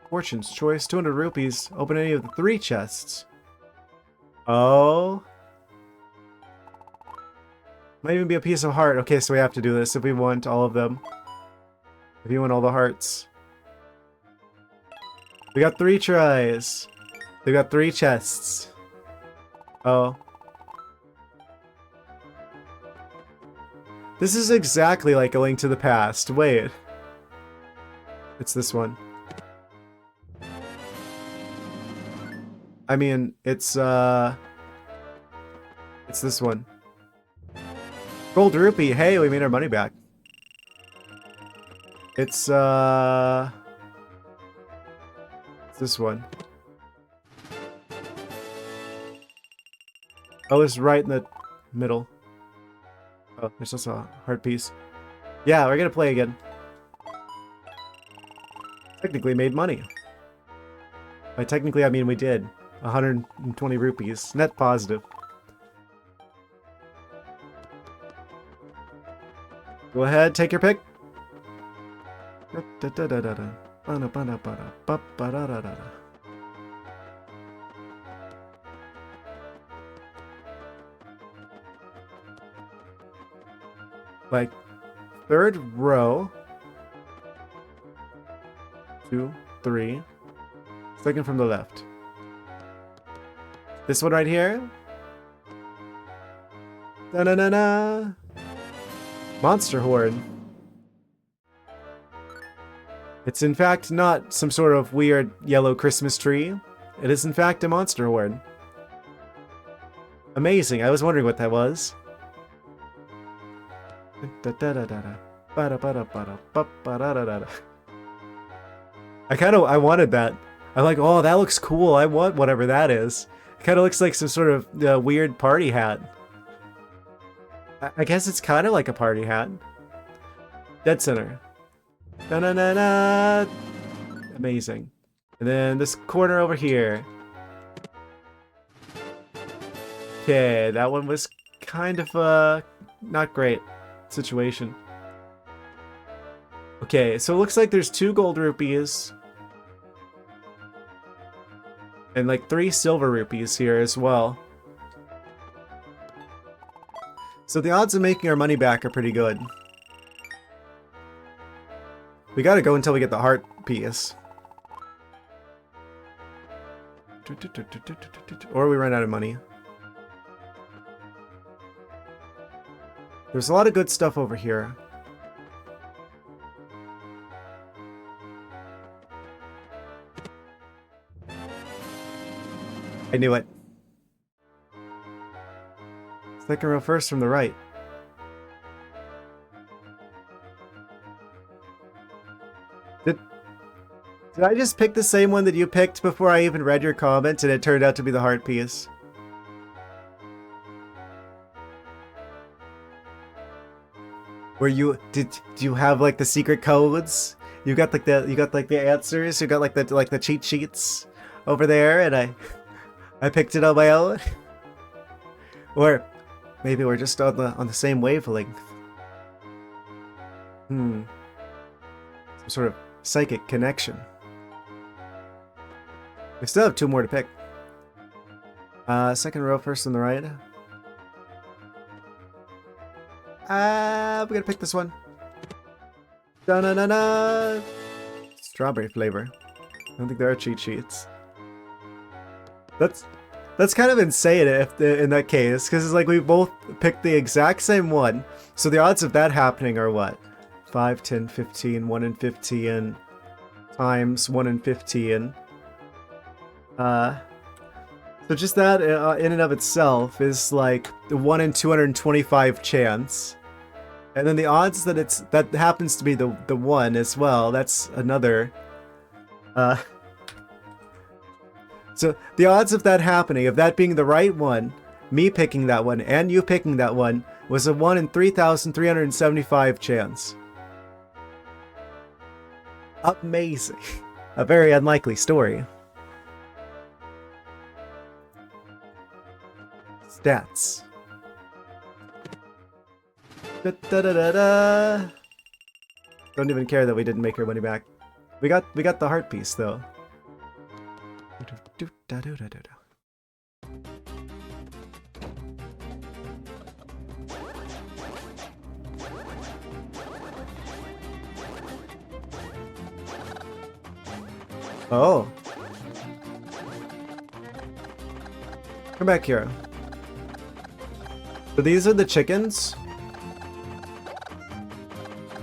Fortune's choice, 200 rupees. Open any of the 3 chests. Oh. Might even be a piece of heart. Okay, so we have to do this if we want all of them. If you want all the hearts. We got 3 tries. We got 3 chests. Oh. This is exactly like A Link to the Past. Wait. It's this one. I mean, it's this one. Gold rupee. Hey, we made our money back. It's this one. Oh, it's right in the middle. Oh, there's also a heart piece. Yeah, we're gonna play again. Technically made money. By technically, I mean we did. 120 rupees. Net positive. Go ahead, take your pick. Like, 3rd row. 2, 3. 2nd from the left. This one right here. Da-na-na-na. Monster horn. It's in fact not some sort of weird yellow Christmas tree. It is in fact a monster horn. Amazing. I was wondering what that was. I wanted that. I'm like, oh, that looks cool. I want whatever that is. It kind of looks like some sort of weird party hat. I guess it's kind of like a party hat. Dead center. Da-na-na-na. Amazing. And then this corner over here. Okay, that one was kind of a not great situation. Okay, so it looks like there's 2 gold rupees. And like 3 silver rupees here as well. So the odds of making our money back are pretty good. We gotta go until we get the heart piece. Or we run out of money. There's a lot of good stuff over here. I knew it. 2nd row first from the right. Did I just pick the same one that you picked before I even read your comment and it turned out to be the heart piece? Where do you have like the secret codes? You got like the answers, you got like the cheat sheets over there, and I picked it on my own? Or maybe we're just on the same wavelength. Some sort of psychic connection. We still have 2 more to pick. 2nd row first on the right. I'm gonna pick this one. Da-na-na-na! Strawberry flavor. I don't think there are cheat sheets. That's kind of insane in that case, because it's like we both picked the exact same one. So the odds of that happening are what? 5, 10, 15, 1 in 15 times 1 in 15. So just that in and of itself is like the 1 in 225 chance. And then the odds that that happens to be the one as well, that's another. So the odds of that happening, of that being the right one, me picking that one and you picking that one, was a 1 in 3,375 chance. Amazing. A very unlikely story. Stats. Da, da, da, da, da. Don't even care that we didn't make our money back. We got the heart piece though. Oh. Come back here. So these are the chickens?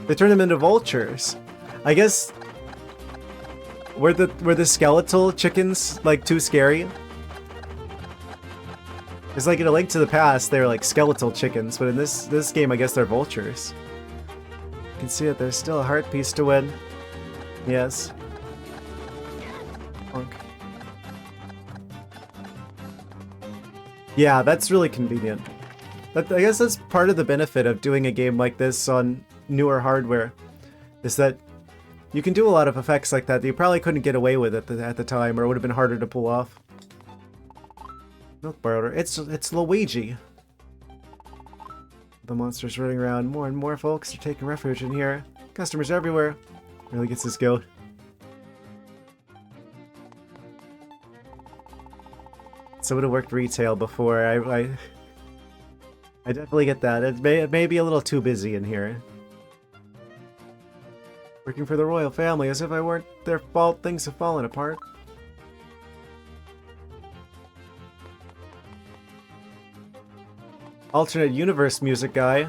They turn them into vultures. I guess... Were the skeletal chickens, like, too scary? It's like in A Link to the Past, they're like skeletal chickens, but in this game, I guess they're vultures. You can see that there's still a heart piece to win. Yes. Bonk. Yeah, that's really convenient. But I guess that's part of the benefit of doing a game like this on newer hardware, is that you can do a lot of effects like that you probably couldn't get away with at the time, or it would have been harder to pull off. Milk bar order. It's Luigi. The monsters running around. More and more folks are taking refuge in here. Customers everywhere. Really gets his goat. So it would have worked retail before. I definitely get that. It may be a little too busy in here. Working for the royal family, as if I weren't their fault, things have fallen apart. Alternate universe music guy.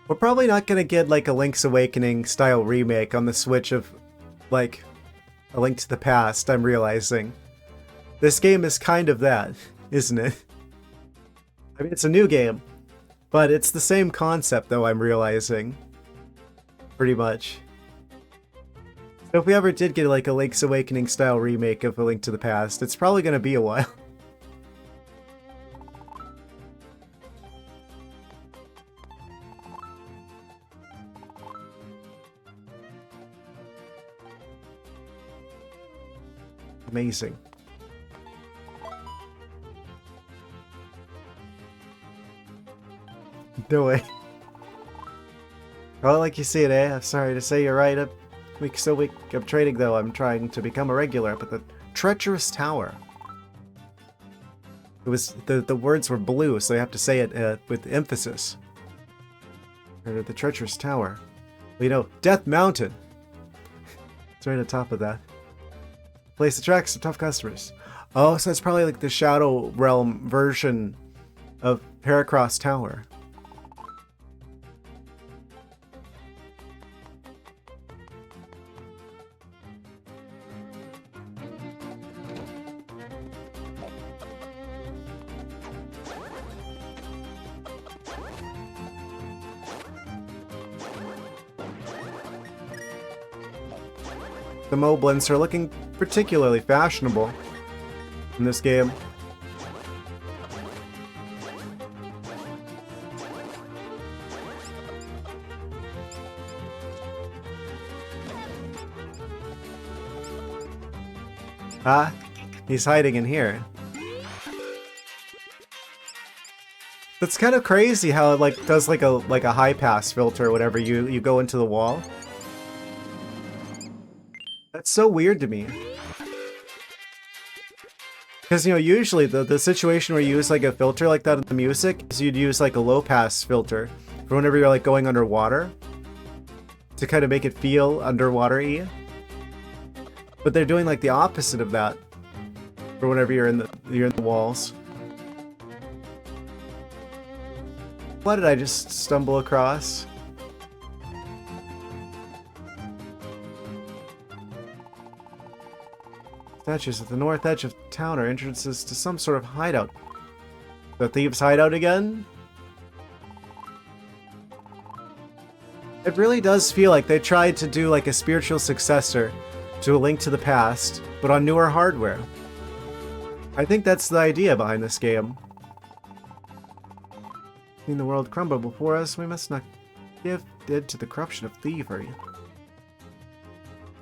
We're probably not gonna get like a Link's Awakening style remake on the Switch of like A Link to the Past, I'm realizing. This game is kind of that, isn't it? I mean, it's a new game, but it's the same concept though, I'm realizing. Pretty much. So if we ever did get like a Link's Awakening style remake of A Link to the Past, it's probably gonna be a while. Amazing. No way. Well, like you see it, eh? I'm sorry to say you're right. I'm trading though. I'm trying to become a regular up at the Treacherous Tower. It was the words were blue, so you have to say it with emphasis. Or the Treacherous Tower. Well, you know, Death Mountain. It's right on top of that. Place attracts some tough customers. Oh, so it's probably like the Shadow Realm version of Heracross Tower. The Moblins are looking particularly fashionable in this game. Ah, he's hiding in here. That's kind of crazy how it like does like a high pass filter whenever you go into the wall. That's so weird to me. Because, you know, usually the situation where you use like a filter like that in the music is you'd use like a low pass filter for whenever you're like going underwater to kind of make it feel underwater-y. But they're doing like the opposite of that for whenever you're in the walls. What did I just stumble across? Statues at the north edge of town are entrances to some sort of hideout. The thieves' hideout again? It really does feel like they tried to do like a spiritual successor to A Link to the Past, but on newer hardware. I think that's the idea behind this game. Seeing the world crumble before us, we must not give in to the corruption of thievery.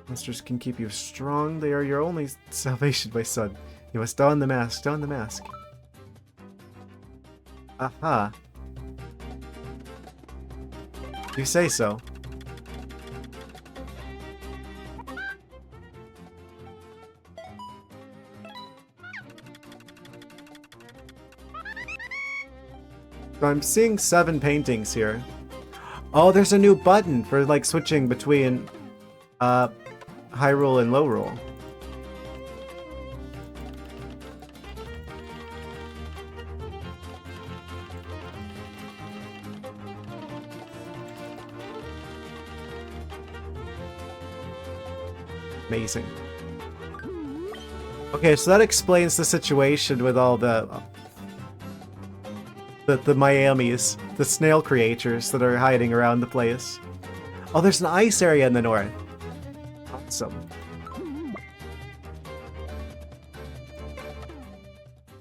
Monsters can keep you strong. They are your only salvation, my son. You must don the mask. Don the mask. Aha. You say so. So I'm seeing 7 paintings here. Oh, there's a new button for like switching between Hyrule and Lowrule. Amazing. Okay, so that explains the situation with all the Miamis, the snail creatures that are hiding around the place. Oh, there's an ice area in the north. Awesome.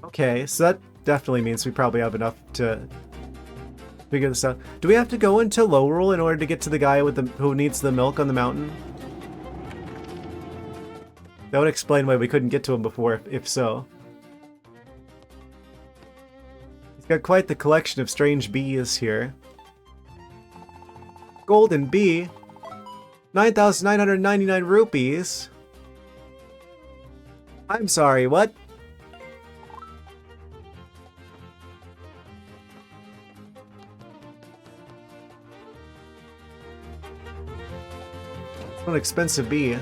Okay, so that definitely means we probably have enough to figure this out. Do we have to go into Lowrule in order to get to the guy with who needs the milk on the mountain? That would explain why we couldn't get to him before, if so. He's got quite the collection of strange bees here. Golden bee? 9,999 rupees? I'm sorry, what? It's an expensive bee.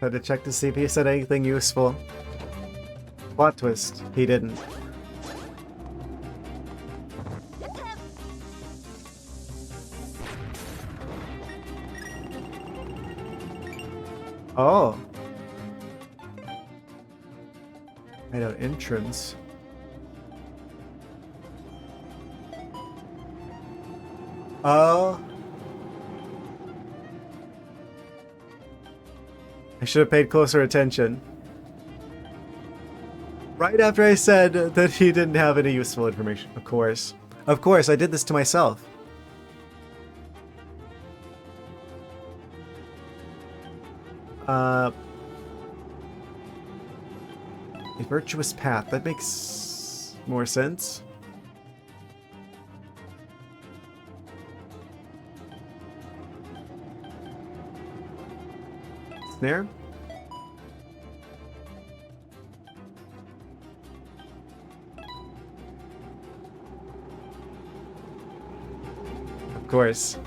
Had to check to see if he said anything useful. Plot twist, he didn't. Oh. Hideout entrance. Oh. I should have paid closer attention. Right after I said that he didn't have any useful information. Of course. Of course, I did this to myself. A virtuous path. That makes more sense. Snare? Of course.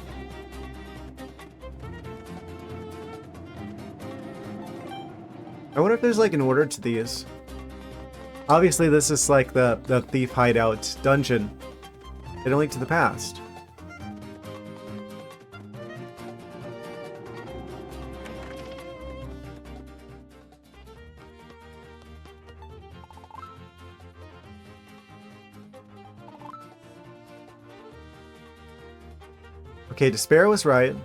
I wonder if there's like an order to these. Obviously this is like the thief hideout dungeon. In A Link to the Past. Okay, Despair was right.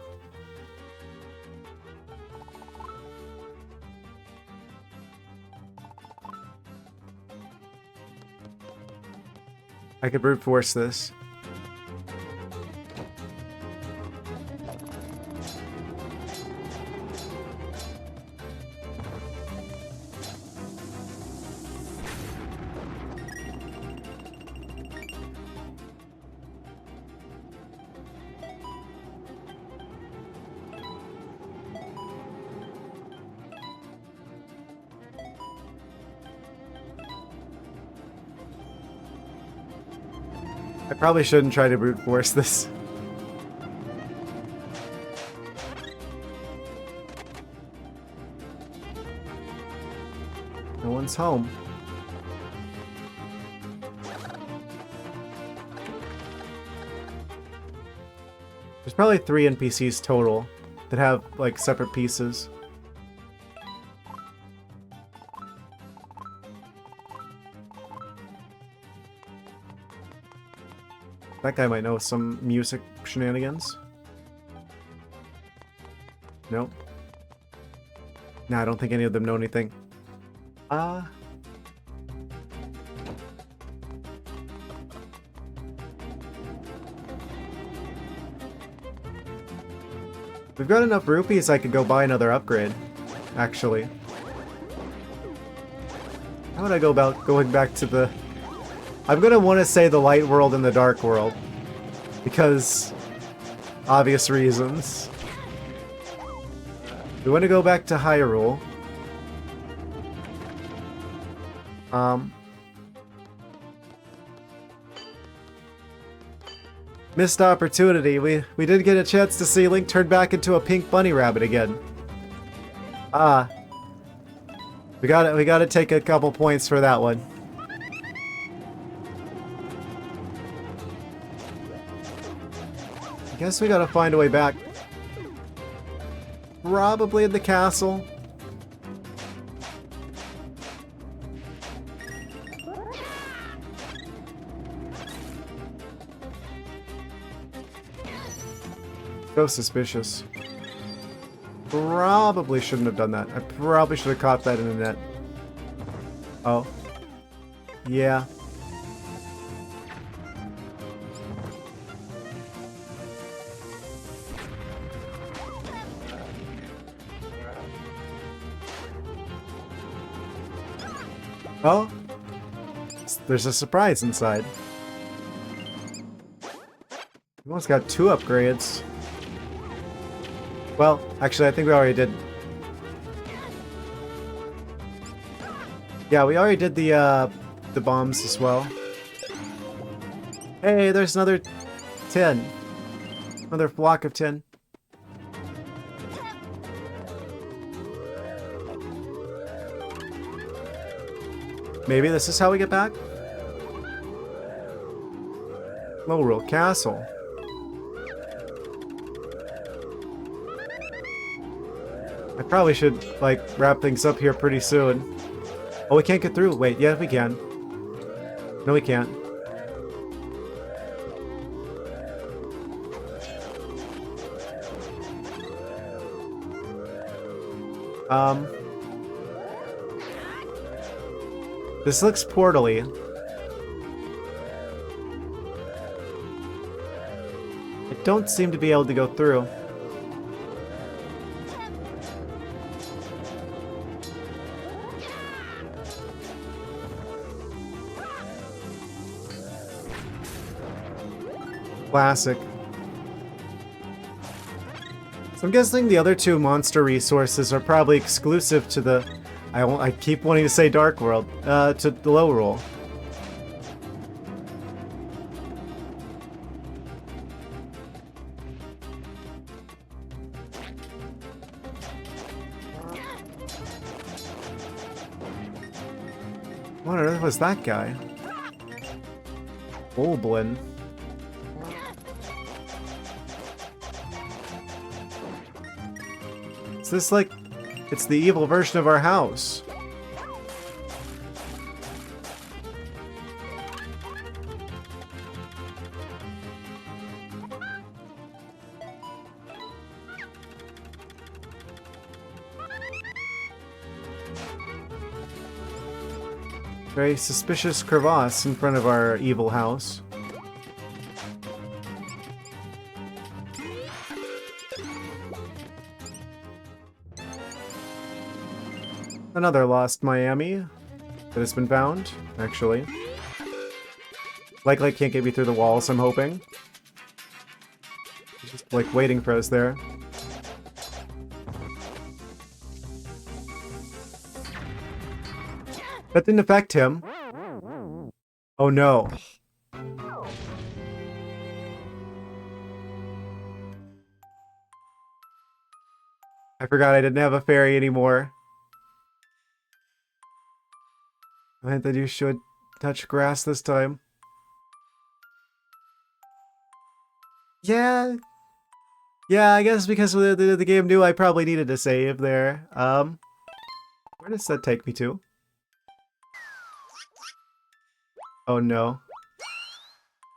I could brute force this. I probably shouldn't try to brute force this. No one's home. There's probably 3 NPCs total that have like separate pieces. That guy might know some music shenanigans. Nope. Nah, I don't think any of them know anything. We've got enough rupees I could go buy another upgrade, actually. How would I go about going back to the... I'm gonna want to say the light world and the dark world. Because... obvious reasons. We want to go back to Hyrule. Missed opportunity. We did get a chance to see Link turn back into a pink bunny rabbit again. We gotta take a couple points for that one. I guess we gotta find a way back. Probably in the castle. So suspicious. Probably shouldn't have done that. I probably should have caught that in the net. Oh. Yeah. Oh. There's a surprise inside. We almost got 2 upgrades. Well, actually, I think we already did. Yeah, we already did the bombs as well. Hey, there's another 10. Another block of 10. Maybe this is how we get back? Lowrule Castle. I probably should, like, wrap things up here pretty soon. Oh, we can't get through. Wait, yeah, we can. No, we can't. This looks portally. I don't seem to be able to go through. Classic. So I'm guessing the other 2 monster resources are probably exclusive to the... I keep wanting to say Dark World. To the Lowrule. What on earth was that guy? Oblin. Is this like... it's the evil version of our house. Very suspicious crevasse in front of our evil house. Another lost Miami that has been found, actually. Likely can't get me through the walls, I'm hoping. He's just, like, waiting for us there. That didn't affect him. Oh no. I forgot I didn't have a fairy anymore. I meant that you should touch grass this time. Yeah. Yeah, I guess because the game knew I probably needed to save there. Where does that take me to? Oh no.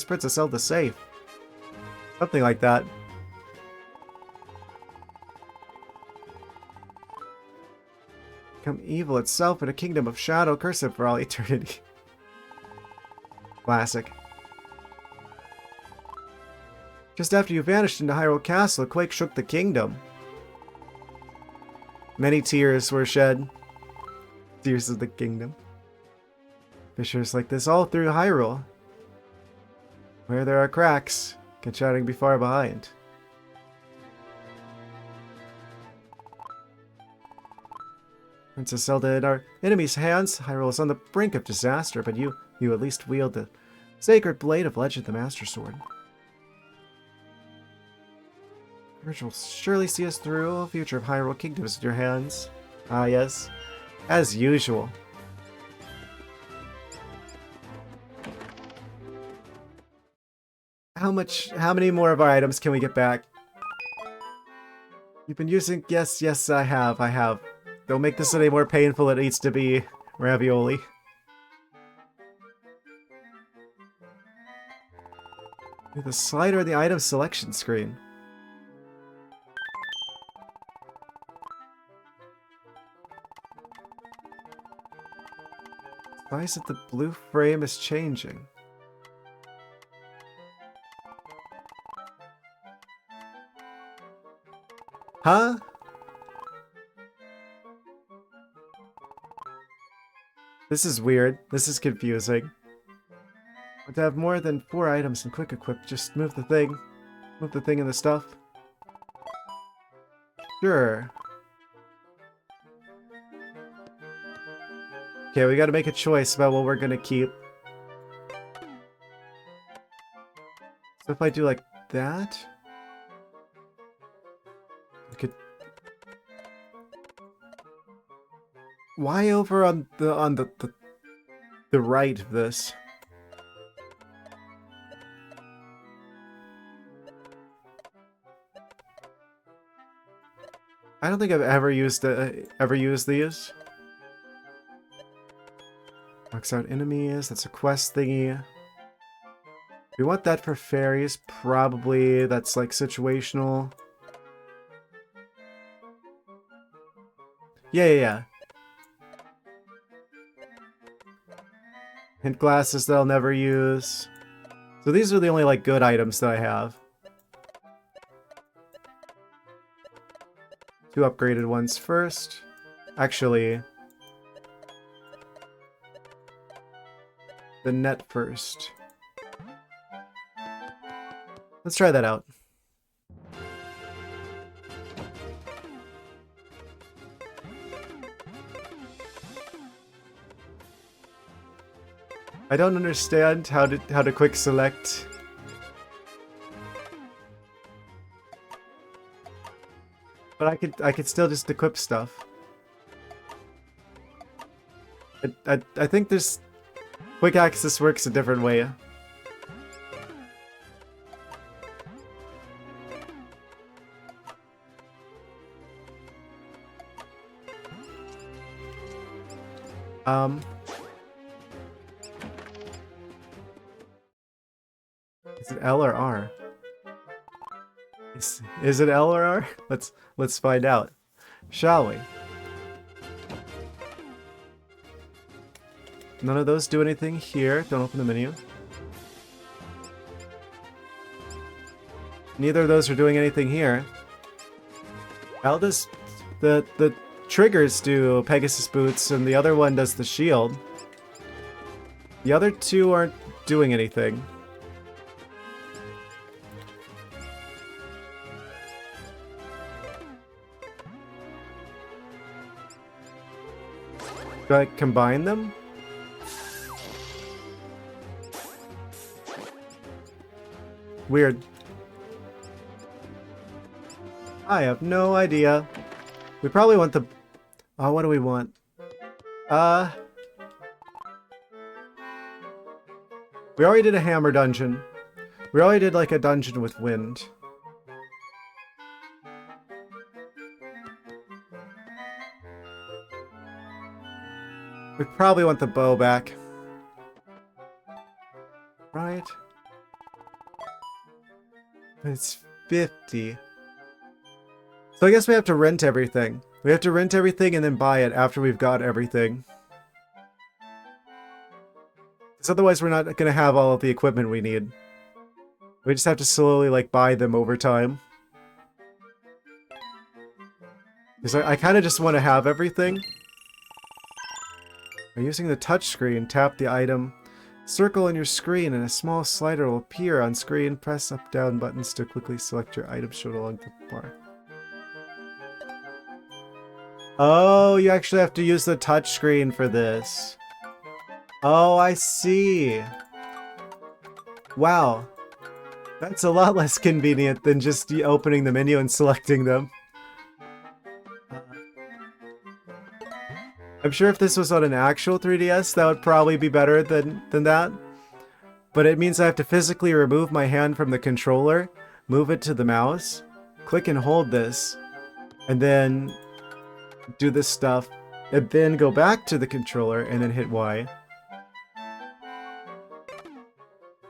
place Princess Zelda safe. Something like that. Become evil itself in a kingdom of shadow, curse it for all eternity. Classic. Just after you vanished into Hyrule Castle, a quake shook the kingdom. Many tears were shed. Tears of the kingdom. Fissures like this all through Hyrule. Where there are cracks, can shouting be far behind? Princess Zelda in our enemy's hands, Hyrule is on the brink of disaster, but you at least wield the sacred blade of Legend the Master Sword. Courage will surely see us through. A future of Hyrule Kingdom is in your hands. Ah, yes. As usual. How many more of our items can we get back? You've been using... Yes, I have. Don't make this any more painful than it needs to be, Ravioli. The slider in the item selection screen. Why is it the blue frame is changing? Huh? This is weird. This is confusing. But to have more than 4 items in quick equip, just move the thing. Move the thing and the stuff. Sure. Okay, we gotta make a choice about what we're gonna keep. So if I do like that... I could... Why over on the right of this? I don't think I've ever used these. Knocks out enemies. That's a quest thingy. We want that for fairies. Probably that's like situational. Yeah. Hint glasses that I'll never use. So these are the only like good items that I have. 2 upgraded ones first. Actually, the net first. Let's try that out. I don't understand how to quick select. But I could still just equip stuff. I think there's quick access works a different way. Is it L or R? Is it L or R? Let's find out, shall we? None of those do anything here. Don't open the menu. Neither of those are doing anything here. L does the triggers do Pegasus boots, and the other one does the shield. The other two aren't doing anything. Do I combine them? Weird. I have no idea. We probably want the... Oh, what do we want? We already did a hammer dungeon. We already did like a dungeon with wind. We probably want the bow back. Right? It's 50. So I guess we have to rent everything. We have to rent everything and then buy it after we've got everything. Because otherwise we're not going to have all of the equipment we need. We just have to slowly like buy them over time. Because I kind of just want to have everything. By using the touchscreen, tap the item. Circle on your screen and a small slider will appear on screen. Press up down buttons to quickly select your item shown along the bar. Oh, you actually have to use the touchscreen for this. Oh, I see. Wow. That's a lot less convenient than just opening the menu and selecting them. I'm sure if this was on an actual 3DS, that would probably be better than that. But it means I have to physically remove my hand from the controller, move it to the mouse, click and hold this, and then do this stuff, and then go back to the controller and then hit Y.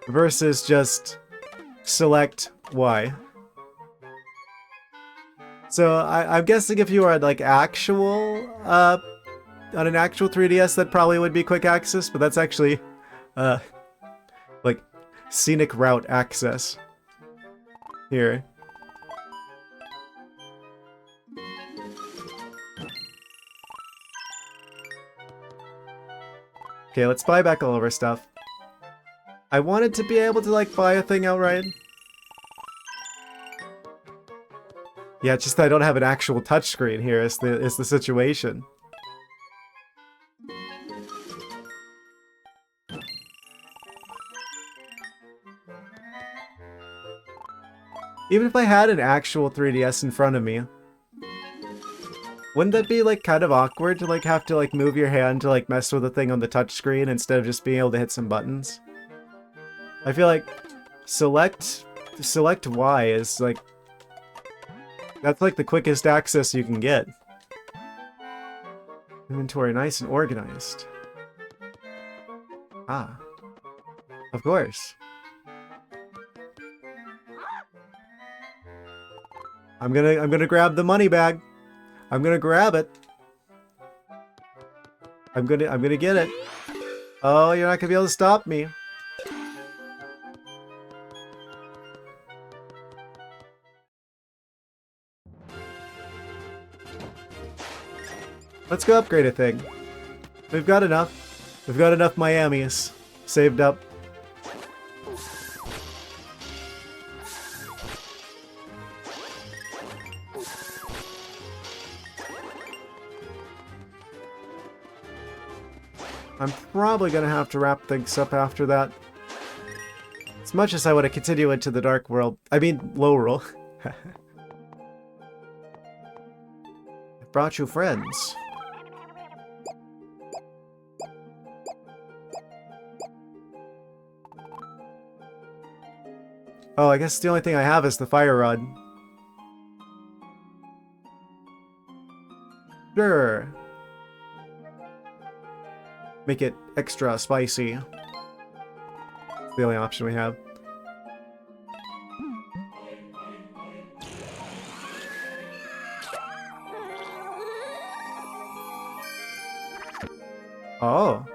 Versus just select Y. So I'm guessing if you are like actual, on an actual 3DS, that probably would be quick access, but that's actually, like, scenic route access. Here. Okay, let's buy back all of our stuff. I wanted to be able to, like, buy a thing outright. Yeah, it's just that I don't have an actual touchscreen here is the situation. Even if I had an actual 3DS in front of me, wouldn't that be like kind of awkward to like have to like move your hand to like mess with the thing on the touchscreen instead of just being able to hit some buttons? I feel like select Y is like, that's like the quickest access you can get. Inventory nice and organized. Ah. Of course. I'm gonna grab the money bag. I'm gonna grab it. I'm gonna get it. Oh, you're not gonna be able to stop me. Let's go upgrade a thing. We've got enough. We've got enough Miamis saved up. I'm probably gonna have to wrap things up after that. As much as I want to continue into the dark world. I mean, low roll. I brought you friends. Oh, I guess the only thing I have is the fire rod. Sure. Make it extra spicy. It's the only option we have. Oh.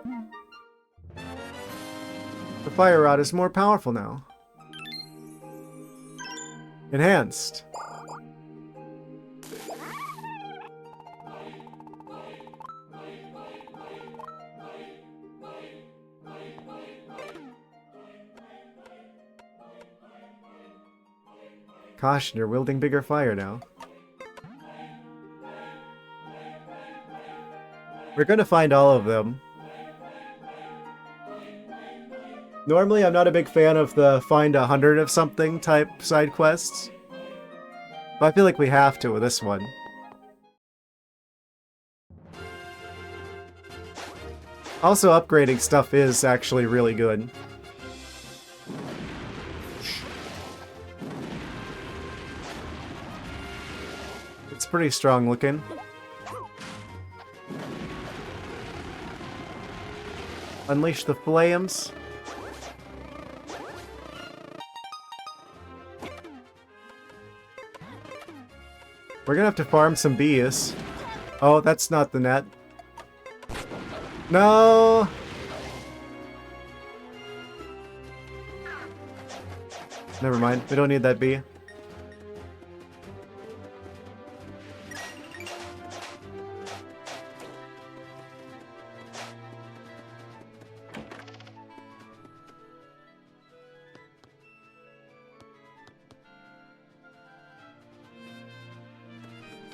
The fire rod is more powerful now. Enhanced. Caution, you're wielding bigger fire now. We're gonna find all of them. Normally, I'm not a big fan of the find 100 of something type side quests. But I feel like we have to with this one. Also, upgrading stuff is actually really good. It's pretty strong looking. Unleash the flames. We're gonna have to farm some bees. Oh, that's not the net. No! Never mind, we don't need that bee.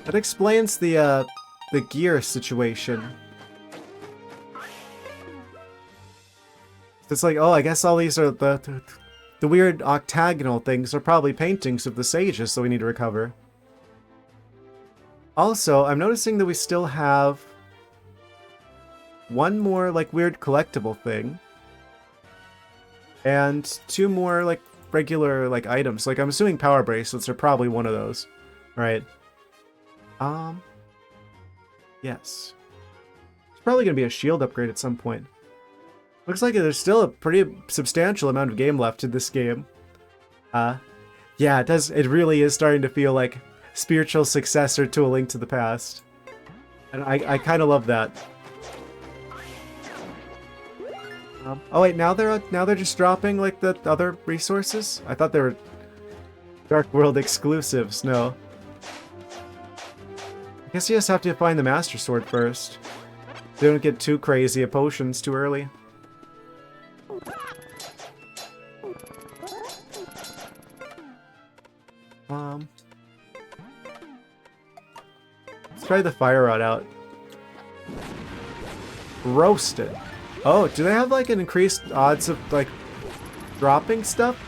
That explains the gear situation. It's like, oh, I guess all these are the weird octagonal things are probably paintings of the sages, so we need to recover. Also, I'm noticing that we still have one more, like, weird collectible thing. And two more, like, regular, like, items. Like, I'm assuming power bracelets are probably one of those. Right. Yes. It's probably going to be a shield upgrade at some point. Looks like there's still a pretty substantial amount of game left in this game. Yeah, it does. It really is starting to feel like spiritual successor to A Link to the Past. And I kind of love that. Oh wait, now they're just dropping like the other resources? I thought they were Dark World exclusives. No. I guess you just have to find the Master Sword first. They don't get too crazy at potions too early. Let's try the fire rod out. Roasted. Oh, do they have like an increased odds of like dropping stuff?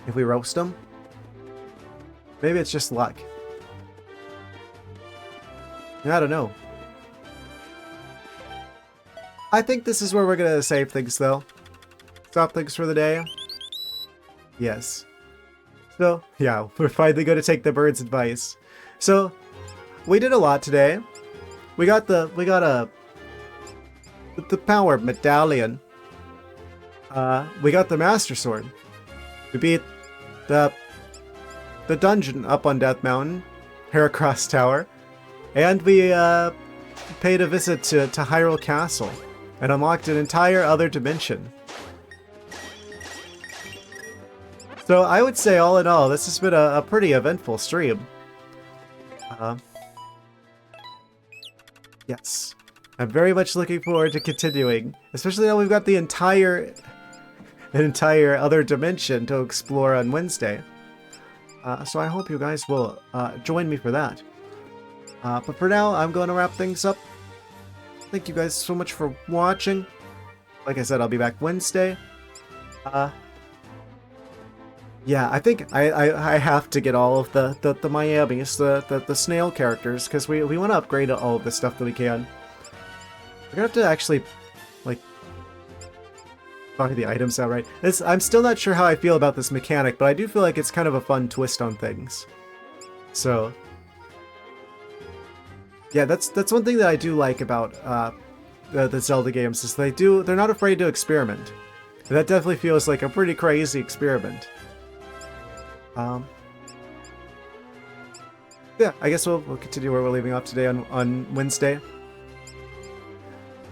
If we roast them? Maybe it's just luck. I don't know. I think this is where we're gonna save things though. Stop things for the day. Yes. So, yeah, we're finally gonna take the bird's advice. So, we did a lot today. We got a the power medallion. We got the Master Sword. We beat the dungeon up on Death Mountain, Heracross Tower, and we paid a visit to Hyrule Castle and unlocked an entire other dimension. So I would say, all in all, this has been a pretty eventful stream. Yes. I'm very much looking forward to continuing, especially now we've got the entire other dimension to explore on Wednesday. So I hope you guys will join me for that. But for now, I'm going to wrap things up. Thank you guys so much for watching. Like I said, I'll be back Wednesday. Yeah, I think I have to get all of the Miamis, the snail characters, because we want to upgrade all of the stuff that we can. We're gonna have to actually, like, buy the items outright. I'm still not sure how I feel about this mechanic, but I do feel like it's kind of a fun twist on things. So, yeah, that's one thing that I do like about the Zelda games, is they're not afraid to experiment. And that definitely feels like a pretty crazy experiment. Yeah, I guess we'll continue where we're leaving off today on Wednesday.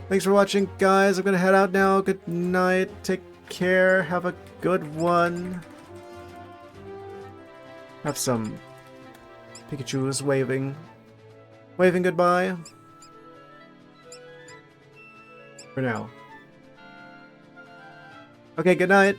Thanks for watching, guys. I'm gonna head out now. Good night. Take care. Have a good one. Have some Pikachus waving goodbye. For now. Okay, good night.